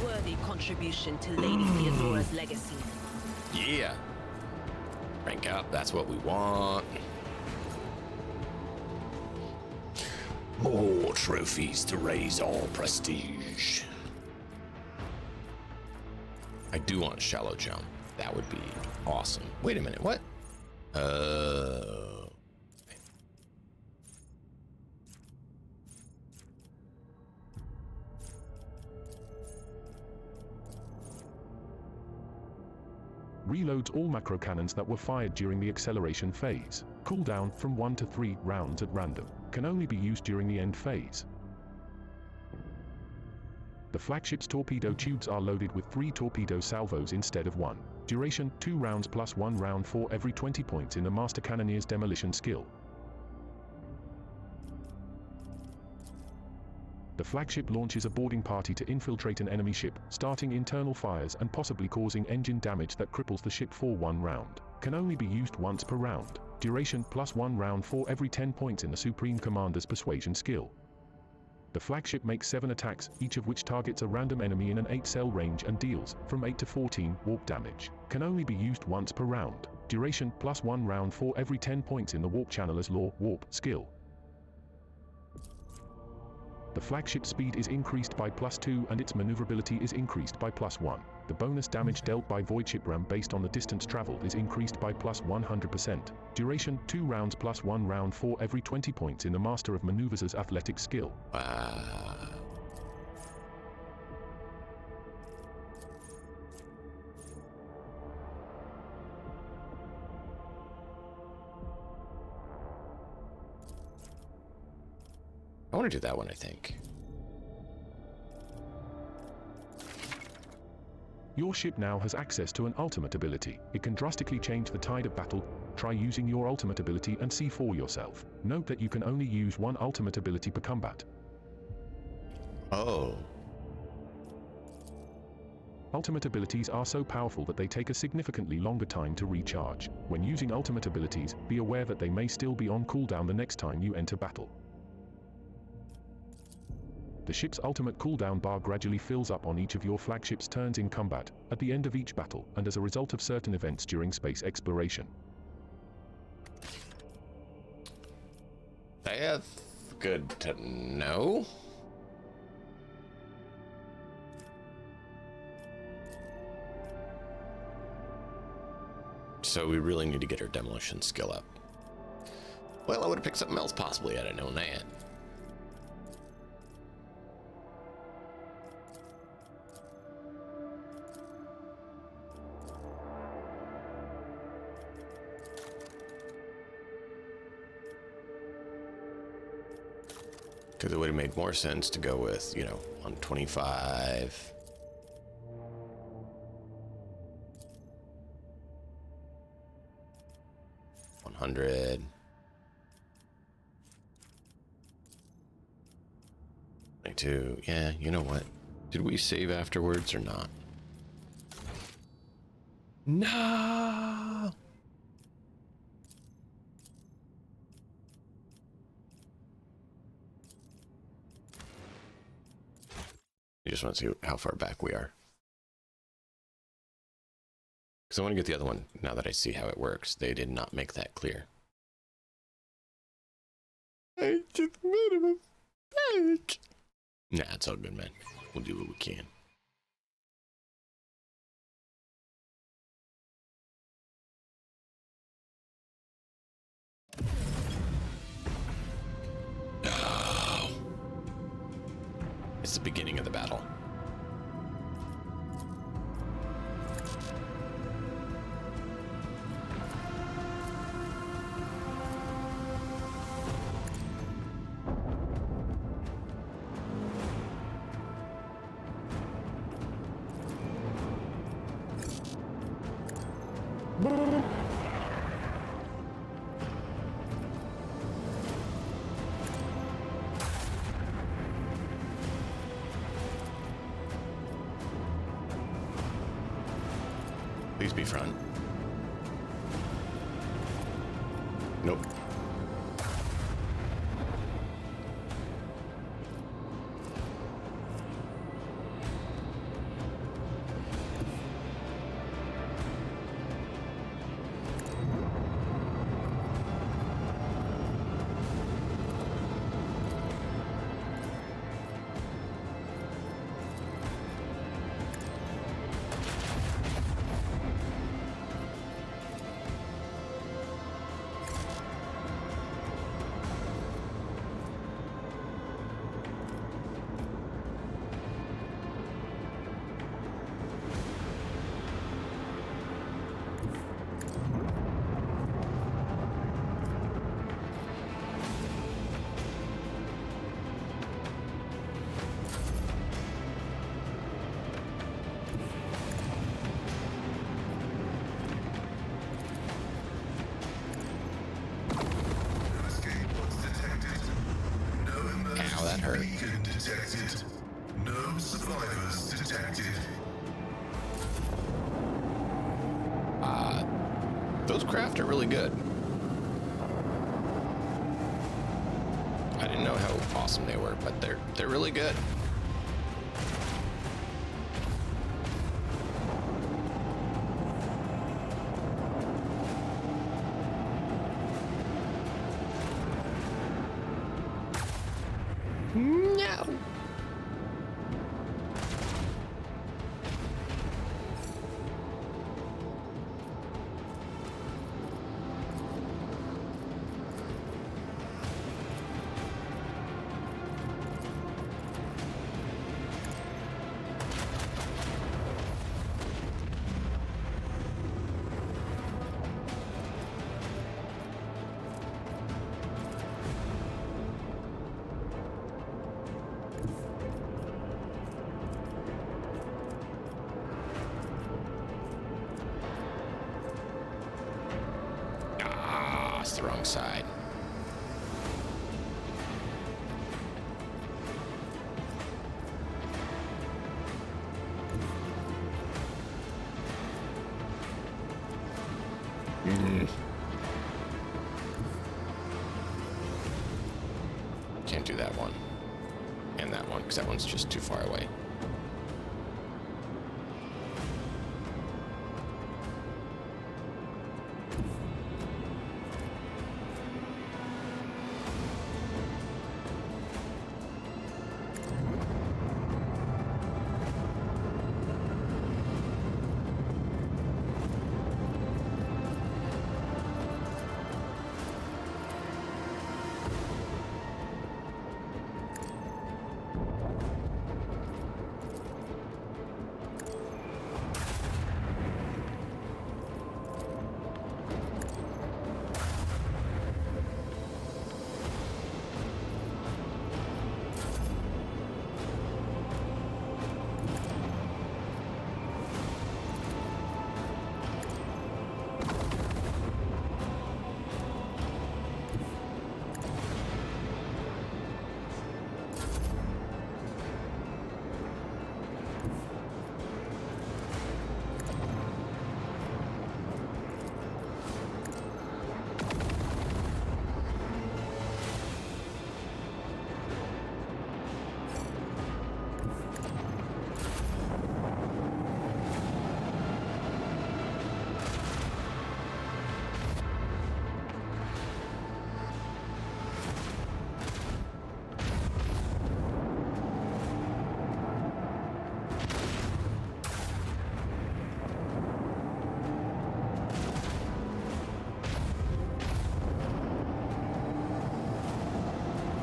Worthy contribution to Lady Theodora's legacy. Yeah. Rank up, that's what we want. More trophies to raise our prestige. I do want shallow jump. That would be awesome. Wait a minute, what? Reloads all macro cannons that were fired during the acceleration phase. Cooldown from 1 to 3 rounds at random. Can only be used during the end phase. The flagship's torpedo tubes are loaded with 3 torpedo salvos instead of 1. Duration 2 rounds plus 1 round for every 20 points in the Master Cannoneer's demolition skill. The flagship launches a boarding party to infiltrate an enemy ship, starting internal fires and possibly causing engine damage that cripples the ship for 1 round. Can only be used once per round. Duration plus 1 round for every 10 points in the Supreme Commander's persuasion skill. The flagship makes 7 attacks, each of which targets a random enemy in an 8-cell range and deals from 8 to 14 warp damage. Can only be used once per round. Duration plus 1 round for every 10 points in the Warp Channeler's Law warp skill. The flagship speed is increased by +2 and its maneuverability is increased by +1. The bonus damage dealt by void ship ram based on the distance traveled is increased by +100%. Duration 2 rounds +1 round for every 20 points in the Master of Maneuvers' athletic skill. Wow. I want to do that one, I think. Your ship now has access to an ultimate ability. It can drastically change the tide of battle. Try using your ultimate ability and see for yourself. Note that you can only use one ultimate ability per combat. Oh. Ultimate abilities are so powerful that they take a significantly longer time to recharge. When using ultimate abilities, be aware that they may still be on cooldown the next time you enter battle. The ship's ultimate cooldown bar gradually fills up on each of your flagship's turns in combat, at the end of each battle, and as a result of certain events during space exploration. That's good to know. So we really need to get our demolition skill up. Well, I would have picked something else possibly had I known that. Because it would have made more sense to go with, you know, 125. $100. $22. Yeah, you know what? Did we save afterwards or not? No! I just want to see how far back we are. Because I want to get the other one now that I see how it works. They did not make that clear. I just made a mistake. Nah, it's all good, man. We'll do what we can. No. It's the beginning of the battle. Please be front. Nope. That hurt. Beacon detected. No survivors detected. Those craft are really good. I didn't know how awesome they were, but they're really good. No. It's the wrong side. Can't do that one. And that one, because that one's just too far away.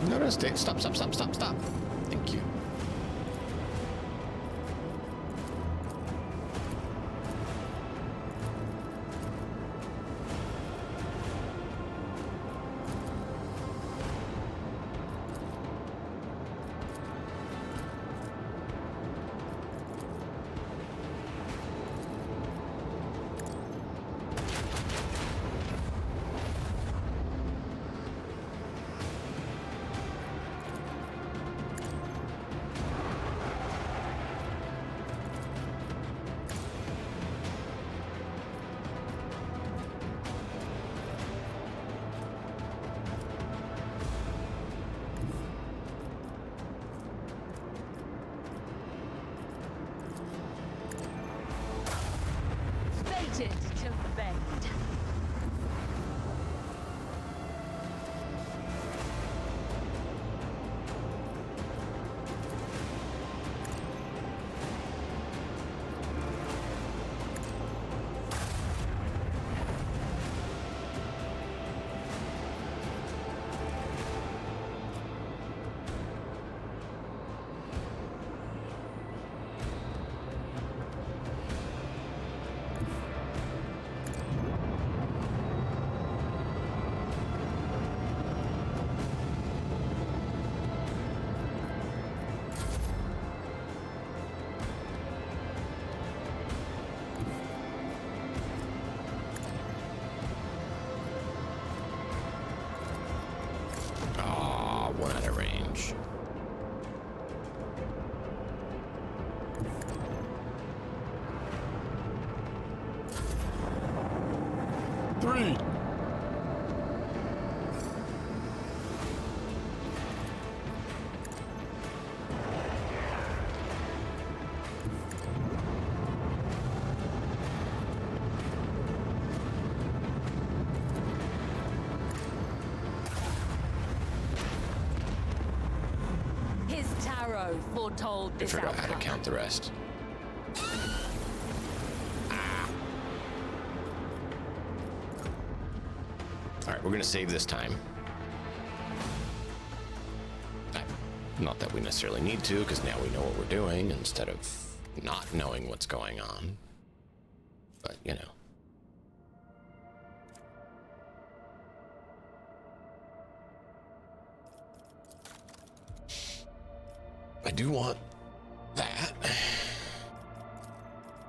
No, stay. Stop. Thank you. Fated to bend. One out of range. Three. tarot foretold I this forgot how to outcome. count the rest. Alright, we're gonna save this time. Not that we necessarily need to, because now we know what we're doing instead of not knowing what's going on. But, you know. I do want that.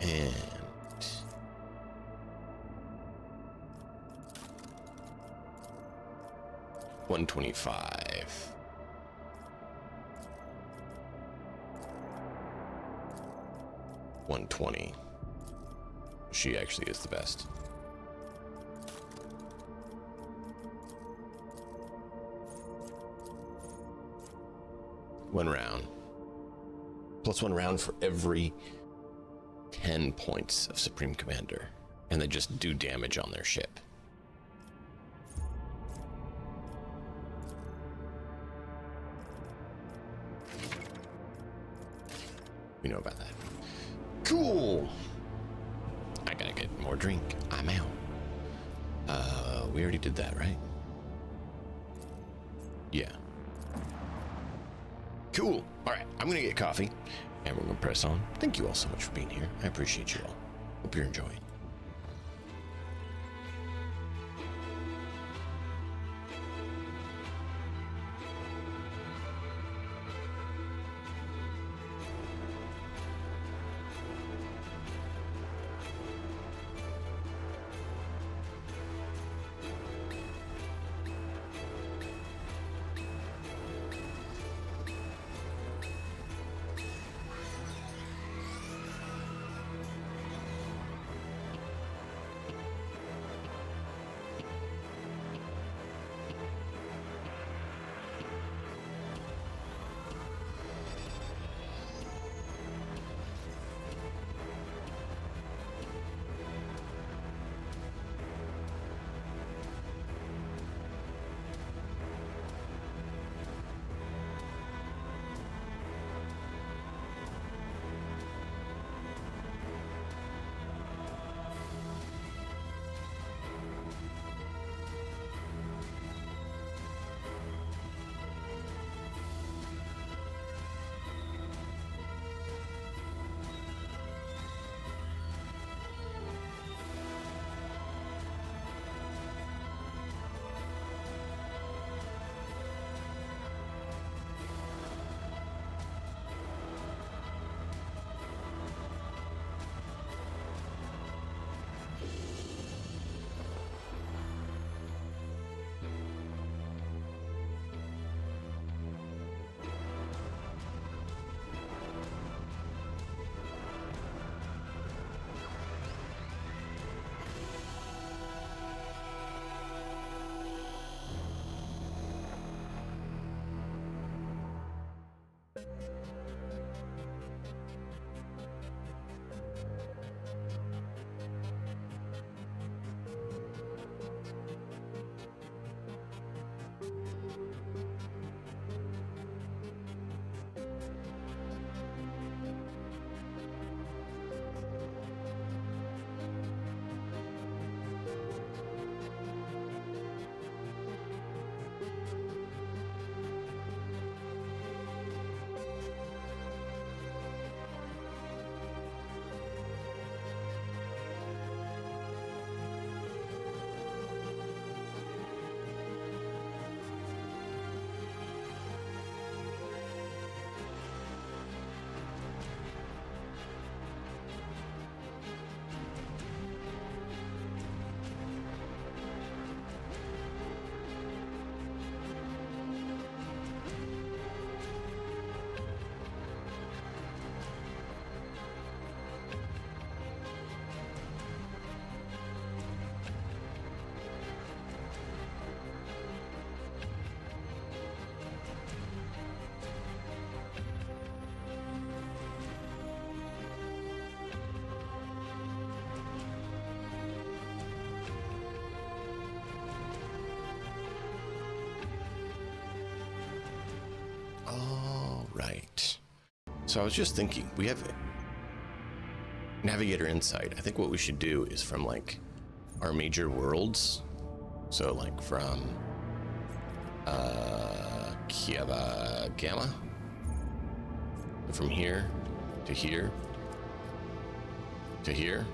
And 125. $120. She actually is the best. One round. Plus 1 round for every 10 points of Supreme Commander. And they just do damage on their ship. We know about that. Cool. I gotta get more drink. I'm out. We already did that, right? Yeah. Cool. All right, I'm gonna get coffee, and we're gonna press on. Thank you all so much for being here. I appreciate you all. Hope you're enjoying. right. So I was just thinking, we have Navigator Insight. I think what we should do is from like our major worlds. So like from Kieva Gamma. From here to here to here.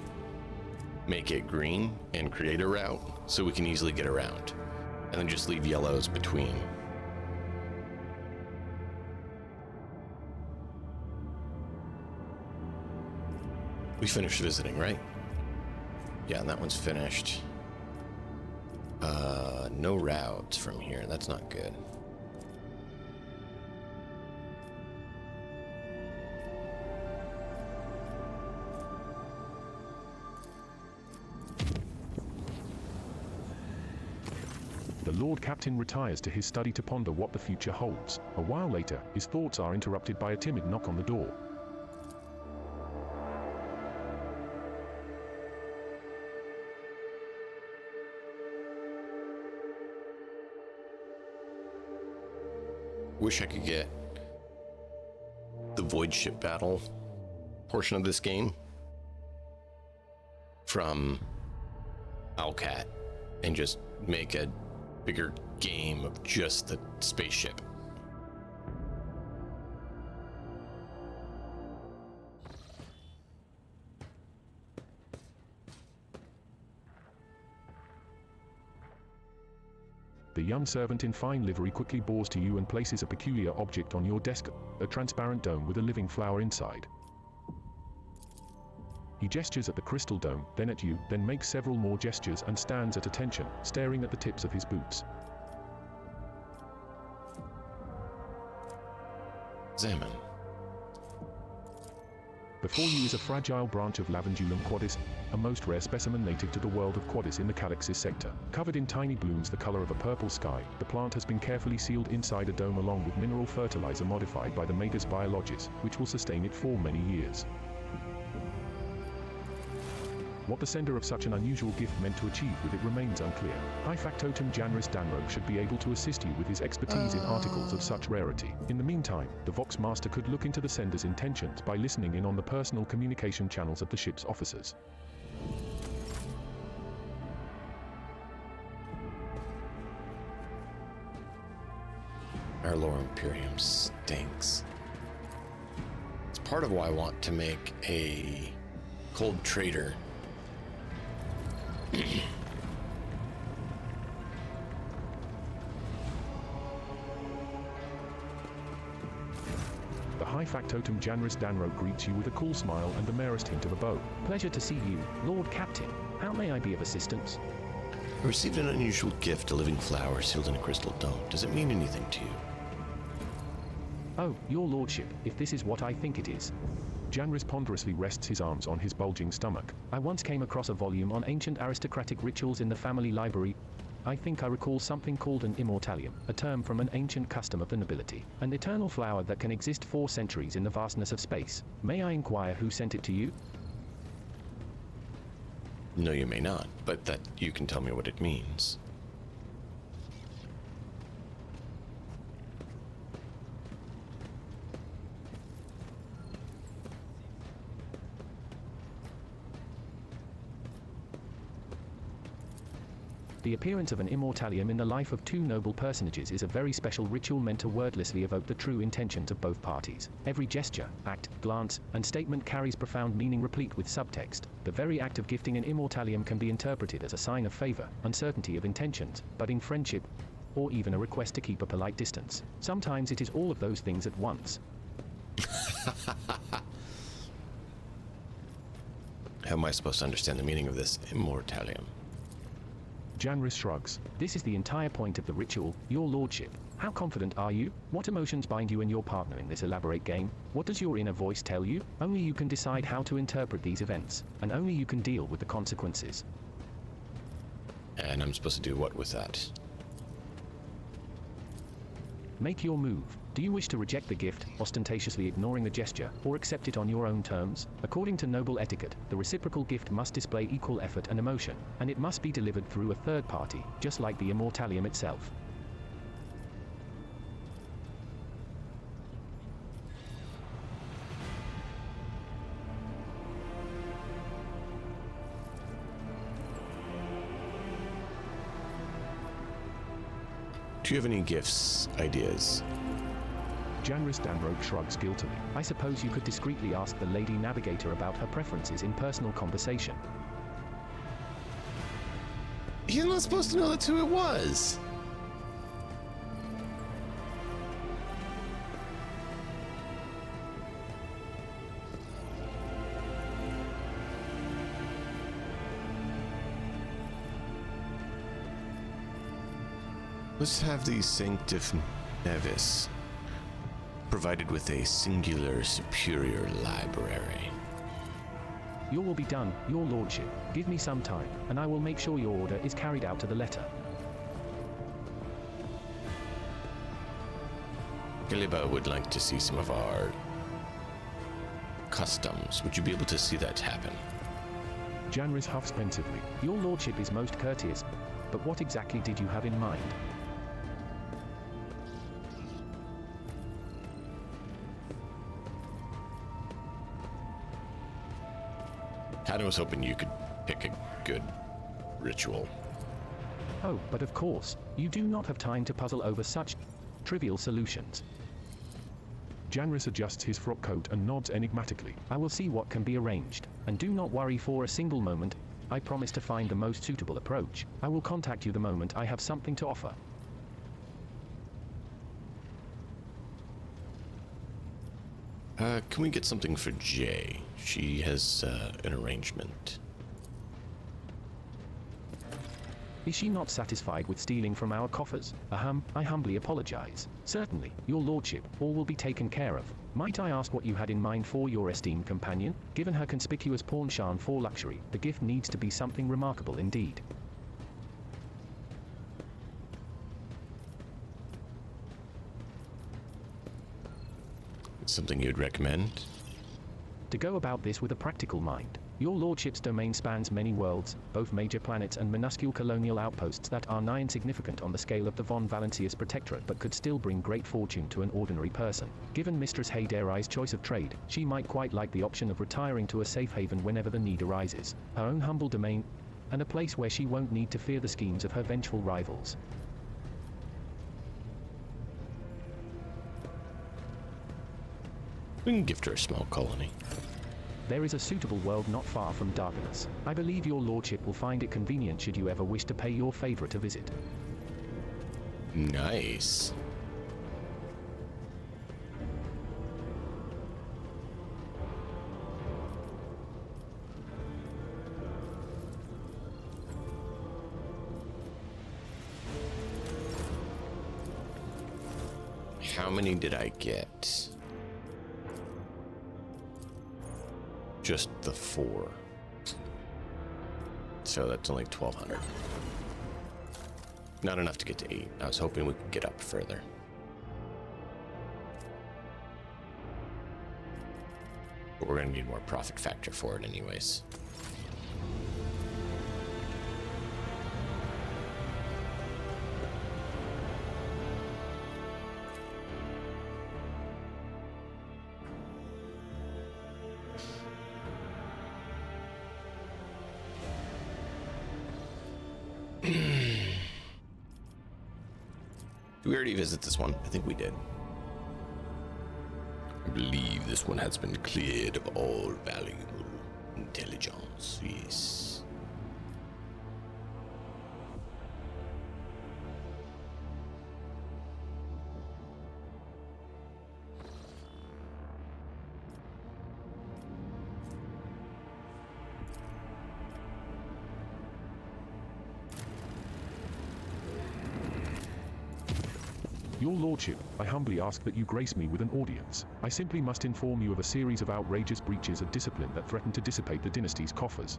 Make it green and create a route so we can easily get around. And then just leave yellows between. We finished visiting, right? Yeah, and that one's finished. No routes from here. That's not good. The Lord Captain retires to his study to ponder what the future holds. A while later, his thoughts are interrupted by a timid knock on the door. Wish I could get the void ship battle portion of this game from Owlcat and just make a bigger game of just the spaceship. The young servant in fine livery quickly bows to you and places a peculiar object on your desk, a transparent dome with a living flower inside. He gestures at the crystal dome, then at you, then makes several more gestures and stands at attention, staring at the tips of his boots. Examine. Before you is a fragile branch of Lavandulum quadis, a most rare specimen native to the world of Quadis in the Calaxis sector. Covered in tiny blooms the color of a purple sky, the plant has been carefully sealed inside a dome along with mineral fertilizer modified by the Magus Biologis, which will sustain it for many years. What the sender of such an unusual gift meant to achieve with it remains unclear. High Factotum Janris Danro should be able to assist you with his expertise in articles of such rarity. In the meantime, the Vox Master could look into the sender's intentions by listening in on the personal communication channels of the ship's officers. Our Lore Imperium stinks. It's part of why I want to make a cold trader. The High Factotum Janris Danro greets you with a cool smile and the merest hint of a bow. Pleasure to see you, Lord Captain. How may I be of assistance? I received an unusual gift, a living flower sealed in a crystal dome. Does it mean anything to you? Oh, your lordship, if this is what I think it is. Janris ponderously rests his arms on his bulging stomach. I once came across a volume on ancient aristocratic rituals in the family library. I think I recall something called an immortalium, a term from an ancient custom of the nobility. An eternal flower that can exist 4 centuries in the vastness of space. May I inquire who sent it to you? No, you may not, but that you can tell me what it means. The appearance of an immortalium in the life of 2 noble personages is a very special ritual meant to wordlessly evoke the true intentions of both parties. Every gesture, act, glance, and statement carries profound meaning replete with subtext. The very act of gifting an immortalium can be interpreted as a sign of favor, uncertainty of intentions, budding friendship, or even a request to keep a polite distance. Sometimes it is all of those things at once. How am I supposed to understand the meaning of this immortalium? Janris shrugs. This is the entire point of the ritual, your lordship. How confident are you? What emotions bind you and your partner in this elaborate game? What does your inner voice tell you? Only you can decide how to interpret these events, and only you can deal with the consequences. And I'm supposed to do what with that? Make your move. Do you wish to reject the gift, ostentatiously ignoring the gesture, or accept it on your own terms? According to noble etiquette, the reciprocal gift must display equal effort and emotion, and it must be delivered through a third party, just like the immortalium itself. Do you have any gifts, ideas? Janris Danrope shrugs guiltily. I suppose you could discreetly ask the Lady Navigator about her preferences in personal conversation. You're not supposed to know that's who it was. Let's have the Sanctus Nevis provided with a singular superior library. Your will be done, your lordship. Give me some time, and I will make sure your order is carried out to the letter. Giliba would like to see some of our customs. Would you be able to see that happen? Janris huffs pensively. Your lordship is most courteous, but what exactly did you have in mind? I was hoping you could pick a good ritual. Oh, but of course, you do not have time to puzzle over such trivial solutions. Janris adjusts his frock coat and nods enigmatically. I will see what can be arranged, and do not worry for a single moment. I promise to find the most suitable approach. I will contact you the moment I have something to offer. Can we get something for Jay? She has an arrangement. Is she not satisfied with stealing from our coffers? I humbly apologize. Certainly, your lordship, all will be taken care of. Might I ask what you had in mind for your esteemed companion? Given her conspicuous penchant for luxury, the gift needs to be something remarkable indeed. Something you'd recommend? To go about this with a practical mind. Your lordship's domain spans many worlds, both major planets and minuscule colonial outposts that are nigh insignificant on the scale of the von Valancius Protectorate but could still bring great fortune to an ordinary person. Given Mistress Haydarai's choice of trade, she might quite like the option of retiring to a safe haven whenever the need arises. Her own humble domain, and a place where she won't need to fear the schemes of her vengeful rivals. We can gift her a small colony. There is a suitable world not far from Darkness. I believe your lordship will find it convenient should you ever wish to pay your favorite a visit. Nice. How many did I get? Just the 4. So that's only 1,200. Not enough to get to 8. I was hoping we could get up further. But we're going to need more profit factor for it anyways. Did we already visit this one? I think we did. I believe this one has been cleared of all valuable intelligence. Yes. Your lordship, I humbly ask that you grace me with an audience. I simply must inform you of a series of outrageous breaches of discipline that threaten to dissipate the dynasty's coffers.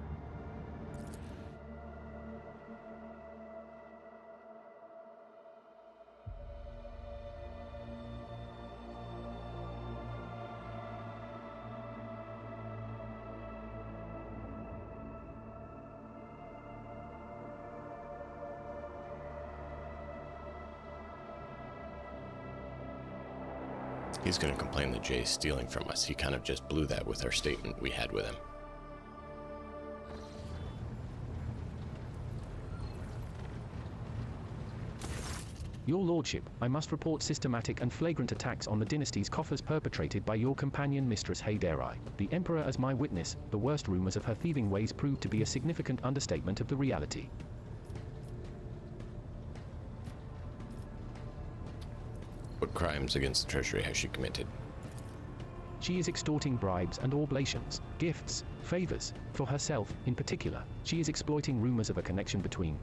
He's going to complain that Jay's stealing from us. He kind of just blew that with our statement we had with him. Your lordship, I must report systematic and flagrant attacks on the dynasty's coffers perpetrated by your companion Mistress Hayderi, the Emperor as my witness. The worst rumors of her thieving ways proved to be a significant understatement of the reality. What crimes against the treasury has she committed? She is extorting bribes and oblations, gifts, favors, for herself, in particular. She is exploiting rumors of a connection between,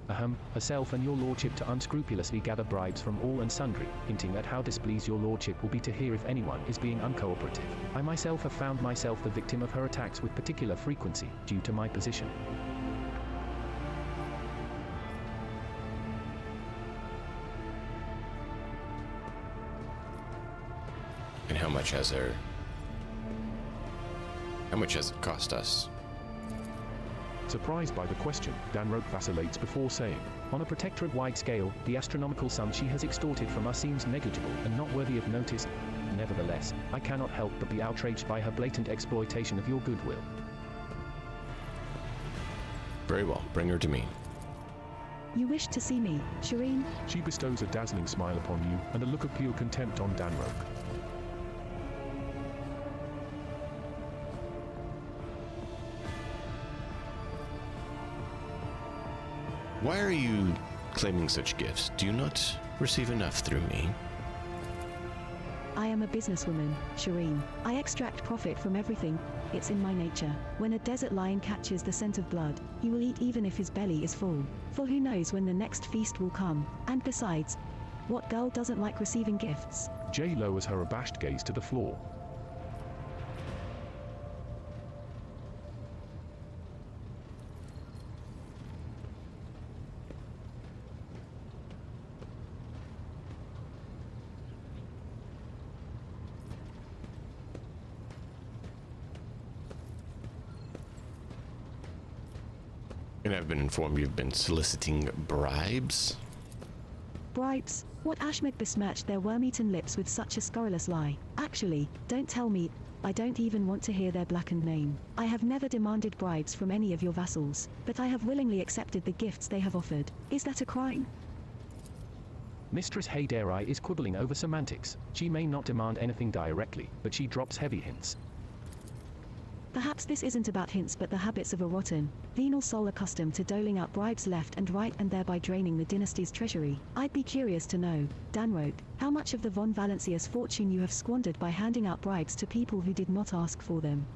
herself and your lordship to unscrupulously gather bribes from all and sundry, hinting at how displeased your lordship will be to hear if anyone is being uncooperative. I myself have found myself the victim of her attacks with particular frequency, due to my position. And how much has it cost us? Surprised by the question, Danroke vacillates before saying, on a protectorate-wide scale, the astronomical sum she has extorted from us seems negligible and not worthy of notice. Nevertheless, I cannot help but be outraged by her blatant exploitation of your goodwill. Very well, bring her to me. You wish to see me, Shireen? She bestows a dazzling smile upon you and a look of pure contempt on Danroke. Why are you claiming such gifts? Do you not receive enough through me? I am a businesswoman, Shireen. I extract profit from everything. It's in my nature. When a desert lion catches the scent of blood, he will eat even if his belly is full. For who knows when the next feast will come. And besides, what girl doesn't like receiving gifts? Jay lowers her abashed gaze to the floor. And I've been informed you've been soliciting bribes? Bribes? What Ashmeg besmirched their worm-eaten lips with such a scurrilous lie? Actually, don't tell me. I don't even want to hear their blackened name. I have never demanded bribes from any of your vassals, but I have willingly accepted the gifts they have offered. Is that a crime? Mistress Hayderi is quibbling over semantics. She may not demand anything directly, but she drops heavy hints. Perhaps this isn't about hints but the habits of a rotten, venal soul accustomed to doling out bribes left and right and thereby draining the dynasty's treasury. I'd be curious to know, Danroke, how much of the von Valencia's fortune you have squandered by handing out bribes to people who did not ask for them.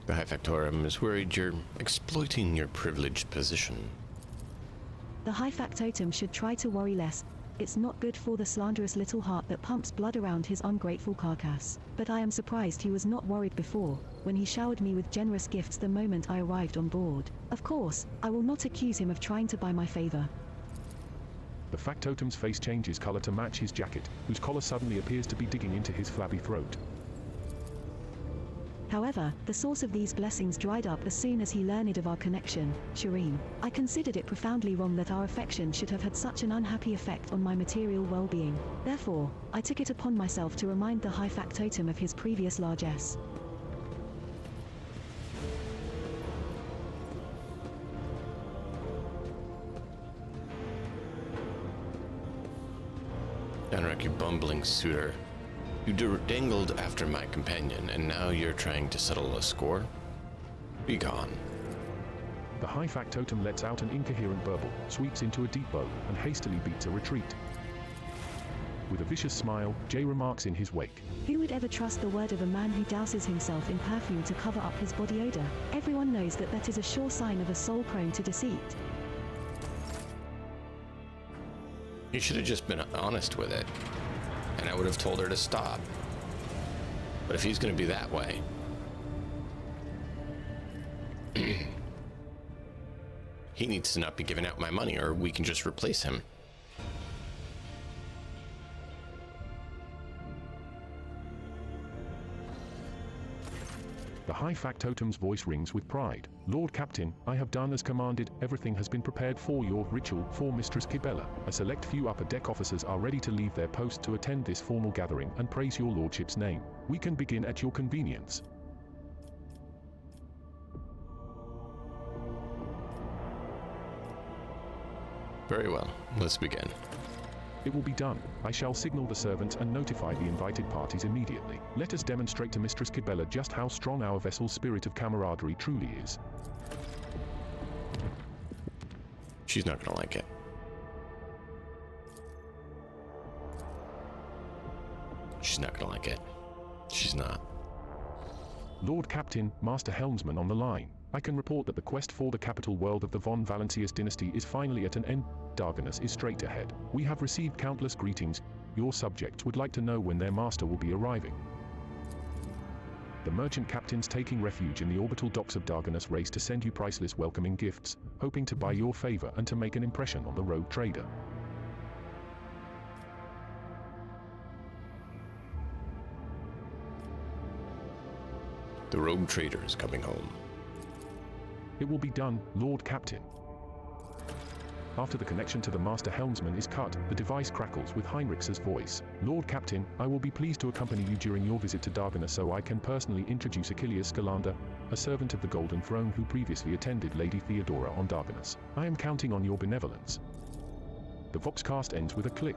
The High Factotum is worried you're exploiting your privileged position. The High Factotum should try to worry less. It's not good for the slanderous little heart that pumps blood around his ungrateful carcass. But I am surprised he was not worried before, when he showered me with generous gifts the moment I arrived on board. Of course, I will not accuse him of trying to buy my favor. The Factotum's face changes color to match his jacket, whose collar suddenly appears to be digging into his flabby throat. However, the source of these blessings dried up as soon as he learned of our connection, Shireen. I considered it profoundly wrong that our affection should have had such an unhappy effect on my material well-being. Therefore, I took it upon myself to remind the High Factotum of his previous largesse. Danroke, you bumbling suitor. You dangled after my companion, and now you're trying to settle a score? Be gone. The High Factotum lets out an incoherent burble, sweeps into a deep bow, and hastily beats a retreat. With a vicious smile, Jay remarks in his wake. Who would ever trust the word of a man who douses himself in perfume to cover up his body odor? Everyone knows that that is a sure sign of a soul prone to deceit. You should have just been honest with it, and I would have told her to stop. But if he's going to be that way, he needs to not be giving out my money, or we can just replace him. The High Factotum's voice rings with pride. Lord Captain, I have done as commanded. Everything has been prepared for your ritual for Mistress Kibella. A select few upper deck officers are ready to leave their post to attend this formal gathering and praise your lordship's name. We can begin at your convenience. Very well. Let's begin. It will be done. I shall signal the servants and notify the invited parties immediately. Let us demonstrate to Mistress Kibella just how strong our vessel's spirit of camaraderie truly is. She's not gonna like it. She's not gonna like it. She's not. Lord Captain, Master Helmsman on the line. I can report that the quest for the capital world of the von Valancius dynasty is finally at an end. Darganus is straight ahead. We have received countless greetings. Your subjects would like to know when their master will be arriving. The merchant captains taking refuge in the orbital docks of Darganus race to send you priceless welcoming gifts, hoping to buy your favor and to make an impression on the rogue trader. The rogue trader is coming home. It will be done, Lord Captain. After the connection to the Master Helmsman is cut, the device crackles with Heinrich's voice. Lord Captain, I will be pleased to accompany you during your visit to Darganus so I can personally introduce Achilles Scalander, a servant of the Golden Throne who previously attended Lady Theodora on Darganus. I am counting on your benevolence. The Voxcast ends with a click.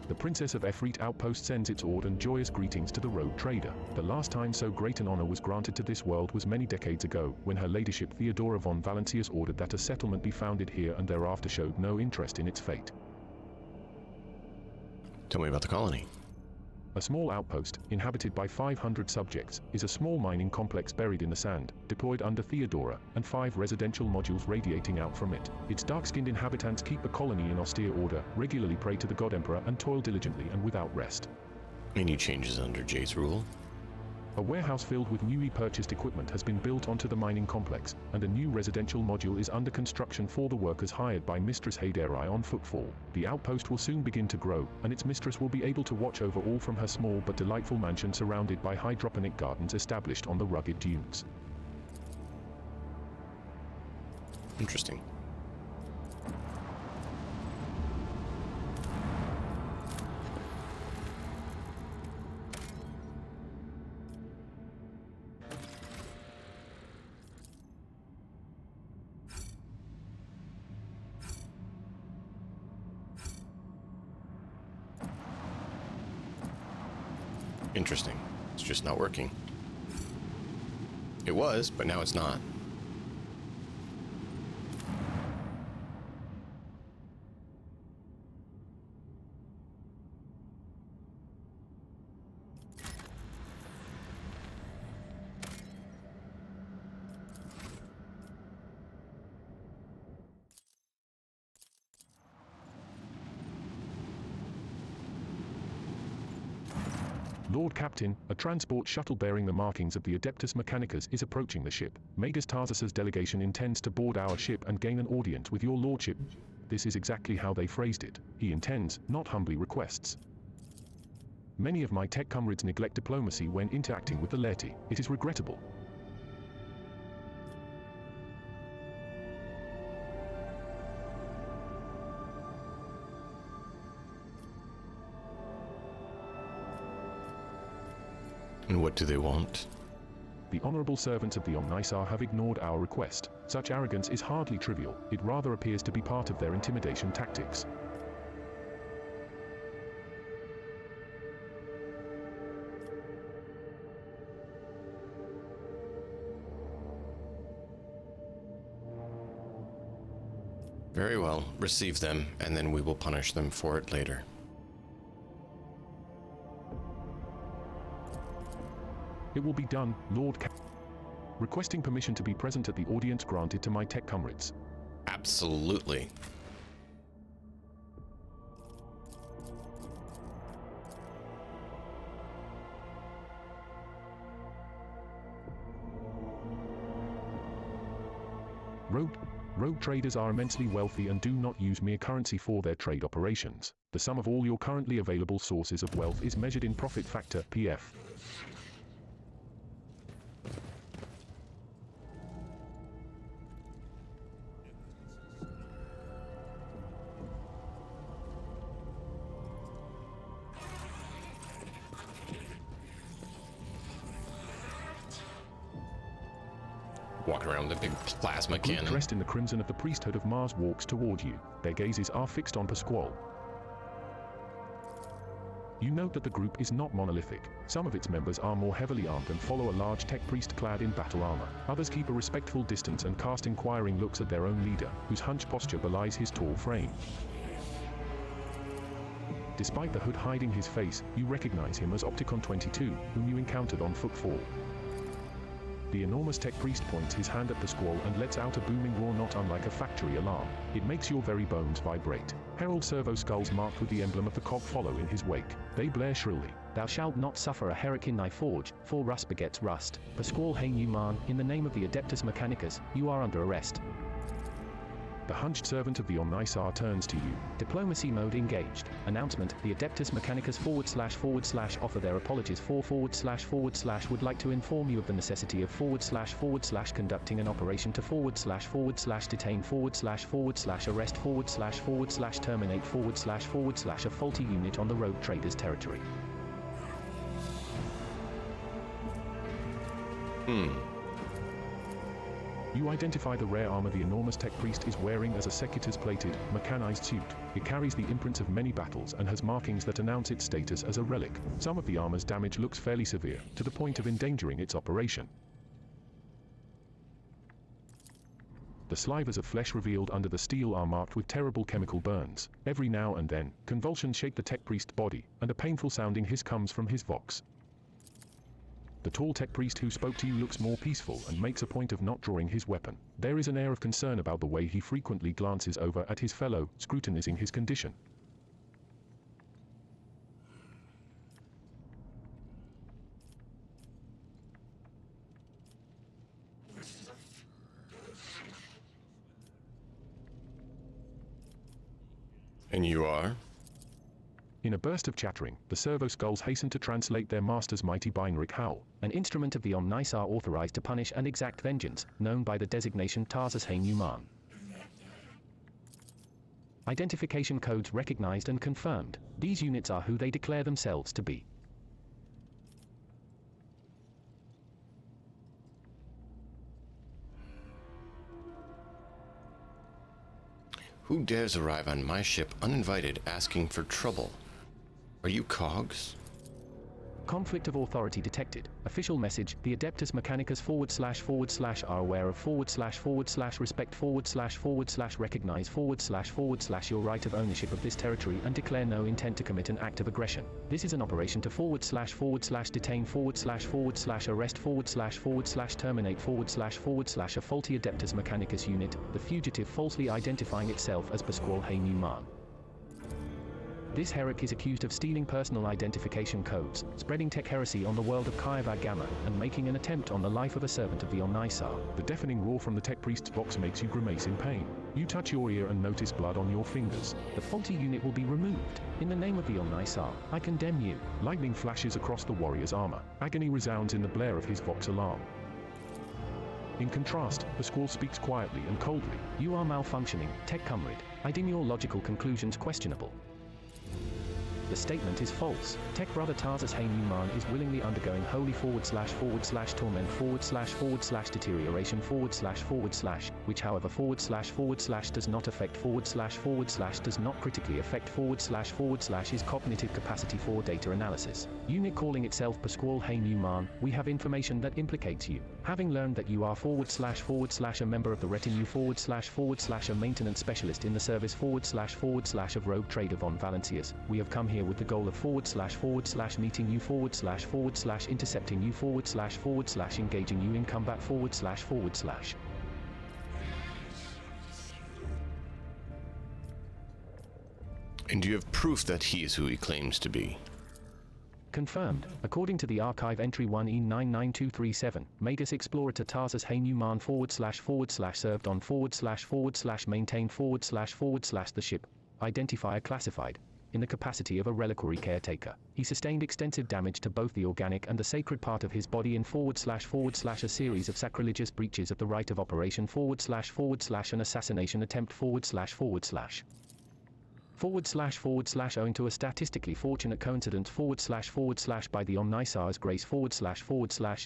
The Princess of Efreet Outpost sends its awed and joyous greetings to the rogue trader. The last time so great an honor was granted to this world was many decades ago, when her ladyship Theodora von Valancius ordered that a settlement be founded here and thereafter showed no interest in its fate. Tell me about the colony. A small outpost, inhabited by 500 subjects, is a small mining complex buried in the sand, deployed under Theodora, and 5 residential modules radiating out from it. Its dark-skinned inhabitants keep the colony in austere order, regularly pray to the God Emperor and toil diligently and without rest. Any changes under Jay's rule? A warehouse filled with newly purchased equipment has been built onto the mining complex, and a new residential module is under construction for the workers hired by Mistress Haderai on Footfall. The outpost will soon begin to grow, and its mistress will be able to watch over all from her small but delightful mansion surrounded by hydroponic gardens established on the rugged dunes. Interesting. Interesting. It's just not working. It was, but now it's not. Lord Captain, a transport shuttle bearing the markings of the Adeptus Mechanicus is approaching the ship. Magus Tarsus's delegation intends to board our ship and gain an audience with your lordship. This is exactly how they phrased it. He intends, not humbly requests. Many of my tech comrades neglect diplomacy when interacting with the laity. It is regrettable. And what do they want? The honorable servants of the Omnisar have ignored our request. Such arrogance is hardly trivial. It rather appears to be part of their intimidation tactics. Very well. Receive them, and then we will punish them for it later. It will be done, Lord Requesting permission to be present at the audience granted to my tech comrades. Absolutely. Rogue traders are immensely wealthy and do not use mere currency for their trade operations. The sum of all your currently available sources of wealth is measured in profit factor, PF. Walking around with a big plasma Group cannon. dressed in the crimson of the priesthood of Mars walks toward you. Their gazes are fixed on Pasquale. You note that the group is not monolithic. Some of its members are more heavily armed and follow a large tech priest clad in battle armor. Others keep a respectful distance and cast inquiring looks at their own leader, whose hunched posture belies his tall frame. Despite the hood hiding his face, you recognize him as Opticon 22, whom you encountered on Footfall. The enormous tech priest points his hand at the squall and lets out a booming roar not unlike a factory alarm. It makes your very bones vibrate. Herald servo skulls marked with the emblem of the cog follow in his wake. They blare shrilly. Thou shalt not suffer a herrick in thy forge, for rust begets rust. Pasquale Haynuman, in the name of the Adeptus Mechanicus, you are under arrest. The hunched servant of the Omnisar turns to you. Diplomacy mode engaged. Announcement, the Adeptus Mechanicus // offer their apologies for / would like to inform you of the necessity of / conducting an operation to / detain / arrest / terminate / a faulty unit on the rogue traders territory. You identify the rare armor the enormous tech priest is wearing as a Secutor's plated, mechanized suit. It carries the imprints of many battles and has markings that announce its status as a relic. Some of the armor's damage looks fairly severe, to the point of endangering its operation. The slivers of flesh revealed under the steel are marked with terrible chemical burns. Every now and then, convulsions shake the tech priest's body, and a painful sounding hiss comes from his vox. The tall tech priest who spoke to you looks more peaceful and makes a point of not drawing his weapon. There is an air of concern about the way he frequently glances over at his fellow, scrutinizing his condition. And you are? In a burst of chattering, the servo skulls hasten to translate their master's mighty binary howl. An instrument of the Omnisar authorized to punish and exact vengeance, known by the designation Tarsus Haynuman. Identification codes recognized and confirmed. These units are who they declare themselves to be. Who dares arrive on my ship uninvited asking for trouble? Are you cogs? Conflict of authority detected. Official message, the Adeptus Mechanicus // are aware of // respect // recognize // your right of ownership of this territory and declare no intent to commit an act of aggression. This is an operation to // detain // arrest // terminate // a faulty Adeptus Mechanicus unit, the fugitive falsely identifying itself as Pasquale Haynuman. This herrick is accused of stealing personal identification codes, spreading tech heresy on the world of Kaiva Gamma, and making an attempt on the life of a servant of the Omnisar. The deafening roar from the tech priest's box makes you grimace in pain. You touch your ear and notice blood on your fingers. The faulty unit will be removed. In the name of the Omnisar, I condemn you. Lightning flashes across the warrior's armor. Agony resounds in the blare of his vox alarm. In contrast, Pasquale speaks quietly and coldly. You are malfunctioning, tech comrade. I deem your logical conclusions questionable. The statement is false. Tech brother Tarsus Haynuman is willingly undergoing holy // torment // deterioration // which however // does not affect // does not critically affect // is cognitive capacity for data analysis. Unit calling itself Pasquale Haynuman, we have information that implicates you. Having learned that you are // a member of the retinue // a maintenance specialist in the service // of rogue trader von Valencius, we have come here with the goal of // meeting you // intercepting you // engaging you in combat // And do you have proof that he is who he claims to be? Confirmed. According to the archive entry 1E99237, Magus Explorator Tarsus Haynuman // served on // maintain // the ship. Identifier classified. In the capacity of a reliquary caretaker, he sustained extensive damage to both the organic and the sacred part of his body in // a series of sacrilegious breaches of the right of operation // an assassination attempt // / owing to a statistically fortunate coincidence / by the Omnisar's grace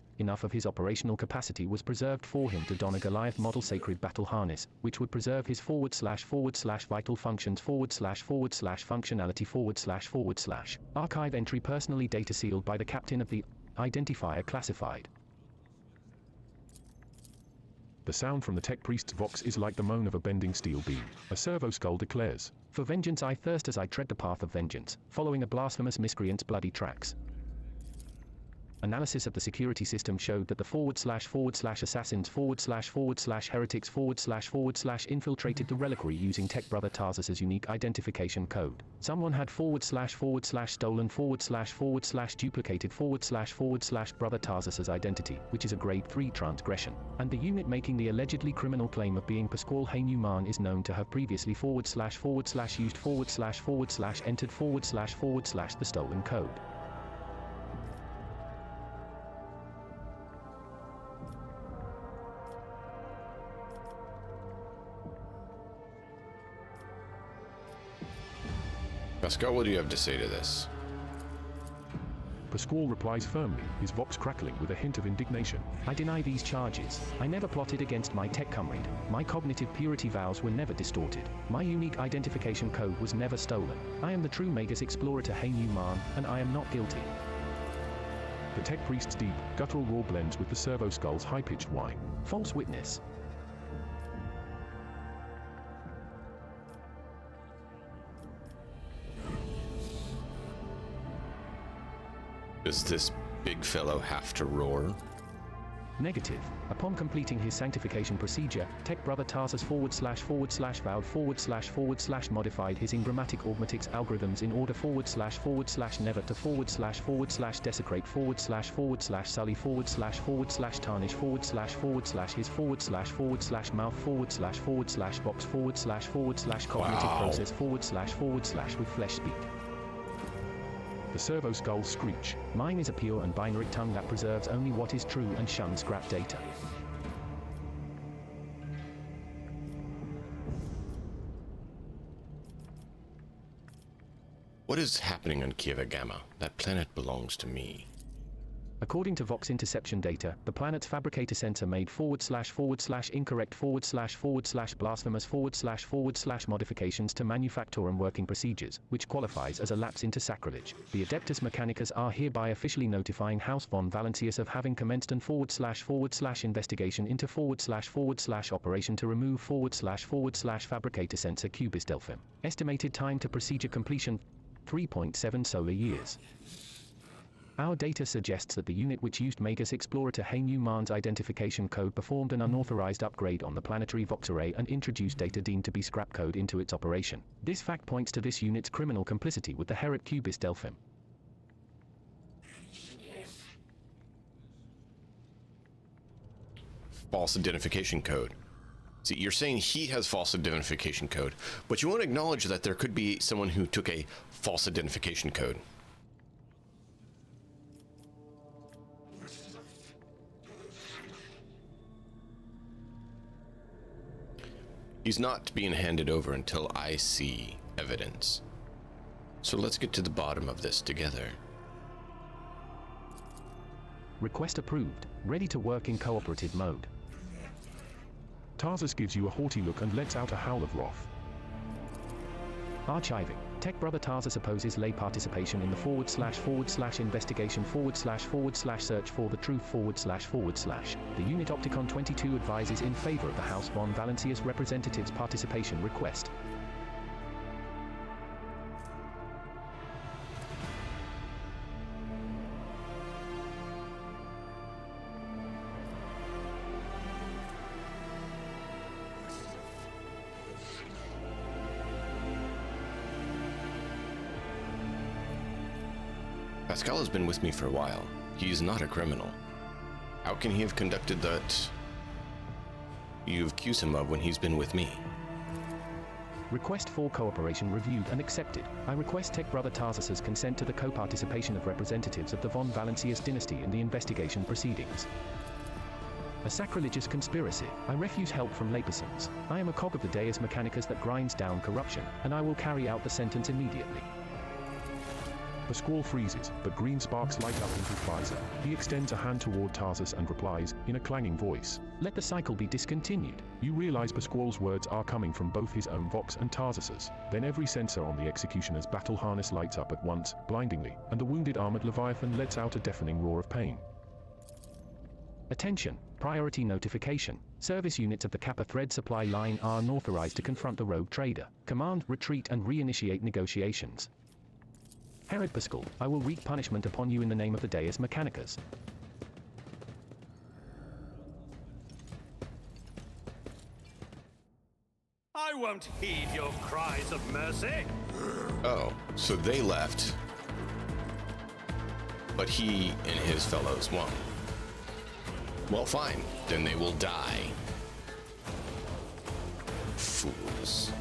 / enough of his operational capacity was preserved for him to don a Goliath model sacred battle harness, which would preserve his / vital functions / functionality / archive entry personally data sealed by the captain of the identifier classified. The sound from the tech priest's vox is like the moan of a bending steel beam. A servo skull declares, "For vengeance I thirst as I tread the path of vengeance, following a blasphemous miscreant's bloody tracks." Analysis of the security system showed that the / assassins / heretics / infiltrated the reliquary using Tech Brother Tarsus's unique identification code. Someone had / stolen / duplicated / Brother Tarsus's identity, which is a grade 3 transgression. And the unit making the allegedly criminal claim of being Pasquale Haynuman is known to have previously / used / entered / the stolen code. Pascal, what do you have to say to this? Pasquale replies firmly, his vox crackling with a hint of indignation. "I deny these charges. I never plotted against my tech comrade. My cognitive purity vows were never distorted. My unique identification code was never stolen. I am the true Magus Explorator Haynuman, and I am not guilty." The tech priest's deep, guttural roar blends with the servo skull's high-pitched whine. False witness. Does this big fellow have to roar? Negative. Upon completing his sanctification procedure, Tech Brother Tarsus / vowed / modified his ingrammatic augmatics algorithms in order / never to / desecrate / sully / tarnish / his / mouth / box / cognitive process / with flesh speak. The servo skulls screech. Mine is a pure and binary tongue that preserves only what is true and shuns scrap data. What is happening on Kieva Gamma? That planet belongs to me. According to Vox interception data, the planet's fabricator sensor made / incorrect / blasphemous / modifications to manufacture and working procedures, which qualifies as a lapse into sacrilege. The Adeptus Mechanicus are hereby officially notifying House von Valancius of having commenced an / investigation into / operation to remove / fabricator sensor Cubis Delphim. Estimated time to procedure completion 3.7 solar years. Our data suggests that the unit which used Magus Explorator Haynuman's identification code performed an unauthorized upgrade on the planetary Vox array and introduced data deemed to be scrap code into its operation. This fact points to this unit's criminal complicity with the Herod Cubis Delphim. False identification code. See, you're saying he has false identification code, but you won't acknowledge that there could be someone who took a false identification code. He's not being handed over until I see evidence. So let's get to the bottom of this together. Request approved. Ready to work in cooperative mode. Tarsus gives you a haughty look and lets out a howl of wrath. Archiving. Tech Brother Tarsus opposes lay participation in the / investigation / search for the truth / The unit Opticon 22 advises in favor of the House von Valancius representatives' participation request. Pascal has been with me for a while. He is not a criminal. How can he have conducted that you accuse him of when he's been with me? Request for cooperation reviewed and accepted. I request Tech Brother Tarsus's consent to the co-participation of representatives of the von Valancius dynasty in the investigation proceedings. A sacrilegious conspiracy. I refuse help from laypersons. I am a cog of the Deus Mechanicus that grinds down corruption, and I will carry out the sentence immediately. The squall freezes, but green sparks light up in his visor. He extends a hand toward Tarsus and replies, in a clanging voice. Let the cycle be discontinued. You realize Pasquale's words are coming from both his own vox and Tarsus's. Then every sensor on the executioner's battle harness lights up at once, blindingly, and the wounded armored Leviathan lets out a deafening roar of pain. Attention! Priority notification. Service units of the Kappa Thread Supply Line are unauthorized to confront the rogue trader. Command, retreat and reinitiate negotiations. Herod Pascal, I will wreak punishment upon you in the name of the Deus Mechanicus. I won't heed your cries of mercy. Oh, so they left, but he and his fellows won. Well, fine. Then they will die. Fools.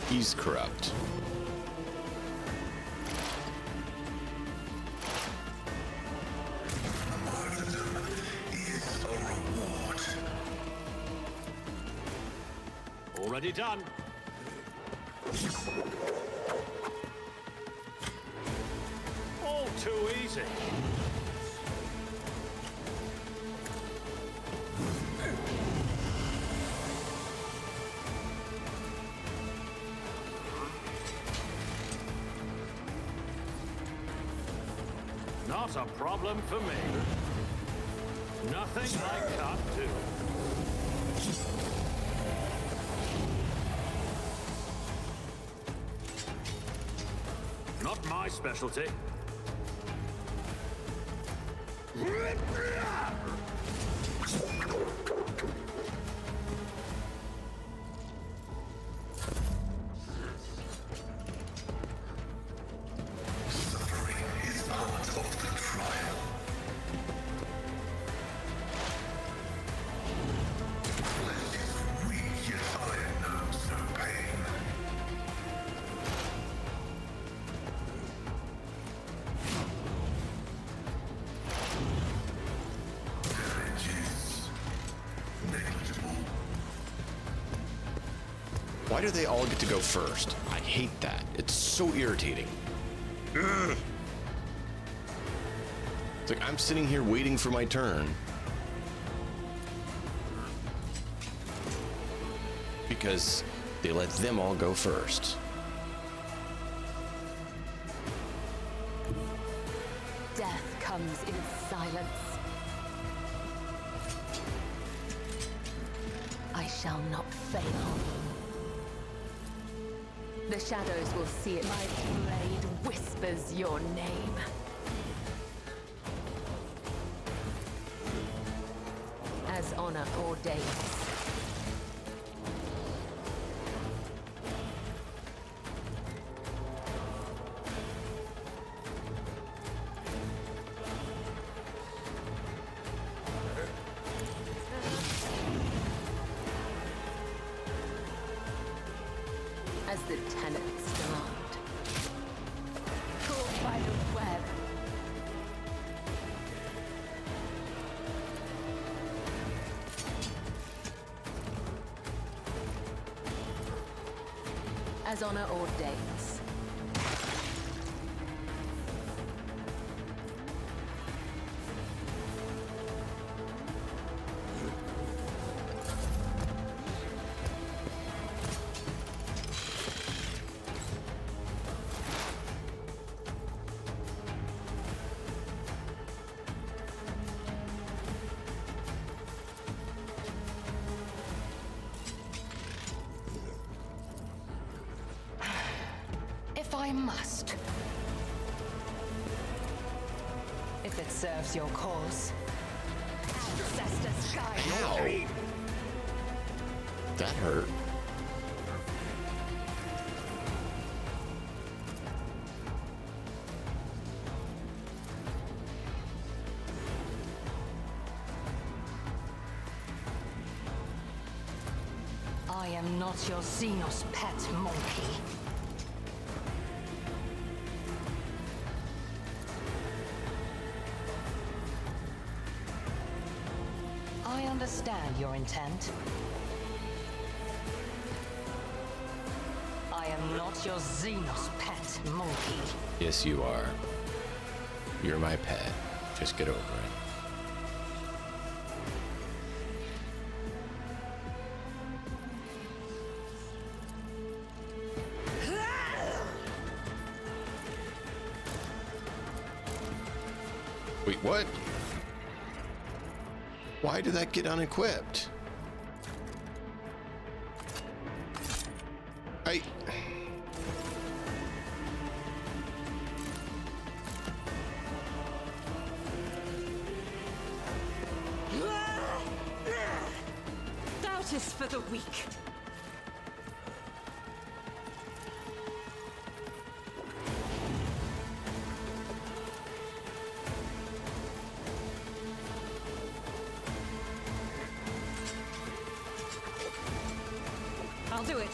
He's corrupt. Already done. All too easy. Not a problem for me. Nothing I can't do. Not my specialty. Why do they all get to go first? I hate that. It's so irritating. Ugh. It's like I'm sitting here waiting for my turn because they let them all go first. Death comes in silence. I shall not fail. The shadows will see it. My blade whispers your name. As honor ordains. As the tenets demand. Caught by the web. As honor ordains. I must. If it serves your cause. Ancestors guide your Ow. dream. That hurt. I am not your Xenos pet monkey. I understand your intent. I am not your Xenos pet monkey. Yes, you are. You're my pet. Just get over it. Wait, what? Why did that get unequipped? Doubt is for the weak. I'll do it.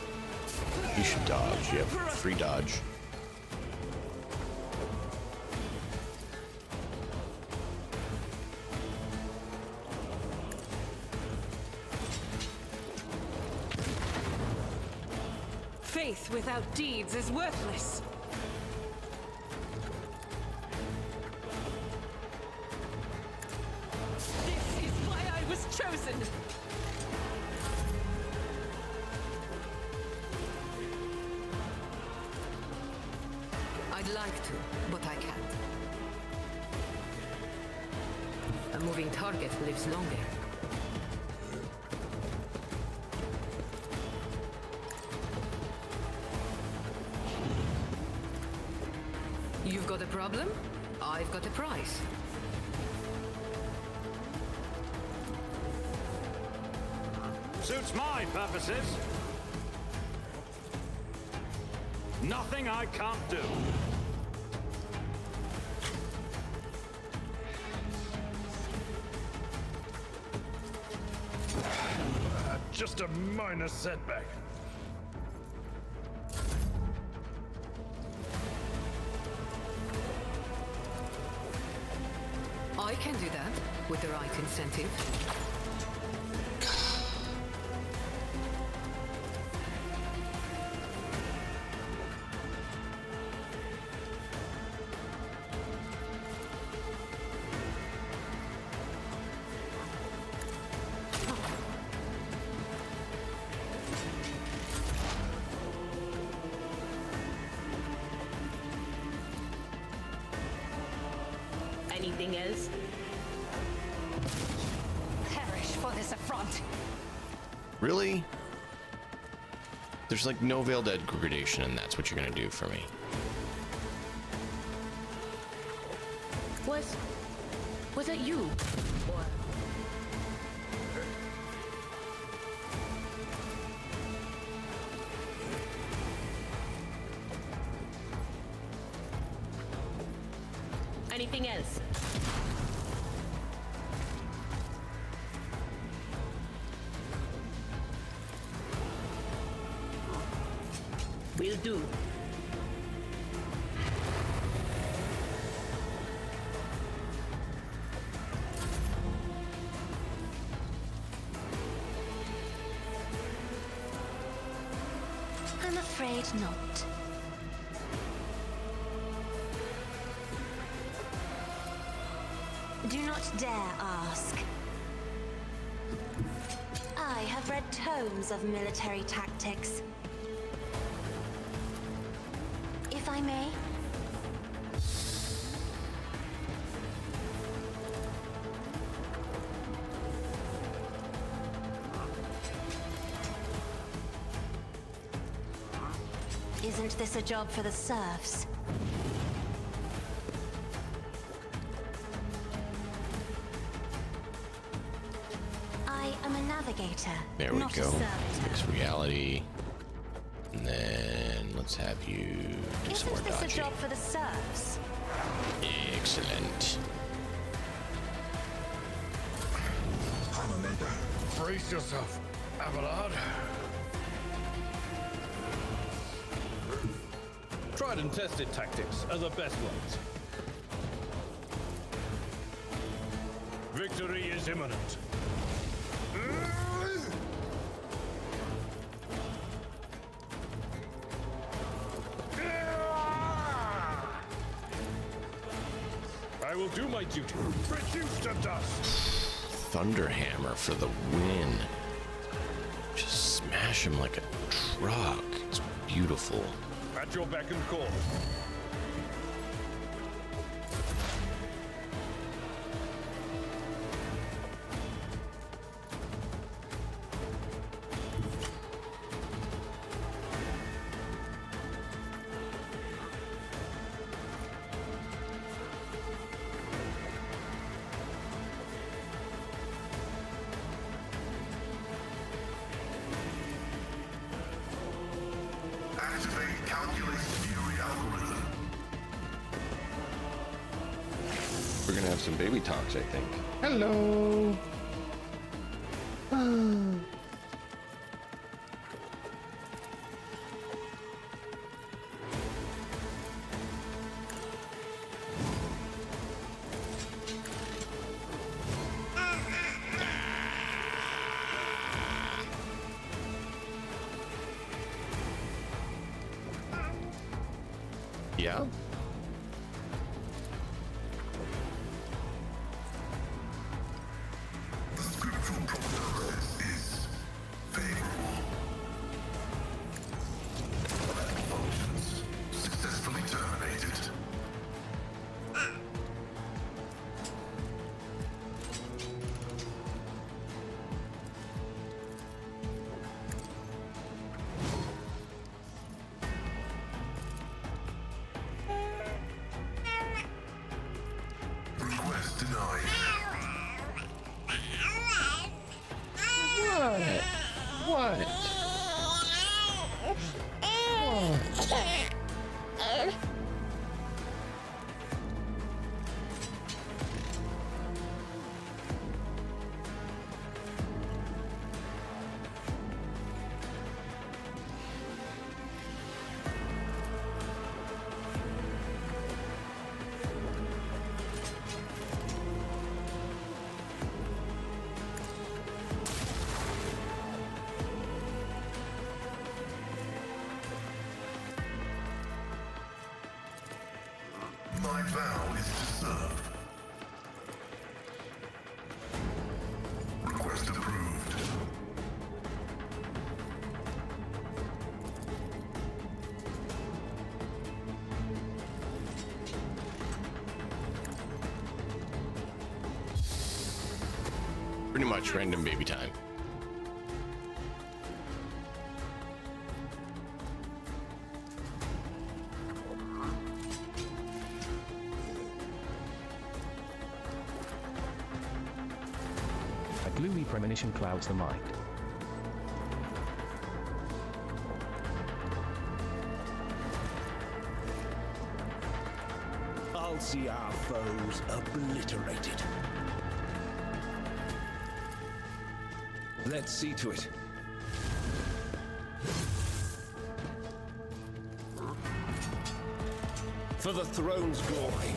You should dodge. You have free dodge. Faith without deeds is worthless. This is why I was chosen. I'd like to, but I can't. A moving target lives longer. You've got a problem? I've got a prize. Suits my purposes. Nothing I can't do. Just a minor setback. I can do that with the right incentive. Anything else? Perish for this affront. Really? There's like no veiled degradation, and that's what you're gonna do for me. Was it you? Or anything else? Will do. I'm afraid not. Do not dare ask. I have read tomes of military tactics. If I may. Isn't this a job for the serfs? I am a navigator. There we not go. A servitor. Mixed reality. And then let's have you do some more Isn't this dodging. a job for the serfs? Excellent. Brace yourself, Abelard. Tried and tested tactics are the best ones. Victory is imminent. I will do my duty. Reduce to dust. Thunderhammer for the win. Just smash him like a truck. It's beautiful. At your beck and call. Activate calculated fury algorithm. We're gonna have some baby talks, I think. Hello. Yeah. The scriptural prognosis is favorable. Functions successfully terminated. Request denied. What? My vow is to serve. Request approved. Pretty much random baby time. A gloomy premonition clouds the mind. I'll see our foes obliterated. Let's see to it. For the throne's glory.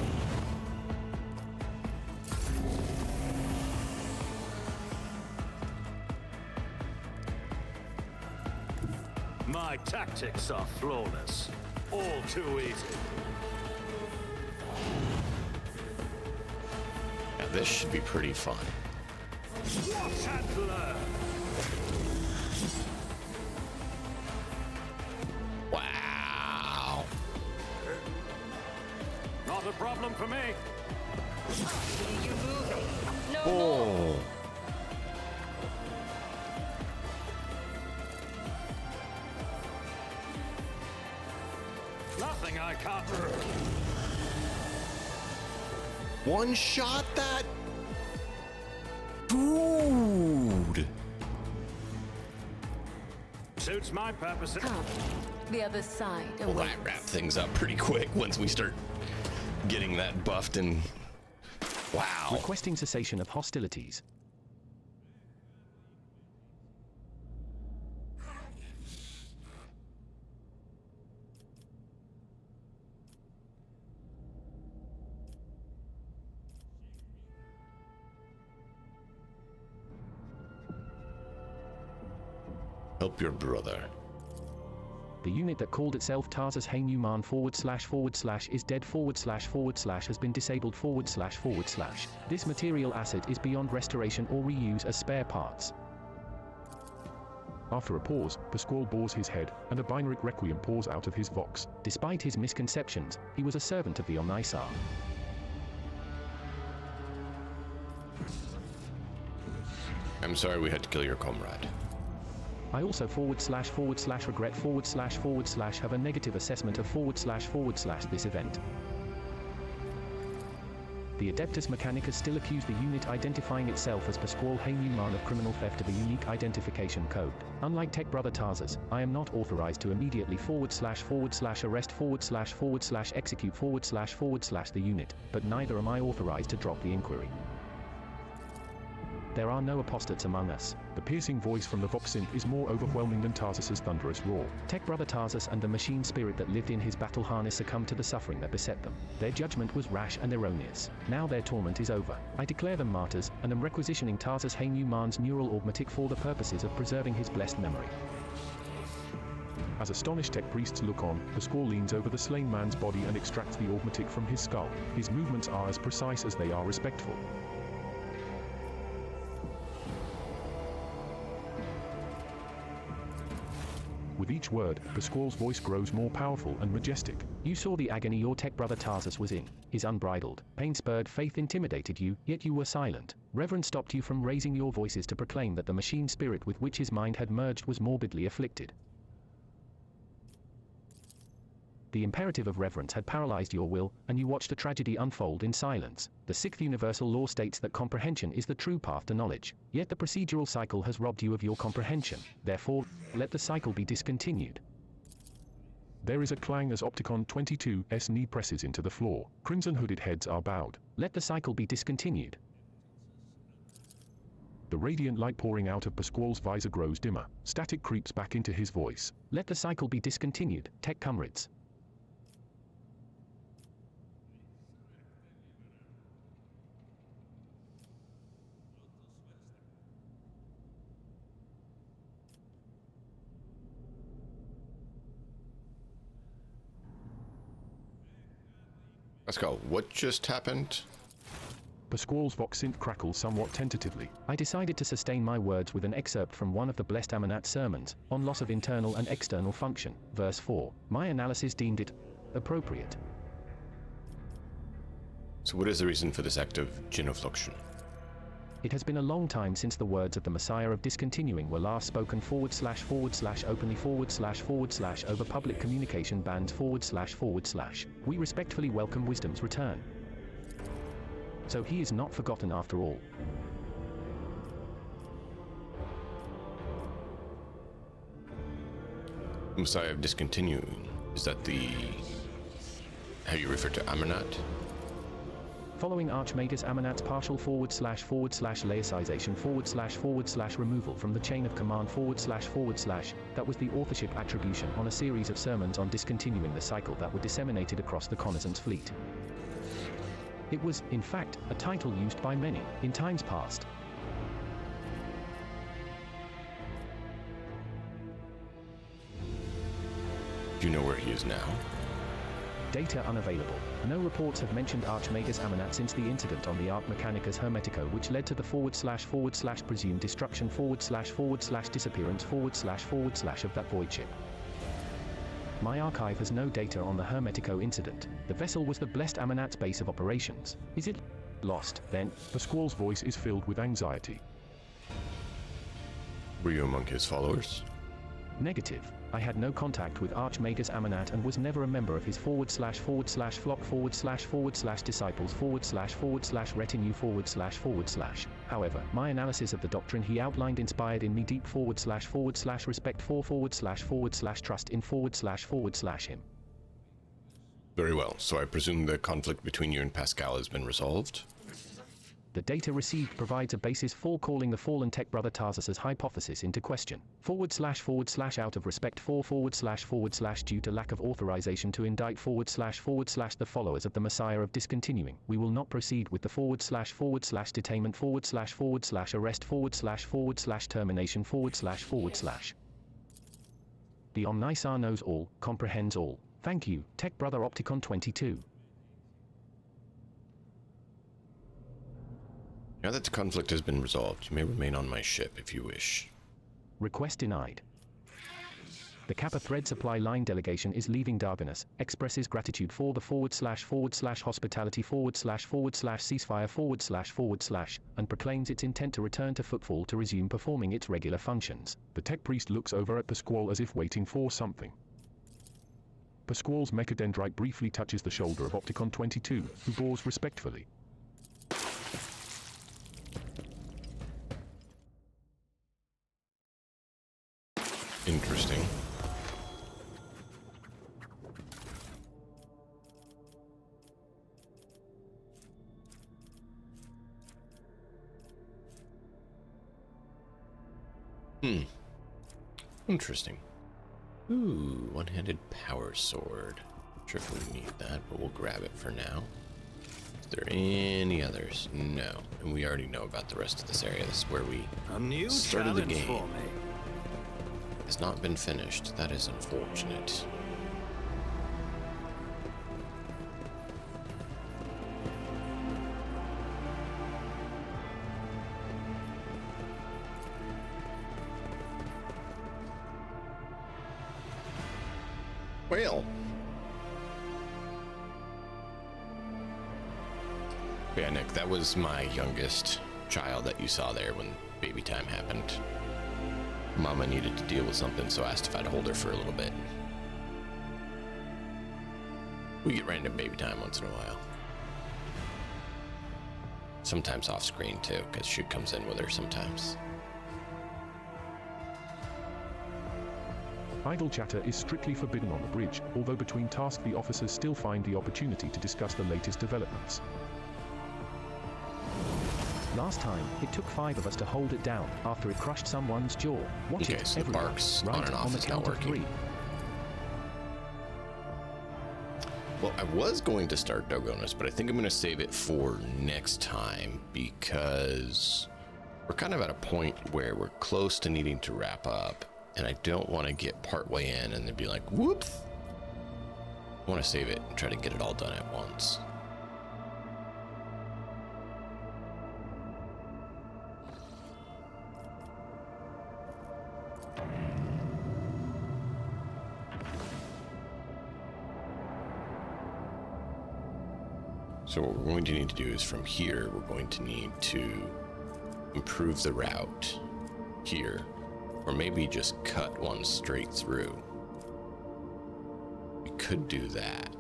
My tactics are flawless. All too easy. Now this should be pretty fun. Watch and learn. Wow. Not a problem for me. You moving? No more. Oh. can't. One shot that? Dude! Suits my purpose. Come, the other side Well, awaits. that wrap things up pretty quick once we start getting that buffed and... Wow. Requesting cessation of hostilities. Help your brother. The unit that called itself Tarsus Haynuman // is dead / has been disabled // This material asset is beyond restoration or reuse as spare parts. After a pause, Pasquale bores his head, and a binaric requiem pours out of his vox. Despite his misconceptions, he was a servant of the Omnisar. I'm sorry we had to kill your comrade. I also // regret // have a negative assessment of // this event. The Adeptus Mechanicus still accuse the unit identifying itself as Pasquale Haynuman of criminal theft of a unique identification code. Unlike Tech Brother Tarsus, I am not authorized to immediately // arrest / execute // the unit, but neither am I authorized to drop the inquiry. There are no apostates among us. The piercing voice from the vox synth is more overwhelming than Tarsus's thunderous roar. Tech Brother Tarsus and the machine spirit that lived in his battle harness succumbed to the suffering that beset them. Their judgment was rash and erroneous. Now their torment is over. I declare them martyrs, and am requisitioning Tarsus Haynuman's neural augmatic for the purposes of preserving his blessed memory. As astonished tech priests look on, Pasquale leans over the slain man's body and extracts the augmatic from his skull. His movements are as precise as they are respectful. With each word, Pasquale's voice grows more powerful and majestic. You saw the agony your Tech Brother Tarsus was in. His unbridled, pain-spurred faith intimidated you, yet you were silent. Reverence stopped you from raising your voices to proclaim that the machine spirit with which his mind had merged was morbidly afflicted. The imperative of reverence had paralyzed your will, and you watched the tragedy unfold in silence. The sixth universal law states that comprehension is the true path to knowledge. Yet the procedural cycle has robbed you of your comprehension. Therefore, let the cycle be discontinued. There is a clang as Opticon 22's knee presses into the floor. Crimson-hooded heads are bowed. Let the cycle be discontinued. The radiant light pouring out of Pasquale's visor grows dimmer. Static creeps back into his voice. Let the cycle be discontinued, Tech comrades. Pascal, what just happened? Pasquale's vox synth crackles somewhat tentatively. I decided to sustain my words with an excerpt from one of the Blessed Amanat's sermons, on loss of internal and external function, verse 4. My analysis deemed it appropriate. So what is the reason for this act of genuflection? It has been a long time since the words of the Messiah of discontinuing were last spoken // openly // over public communication bans // We respectfully welcome wisdom's return. So he is not forgotten after all. Messiah of discontinuing, is that the... how you refer to Amanat? Following Archmagus Amanat's partial // laicization // removal from the chain of command // that was the authorship attribution on a series of sermons on discontinuing the cycle that were disseminated across the Connaissance fleet. It was, in fact, a title used by many, in times past. Do you know where he is now? Data unavailable. No reports have mentioned Archmagus Amanat since the incident on the Arc Mechanicus Hermetico, which led to the // presumed destruction // disappearance // of that void ship. My archive has no data on the Hermetico incident. The vessel was the Blessed Amanat's base of operations. Is it lost, then? Pasquale's voice is filled with anxiety. Were you among his followers? Negative. I had no contact with Archmagus Amanat and was never a member of his / flock / disciples / retinue / However, my analysis of the doctrine he outlined inspired in me deep / respect for / trust in / him. Very well. So I presume the conflict between you and Pascal has been resolved? The data received provides a basis for calling the fallen tech brother Tarsus's hypothesis into question. / out of respect for / due to lack of authorization to indict / the followers of the Messiah of discontinuing. We will not proceed with the / detainment / arrest / termination The Omnisar knows all, comprehends all. Thank you, Tech Brother Opticon 22. Now that the conflict has been resolved, you may remain on my ship if you wish. Request denied. The Kappa Thread Supply Line delegation is leaving Darganus, expresses gratitude for the / hospitality / ceasefire / and proclaims its intent to return to Footfall to resume performing its regular functions. The tech priest looks over at Pasquale as if waiting for something. Pasquale's mechadendrite briefly touches the shoulder of Opticon 22, who bows respectfully. Interesting. Interesting. Ooh, one-handed power sword. Not sure if we need that, but we'll grab it for now. Is there any others? No. And we already know about the rest of this area. This is where we started the game. For me. It's not been finished. That is unfortunate. Well. Yeah, Nick, that was my youngest child that you saw there when baby time happened. Mama needed to deal with something, so I asked if I'd hold her for a little bit. We get random baby time once in a while. Sometimes off screen too, because she comes in with her sometimes. Idle chatter is strictly forbidden on the bridge, although between tasks the officers still find the opportunity to discuss the latest developments. Last time, it took 5 of us to hold it down after it crushed someone's jaw. Watch okay, it so the barks right on and off on the is not count of working. 3. Well, I was going to start Dogonus, but I think I'm going to save it for next time because we're kind of at a point where we're close to needing to wrap up, and I don't want to get partway in and then be like, whoops. I want to save it and try to get it all done at once. So what we're going to need to do is from here, we're going to need to improve the route here, or maybe just cut one straight through. We could do that.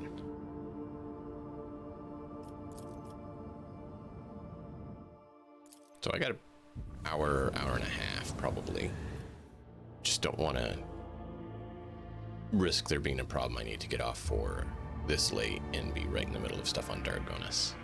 So I got an hour and a half probably. Just don't want to risk there being a problem I need to get off for this late and be right in the middle of stuff on Dargonus.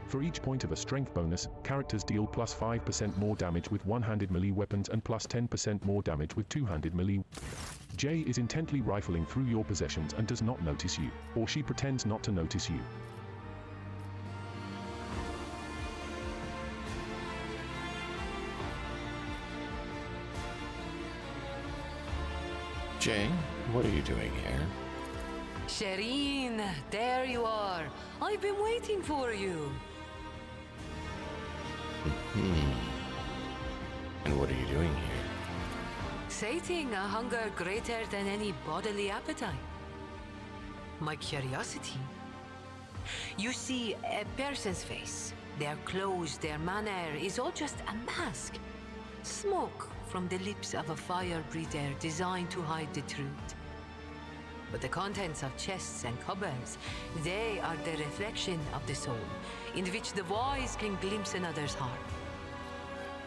For each point of a strength bonus, characters deal plus 5% more damage with one-handed melee weapons and plus 10% more damage with two-handed melee. Jay is intently rifling through your possessions and does not notice you, or she pretends not to notice you. Jay, what are you doing here? Shireen, there you are. I've been waiting for you. And what are you doing here? sating a hunger greater than any bodily appetite. My curiosity. You see, a person's face, their clothes, their manner is all just a mask. Smoke from the lips of a fire breather designed to hide the truth. But the contents of chests and cupboards, they are the reflection of the soul, in which the wise can glimpse another's heart.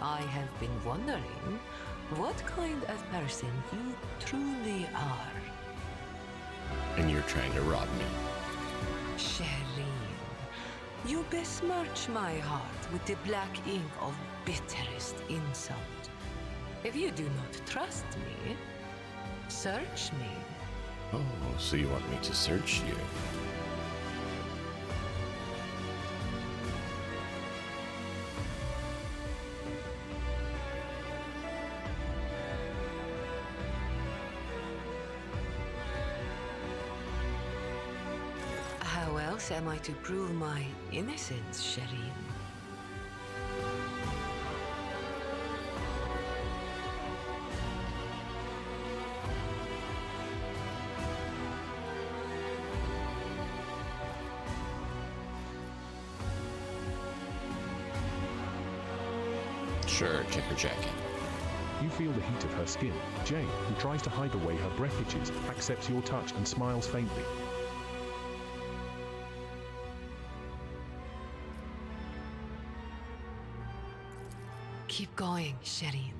I have been wondering what kind of person you truly are. And you're trying to rob me. Shireen, you besmirch my heart with the black ink of bitterest insult. If you do not trust me, search me. Oh, so you want me to search you? How else am I to prove my innocence, Shireen? Sure, check her jacket. You feel the heat of her skin. Jane, who tries to hide away her breath itches, accepts your touch and smiles faintly. Keep going, Shireen.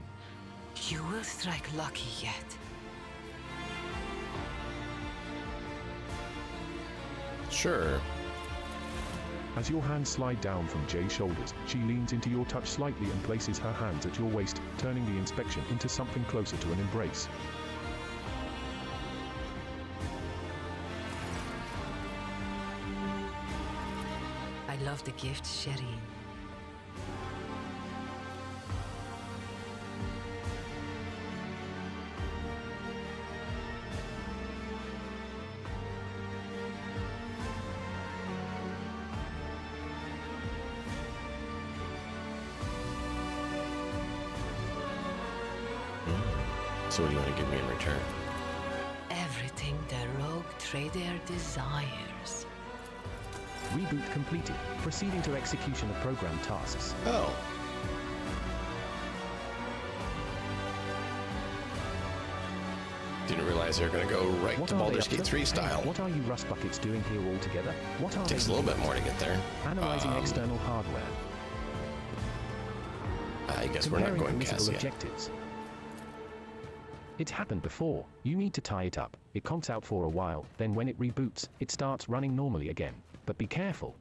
You will strike lucky yet. Sure. As your hands slide down from Jay's shoulders, she leans into your touch slightly and places her hands at your waist, turning the inspection into something closer to an embrace. I love the gift, Shireen. So what do you want to give me in return? Everything the rogue trader desires. Reboot completed. Proceeding to execution of program tasks. Oh. Didn't realize they were going to go right to Baldur's Gate 3 style. What are you rust buckets doing here altogether? What are Takes a little bit more to get there. Analyzing external hardware. I guess we're not going past yet. Objectives. It's happened before. You need to tie it up. It conks out for a while, then when it reboots, it starts running normally again. But be careful.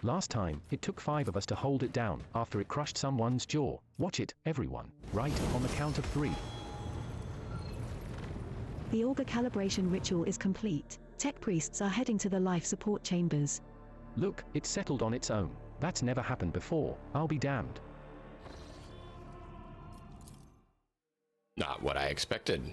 Last time, it took 5 of us to hold it down after it crushed someone's jaw. Watch it, everyone. Right, on the count of 3. The auger calibration ritual is complete. Tech priests are heading to the life support chambers. Look, it's settled on its own. That's never happened before. I'll be damned. Not what I expected.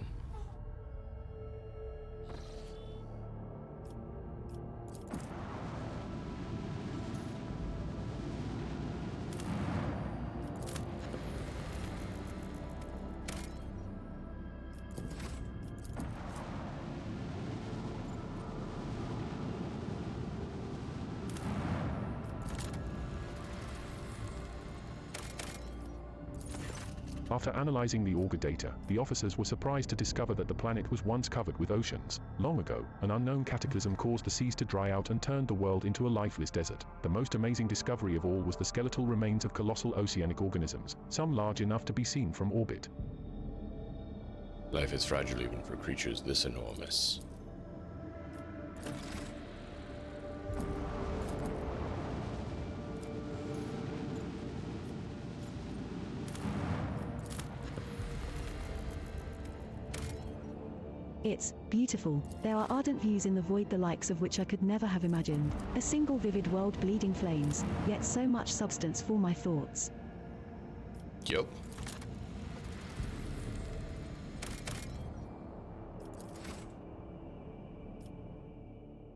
After analyzing the auger data, the officers were surprised to discover that the planet was once covered with oceans. Long ago, an unknown cataclysm caused the seas to dry out and turned the world into a lifeless desert. The most amazing discovery of all was the skeletal remains of colossal oceanic organisms, some large enough to be seen from orbit. Life is fragile even for creatures this enormous. It's beautiful. There are ardent views in the void the likes of which I could never have imagined. A single vivid world bleeding flames, yet so much substance for my thoughts. Yup.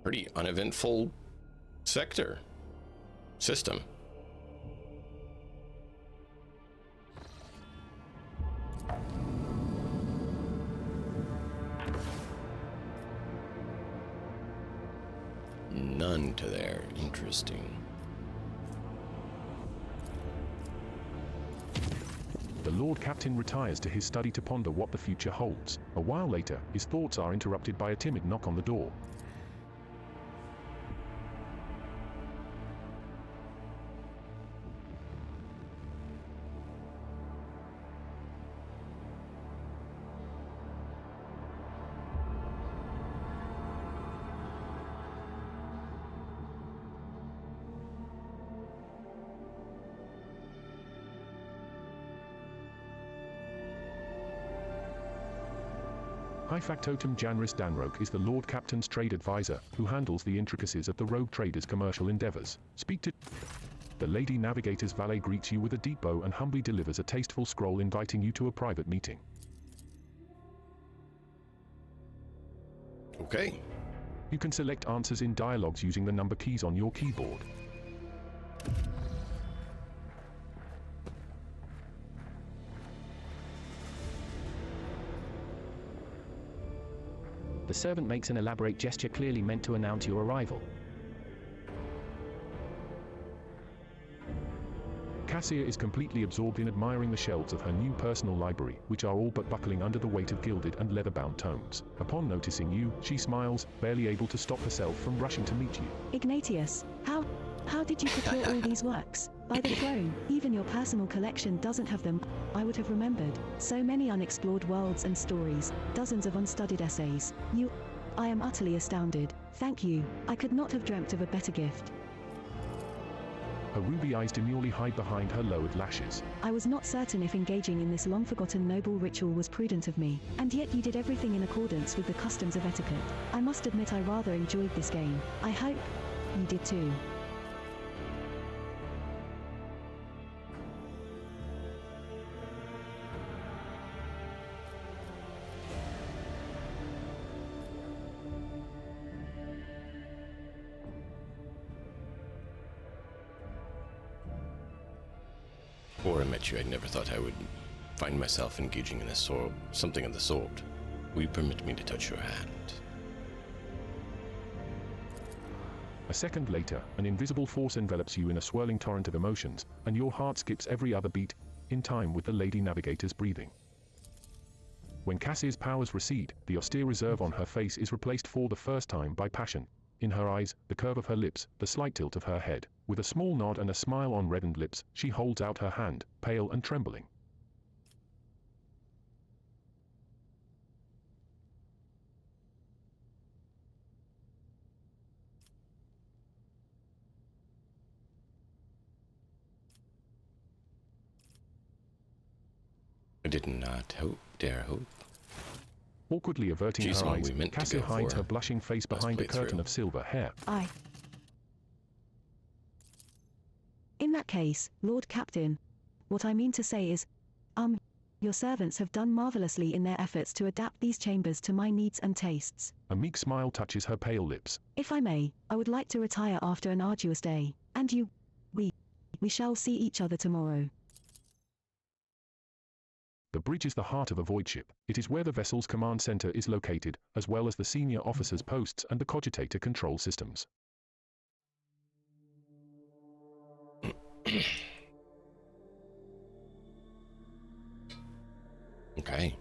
Pretty uneventful sector. System. none to there. Interesting. The Lord Captain retires to his study to ponder what the future holds. A while later, his thoughts are interrupted by a timid knock on the door. High Factotum Janris Danroke is the Lord Captain's trade advisor, who handles the intricacies of the rogue trader's commercial endeavors. Speak to... The Lady Navigator's valet greets you with a deep bow and humbly delivers a tasteful scroll inviting you to a private meeting. Okay. You can select answers in dialogues using the number keys on your keyboard. The servant makes an elaborate gesture clearly meant to announce your arrival. Cassia is completely absorbed in admiring the shelves of her new personal library, which are all but buckling under the weight of gilded and leather-bound tomes. Upon noticing you, she smiles, barely able to stop herself from rushing to meet you. Ignatius, how did you procure all these works? By the throne, even your personal collection doesn't have them. I would have remembered. So many unexplored worlds and stories, dozens of unstudied essays. I am utterly astounded. Thank you. I could not have dreamt of a better gift. Her ruby eyes demurely hide behind her lowered lashes. I was not certain if engaging in this long-forgotten noble ritual was prudent of me, and yet you did everything in accordance with the customs of etiquette. I must admit I rather enjoyed this game. I hope you did too. Before I met you, I never thought I would find myself engaging in something of the sort. Will you permit me to touch your hand? A second later, an invisible force envelops you in a swirling torrent of emotions, and your heart skips every other beat, in time with the Lady Navigator's breathing. When Cassie's powers recede, the austere reserve on her face is replaced for the first time by passion. In her eyes, the curve of her lips, the slight tilt of her head. With a small nod and a smile on reddened lips, she holds out her hand, pale and trembling. I did not dare hope. Awkwardly averting She's her one eyes, we meant to Cassia go hides for. her blushing face Let's behind a play curtain through. of silver hair. In that case, Lord Captain, what I mean to say is, your servants have done marvelously in their efforts to adapt these chambers to my needs and tastes. A meek smile touches her pale lips. If I may, I would like to retire after an arduous day, and we shall see each other tomorrow. The bridge is the heart of a void ship. It is where the vessel's command center is located, as well as the senior officers' posts and the cogitator control systems. Okay.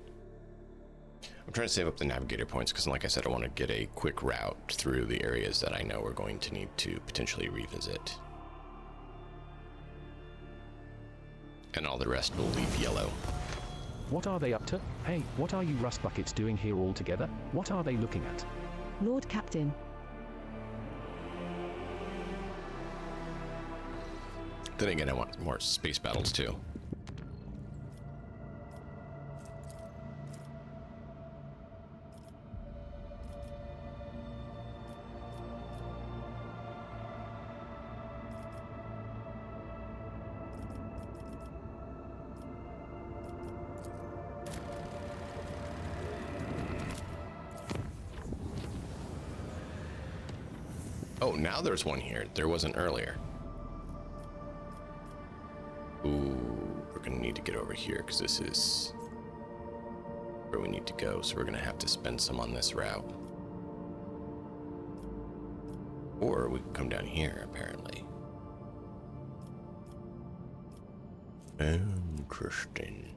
I'm trying to save up the navigator points because, like I said, I want to get a quick route through the areas that I know we're going to need to potentially revisit. And all the rest will leave yellow. What are they up to? Hey, what are you rust buckets doing here all together? What are they looking at? Lord Captain. Then again, I want more space battles too. Oh, now there's one here. There wasn't earlier. Ooh, we're gonna need to get over here because this is where we need to go. So we're gonna have to spend some on this route. Or we can come down here, apparently. Interesting.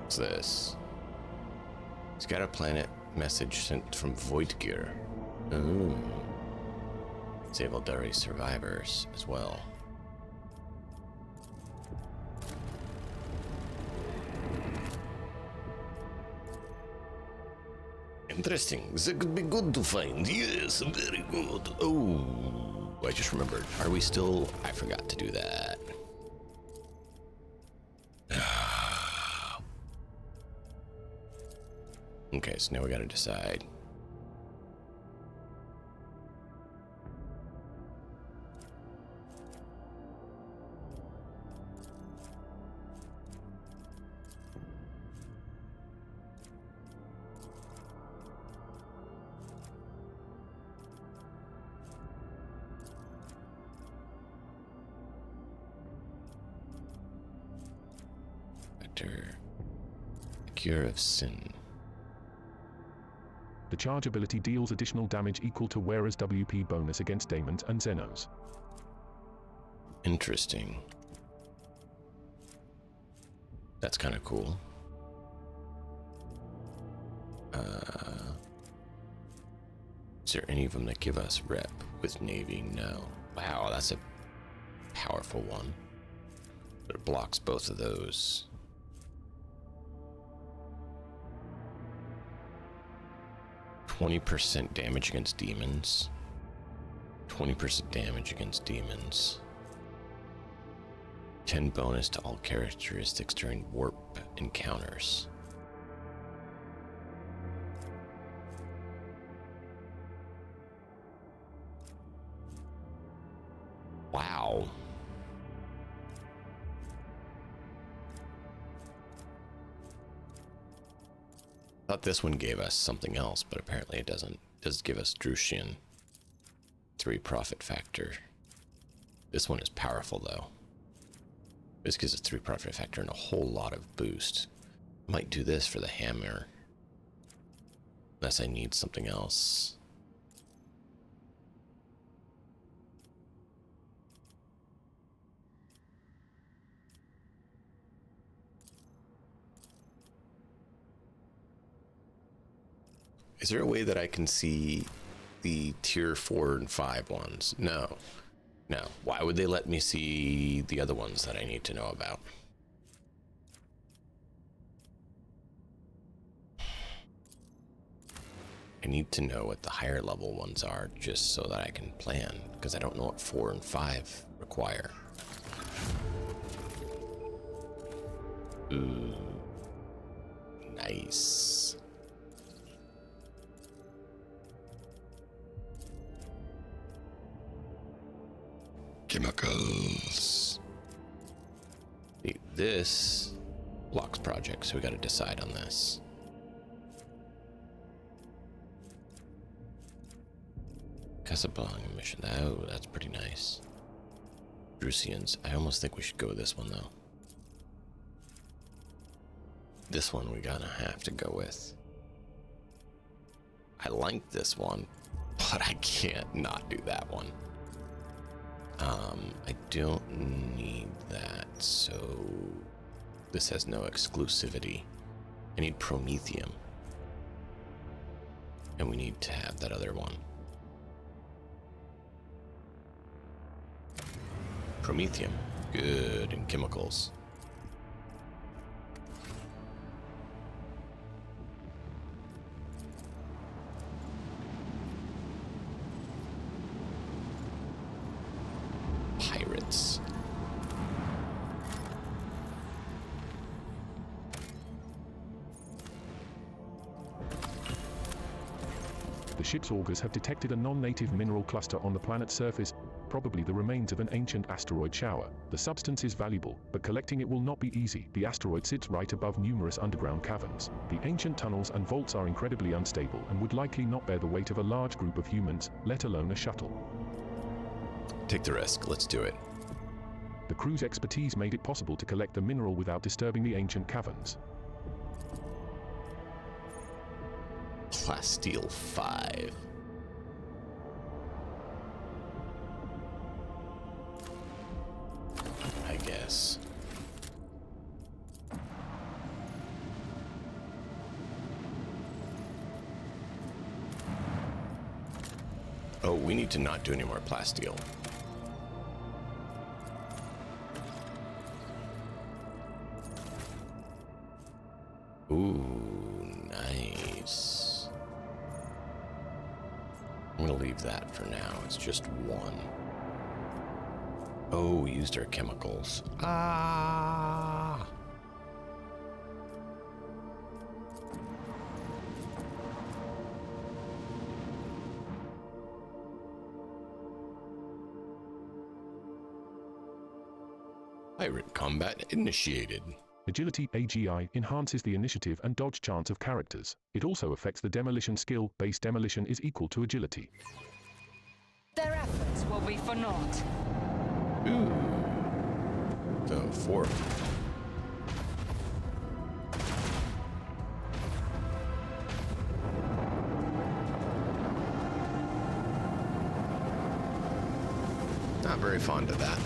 What's this? Scatter planet message sent from Voidgear. Ooh. Save Eldari survivors as well. Interesting. That could be good to find. Yes, very good. Oh, I just remembered. Are we still... I forgot to do that. Okay, so now we gotta decide. Cure of Sin. The charge ability deals additional damage equal to wearer's WP bonus against daemons and Xenos. Interesting. That's kind of cool. Is there any of them that give us rep with Navy? No. Wow, that's a powerful one. But it blocks both of those. %20 damage against demons. 20% damage against demons. 10 bonus to all characteristics during warp encounters. Wow. I thought this one gave us something else, but apparently it doesn't. It does give us Drushian 3 profit factor. This one is powerful though. This gives us 3 profit factor and a whole lot of boost. I might do this for the hammer. Unless I need something else. Is there a way that I can see the tier 4 and 5 ones? No. No. Why would they let me see the other ones that I need to know about? I need to know what the higher level ones are just so that I can plan, because I don't know what 4 and 5 require. Ooh. Nice. Chemicals. This blocks project, so we got to decide on this. Casablanca mission. Oh, that's pretty nice. Drusians. I almost think we should go with this one though. This one we're gonna have to go with. I like this one, but I can't not do that one. I don't need that, so this has no exclusivity. I need Promethium. And we need to have that other one. Promethium. Good, and chemicals. Pirates. The ship's augurs have detected a non-native mineral cluster on the planet's surface, probably the remains of an ancient asteroid shower. The substance is valuable, but collecting it will not be easy. The asteroid sits right above numerous underground caverns. The ancient tunnels and vaults are incredibly unstable and would likely not bear the weight of a large group of humans, let alone a shuttle. Take the risk. Let's do it. The crew's expertise made it possible to collect the mineral without disturbing the ancient caverns. Plasteel 5. I guess. Oh, we need to not do any more plasteel. Ooh, nice. I'm gonna leave that for now. It's just one. Oh, we used our chemicals. Ah! Pirate combat initiated. Agility AGI enhances the initiative and dodge chance of characters. It also affects the demolition skill. Base demolition is equal to agility. Their efforts will be for naught. Ooh. So 4. Not very fond of that.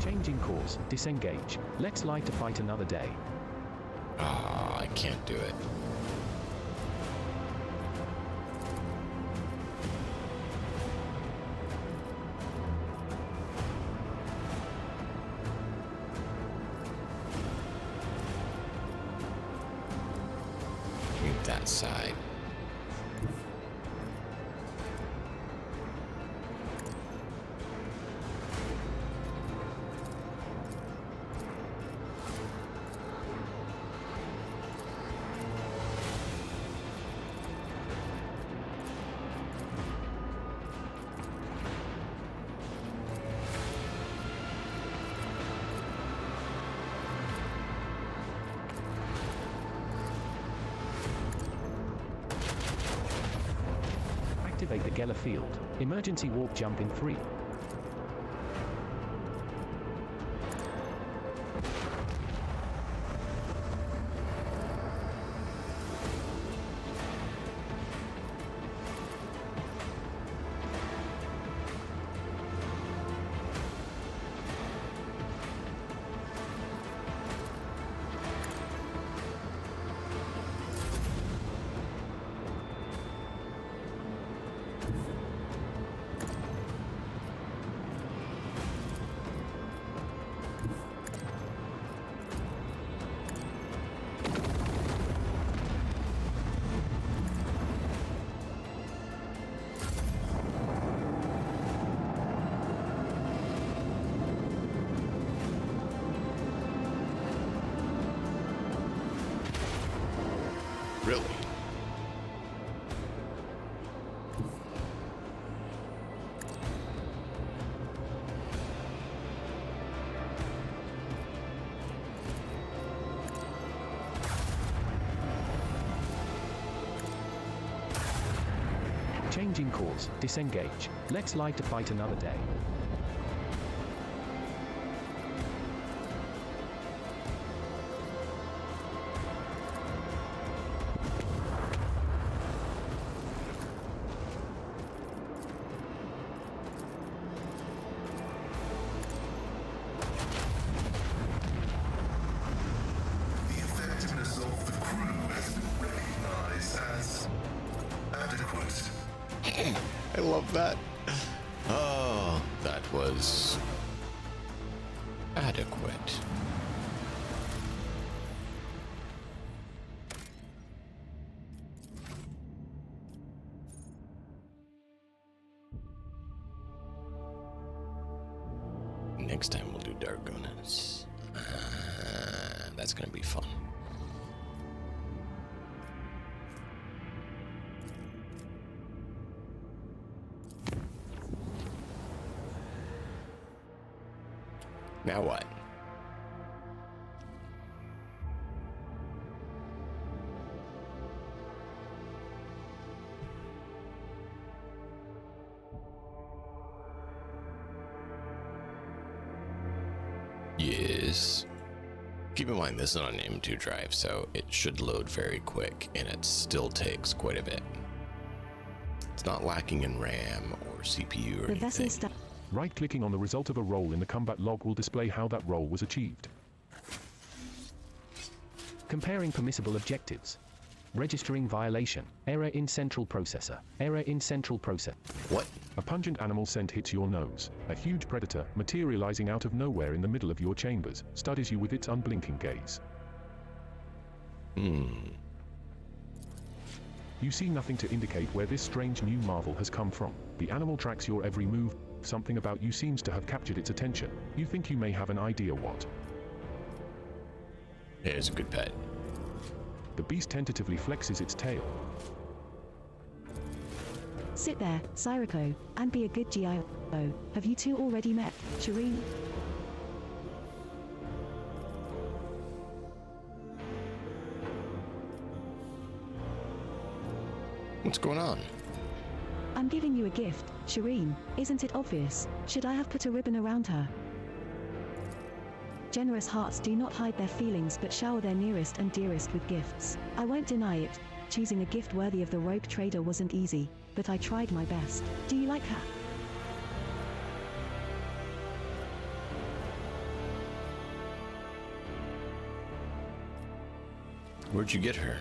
Changing course, disengage. Let's live to fight another day. Ah, I can't do it. Need that side. Activate the Geller field. Emergency warp jump in 3. Really? Changing course, disengage. Let's live to fight another day. The effectiveness of the crew has been recognized as adequate. I love that. Oh, that was adequate. Next time we'll do Dargonas. That's gonna be fun. Now what? Yes. Keep in mind this is on an M2 drive, so it should load very quick, and it still takes quite a bit. It's not lacking in RAM or CPU or anything. Right-clicking on the result of a roll in the combat log will display how that roll was achieved. Comparing permissible objectives. Registering violation. Error in central processor. Error in central processor. What? A pungent animal scent hits your nose. A huge predator, materializing out of nowhere in the middle of your chambers, studies you with its unblinking gaze. You see nothing to indicate where this strange new marvel has come from. The animal tracks your every move. Something about you seems to have captured its attention. You think you may have an idea what. It's a good pet. The beast tentatively flexes its tail. Sit there, Sirocco, and be a good GIO. Have you two already met, Shireen? What's going on? I'm giving you a gift, Shireen. Isn't it obvious? Should I have put a ribbon around her? Generous hearts do not hide their feelings but shower their nearest and dearest with gifts. I won't deny it. Choosing a gift worthy of the rogue trader wasn't easy, but I tried my best. Do you like her? Where'd you get her?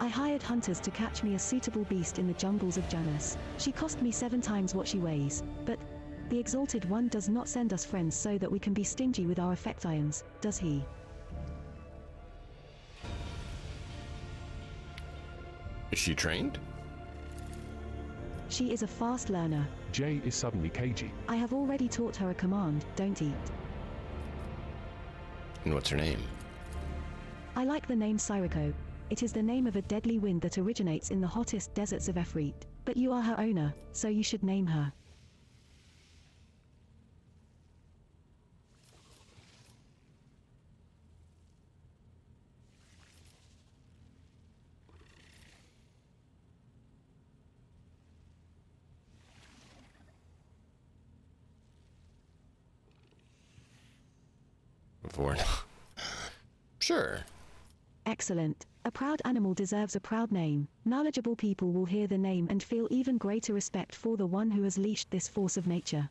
I hired hunters to catch me a suitable beast in the jungles of Janus. She cost me 7 times what she weighs, but the Exalted One does not send us friends so that we can be stingy with our effect irons, does he? Is she trained? She is a fast learner. Jay is suddenly cagey. I have already taught her a command, don't eat. And what's her name? I like the name Sirocco. It is the name of a deadly wind that originates in the hottest deserts of Efreet. But you are her owner, so you should name her. Before. Sure. Excellent. A proud animal deserves a proud name. Knowledgeable people will hear the name and feel even greater respect for the one who has leashed this force of nature.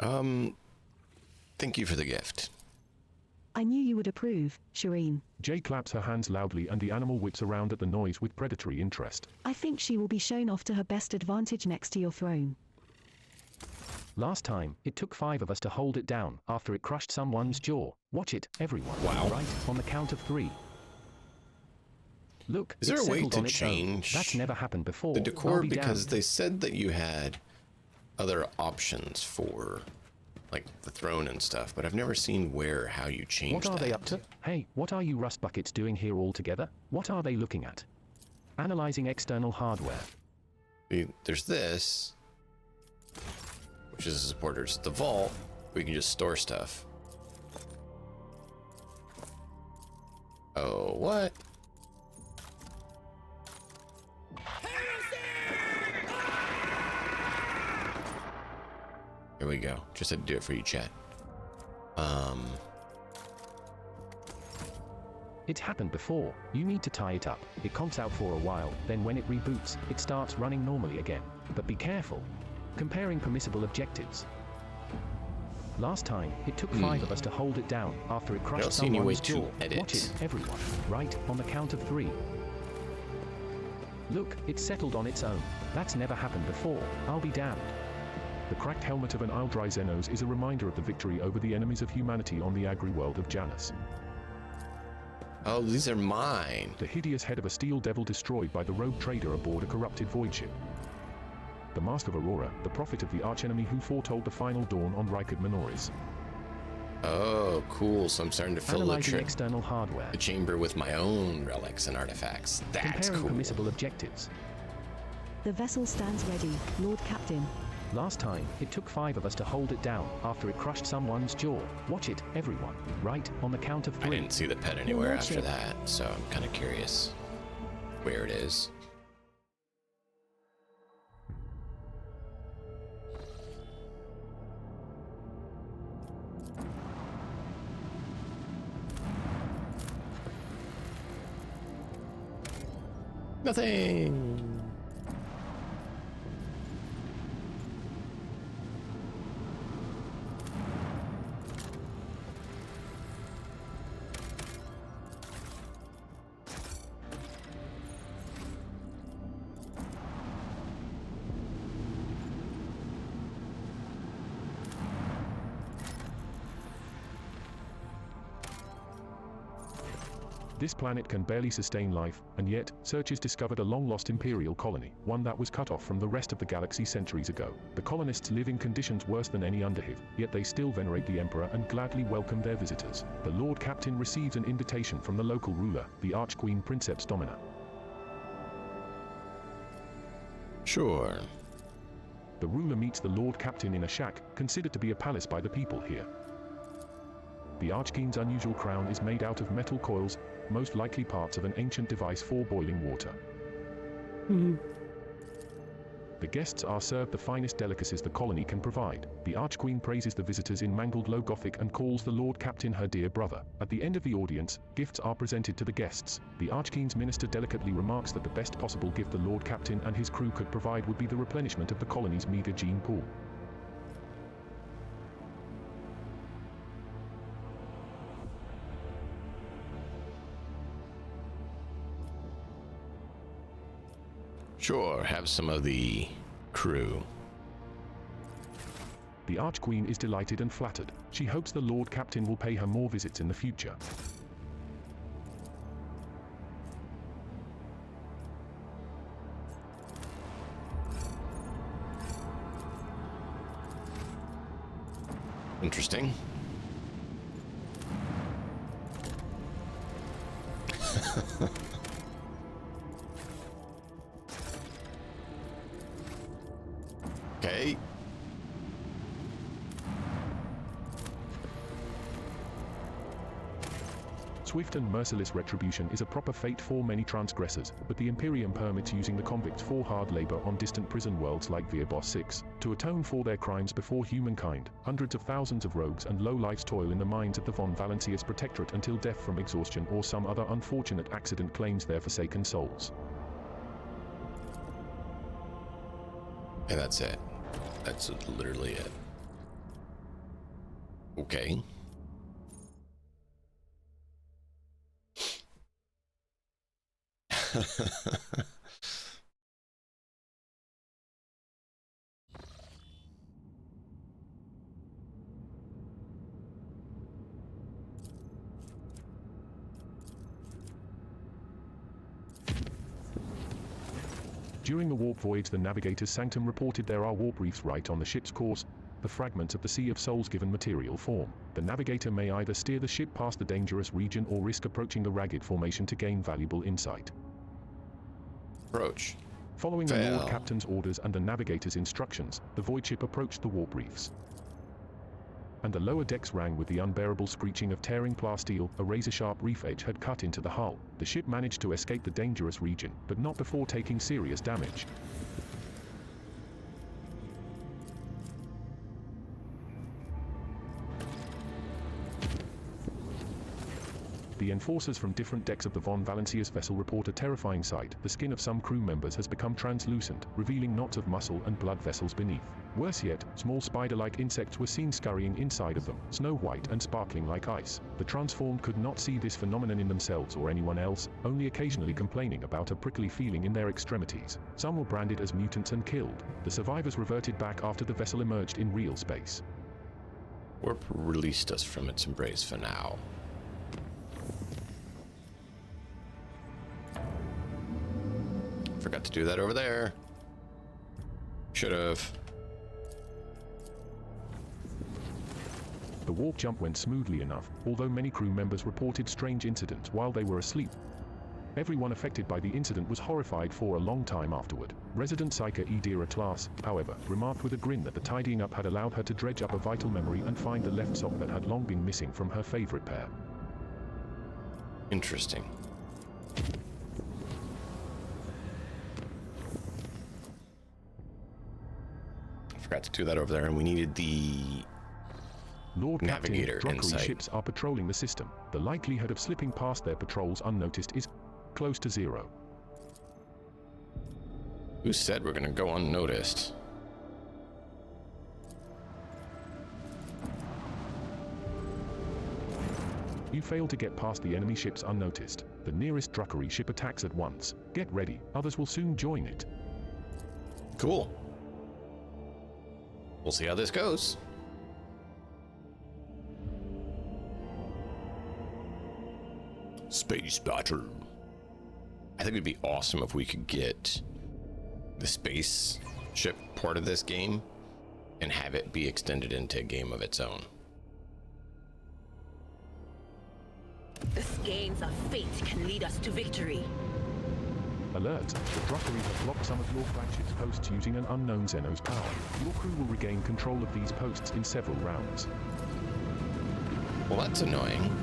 Thank you for the gift. I knew you would approve, Shireen. Jay claps her hands loudly and the animal whips around at the noise with predatory interest. I think she will be shown off to her best advantage next to your throne. Last time, it took 5 of us to hold it down after it crushed someone's jaw. Watch it, everyone. Wow. Right, on the count of 3. Look, is there a way to change That's never happened before. the decor? Because they said that you had other options for, like, the throne and stuff, but I've never seen how you change What are they up to? Hey, what are you rust buckets doing here all together? What are they looking at? Analyzing external hardware. There's this, which is the supporters. The vault, we can just store stuff. Oh, what? go. Just had to do it for you, chat. It's happened before. You need to tie it up. It conks out for a while, then when it reboots, it starts running normally again. But be careful. Comparing permissible objectives. Last time, it took 5 of us to hold it down after it crushed someone's jaw. Watch it, everyone. Right, on the count of 3. Look, it's settled on its own. That's never happened before. I'll be damned. The cracked helmet of an Aldrai Xenos is a reminder of the victory over the enemies of humanity on the agri-world of Janus. Oh, these are mine. The hideous head of a steel devil destroyed by the rogue trader aboard a corrupted void ship. The Mask of Aurora, the prophet of the archenemy who foretold the final dawn on Rykard Minoris. Oh, cool. So I'm starting to fill Analyzing external hardware. the chamber with my own relics and artifacts. That's Comparing cool. permissible objectives. The vessel stands ready, Lord Captain. Last time, it took 5 of us to hold it down after it crushed someone's jaw. Watch it, everyone. Right, on the count of 3. I didn't see the pet anywhere after that, so I'm kind of curious where it is. Nothing. This planet can barely sustain life, and yet, searchers discovered a long-lost Imperial colony, one that was cut off from the rest of the galaxy centuries ago. The colonists live in conditions worse than any Underhive, yet they still venerate the Emperor and gladly welcome their visitors. The Lord Captain receives an invitation from the local ruler, the Archqueen Princeps Domina. Sure. The ruler meets the Lord Captain in a shack, considered to be a palace by the people here. The Archqueen's unusual crown is made out of metal coils, most likely parts of an ancient device for boiling water. The guests are served the finest delicacies the colony can provide. The Archqueen praises the visitors in mangled low Gothic and calls the Lord Captain her dear brother. At the end of the audience, gifts are presented to the guests. The Archqueen's minister delicately remarks that the best possible gift the Lord Captain and his crew could provide would be the replenishment of the colony's meager gene pool. Sure, have some of the crew. The Archqueen is delighted and flattered. She hopes the Lord Captain will pay her more visits in the future. Interesting. Okay. Swift and merciless retribution is a proper fate for many transgressors, but the Imperium permits using the convicts for hard labor on distant prison worlds like Virboss 6, to atone for their crimes before humankind. Hundreds of thousands of rogues and low-lifes toil in the mines at the Von Valancius Protectorate until death from exhaustion or some other unfortunate accident claims their forsaken souls. And that's it. That's literally it. Okay. During the warp voyage, the Navigator's Sanctum reported there are warp reefs right on the ship's course, the fragments of the Sea of Souls given material form. The Navigator may either steer the ship past the dangerous region or risk approaching the ragged formation to gain valuable insight. Approach. Following the Lord Captain's orders and the Navigator's instructions, the void ship approached the warp reefs. And the lower decks rang with the unbearable screeching of tearing plasteel. A razor-sharp reef edge had cut into the hull. The ship managed to escape the dangerous region, but not before taking serious damage. The enforcers from different decks of the Von Valencia's vessel report a terrifying sight. The skin of some crew members has become translucent, revealing knots of muscle and blood vessels beneath. Worse yet, small spider-like insects were seen scurrying inside of them, snow white and sparkling like ice. The transformed could not see this phenomenon in themselves or anyone else, only occasionally complaining about a prickly feeling in their extremities. Some were branded as mutants and killed. The survivors reverted back after the vessel emerged in real space. Warp released us from its embrace for now. Forgot to do that over there. Should've. The warp jump went smoothly enough, although many crew members reported strange incidents while they were asleep. Everyone affected by the incident was horrified for a long time afterward. Resident Psyker Edira Class, however, remarked with a grin that the tidying up had allowed her to dredge up a vital memory and find the left sock that had long been missing from her favorite pair. Interesting. Forgot to do that over there, and we needed the Lord Navigator Captain, Druckery insight. ships are patrolling the system. The likelihood of slipping past their patrols unnoticed is close to zero. Who said we're gonna go unnoticed? You fail to get past the enemy ships unnoticed. The nearest Druckery ship attacks at once. Get ready, others will soon join it. Cool. We'll see how this goes. Space battle. I think it'd be awesome if we could get the space ship part of this game and have it be extended into a game of its own. The skeins of fate can lead us to victory. Alert! The Druckery have blocked some of your flagship's posts using an unknown Xenos power. Your crew will regain control of these posts in several rounds. Well, that's annoying.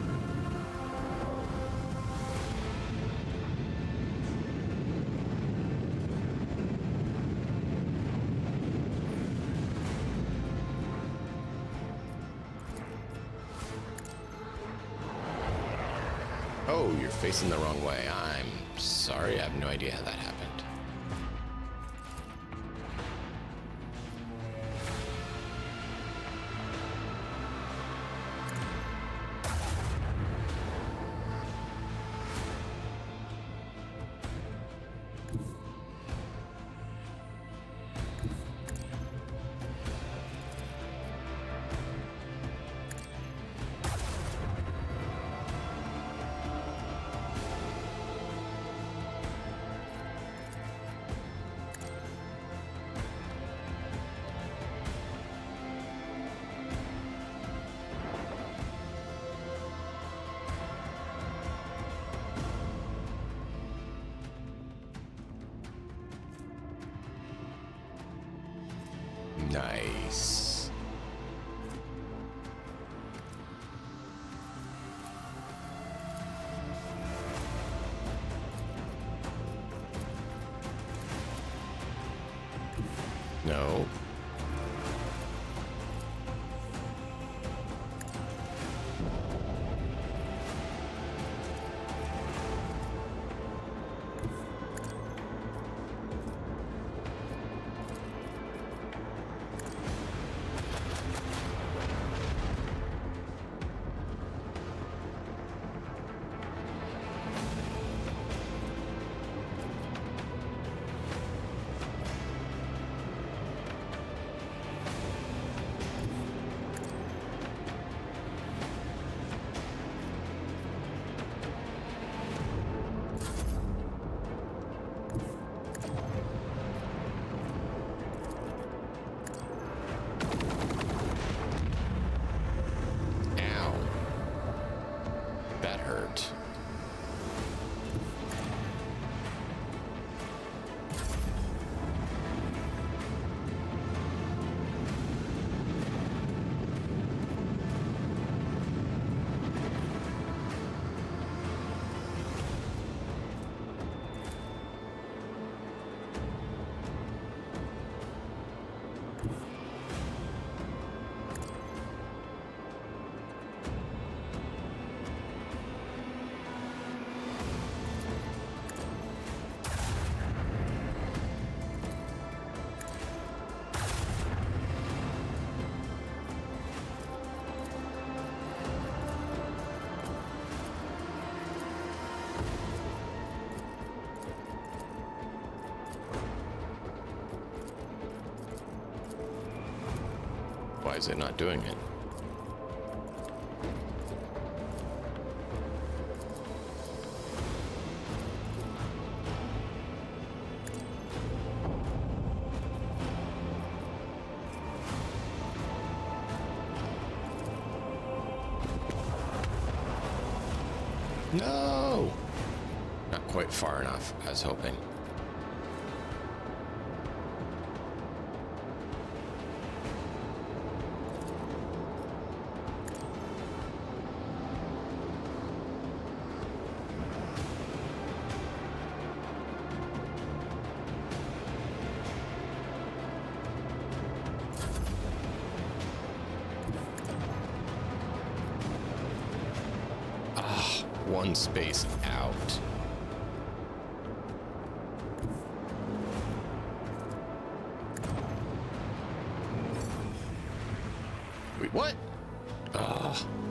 Oh, you're facing the wrong way. I'm sorry, I have no idea how that happened. Nice. No. is it not doing it? No! Not quite far enough, I was hoping. One space out. Wait, what?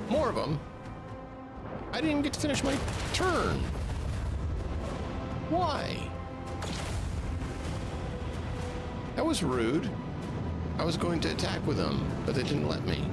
More of them. I didn't even get to finish my turn. Why? That was rude. I was going to attack with them, but they didn't let me.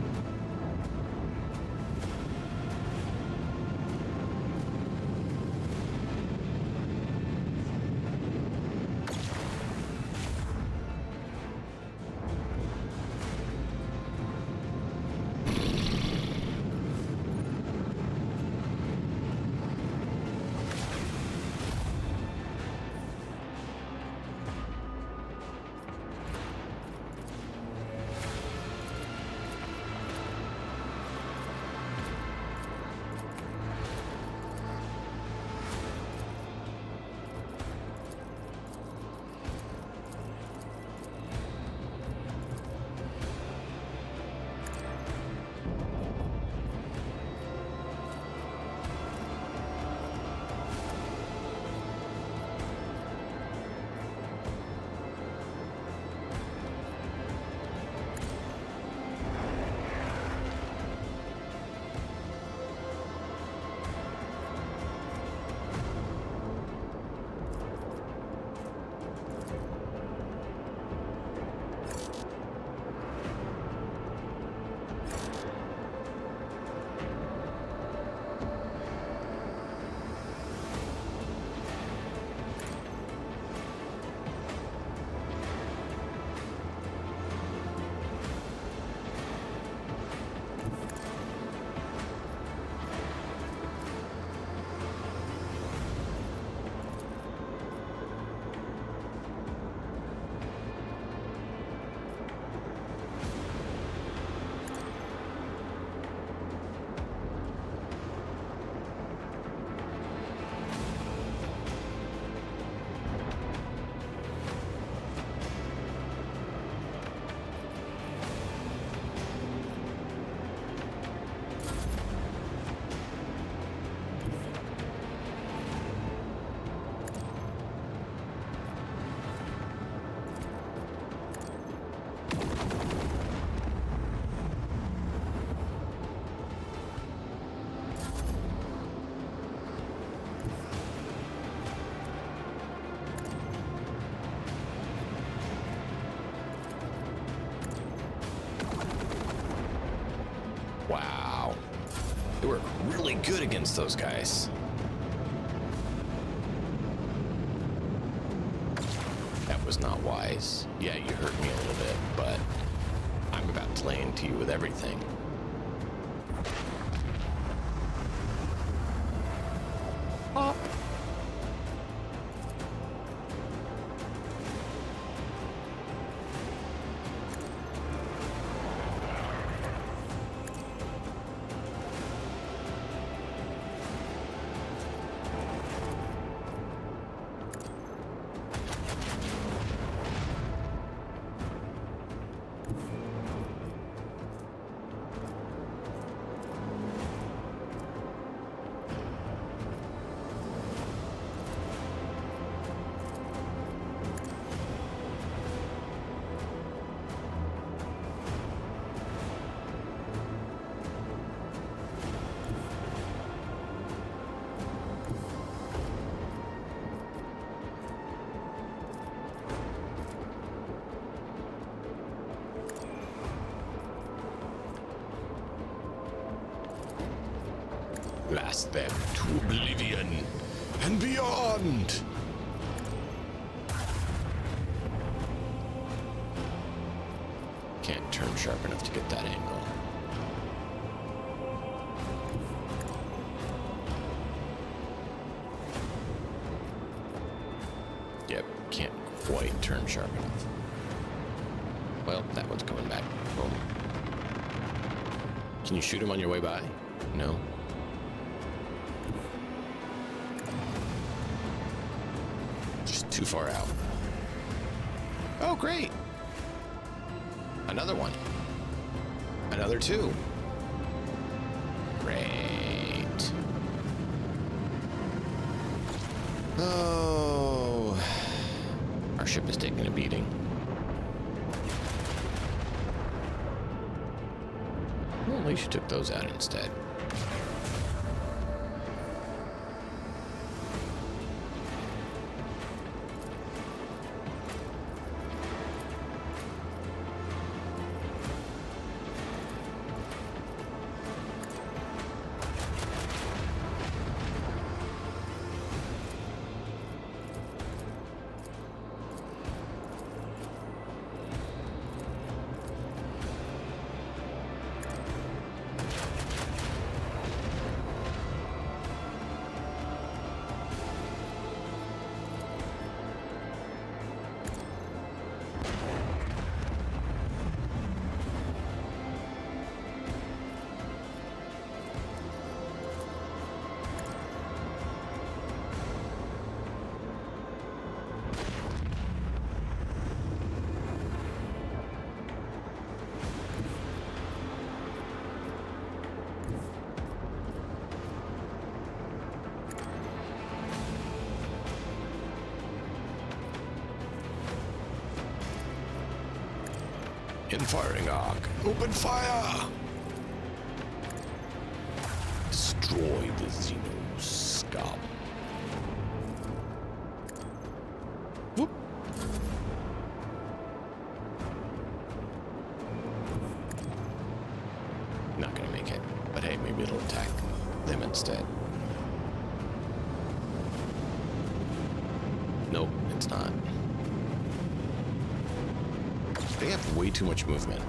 Wow. They were really good against those guys. That was not wise. Yeah, you hurt me a little bit, but I'm about to lay into you with everything. Oh. Blast them to oblivion and beyond! Can't turn sharp enough to get that angle. Yep, can't quite turn sharp enough. Well, that one's coming back. Boom. Can you shoot him on your way by? No. Just too far out. Oh, great. Another one. Another two. Great. Oh. Our ship is taking a beating. Well, at least you took those out instead. In firing arc. Open fire! Destroy the Xeno scum. Whoop. Not gonna make it, but hey, maybe it'll attack them instead. Nope, it's not. They have way too much movement.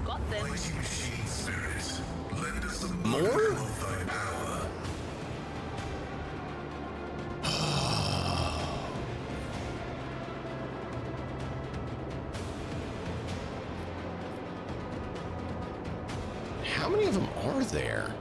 Got them. Mighty machine spirit, lend us the More? modicum of thy power. How many of them are there?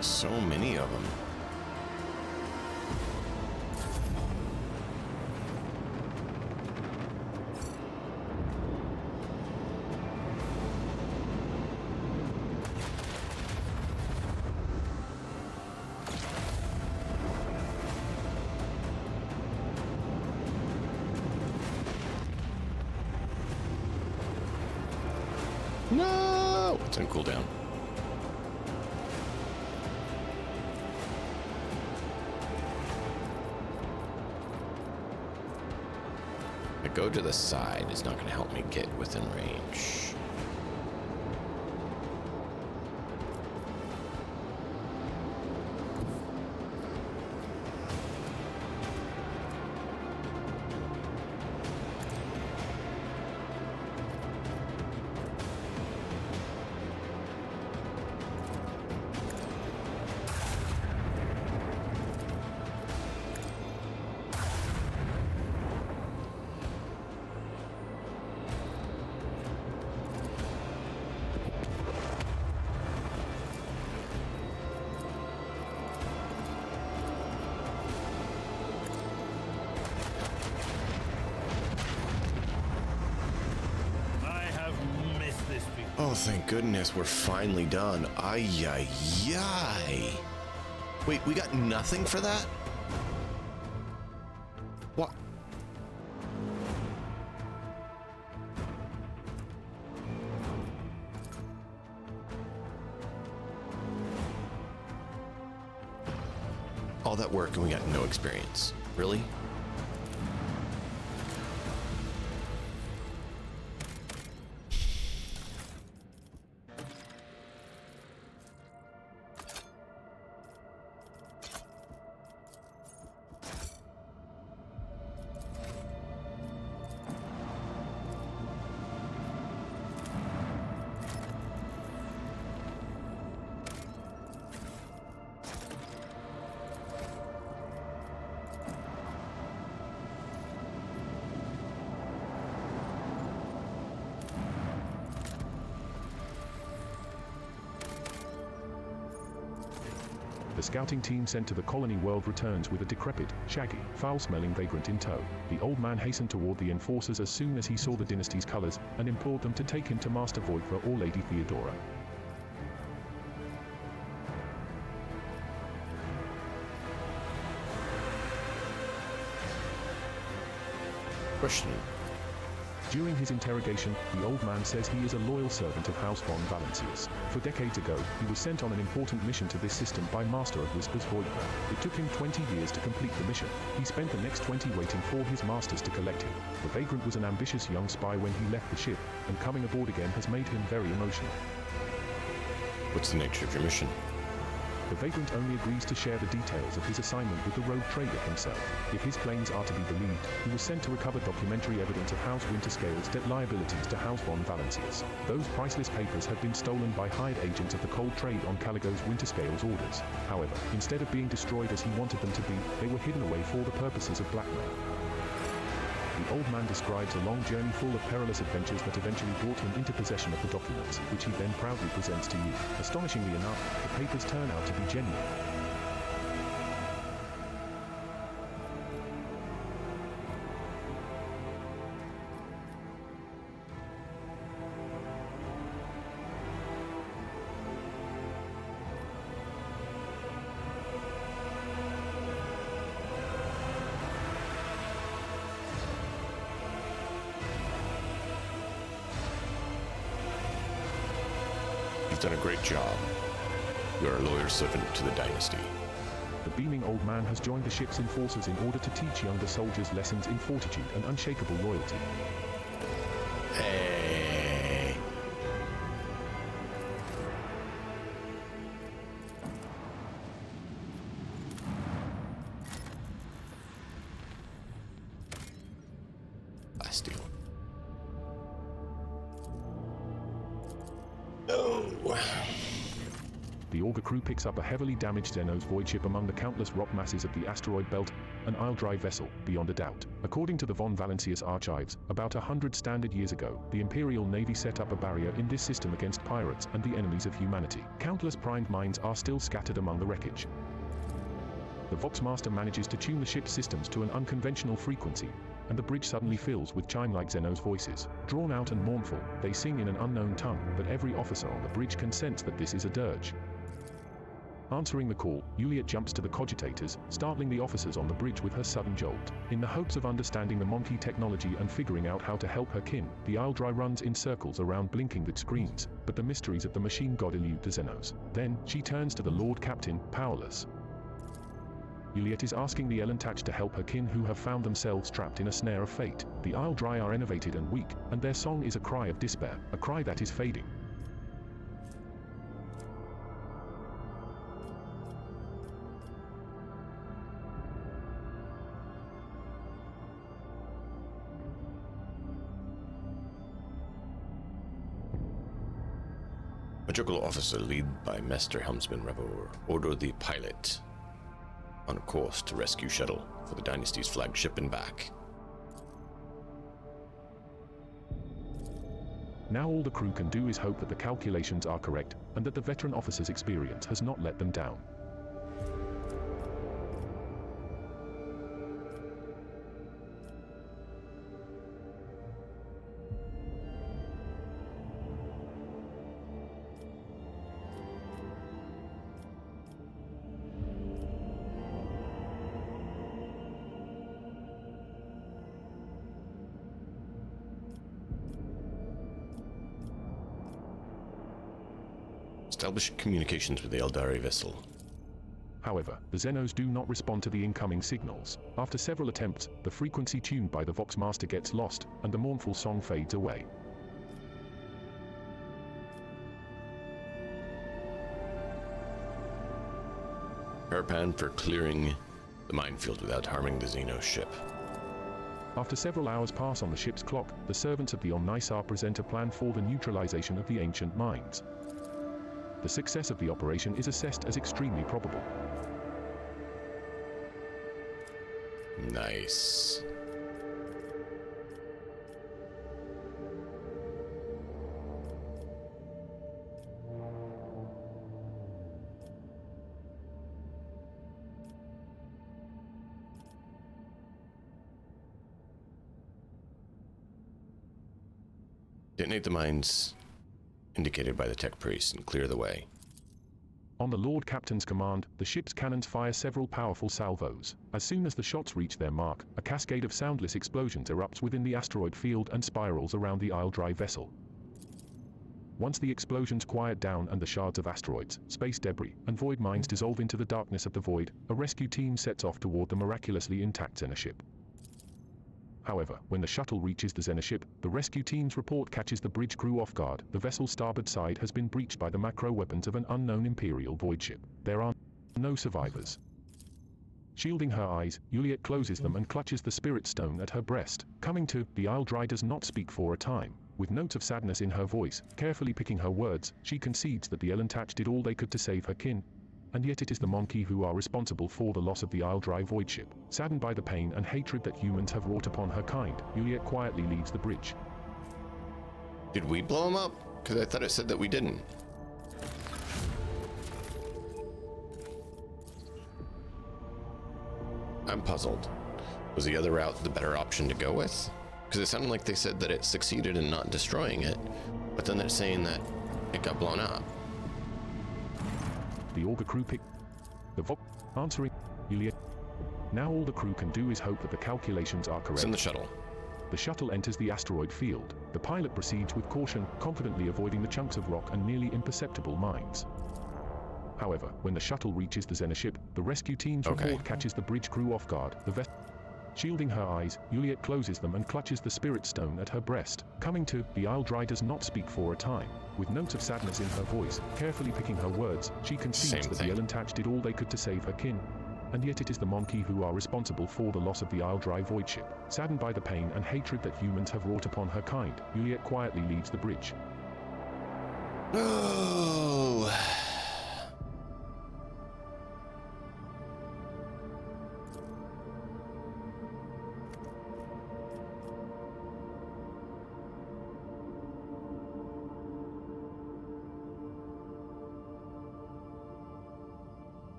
So many of them. some cooldown. The go to the side is not going to help me get within range. Oh, thank goodness, we're finally done. Ay, ay, ay. Wait, we got nothing for that? What? All that work and we got no experience. Really? The scouting team sent to the colony world returns with a decrepit, shaggy, foul-smelling vagrant in tow. The old man hastened toward the enforcers as soon as he saw the dynasty's colors, and implored them to take him to Master Voidra or Lady Theodora. Question. During his interrogation, the old man says he is a loyal servant of House von Valancius. For decades ago, he was sent on an important mission to this system by Master of Whispers Voidra. It took him 20 years to complete the mission. He spent the next 20 waiting for his masters to collect him. The vagrant was an ambitious young spy when he left the ship, and coming aboard again has made him very emotional. What's the nature of your mission? The vagrant only agrees to share the details of his assignment with the rogue trader himself. If his claims are to be believed, he was sent to recover documentary evidence of House Winterscale's debt liabilities to House von Valancius. Those priceless papers had been stolen by hired agents of the cold trade on Caligo's Winterscale's orders. However, instead of being destroyed as he wanted them to be, they were hidden away for the purposes of blackmail. The old man describes a long journey full of perilous adventures that eventually brought him into possession of the documents, which he then proudly presents to you. Astonishingly enough, the papers turn out to be genuine. Done a great job. You're a loyal servant to the dynasty. The beaming old man has joined the ship's enforcers in order to teach younger soldiers lessons in fortitude and unshakable loyalty. Hey. Last deal. The Augur crew picks up a heavily damaged Xenos void ship among the countless rock masses of the asteroid belt, an isle-drive vessel, beyond a doubt. According to the von Valancius archives, about 100 standard years ago, the Imperial Navy set up a barrier in this system against pirates and the enemies of humanity. Countless primed mines are still scattered among the wreckage. The Voxmaster manages to tune the ship's systems to an unconventional frequency, and the bridge suddenly fills with chime-like Xenos voices. Drawn out and mournful, they sing in an unknown tongue, but every officer on the bridge can sense that this is a dirge. Answering the call, Juliet jumps to the cogitators, startling the officers on the bridge with her sudden jolt. In the hopes of understanding the monkey technology and figuring out how to help her kin, the Isledry runs in circles around blinking with screens, but the mysteries of the machine god elude the Xenos. Then, she turns to the Lord Captain, powerless. Juliet is asking the Elantach to help her kin who have found themselves trapped in a snare of fate. The Isledry are enervated and weak, and their song is a cry of despair, a cry that is fading. Magical officer led by Master Helmsman Ravor order the pilot on a course to rescue shuttle for the Dynasty's flagship and back. Now all the crew can do is hope that the calculations are correct, and that the veteran officer's experience has not let them down. Establish communications with the Eldari vessel. However, the Xenos do not respond to the incoming signals. After several attempts, the frequency tuned by the Voxmaster gets lost, and the mournful song fades away. Parapan for clearing the minefield without harming the Xeno ship. After several hours pass on the ship's clock, the servants of the Omnisar present a plan for the neutralization of the ancient mines. The success of the operation is assessed as extremely probable. Nice. Detonate the mines indicated by the tech priest and clear the way. On the Lord Captain's command, the ship's cannons fire several powerful salvos. As soon as the shots reach their mark, a cascade of soundless explosions erupts within the asteroid field and spirals around the Isledry vessel. Once the explosions quiet down and the shards of asteroids, space debris, and void mines dissolve into the darkness of the void, a rescue team sets off toward the miraculously intact Xenoship. However, when the shuttle reaches the Xenoship, the rescue team's report catches the bridge crew off guard. The vessel's starboard side has been breached by the macro weapons of an unknown Imperial void ship. There are no survivors. Shielding her eyes, Juliet closes them and clutches the spirit stone at her breast. Coming to, the Isledry does not speak for a time. With notes of sadness in her voice, carefully picking her words, she concedes that the Elantach did all they could to save her kin. And yet it is the Monkey who are responsible for the loss of the Isledry void ship. Saddened by the pain and hatred that humans have wrought upon her kind, Juliet quietly leaves the bridge. Did we blow him up? Because I thought it said that we didn't. I'm puzzled. Was the other route the better option to go with? Because it sounded like they said that it succeeded in not destroying it, but then they're saying that it got blown up. The Augur crew pick the Vox answering Juliet. Now all the crew can do is hope that the calculations are correct. It's in the shuttle. The shuttle enters the asteroid field. The pilot proceeds with caution, confidently avoiding the chunks of rock and nearly imperceptible mines. However, when the shuttle reaches the Xenoship, the rescue team's report catches the bridge crew off guard. Shielding her eyes, Juliet closes them and clutches the spirit stone at her breast. Coming to, the Isledry does not speak for a time. With notes of sadness in her voice, carefully picking her words, she concedes that the Elantach did all they could to save her kin. And yet it is the Monkey who are responsible for the loss of the Isledry void ship. Saddened by the pain and hatred that humans have wrought upon her kind, Juliet quietly leaves the bridge. Oh.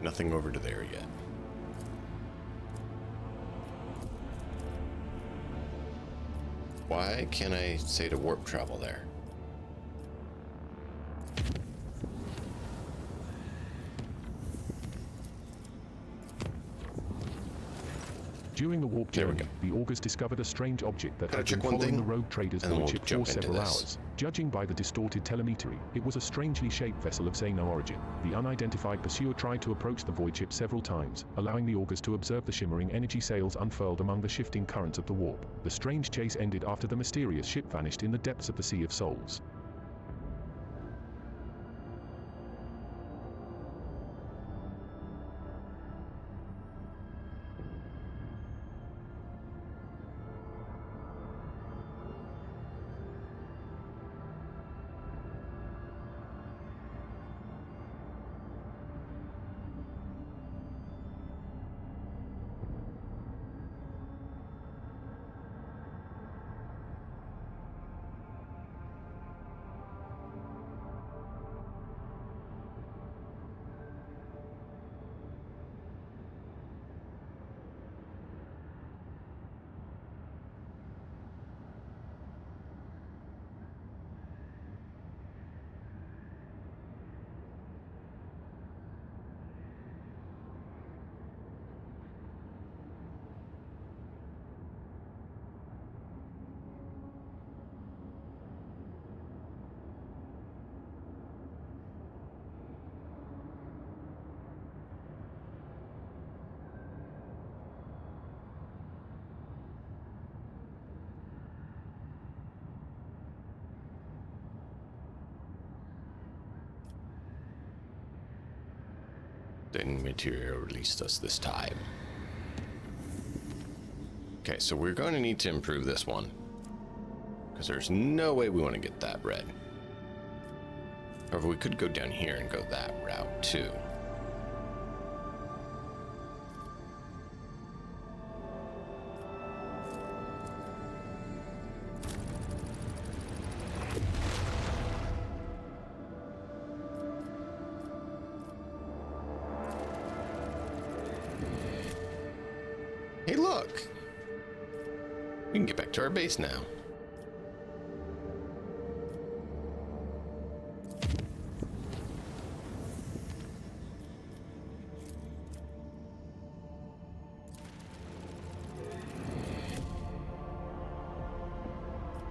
Nothing over to there yet. Why can't I say to warp travel there? During the warp journey, the augurs discovered a strange object that had been check one following thing, the rogue traders' and then void we'll ship for jump into several this. hours. Judging by the distorted telemetry, it was a strangely shaped vessel of Xeno origin. The unidentified pursuer tried to approach the void ship several times, allowing the augurs to observe the shimmering energy sails unfurled among the shifting currents of the warp. The strange chase ended after the mysterious ship vanished in the depths of the Sea of Souls. Then material released us this time. Okay, so we're going to need to improve this one, because there's no way we want to get that red. However, we could go down here and go that route too. Hey, look! We can get back to our base now.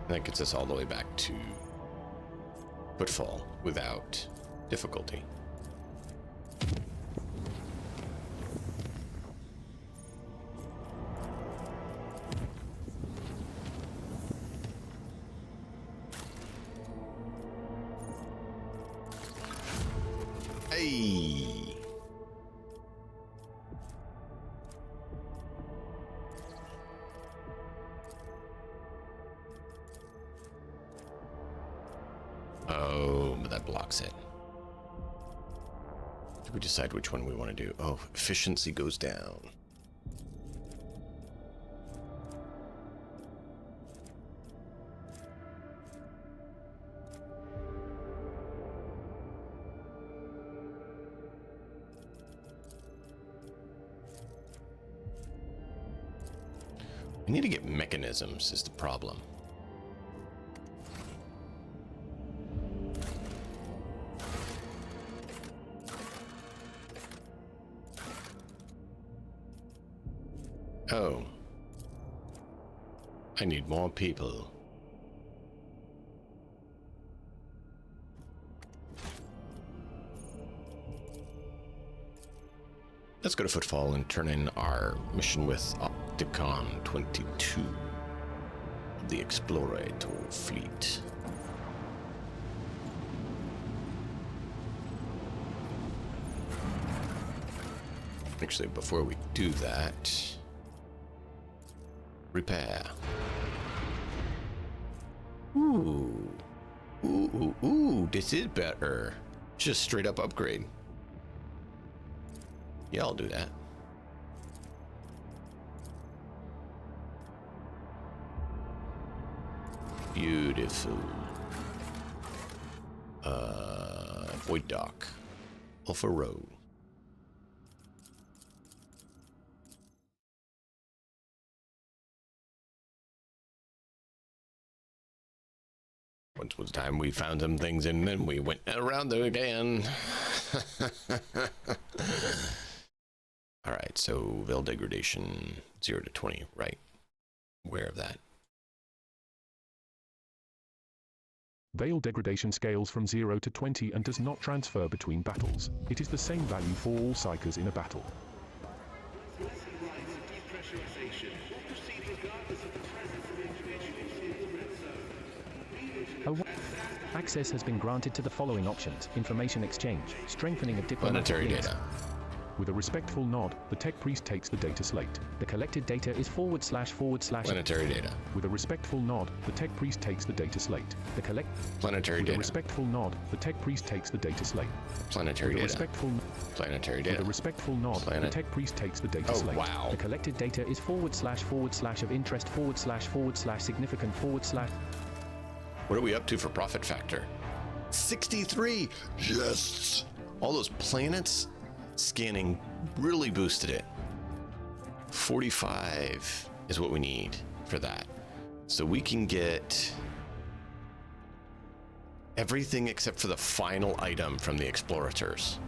That gets us all the way back to Footfall without difficulty. Hey! Oh, but that blocks it. Did we decide which one we want to do? Oh, efficiency goes down. We need to get mechanisms is the problem. Oh. I need more people. Let's go to Footfall and turn in our mission with Opticon 22 of the Explorator fleet. Actually, before we do that, repair. Ooh. Ooh, this is better. Just straight up upgrade. Yeah, I'll do that. Beautiful. Void Dock. Alpha Road. Once was time we found some things and then we went around them again. Alright, so veil degradation 0 to 20, right? Aware of that. Veil degradation scales from 0 to 20 and does not transfer between battles. It is the same value for all psychers in a battle. Access has been granted to the following options: information exchange, strengthening of diplomatic Planetary links. data. With a respectful nod, the tech priest takes the data slate. The collected data is // Planetary data. With a respectful nod, the tech priest takes the data slate. Planetary With data. a respectful nod, the tech priest takes the data slate. Planetary With a data. respectful Planetary data. With a respectful nod, the tech priest takes the data slate. Wow. The collected data is // of interest // significant // What are we up to for profit factor? 63! Yes! All those planets scanning really boosted it. 45 is what we need for that. So we can get everything except for the final item from the explorators.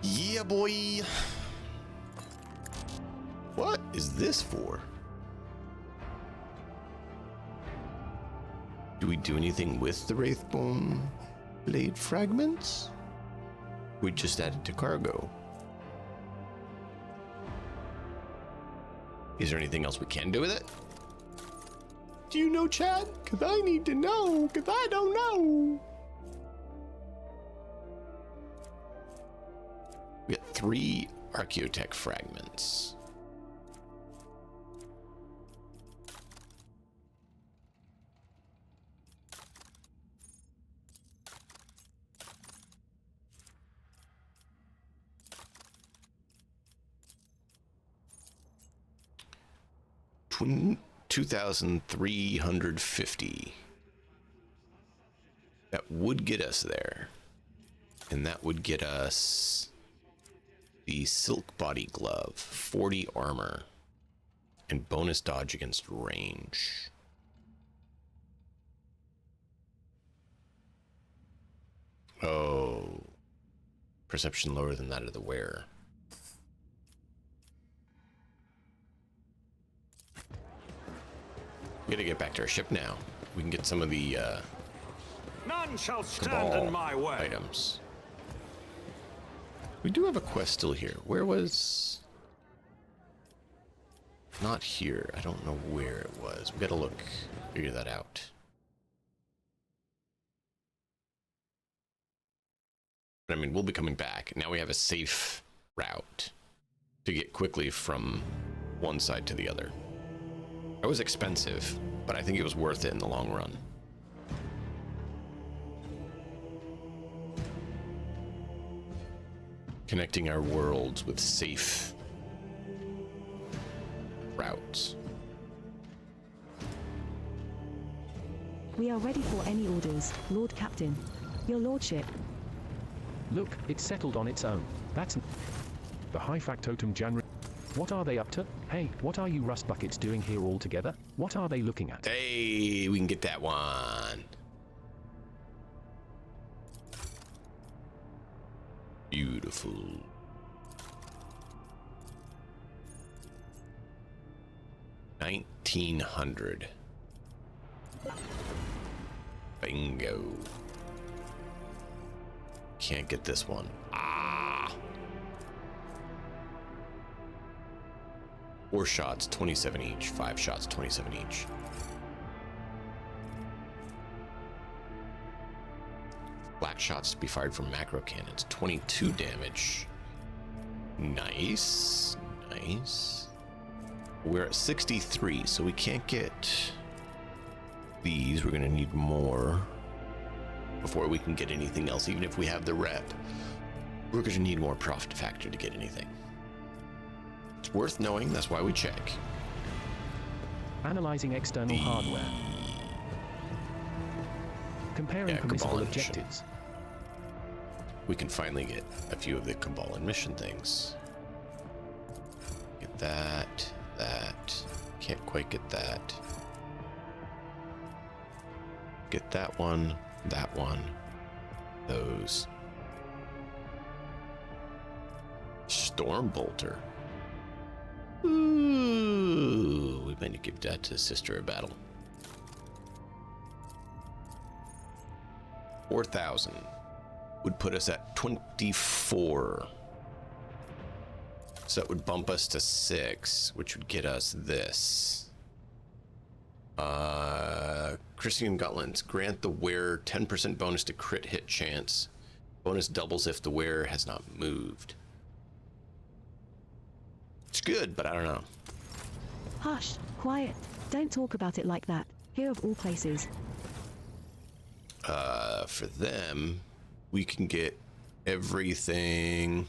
Yeah, boy! What is this for? Do we do anything with the Wraithbone blade fragments? We just added to cargo. Is there anything else we can do with it? Do you know, Chad? Because I need to know, because I don't know. We got 3 Archaeotech fragments. Between 2,350. That would get us there. And that would get us the Silk Body Glove, 40 armor, and bonus dodge against range. Oh. Perception lower than that of the wearer. We gotta get back to our ship now. We can get some of the None shall stand Cabal in my way. items. We do have a quest still here. Where was... Not here. I don't know where it was. We gotta look, figure that out. But I mean, we'll be coming back. Now we have a safe route to get quickly from one side to the other. It was expensive, but I think it was worth it in the long run. Connecting our worlds with safe routes. We are ready for any orders, Lord Captain. Your Lordship. Look, it's settled on its own. That's the high factotum Janri. What are they up to? Hey, what are you rust buckets doing here all together? What are they looking at? Hey, we can get that one. Beautiful. $1,900. Bingo. Can't get this one. Ah. 4 shots, 27 each. 5 shots, 27 each. Black shots to be fired from macro cannons. 22 damage. Nice. Nice. We're at 63, so we can't get these. We're going to need more before we can get anything else. Even if we have the rep, we're going to need more profit factor to get anything. It's worth knowing. That's why we check. Analyzing external hardware. Comparing permissible Cabal objectives. We can finally get a few of the Cabal and mission things. Get that. That. Can't quite get that. get that one, those. Stormbolter. Ooh, we might give that to Sister of Battle. 4,000 would put us at 24. So that would bump us to 6, which would get us this. Christian Gauntlets. Grant the wearer 10% bonus to crit hit chance. Bonus doubles if the wearer has not moved. It's good, but I don't know. Hush, quiet. Don't talk about it like that. Here of all places. For them, we can get everything.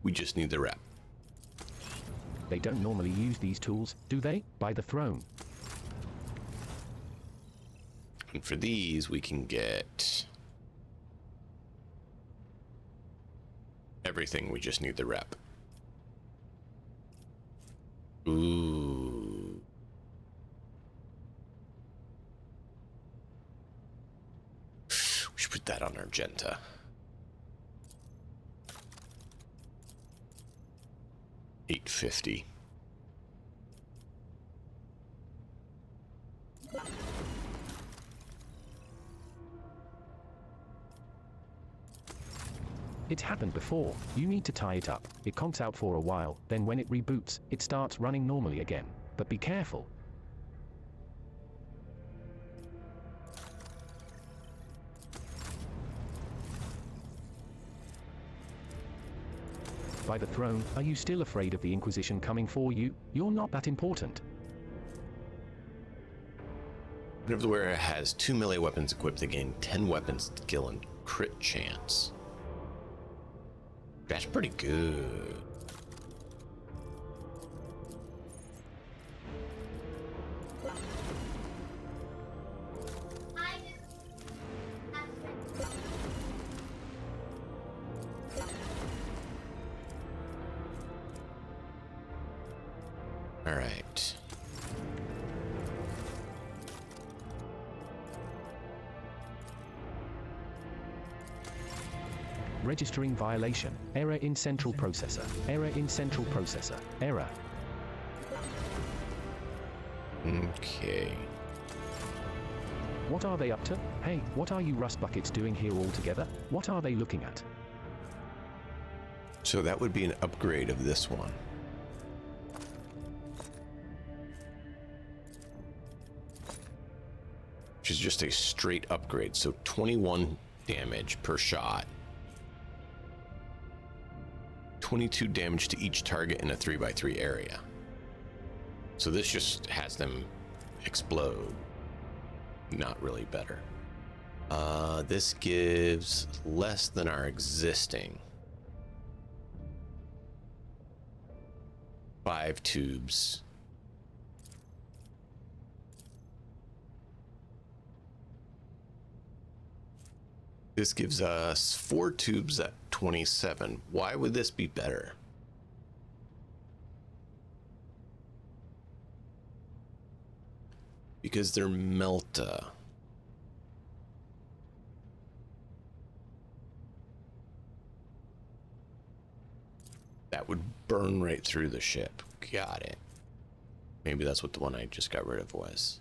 We just need the rep. They don't normally use these tools, do they? By the throne. And for these, we can get everything. We just need the rep. Ooh. We should put that on Argenta. $850. It's happened before. You need to tie it up. It conks out for a while, then when it reboots, it starts running normally again. But be careful. By the throne, are you still afraid of the Inquisition coming for you? You're not that important. Whenever the wearer has 2 melee weapons equipped, they gain 10 weapons skill and crit chance. That's pretty good. All right. Registering violation. Error in central processor. Error in central processor. Error. Okay. What are they up to? Hey, what are you rust buckets doing here all together? What are they looking at? So that would be an upgrade of this one. Which is just a straight upgrade. So 21 damage per shot. 22 damage to each target in a 3x3 area. So this just has them explode. Not really better. This gives less than our existing. 5 tubes. This gives us 4 tubes at 27. Why would this be better? Because they're melta. That would burn right through the ship. Got it. Maybe that's what the one I just got rid of was.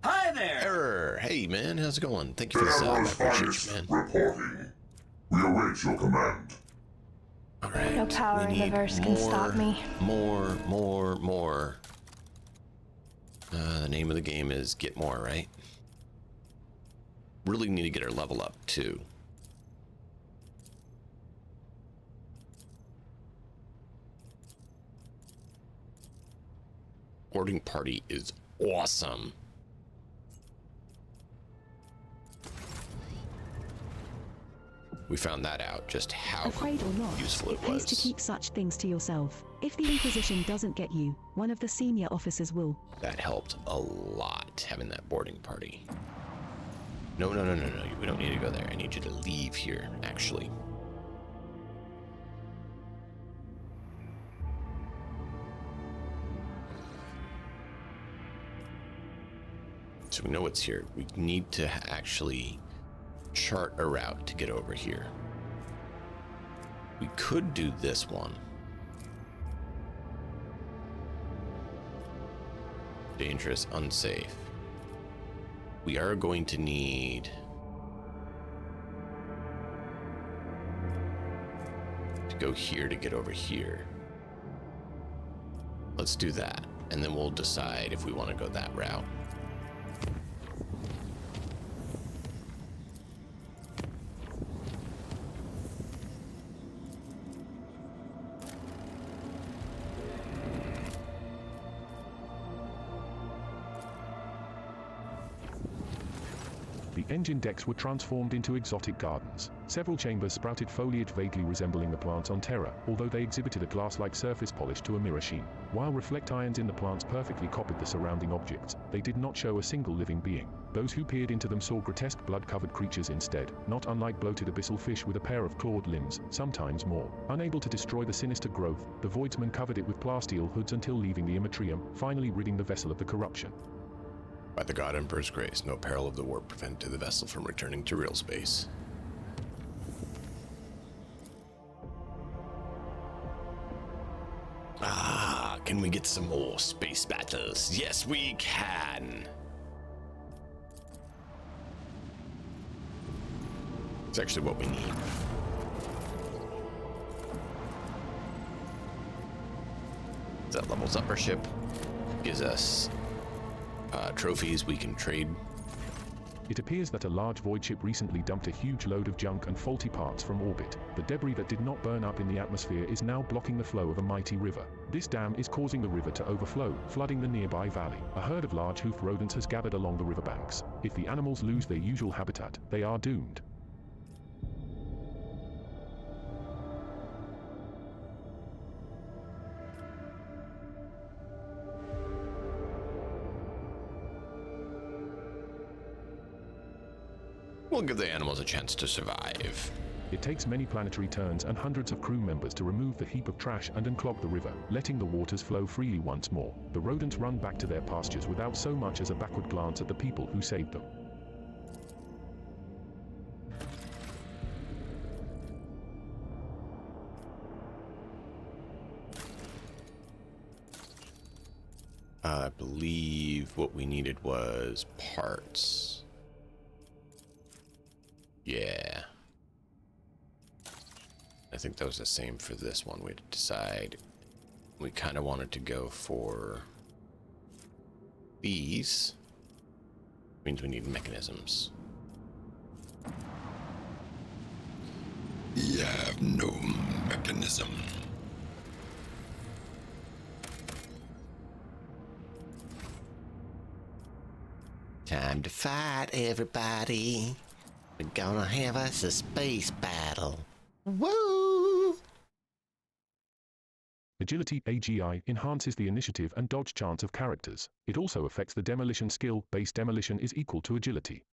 Hi there! Error! Hey man, how's it going? Thank you for the sub. I appreciate you, man. Reporting. We await your command. Alright. No power in the verse can stop me. More. The name of the game is Get More, right? Really need to get our level up too. Boarding party is awesome. We found that out, just how Afraid or not, useful it pays was. to keep such things to yourself. If the Inquisition doesn't get you, one of the senior officers will. That helped a lot, having that boarding party. No, we don't need to go there. I need you to leave here, actually. So we know what's here. We need to actually chart a route to get over here. We could do this one. Dangerous, unsafe. We are going to need to go here to get over here. Let's do that, and then we'll decide if we want to go that route. The engine decks were transformed into exotic gardens. Several chambers sprouted foliage vaguely resembling the plants on Terra, although they exhibited a glass-like surface polish to a mirror sheen. While reflect irons in the plants perfectly copied the surrounding objects, they did not show a single living being. Those who peered into them saw grotesque blood-covered creatures instead, not unlike bloated abyssal fish with a pair of clawed limbs, sometimes more. Unable to destroy the sinister growth, the voidsmen covered it with plasteel hoods until leaving the Immatrium, finally ridding the vessel of the corruption. By the God Emperor's grace, no peril of the warp prevented the vessel from returning to real space. Ah, can we get some more space battles? Yes, we can. It's actually what we need. That levels up our ship, gives us trophies we can trade. It appears that a large void ship recently dumped a huge load of junk and faulty parts from orbit. The debris that did not burn up in the atmosphere is now blocking the flow of a mighty river. This dam is causing the river to overflow, flooding the nearby valley. A herd of large-hoofed rodents has gathered along the riverbanks. If the animals lose their usual habitat, they are doomed. We'll give the animals a chance to survive. It takes many planetary turns and hundreds of crew members to remove the heap of trash and unclog the river, letting the waters flow freely once more. The rodents run back to their pastures without so much as a backward glance at the people who saved them. I believe what we needed was parts. Yeah. I think that was the same for this one. We had to decide. We kind of wanted to go for these. Means we need mechanisms. We have no mechanism. Time to fight, everybody. We're gonna have us a space battle. Woo! Agility AGI enhances the initiative and dodge chance of characters. It also affects the demolition skill. Base demolition is equal to agility.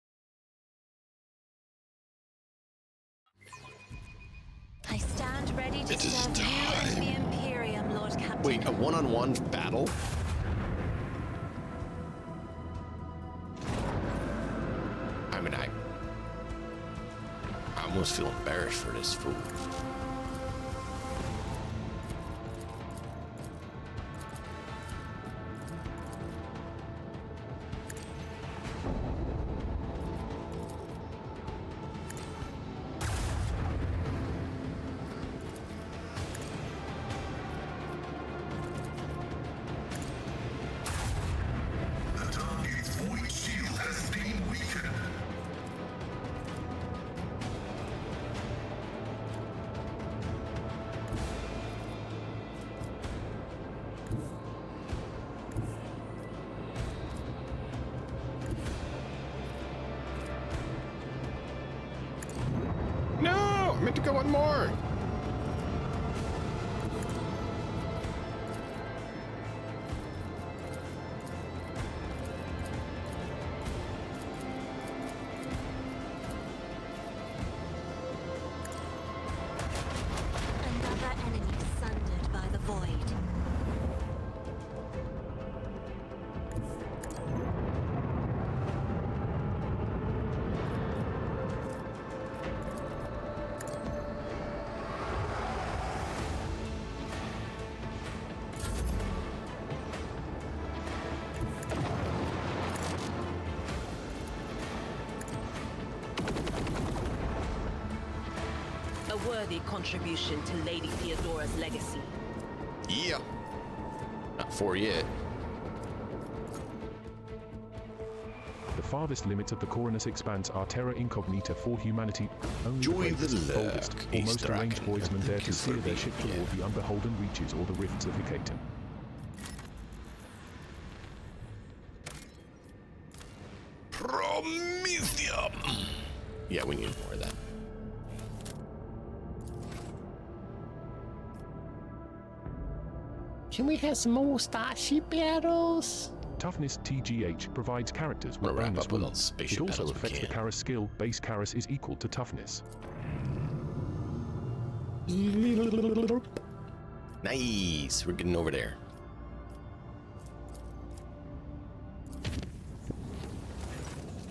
I stand ready to serve you and the Imperium, Lord Captain. Wait, a one-on-one battle? I mean, I almost feel embarrassed for this fool. The target's void shield has been weakened. No! I meant to go one more! Another enemy sundered by the void. worthy contribution to Lady Theodora's legacy. Yeah. Not 4 yet. The farthest limits of the Coronus Expanse are terra incognita for humanity. Only Joy the bravest, the boldest, lurk, or most Easter arranged Dragon. boysmen dare Thank to you steer for their ship being toward here. the unbeholden reaches or the rifts of Hecate. Promethium! Yeah, we need more of that. Can we have some more starship battles? Toughness TGH provides characters with We'll wrap bonus up with all the wounds. spaceship It also battles we affects the can. Karas skill. Base Karas is equal to toughness. Nice, we're getting over there.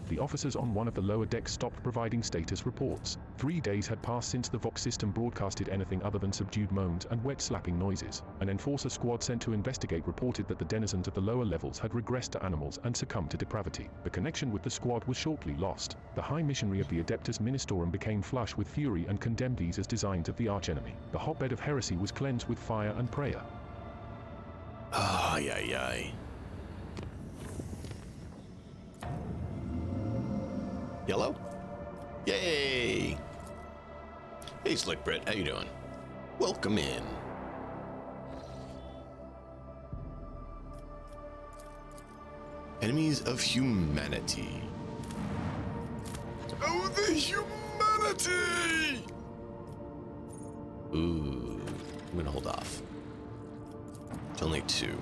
The officers on one of the lower decks stopped providing status reports. 3 days had passed since the Vox system broadcasted anything other than subdued moans and wet slapping noises. An enforcer squad sent to investigate reported that the denizens of the lower levels had regressed to animals and succumbed to depravity. The connection with the squad was shortly lost. The High Missionary of the Adeptus Ministorum became flush with fury and condemned these as designs of the archenemy. The hotbed of heresy was cleansed with fire and prayer. Ay, ay, ay. Yellow? Yay! Hey, Slick Brett, how you doing? Welcome in. Enemies of humanity. Oh, the humanity! Ooh, I'm gonna hold off. It's only 2.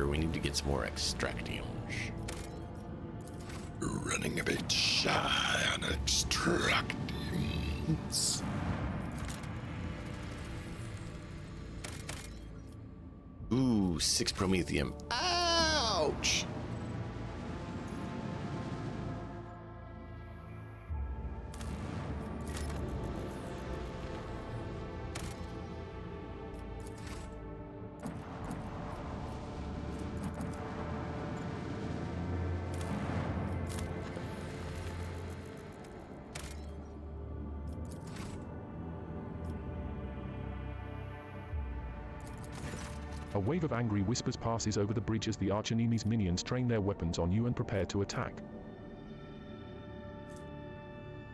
We need to get some more extractions. Running a bit shy on extractions. Ooh, 6 promethium. Ouch! A wave of angry whispers passes over the bridge as the archenemy's minions train their weapons on you and prepare to attack.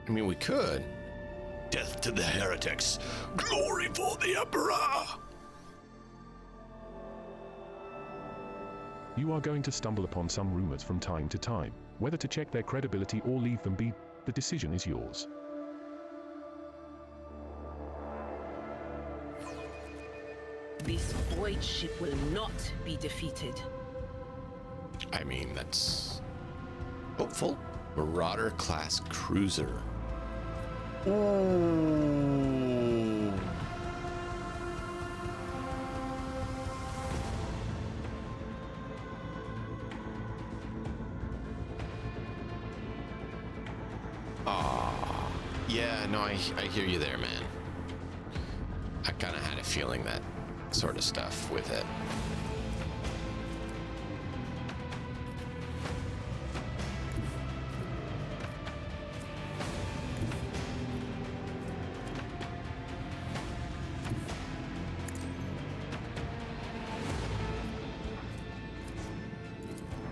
I mean, we could. Death to the heretics. Glory for the Emperor! You are going to stumble upon some rumors from time to time. Whether to check their credibility or leave them be, the decision is yours. This void ship will not be defeated. I mean, that's hopeful. Marauder class cruiser. Ooh. Yeah, no, I hear you there, man. I kind of had a feeling that sort of stuff with it.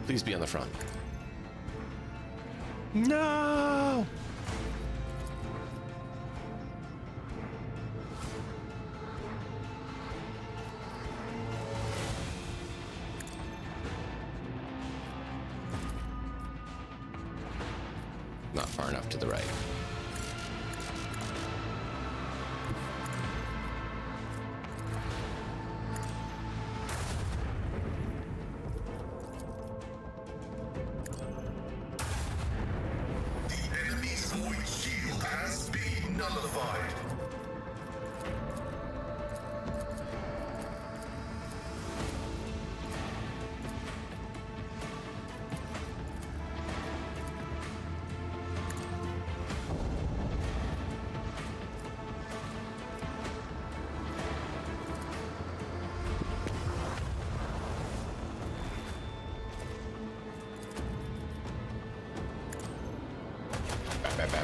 Please be on the front. No! Not far enough to the right. The enemy's void shield has been nullified.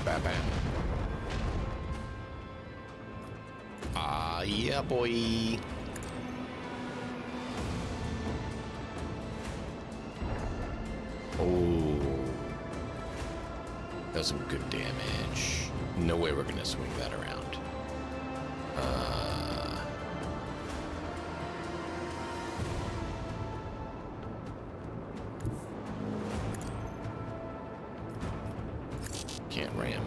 bam, bam, bam. Ah, yeah, boy. Oh. That's some good damage. No way we're gonna swing that around. Can't ram.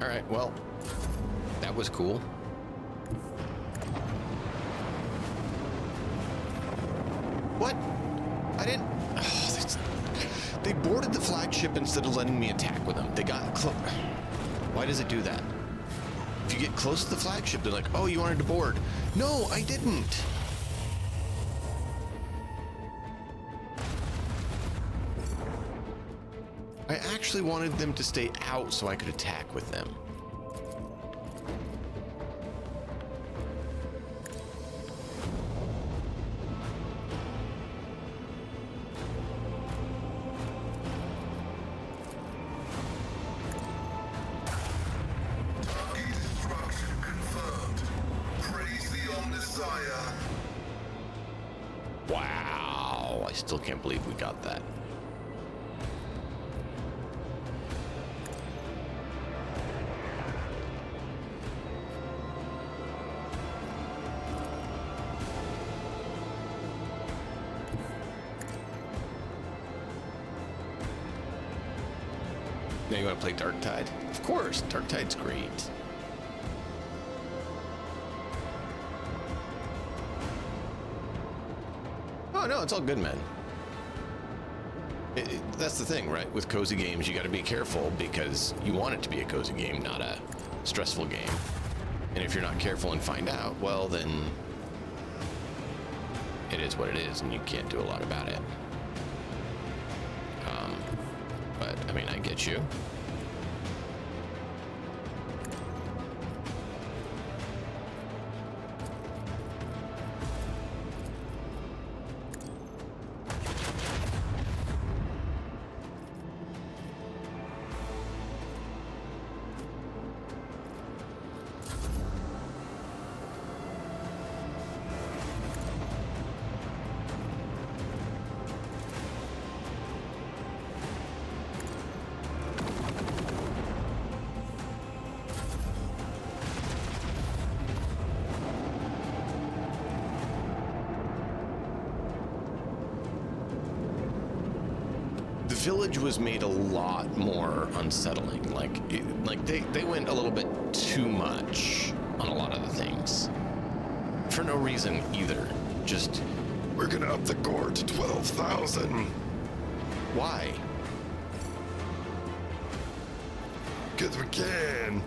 Alright, well, that was cool. What? I didn't... They boarded the flagship instead of letting me attack with them. They got close. Why does it do that? If you get close to the flagship, they're like, oh, you wanted to board. No, I didn't. I actually wanted them to stay out so I could attack with them. Wow, I still can't believe we got that. Now you want to play Dark Tide? Of course, Dark Tide's great. Oh no, it's all good, man. That's the thing, right? With cozy games, you got to be careful because you want it to be a cozy game, not a stressful game. And if you're not careful and find out, well, then it is what it is, and you can't do a lot about it. But I mean, I get you. Village was made a lot more unsettling. They went a little bit too much on a lot of the things. For no reason either. Just, we're gonna up the gore to 12,000. Why? Because we can.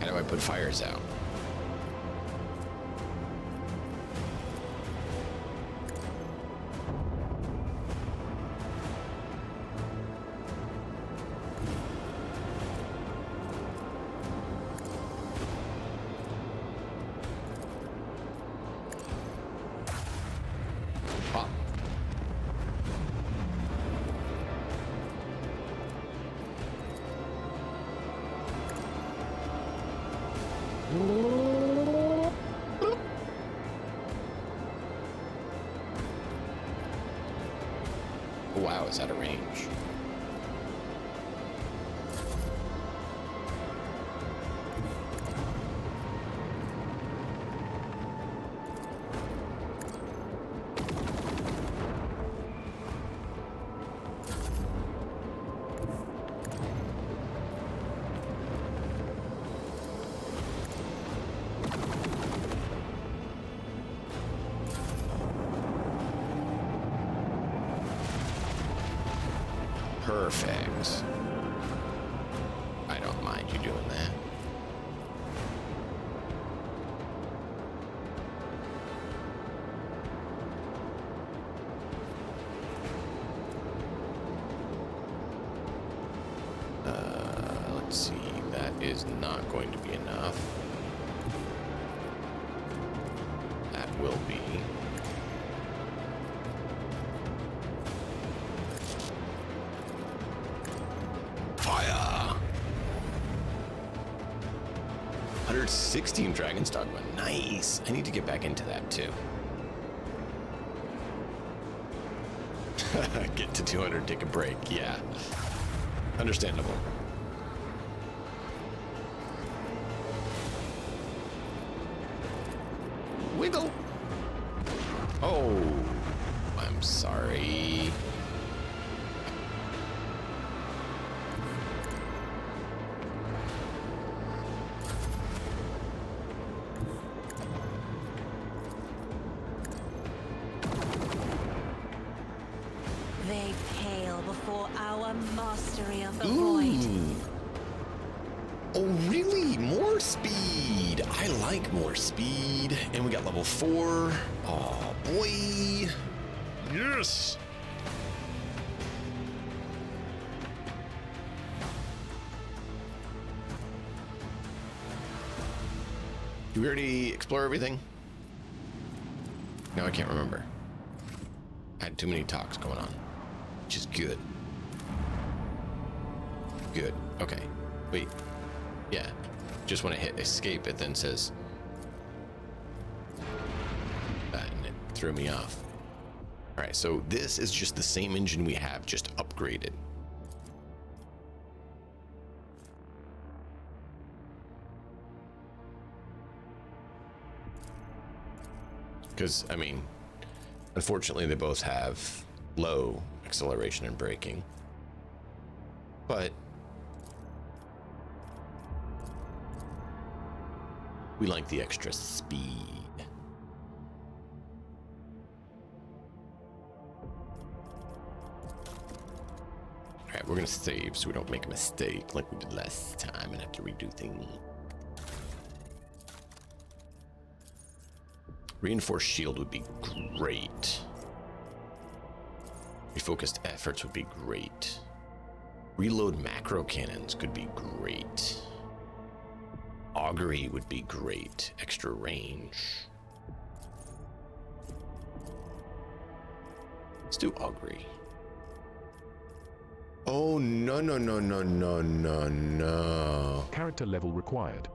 How do I put fires out? Pop. Wow, it's out of range. Perfect. I don't mind you doing that. is not going to be enough. That will be. Fire! 116 Dragon's Dogma. Nice. I need to get back into that too. Get to 200, take a break. Yeah. Understandable. Wiggle. Oh, I'm sorry. They pale before our mastery of the void. Oh, really? More speed. I like more speed. And we got level 4. Oh, boy. Yes. Did we already explore everything? No, I can't remember. I had too many talks going on, which is good. Good. Okay. Wait. Yeah. Just when I hit escape, it then says that, and it threw me off. All right. So this is just the same engine we have, just upgraded. Because, I mean, unfortunately, they both have low acceleration and braking. But we like the extra speed. All right, we're going to save so we don't make a mistake like we did last time and have to redo things. Reinforced shield would be great. Refocused efforts would be great. Reload macro cannons could be great. Augury would be great. Extra range. Let's do augury. Oh, no, no, no, no, no, no, no. Character level required.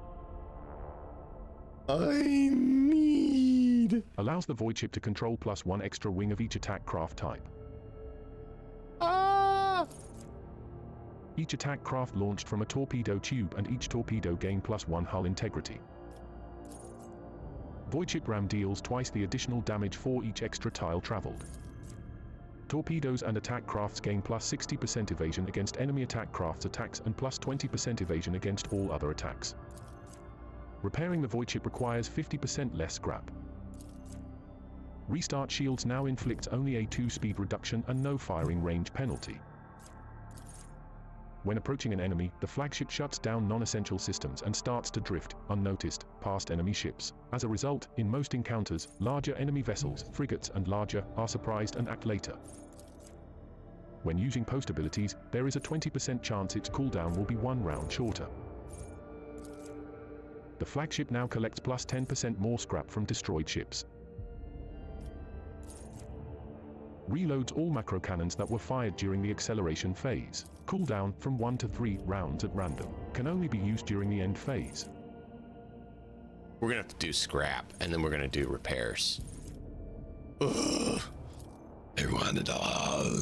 I need. Allows the void ship to control +1 extra wing of each attack craft type. Each attack craft launched from a torpedo tube, and each torpedo gain +1 hull integrity. Void ship ram deals twice the additional damage for each extra tile traveled. Torpedoes and attack crafts gain +60% evasion against enemy attack crafts attacks and +20% evasion against all other attacks. Repairing the void ship requires 50% less scrap. Restart shields now inflict only a 2 speed reduction and no firing range penalty. When approaching an enemy, the flagship shuts down non-essential systems and starts to drift, unnoticed, past enemy ships. As a result, in most encounters, larger enemy vessels, frigates and larger, are surprised and act later. When using post abilities, there is a 20% chance its cooldown will be 1 round shorter. The flagship now collects +10% more scrap from destroyed ships. Reloads all macro cannons that were fired during the acceleration phase. Cooldown from 1 to 3 rounds at random. Can only be used during the end phase. We're gonna have to do scrap, and then we're gonna do repairs. Ugh. I want it all.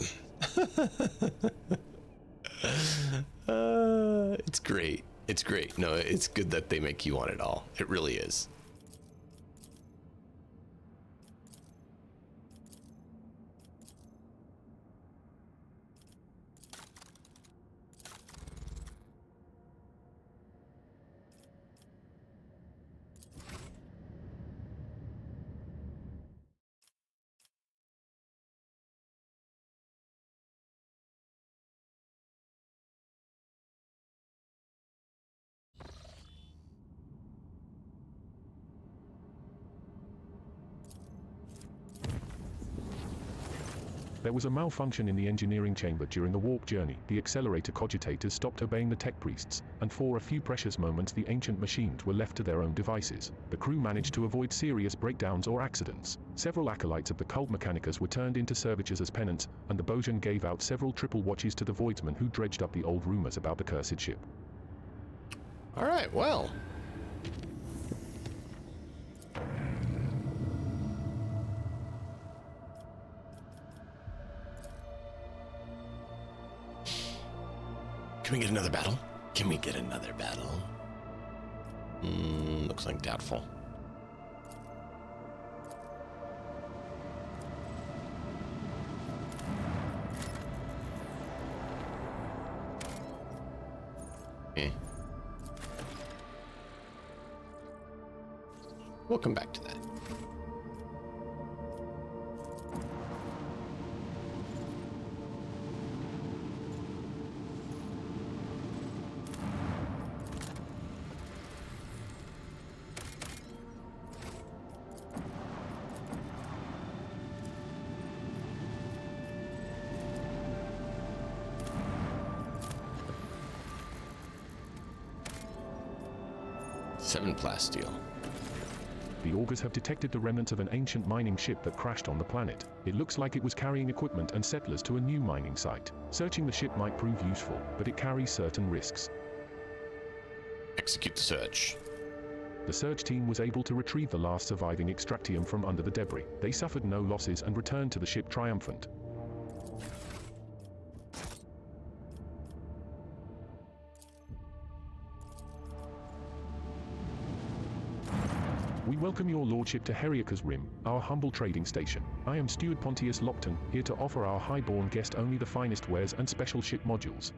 It's great. It's great. No, it's good that they make you want it all. It really is. There was a malfunction in the engineering chamber during the warp journey. The accelerator cogitators stopped obeying the tech priests, and for a few precious moments the ancient machines were left to their own devices. The crew managed to avoid serious breakdowns or accidents. Several acolytes of the cult Mechanicus were turned into servitors as penance, and the Bojan gave out several triple watches to the Voidsmen who dredged up the old rumors about the cursed ship. Alright, well. Can we get another battle? Can we get another battle? Looks like doubtful. We'll come back to that. Seven plasteel. The augurs have detected the remnants of an ancient mining ship that crashed on the planet. It looks like it was carrying equipment and settlers to a new mining site. Searching the ship might prove useful, but it carries certain risks. Execute the search. The search team was able to retrieve the last surviving extractium from under the debris. They suffered no losses and returned to the ship triumphant. We welcome your lordship to Heriaca's Rim, our humble trading station. I am Steward Pontius Locton, here to offer our highborn guest only the finest wares and special ship modules.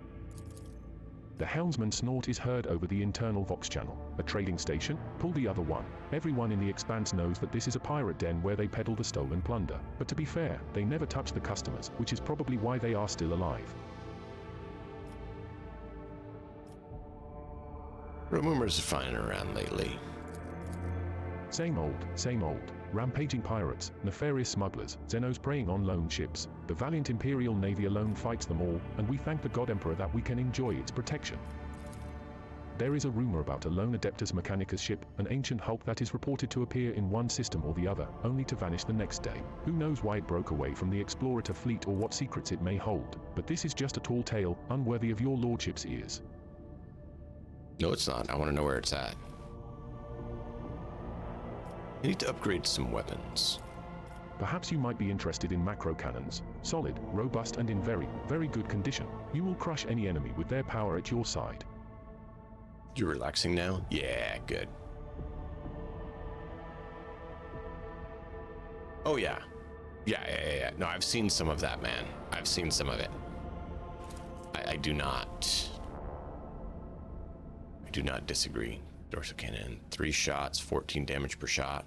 The helmsman's snort is heard over the internal Vox channel. A trading station? Pull the other one. Everyone in the Expanse knows that this is a pirate den where they peddle the stolen plunder. But to be fair, they never touch the customers, which is probably why they are still alive. Rumors are flying around lately. Same old, same old. Rampaging pirates, nefarious smugglers, Xenos preying on lone ships. The valiant Imperial Navy alone fights them all, and we thank the God Emperor that we can enjoy its protection. There is a rumor about a lone Adeptus Mechanicus ship, an ancient hulk that is reported to appear in one system or the other, only to vanish the next day. Who knows why it broke away from the Explorator fleet or what secrets it may hold, but this is just a tall tale, unworthy of your lordship's ears. No, it's not. I want to know where it's at. I need to upgrade some weapons. Perhaps you might be interested in macro cannons. Solid, robust, and in very, very good condition. You will crush any enemy with their power at your side. You're relaxing now? Yeah, good. Oh yeah. Yeah. No, I've seen some of that, man. I've seen some of it. I do not disagree. Dorsal cannon, 3 shots, 14 damage per shot.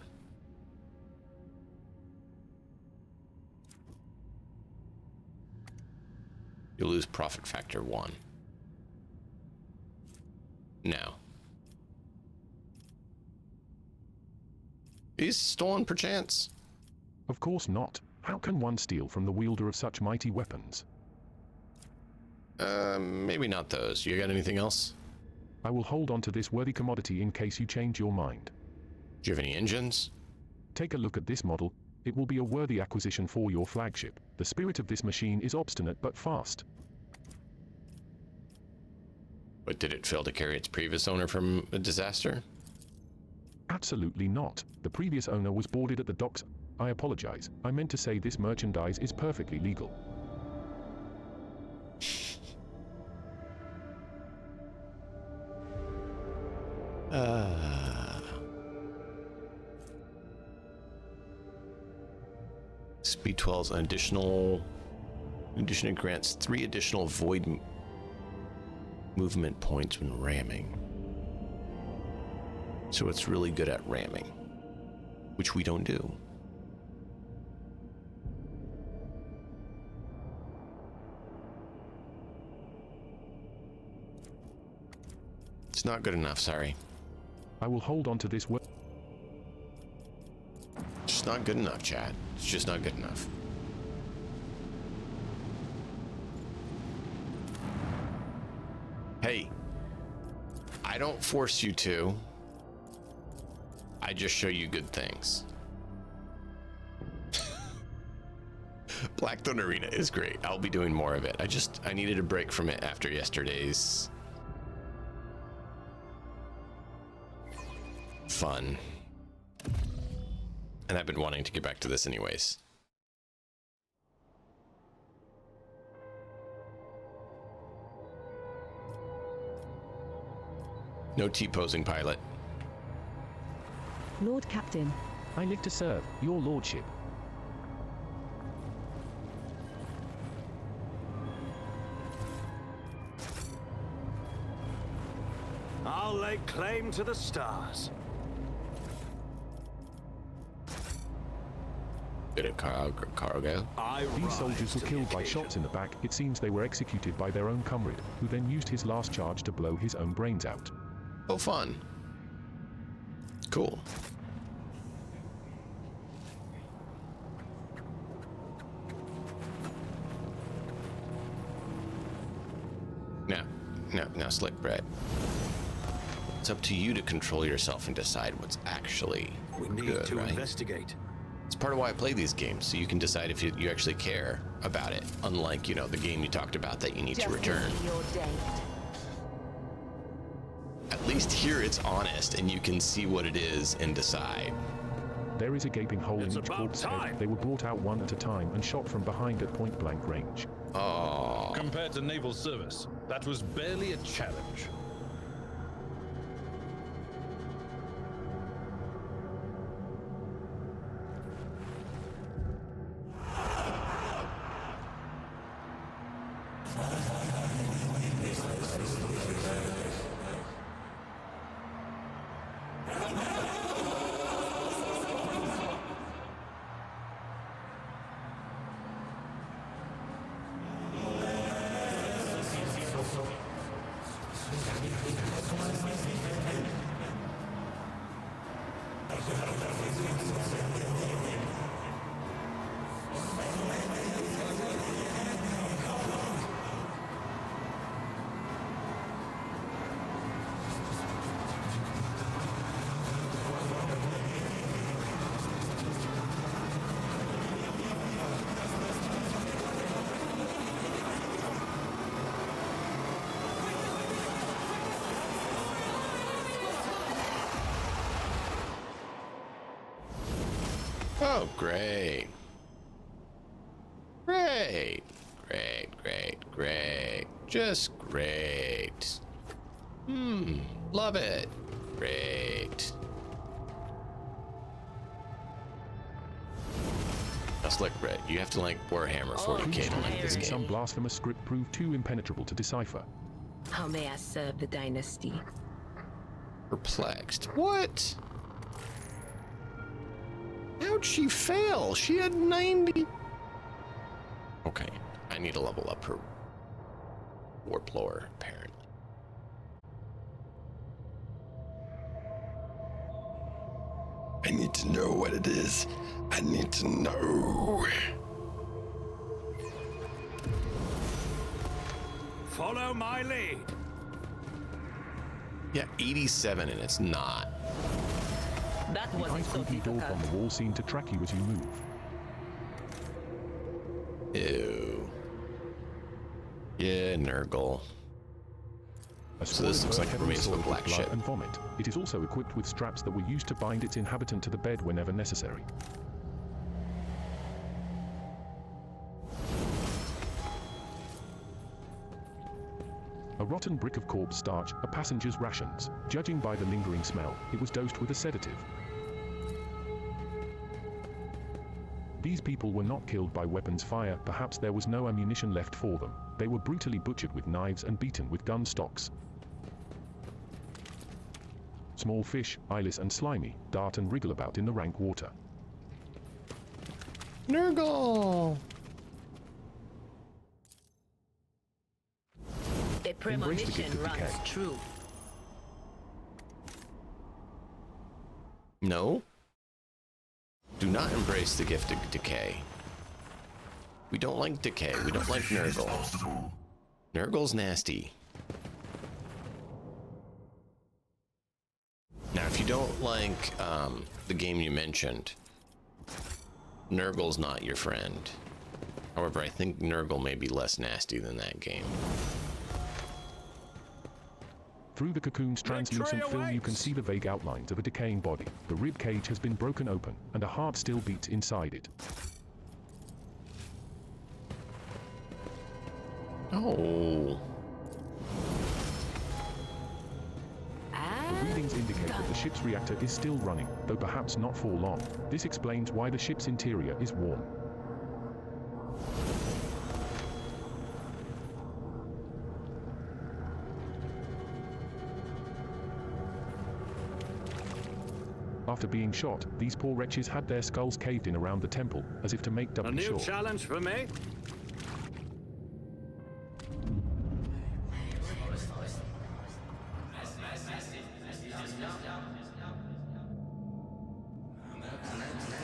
You'll lose profit factor 1. No. Is stolen perchance? Of course not. How can one steal from the wielder of such mighty weapons? Maybe not those. You got anything else? I will hold on to this worthy commodity in case you change your mind. Do you have any engines? Take a look at this model. It will be a worthy acquisition for your flagship. The spirit of this machine is obstinate but fast. But did it fail to carry its previous owner from a disaster? Absolutely not. The previous owner was boarded at the docks. I apologize. I meant to say this merchandise is perfectly legal. Speed 12's an additional. In addition, it grants 3 additional void movement points when ramming. So it's really good at ramming, which we don't do. It's not good enough, sorry. I will hold on to this. It's just not good enough, Chad. It's just not good enough. Hey, I don't force you to. I just show you good things. Blackthorn Arena is great. I'll be doing more of it. I needed a break from it after yesterday's fun. And I've been wanting to get back to this anyways. No T-posing, pilot. Lord Captain. I live to serve, your lordship. I'll lay claim to the stars. Bit of cargo. These soldiers were killed by shots in the back. It seems they were executed by their own comrade, who then used his last charge to blow his own brains out. Oh, fun. Cool. Now, Slick Brett. It's up to you to control yourself and decide what's actually good, to right? investigate. It's part of why I play these games, so you can decide if you actually care about it. Unlike, you know, the game you talked about that you need to return. At least here it's honest, and you can see what it is and decide. There is a gaping hole in each corpse head. They were brought out one at a time and shot from behind at point-blank range. Oh. Compared to naval service, that was barely a challenge. Oh, great. Great. Great, great, great. Just great. Love it. Great. Now, Slick Brett, you have to like Warhammer 40k to like this game. Some blasphemous script proved too impenetrable to decipher. How may I serve the dynasty? Perplexed. What? How'd she fail? She had 90. Okay, I need to level up her warp lore, apparently. I need to know what it is. I need to know. Follow my lead. Yeah, 87 and it's not. That The wasn't so ice-creepy dog difficult. on the wall seemed to track you as you move. Ew. Yeah, Nurgle. So this looks like it remains of a black blood ship. and vomit. It is also equipped with straps that were used to bind its inhabitant to the bed whenever necessary. A rotten brick of corpse starch, a passenger's rations. Judging by the lingering smell, it was dosed with a sedative. These people were not killed by weapons fire, perhaps there was no ammunition left for them. They were brutally butchered with knives and beaten with gun stocks. Small fish, eyeless and slimy, dart and wriggle about in the rank water. Nurgle! A premonition runs true. No. Do not embrace the gift of decay. We don't like decay. We don't like Nurgle. Nurgle's nasty. don't like the game you mentioned, Nurgle's not your friend. However, I think Nurgle may be less nasty than that game. Through the cocoon's translucent film you can see the vague outlines of a decaying body. The rib cage has been broken open, and a heart still beats inside it. Oh. The readings indicate that the ship's reactor is still running, though perhaps not for long. This explains why the ship's interior is warm. After being shot, these poor wretches had their skulls caved in around the temple, as if to make doubly sure. A new challenge for me?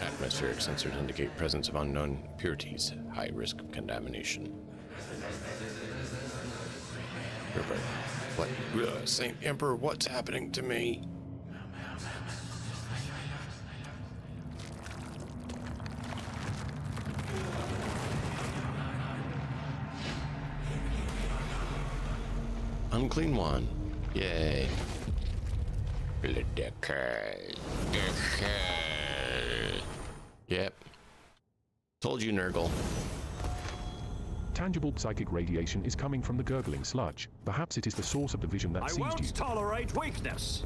Atmospheric sensors indicate presence of unknown impurities, high risk of contamination. What? Saint Emperor, what's happening to me? Unclean one. Yay. Decay. Yep. Told you, Nurgle. Tangible psychic radiation is coming from the gurgling sludge. Perhaps it is the source of the vision that seized you. I won't tolerate weakness.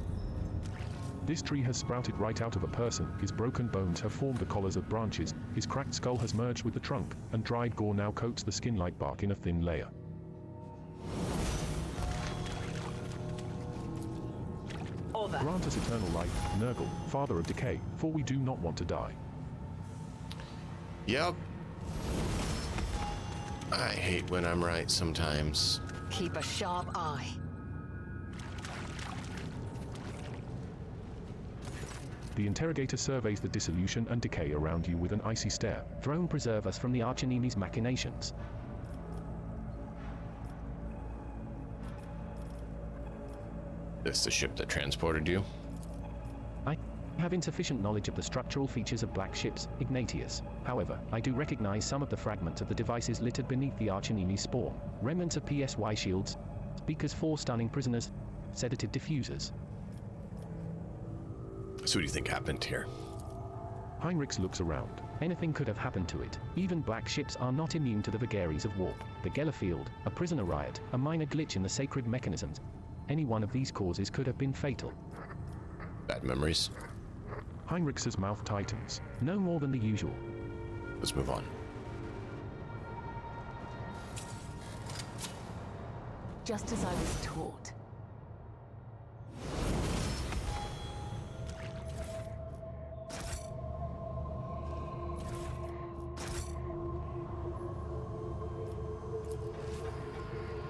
This tree has sprouted right out of a person. His broken bones have formed the collars of branches. His cracked skull has merged with the trunk, and dried gore now coats the skin like bark in a thin layer. Grant us eternal life, Nurgle, father of decay, for we do not want to die. Yep. I hate when I'm right sometimes. Keep a sharp eye. The interrogator surveys the dissolution and decay around you with an icy stare. Throne preserve us from the archenemi's machinations. This the ship that transported you? I have insufficient knowledge of the structural features of black ships, Ignatius. However, I do recognize some of the fragments of the devices littered beneath the archenemi's spawn. Remnants of PSY shields, speakers for stunning prisoners, sedative diffusers. So what do you think happened here? Heinrichs looks around. Anything could have happened to it. Even black ships are not immune to the vagaries of warp. The Gellerfield, a prisoner riot, a minor glitch in the sacred mechanisms. Any one of these causes could have been fatal. Bad memories. Heinrichs' mouth tightens. No more than the usual. Let's move on. Just as I was taught.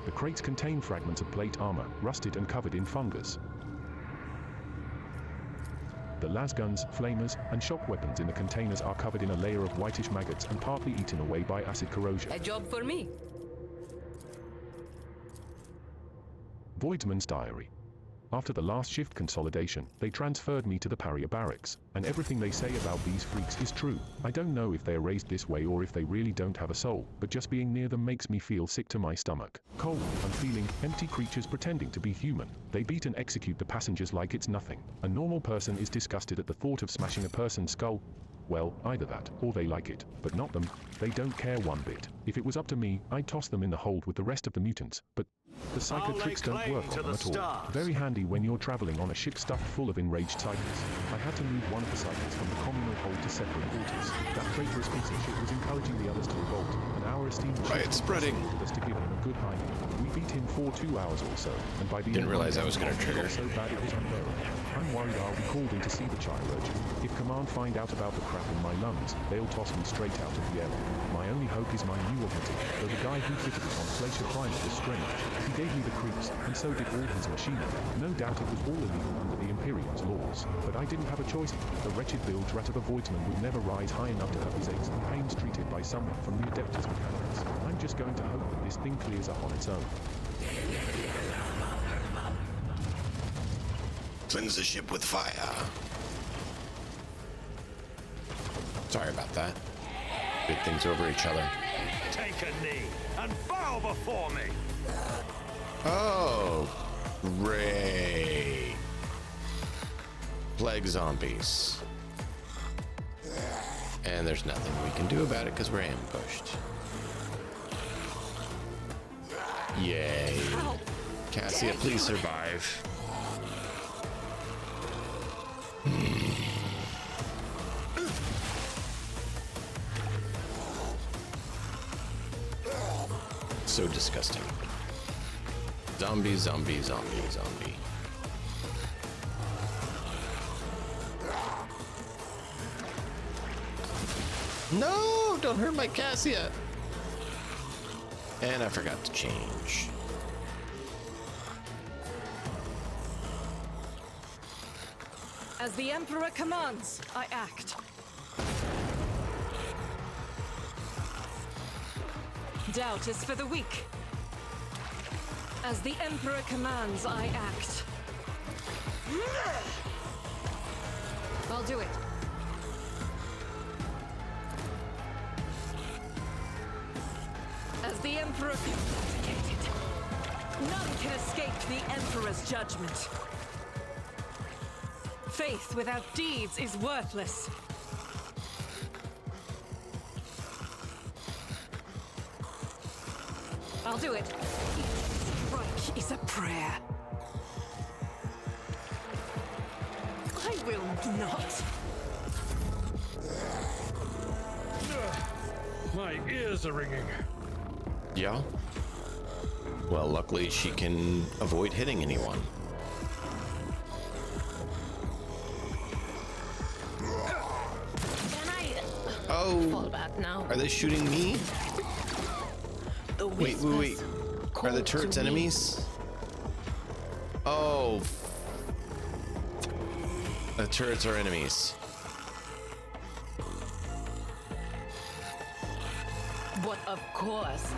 The crates contain fragments of plate armor, rusted and covered in fungus. The lasguns, flamers, and shock weapons in the containers are covered in a layer of whitish maggots and partly eaten away by acid corrosion. A job for me. Voidsman's diary. After the last shift consolidation, they transferred me to the Paria barracks, and everything they say about these freaks is true. I don't know if they're raised this way or if they really don't have a soul, but just being near them makes me feel sick to my stomach. Cold, unfeeling, empty creatures pretending to be human. They beat and execute the passengers like it's nothing. A normal person is disgusted at the thought of smashing a person's skull. Well, either that, or they like it, but not them. They don't care one bit. If it was up to me, I'd toss them in the hold with the rest of the mutants, but the psychotricks don't work on them at all. Very handy when you're traveling on a ship stuffed full of enraged psychics. I had to move one of the psychics from the communal hold to separate quarters. That traitorous piece of shit was encouraging the others to revolt, and our esteemed Riot spreading. Us to give him a good hiding. We beat him for 2 hours or so, and by the Didn't realize that was going to trigger. So bad it was unbearable. I'm worried I'll be called in to see the chirurgeon. If command find out about the crap in my lungs, they'll toss me straight out of the airlock. My only hope is my new augmented, though the guy who fitted it on Glacier Primer was strange. He gave me the creeps, and so did all his machinery. No doubt it was all illegal under the Imperium's laws, but I didn't have a choice. The wretched bilge rat of a Voidsman would never rise high enough to have his aches and pains treated by someone from the Adeptus Mechanicus. I'm just going to hope that this thing clears up on its own. Cleanse the ship with fire. Sorry about that. Big things over each other. Take a knee and bow before me. Oh, great. Plague zombies. And there's nothing we can do about it because we're ambushed. Yay. Cassia, please survive. So disgusting. Zombie, zombie, zombie, zombie. No, don't hurt my Cassia. And I forgot to change. As the Emperor commands, I act. Doubt is for the weak. As the Emperor commands, I act. I'll do it. As the Emperor communicated, none can escape the Emperor's judgment. Faith without deeds is worthless. I'll do it. Strike is a prayer. I will not. My ears are ringing. Yeah? Well, luckily she can avoid hitting anyone. Fall back now. Are they shooting me? Wait. Are the turrets enemies? Oh. The turrets are enemies. But of course.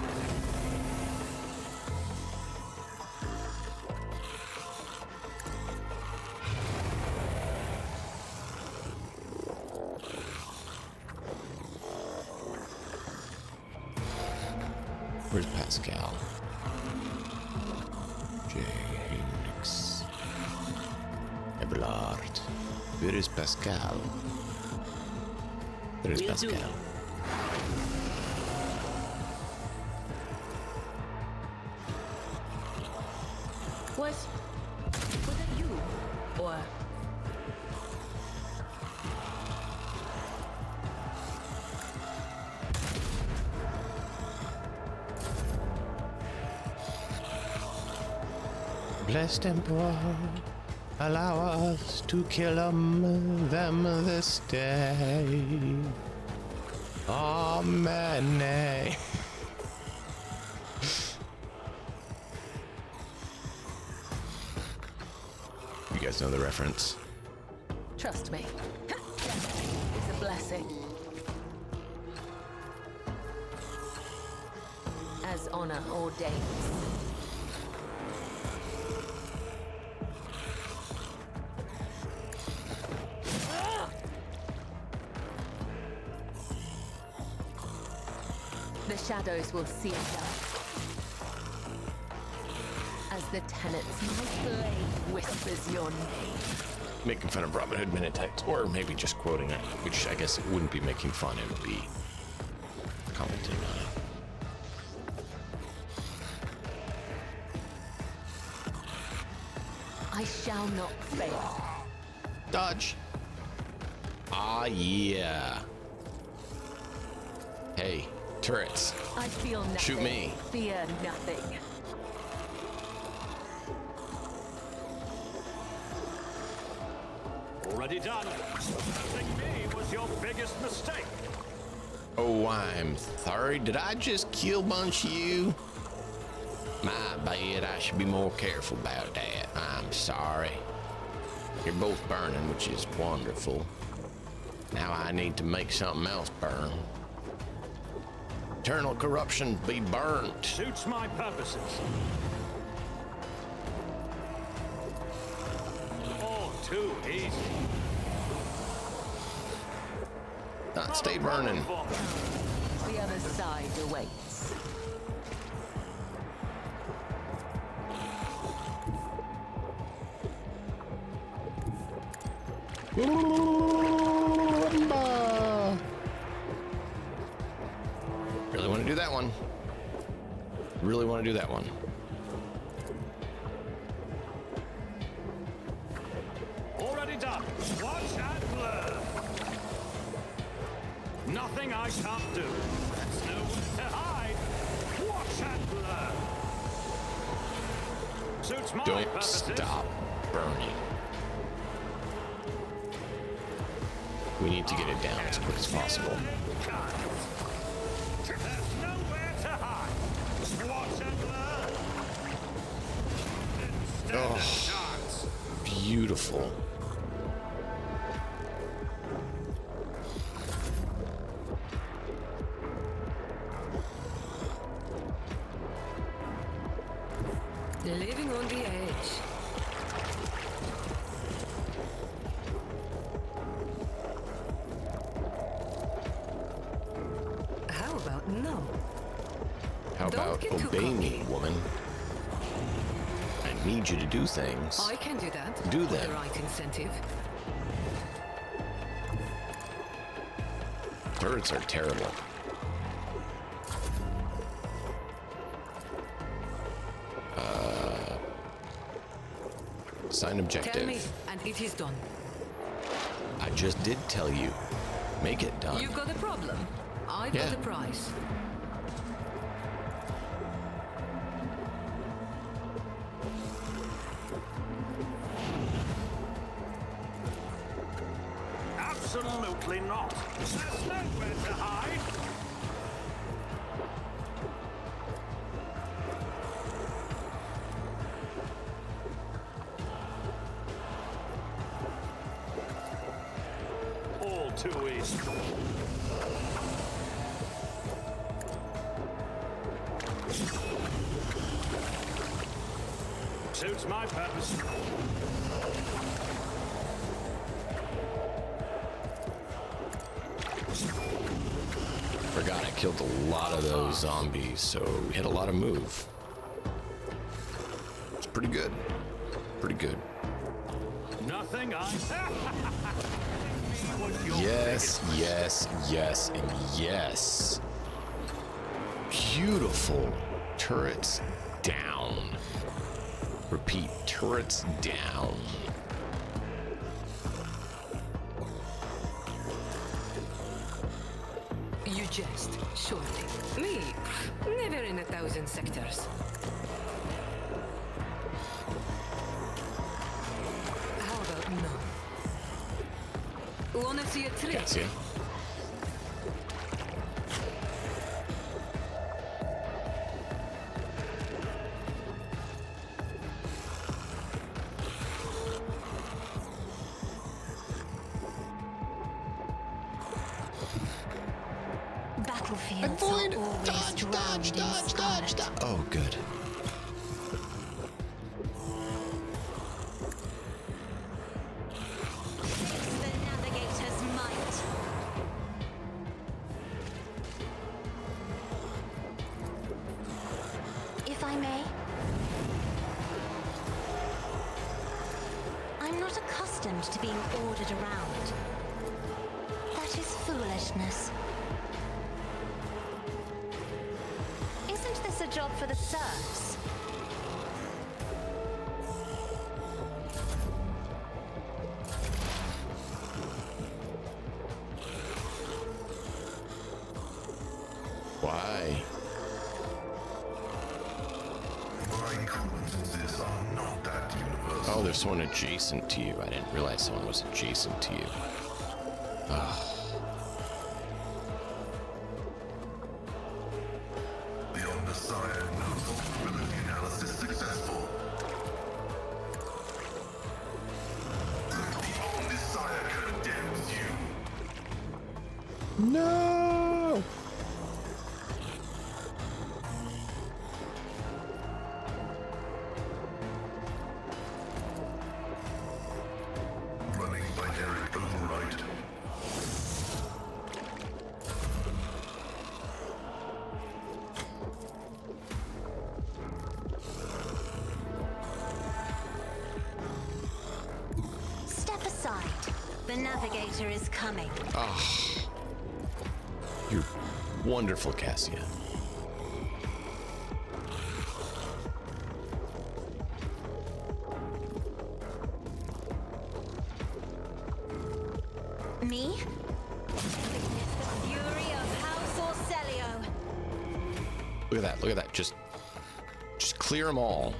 Where's Pascal? J. Hendrix. Eblard. Where is Pascal? There is Pascal. Was it you? Or... Blessed Emperor, allow us to kill them this day. Amen. You guys know the reference? Trust me. It's a blessing. As honor ordains. The shadows will see it as the tenets, my blade whispers your name. Making fun of Robin Hood minute text, or maybe just quoting it, which I guess it wouldn't be making fun, it would be commenting on it. I shall not fail. Dodge. Ah, yeah. Hey, turrets. I feel nothing. Shoot me. Fear nothing. Already done. Choosing me was your biggest mistake. Oh, I'm sorry. Did I just kill bunch you? My bad. I should be more careful about that. I'm sorry. You're both burning, which is wonderful. Now I need to make something else burn. Eternal corruption be burnt. Suits my purposes. All too easy. Stay burning. The other side awaits. Really want to do that one. Really want to do that one. Already done. Watch and learn. Nothing I can't do. There's nowhere to hide. Watch and learn. Suits my Don't purposes. stop burning. We need to get it down as quick as possible. There's nowhere to hide. Watch and learn. Oh, beautiful. Living on the edge. How about no? How about obey me, woman? I need you to do things. I can do that. Do with them. the right incentive. Turrets are terrible. Sign objective. Tell me, and it is done. I just did tell you. Make it done. You've got a problem. I've got a prize. Absolutely not. There's nowhere to hide. All too easy. Suits my purpose. Forgot I killed a lot of those zombies, so we had a lot of move. It's pretty good. Pretty good. Nothing I... Yes, yes, yes, and yes. Beautiful. Turrets down. Repeat, turrets down. You jest, surely. Me, never in 1,000 sectors. How about no? Wanna see a trick? Gotcha. Battlefields are always drowned in scarlet. Oh, good. The navigator's might. If I may, I'm not accustomed to being ordered around. That is foolishness. Isn't this a job for the serfs? Why? My acquaintances are not that universal. Oh, there's someone adjacent to you. I didn't realize someone was adjacent to you. Ugh. The Omnissiah knows vulnerability analysis successful. The Omnissiah condemns you. No! The navigator is coming. Ah, you're wonderful, Cassia. Me? Witness the fury of House Orcelio. Look at that, look at that. Just clear them all.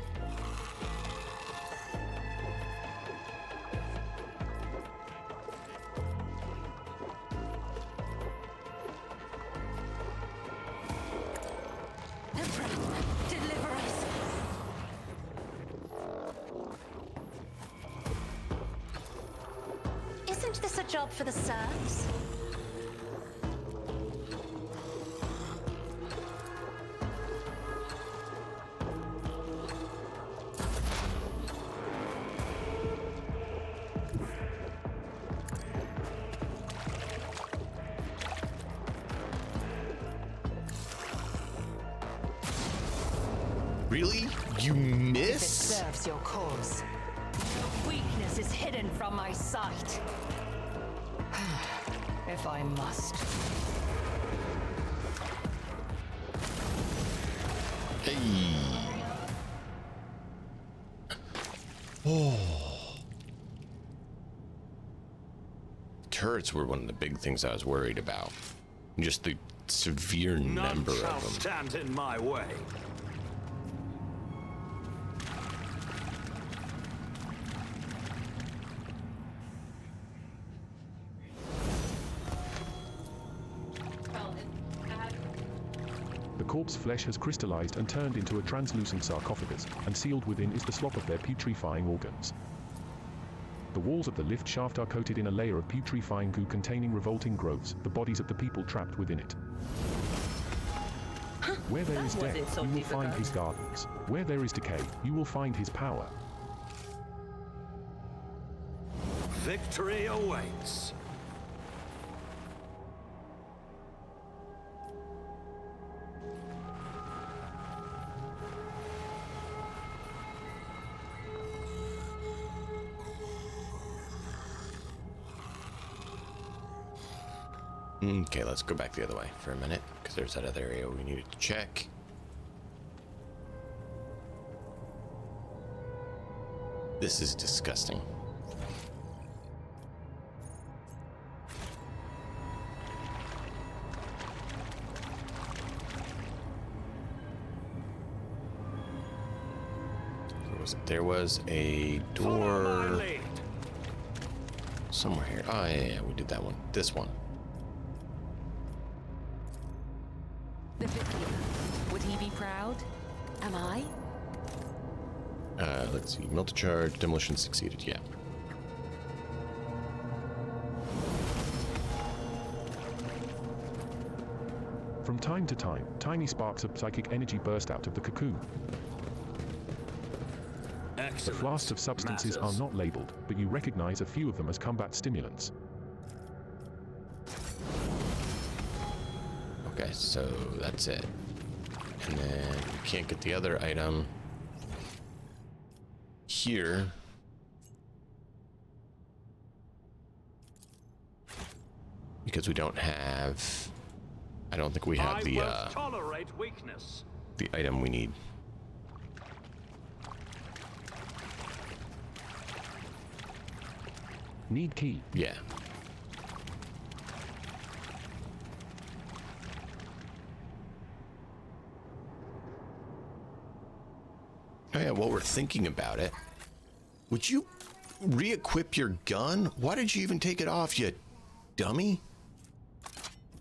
Isn't this a job for the serfs? Really? You miss? If it serves your cause. Your weakness is hidden from my sight. If I must. Hey. Oh. Turrets were one of the big things I was worried about. Just the severe number None of shall them. stand in my way. The corpse flesh has crystallized and turned into a translucent sarcophagus, and sealed within is the slop of their putrefying organs. The walls of the lift shaft are coated in a layer of putrefying goo containing revolting growths, the bodies of the people trapped within it. Where there is death, you will find his gardens. Where there is decay, you will find his power. Victory awaits. Okay, let's go back the other way for a minute, because there's that other area we needed to check. This is disgusting. Where was it? There was a door somewhere here. Oh, yeah, we did that one. This one. The Vizier. Would he be proud? Am I? Let's see. Multi-charge, demolition succeeded, yeah. From time to time, tiny sparks of psychic energy burst out of the cocoon. Excellent. The flasks of substances are not labeled, but you recognize a few of them as combat stimulants. Okay, so that's it. And then we can't get the other item here. Because we don't have... I don't think we have the tolerate weakness. the item we need. Need key. Yeah. Oh yeah, while we're thinking about it, would you re-equip your gun? Why did you even take it off, you dummy?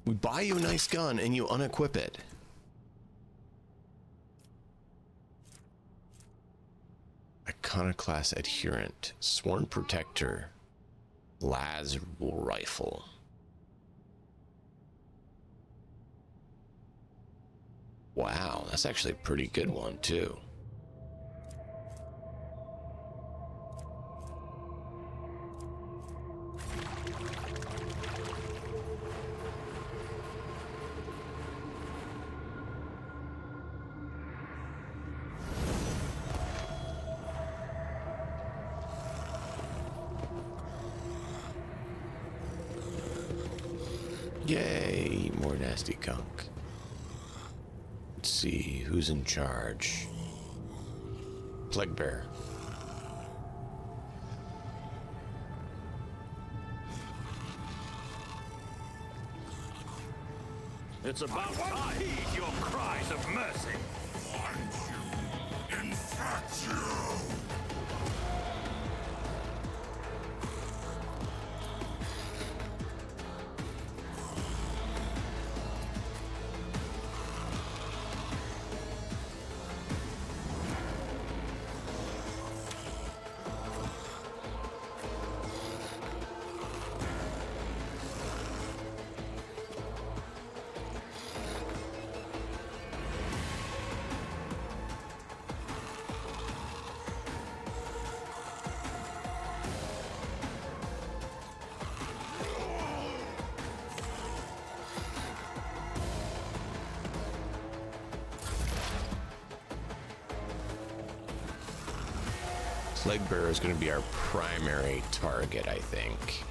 We buy you a nice gun and you unequip it. Iconoclast adherent, sworn protector, las rifle. Wow, that's actually a pretty good one too. Yay, more nasty gunk. Let's see, who's in charge? Plague Bear. It's about time. Heed your cries of mercy. Plague Bear is going to be our primary target, I think.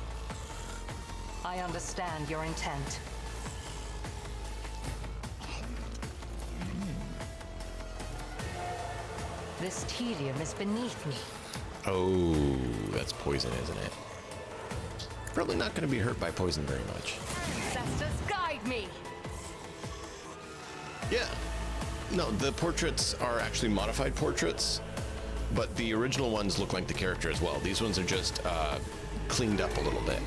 I understand your intent. This tedium is beneath me. Oh, that's poison, isn't it? Probably not going to be hurt by poison very much. Ancestors, guide me! Yeah. No, the portraits are actually modified portraits, but the original ones look like the character as well. These ones are just cleaned up a little bit.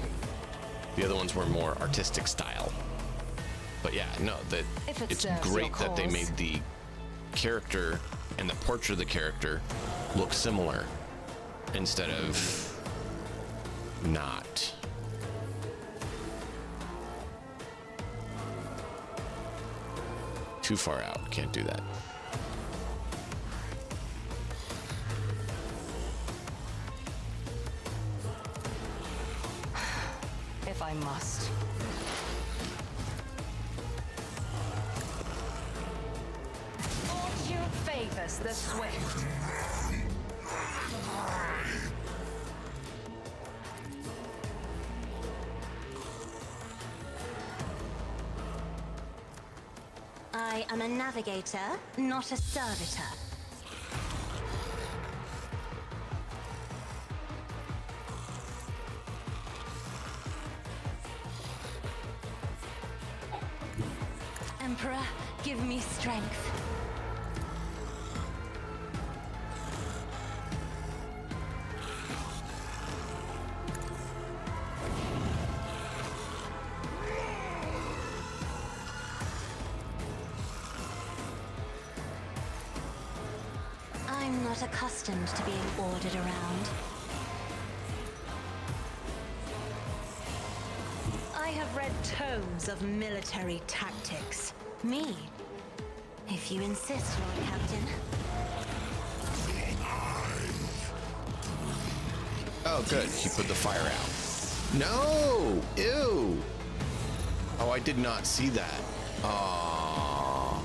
The other ones were more artistic style. But yeah, no, it's great that they made the character and the portrait of the character look similar instead of not. Too far out, can't do that. If I must. Fortune favors the swift. I am a navigator, not a servitor. Emperor, give me strength. I'm not accustomed to being ordered around. I have read tomes of military tactics. Me, if you insist, Lord Captain. Oh, good. He put the fire out. No! Ew! Oh, I did not see that. Aww.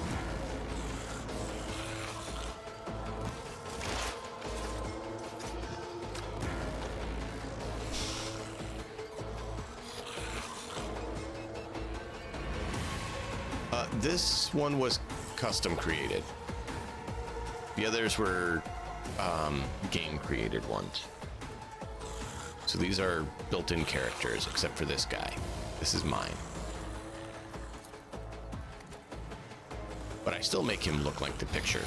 This one was custom created. The others were game created ones. So these are built-in characters, except for this guy. This is mine. But I still make him look like the picture.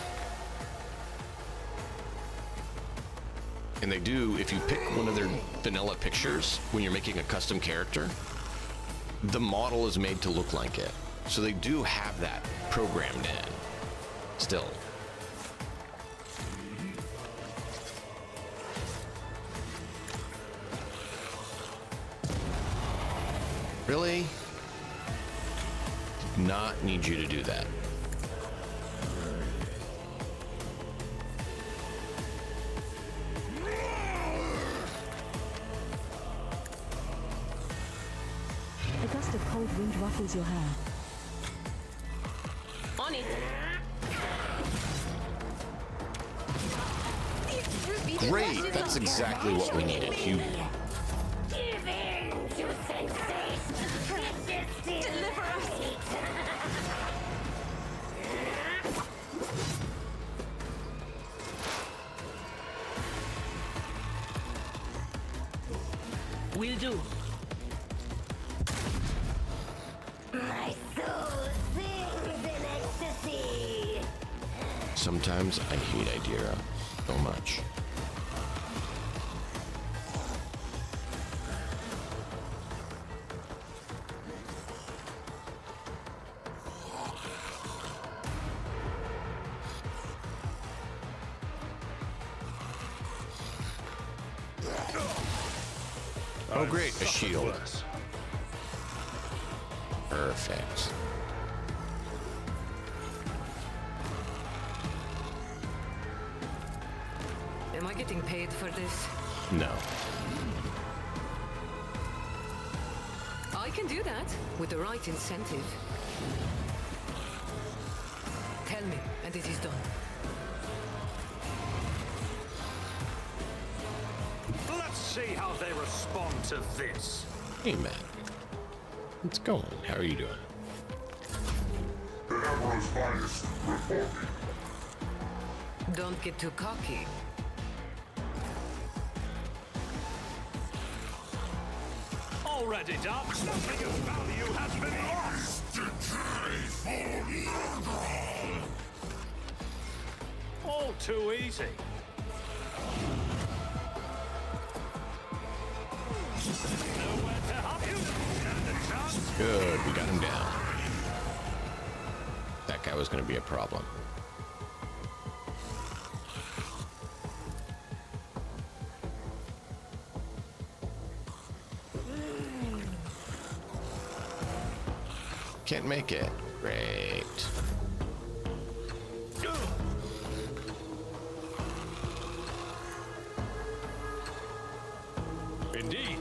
And they do, if you pick one of their vanilla pictures, when you're making a custom character, the model is made to look like it. So they do have that programmed in still. Really? Did not need you to do that. A gust of cold wind ruffles your hair. On it. Great, that's exactly what we needed. You Give in to sensation. Will do. My soul sings in ecstasy. Sometimes I hate Idira so much. Oh great, a shield. Perfect. Am I getting paid for this? No. I can do that with the right incentive. Tell me, and it is done. Let's see how they respond to this. Hey man, what's going? How are you doing? The Emperor's finest reporting. Don't get too cocky. Already done. Nothing of value has been lost. All too easy. Nowhere to help you. Stand a chance. Good, we got him down. That guy was going to be a problem. Can't make it. Great. Indeed.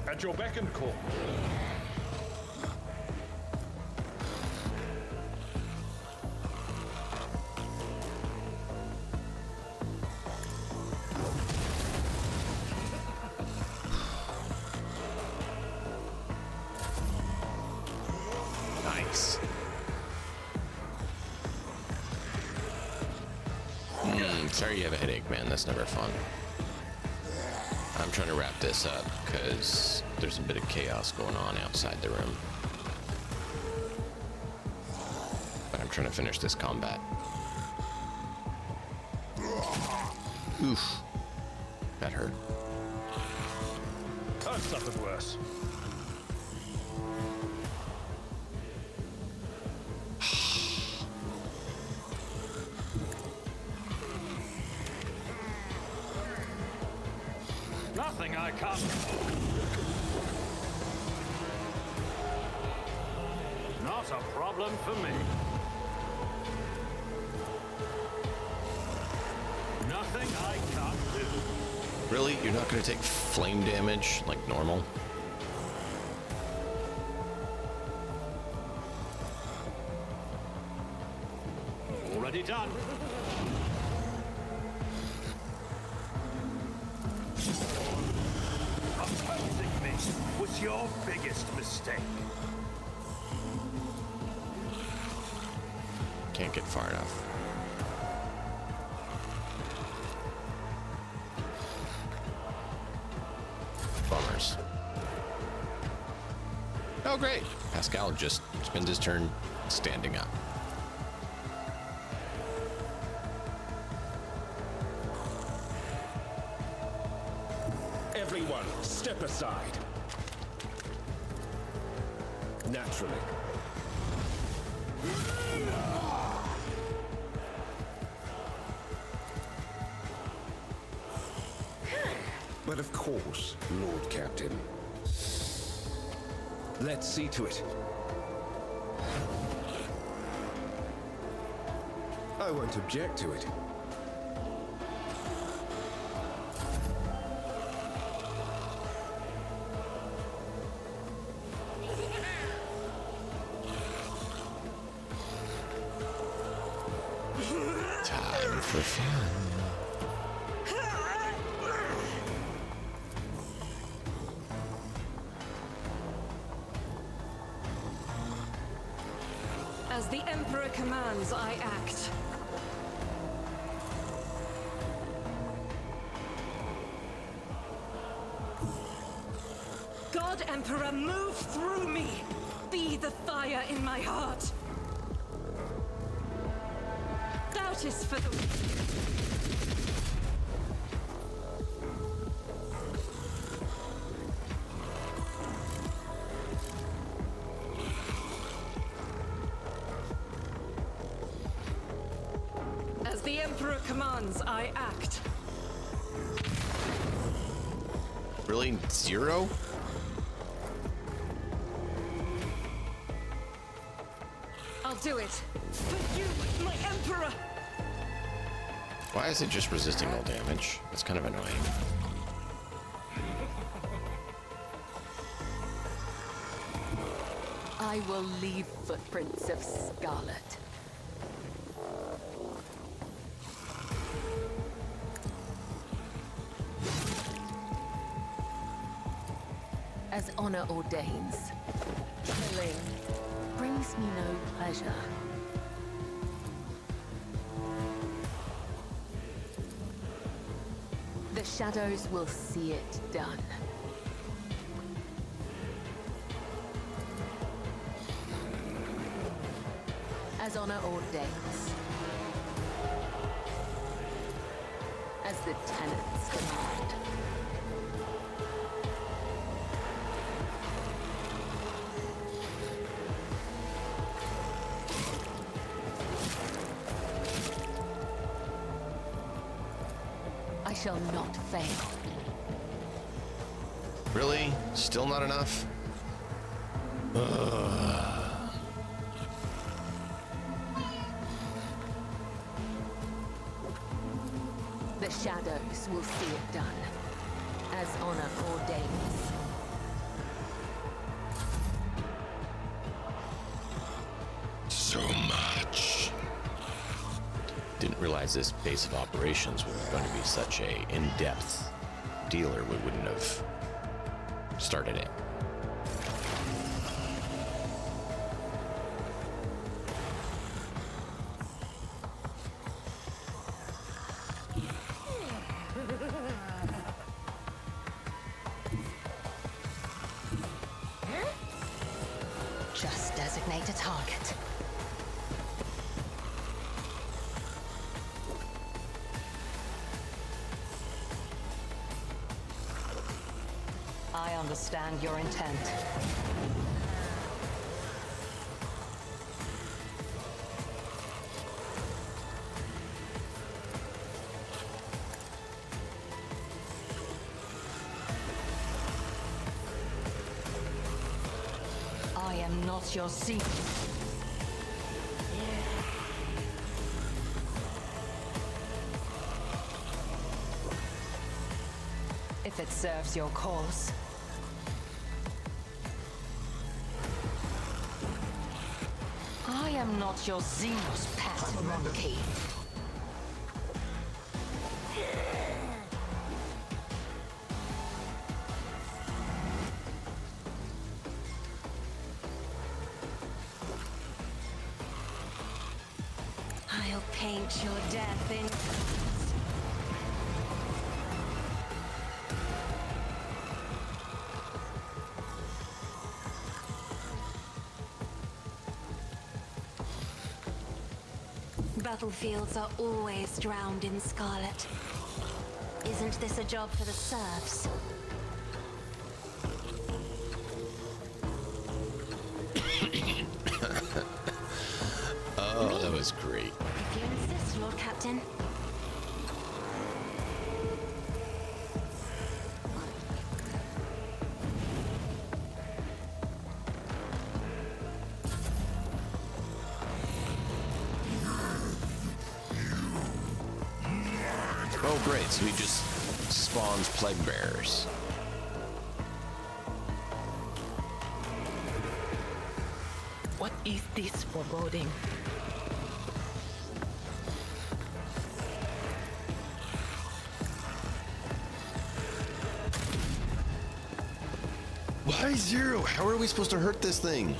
At your beck and call. Nice. Sorry you have a headache, man. That's never fun. I'm trying to wrap this up because there's a bit of chaos going on outside the room. But I'm trying to finish this combat. Oof. That hurt. I've suffered worse. Nothing I can't. Not a problem for me. Nothing I can't do. Really? You're not going to take flame damage like normal? Already done. Opposing me was your biggest mistake. Can't get far enough. Bummers. Oh, great. Pascal just spends his turn standing up. Everyone, step aside. Naturally. But of course, Lord Captain. Let's see to it. I won't object to it. Time for fun. As the Emperor commands, I act. Emperor, move through me! Be the fire in my heart! Doubt is for the... As the Emperor commands, I act. Really? 0? I'll do it. For you, my Emperor! Why is it just resisting all damage? That's kind of annoying. I will leave footprints of scarlet. As honor ordains, killing brings me no pleasure. The shadows will see it done. As honor ordains. As the tenets command. I shall not fail. Really? Still not enough? Ugh. The shadows will see it done, as honor ordains. So much. Didn't realize this base of operations was going to be such a in-depth deal, or we wouldn't have started it. Just designate a target. I understand your intent. I am not your seat. If it serves your cause. I am not your Xenos pet monkey. I'll paint your death in... Battlefields are always drowned in scarlet. Isn't this a job for the serfs? Oh, that was great. If you insist, Lord Captain. Oh, great. So he just spawns plague bearers. What is this foreboding? Why 0? How are we supposed to hurt this thing?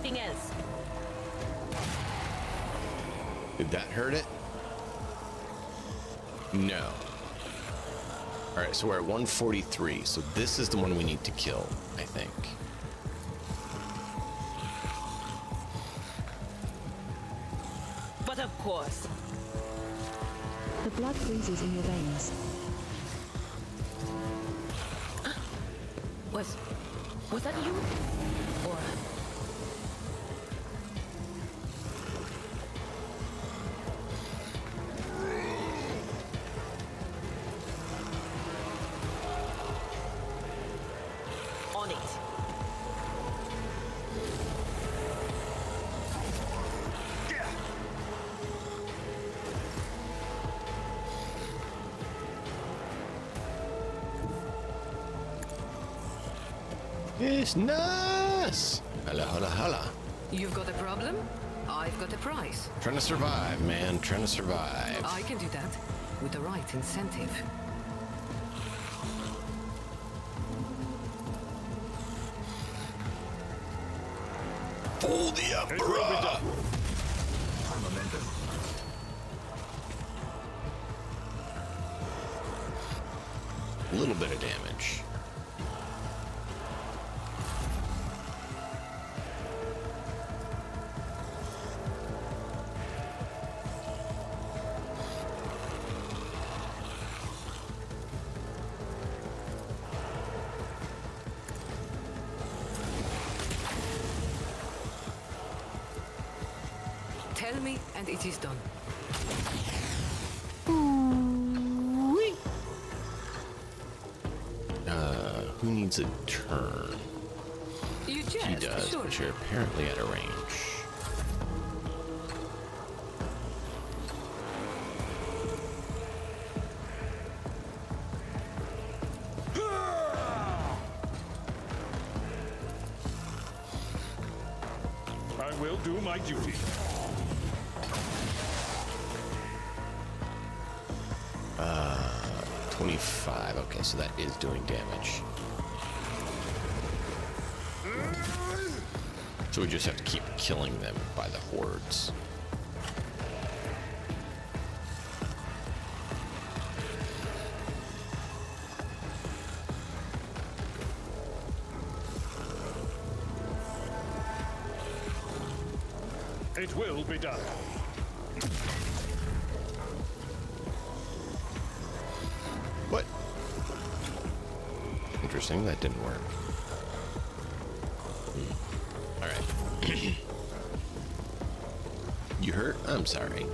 anything else. Did that hurt it? No. Alright, so we're at 143. So this is the one we need to kill, I think. But of course. The blood freezes in your veins. Was that you? Or... On it. It's nice! Holla, holla, holla. You've got a problem? I've got a prize. Trying to survive, man. Trying to survive. I can do that with the right incentive. For the Emperor! A little bit of damage. Tell me, and it is done. Who needs a turn? You just, He does, sure. but you're apparently at a range. I will do my duty. Uh, 25. Okay, so that is doing damage. So we just have to keep killing them by the hordes. It will be done. What? Interesting, that didn't work. Alright. You hurt? I'm sorry.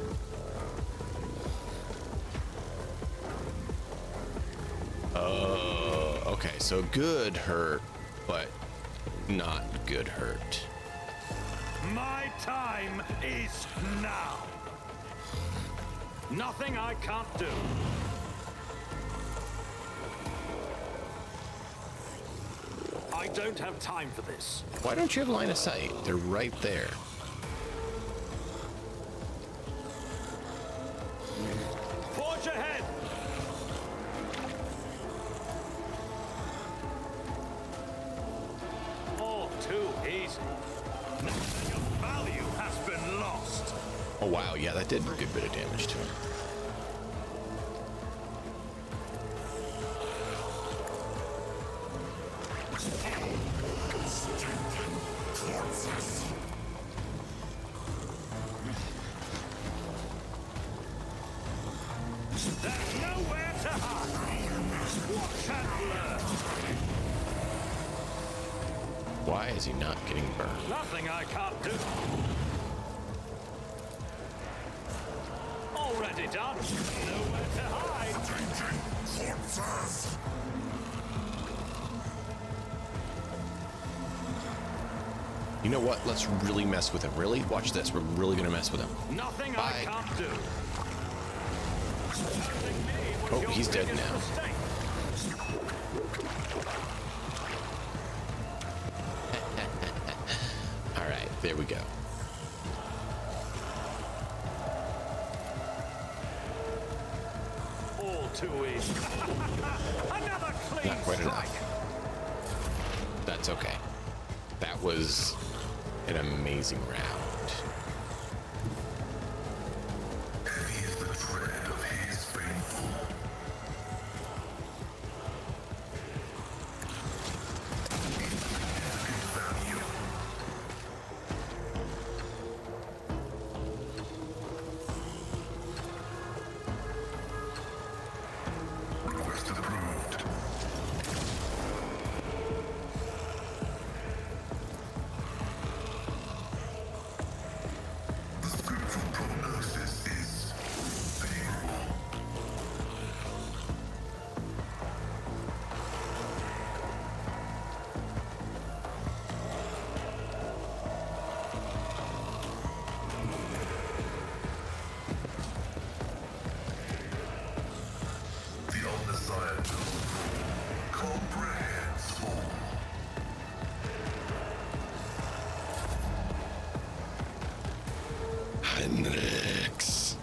Okay, so good hurt, but not good hurt. My time is now. Nothing I can't do. I don't have time for this. Why don't you have line of sight? They're right there. Forge ahead! All too easy. Your value has been lost. Oh wow, yeah, that did a good bit of damage to him. There's nowhere to hide. Watch and learn. Why is he not getting burned? Nothing I can't do. Already done. Nowhere to hide. You know what? Let's really mess with him. Really? Watch this. We're really gonna mess with him. Nothing Bye. I can't do. Oh, he's dead now. All right, there we go. All too easy. Another clean Not quite strike. enough. That's okay. That was an amazing round. Heavy is the tread of his faithful. Insignificant value. Request approved. The spiritual prognosis is favorable. The omniscient comprehends all. Heinrichs.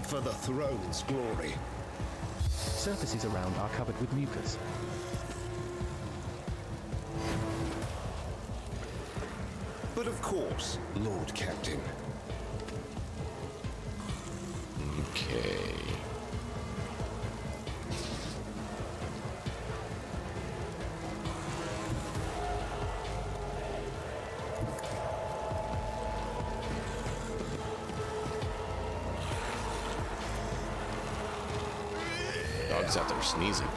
For the throne's glory. Surfaces around are covered with mucus. But of course, Lord Captain. Okay. Dog's out there sneezing.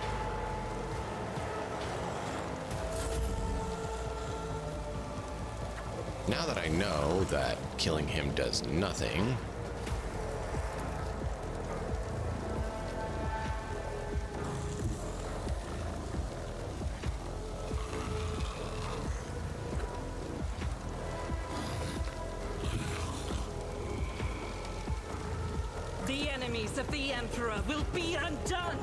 Now that I know that killing him does nothing, The enemies of the Emperor will be undone!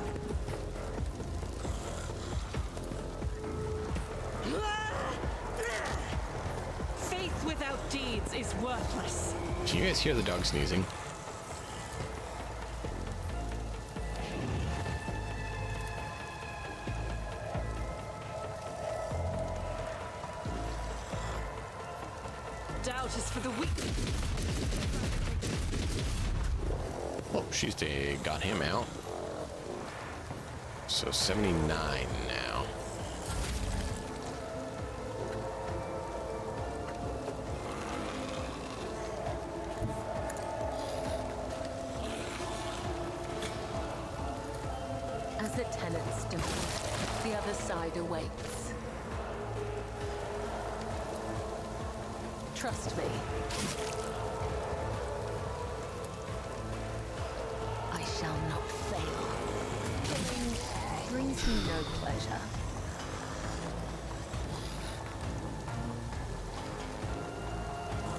Faith without deeds is worthless. can you guys hear the dog sneezing? Doubt is for the weak. Oh, she's got him out. So 79 now. As the tenants depart, the other side awaits. Trust me. I shall not fail. Killing brings me no pleasure.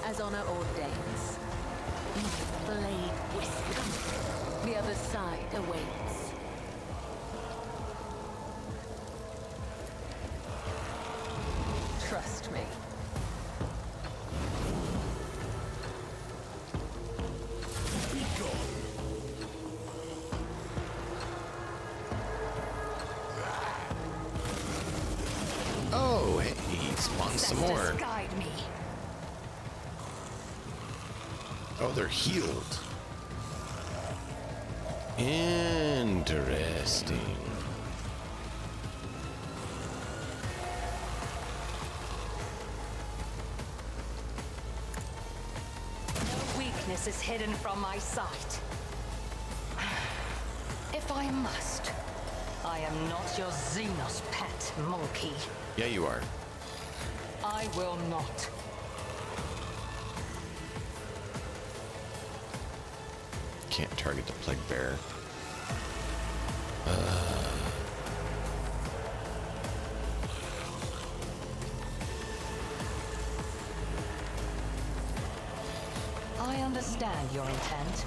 As honor ordains, my blade whispers. The other side awaits. Trust me. Oh, hey, he spawned some more. Guide me. Oh, they're healed. Interesting. No weakness is hidden from my sight. If I must, I am not your Xenos pet monkey. Yeah, you are. I will not. Can't target the plague bearer. I understand your intent.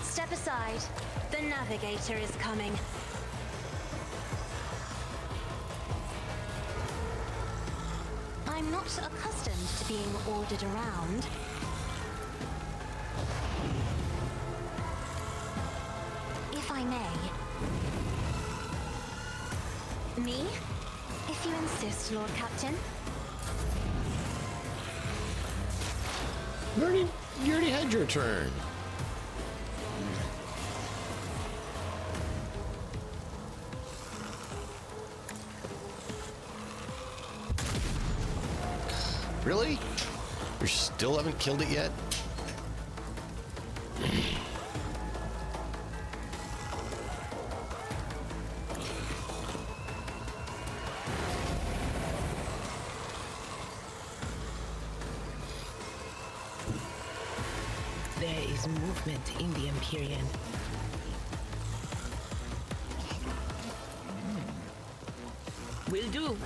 Step aside. The navigator is coming. I'm I'm not accustomed to being ordered around. If I may. Me? If you insist, Lord Captain. You already had your turn. Really? You still haven't killed it yet? There is movement in the Empyrean. Will do.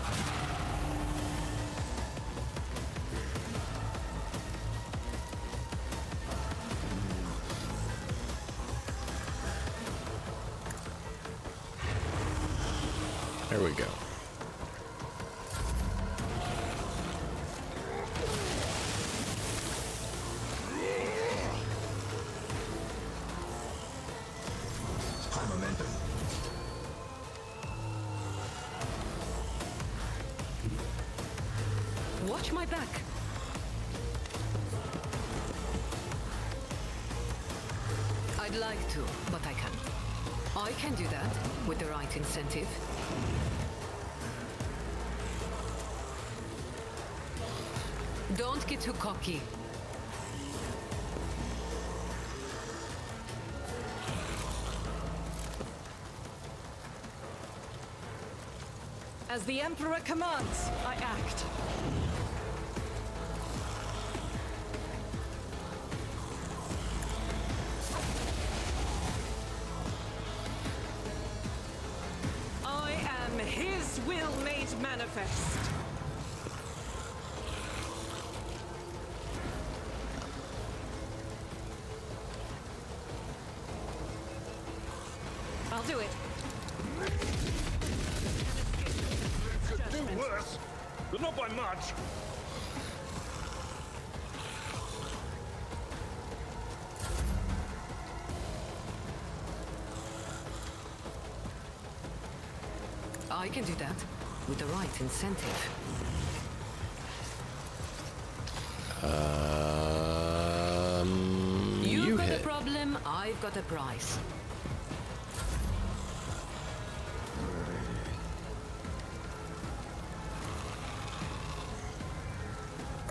There we go. High momentum. Watch my back. I'd like to, but I can't. I can do that with the right incentive. Don't get too cocky. As the Emperor commands, I act. I am his will made manifest. I'll do it. Could do worse, but not by much. I can do that with the right incentive. You've got hit. a problem, I've got a prize.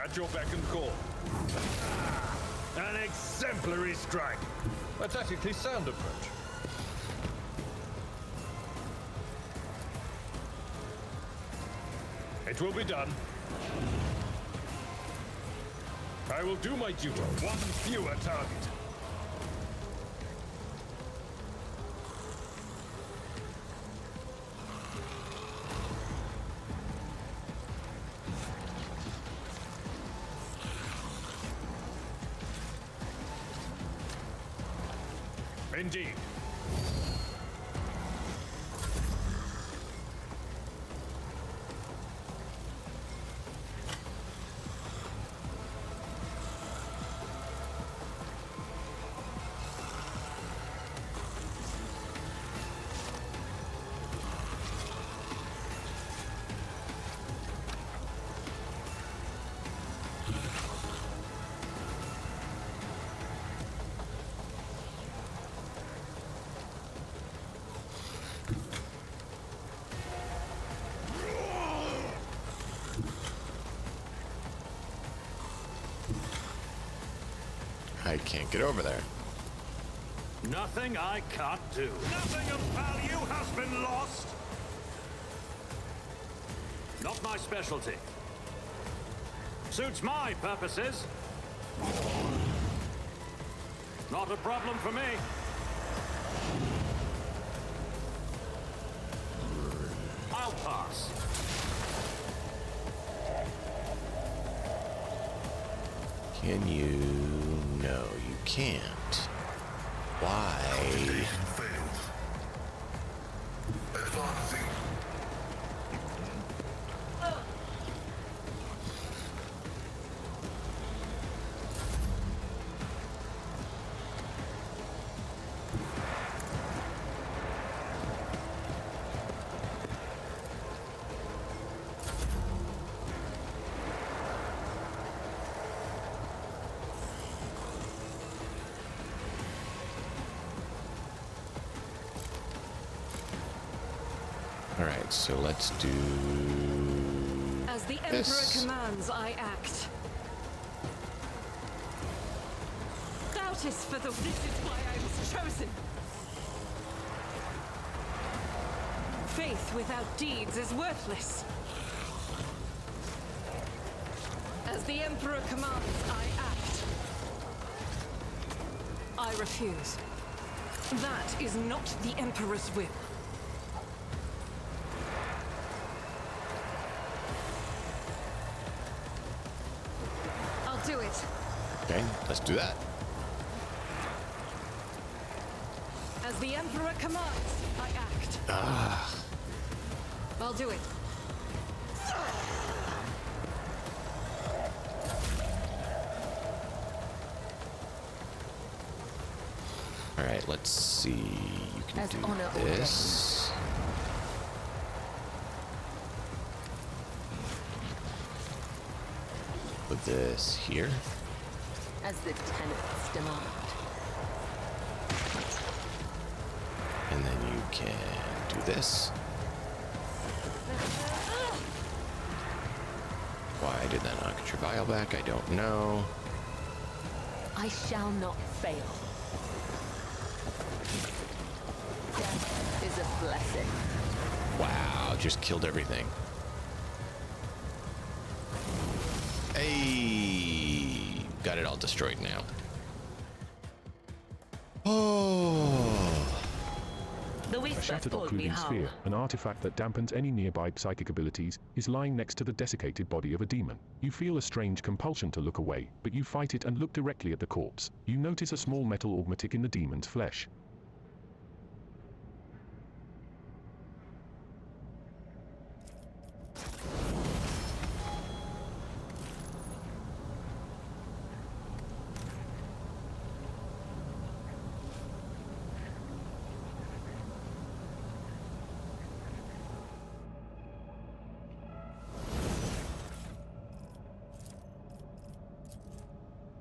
At your beck and call. Ah, an exemplary strike. A tactically sound approach. It will be done. I will do my duty. One fewer target. Indeed. I can't get over there. Nothing I can't do. Nothing of value has been lost. Not my specialty. Suits my purposes. Not a problem for me. I'll pass. Can you? No, you can't. Why? Activation failed. Advancing. Alright, so let's do As the Emperor this. commands, I act. Doubt is for the... This is why I was chosen. Faith without deeds is worthless. As the Emperor commands, I act. I refuse. That is not the Emperor's will. I'll do it. Okay, let's do that. As the Emperor commands, I act. Ah. I'll do it. Alright, let's see. You can As do honor this. Put this here. As the tenants demand. And then you can do this. Why did that not get your vial back? I don't know. I shall not fail. Death is a blessing. Wow, just killed everything. Hey, got it all destroyed now. A shattered occluding sphere, an artifact that dampens any nearby psychic abilities, is lying next to the desiccated body of a demon. You feel a strange compulsion to look away, but you fight it and look directly at the corpse. You notice a small metal augmetic in the demon's flesh.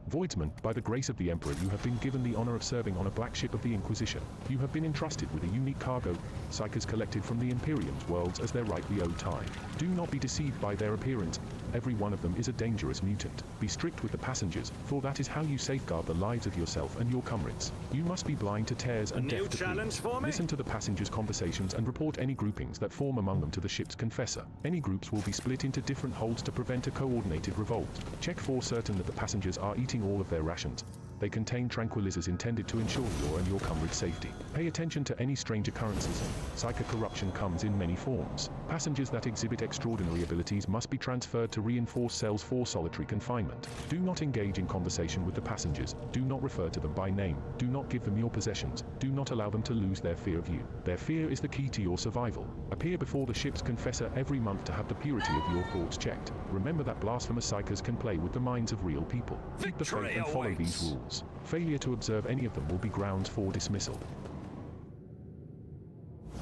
Voidsman, by the grace of the Emperor, you have been given the honor of serving on a black ship of the Inquisition. You have been entrusted with a unique cargo, psychers collected from the Imperium's worlds as their rightly owed time. Do not be deceived by their appearance. Every one of them is a dangerous mutant. Be strict with the passengers, for that is how you safeguard the lives of yourself and your comrades. You must be blind to tears and deaf to challenge for me? Listen to the passengers' conversations and report any groupings that form among them to the ship's confessor. Any groups will be split into different holds to prevent a coordinated revolt. Check for certain that the passengers are eating all of their rations. They contain tranquilizers intended to ensure your and your comrades' safety. Pay attention to any strange occurrences. Psychic corruption comes in many forms. Passengers that exhibit extraordinary abilities must be transferred to reinforced cells for solitary confinement. Do not engage in conversation with the passengers. Do not refer to them by name. Do not give them your possessions. Do not allow them to lose their fear of you. Their fear is the key to your survival. Appear before the ship's confessor every month to have the purity of your thoughts checked. Remember that blasphemous psychers can play with the minds of real people. Keep the faith and follow these rules. Failure to observe any of them will be grounds for dismissal.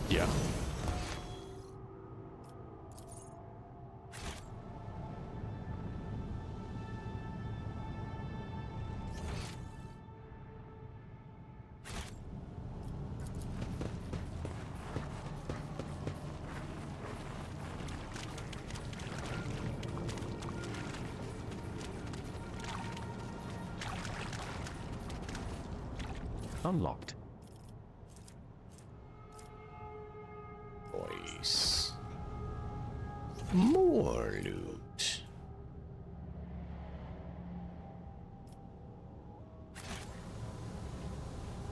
Yeah. Unlocked. Voice. More loot.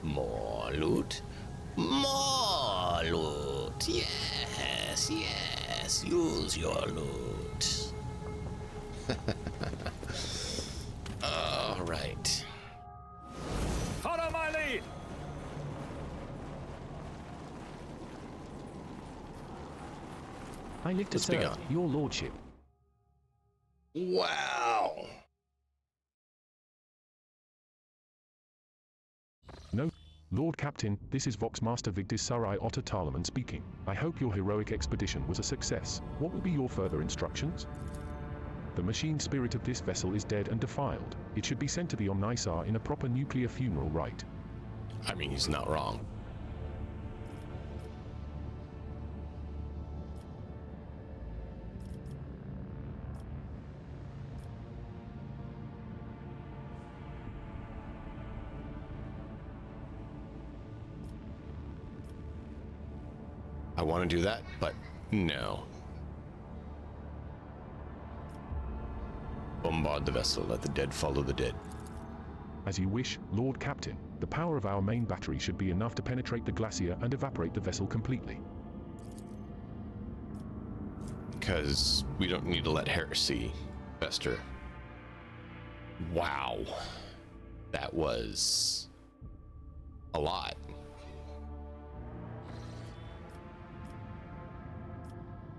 More loot. More loot. Yes, yes. Use your loot. All right. Follow my lead! I live to Let's begin. serve, your lordship. Wow. No, Lord Captain, this is Voxmaster Vigdis Sarai Otter Tarleman speaking. I hope your heroic expedition was a success. What will be your further instructions? The machine spirit of this vessel is dead and defiled. It should be sent to the Omnisar in a proper nuclear funeral rite. I mean, he's not wrong. I want to do that, but no. Bombard the vessel, let the dead follow the dead. As you wish, Lord Captain. The power of our main battery should be enough to penetrate the glacier and evaporate the vessel completely. Because we don't need to let heresy fester. Wow. That was a lot.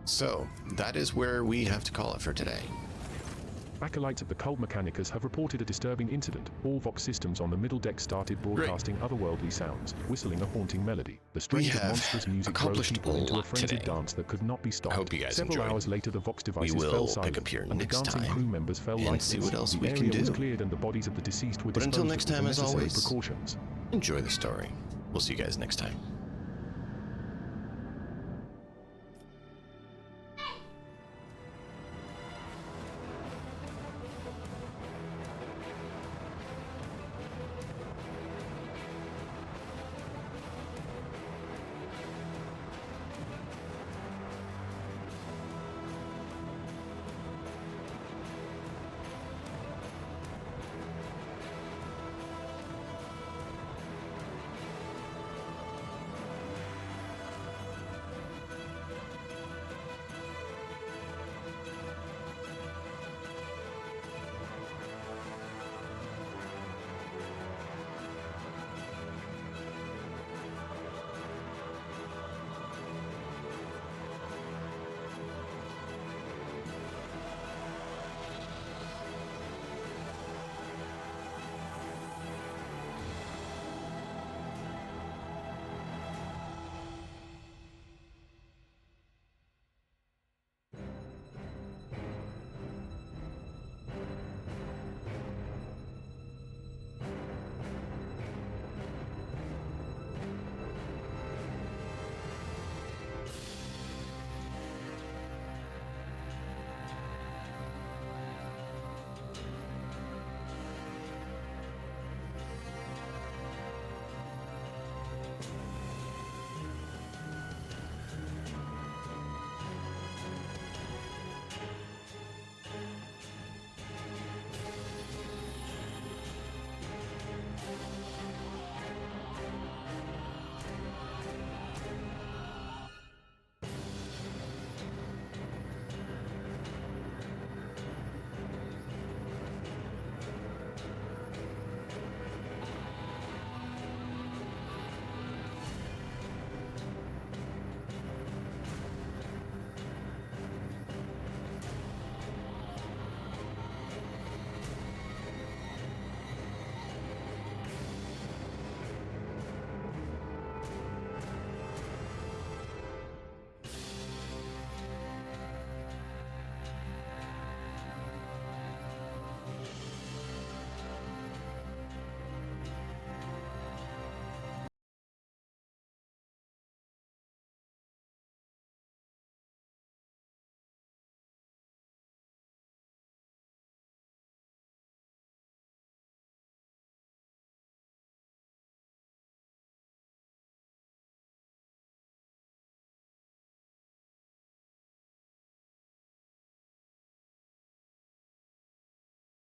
So, that is where we have to call it for today. Acolytes of the Cult Mechanicus have reported a disturbing incident. All Vox systems on the middle deck started broadcasting otherworldly sounds, whistling a haunting melody. The strain of monstrous music drove people into a frenzied dance that could not be stopped. I hope you guys Several enjoyed. hours later, the Vox devices We will fell silent, pick up here and the next dancing time crew members fell and lifeless. see what else the we can area was do. cleared and the bodies of the deceased were But disposed until next of with time, the as necessary always, precautions. enjoy the story. We'll see you guys next time.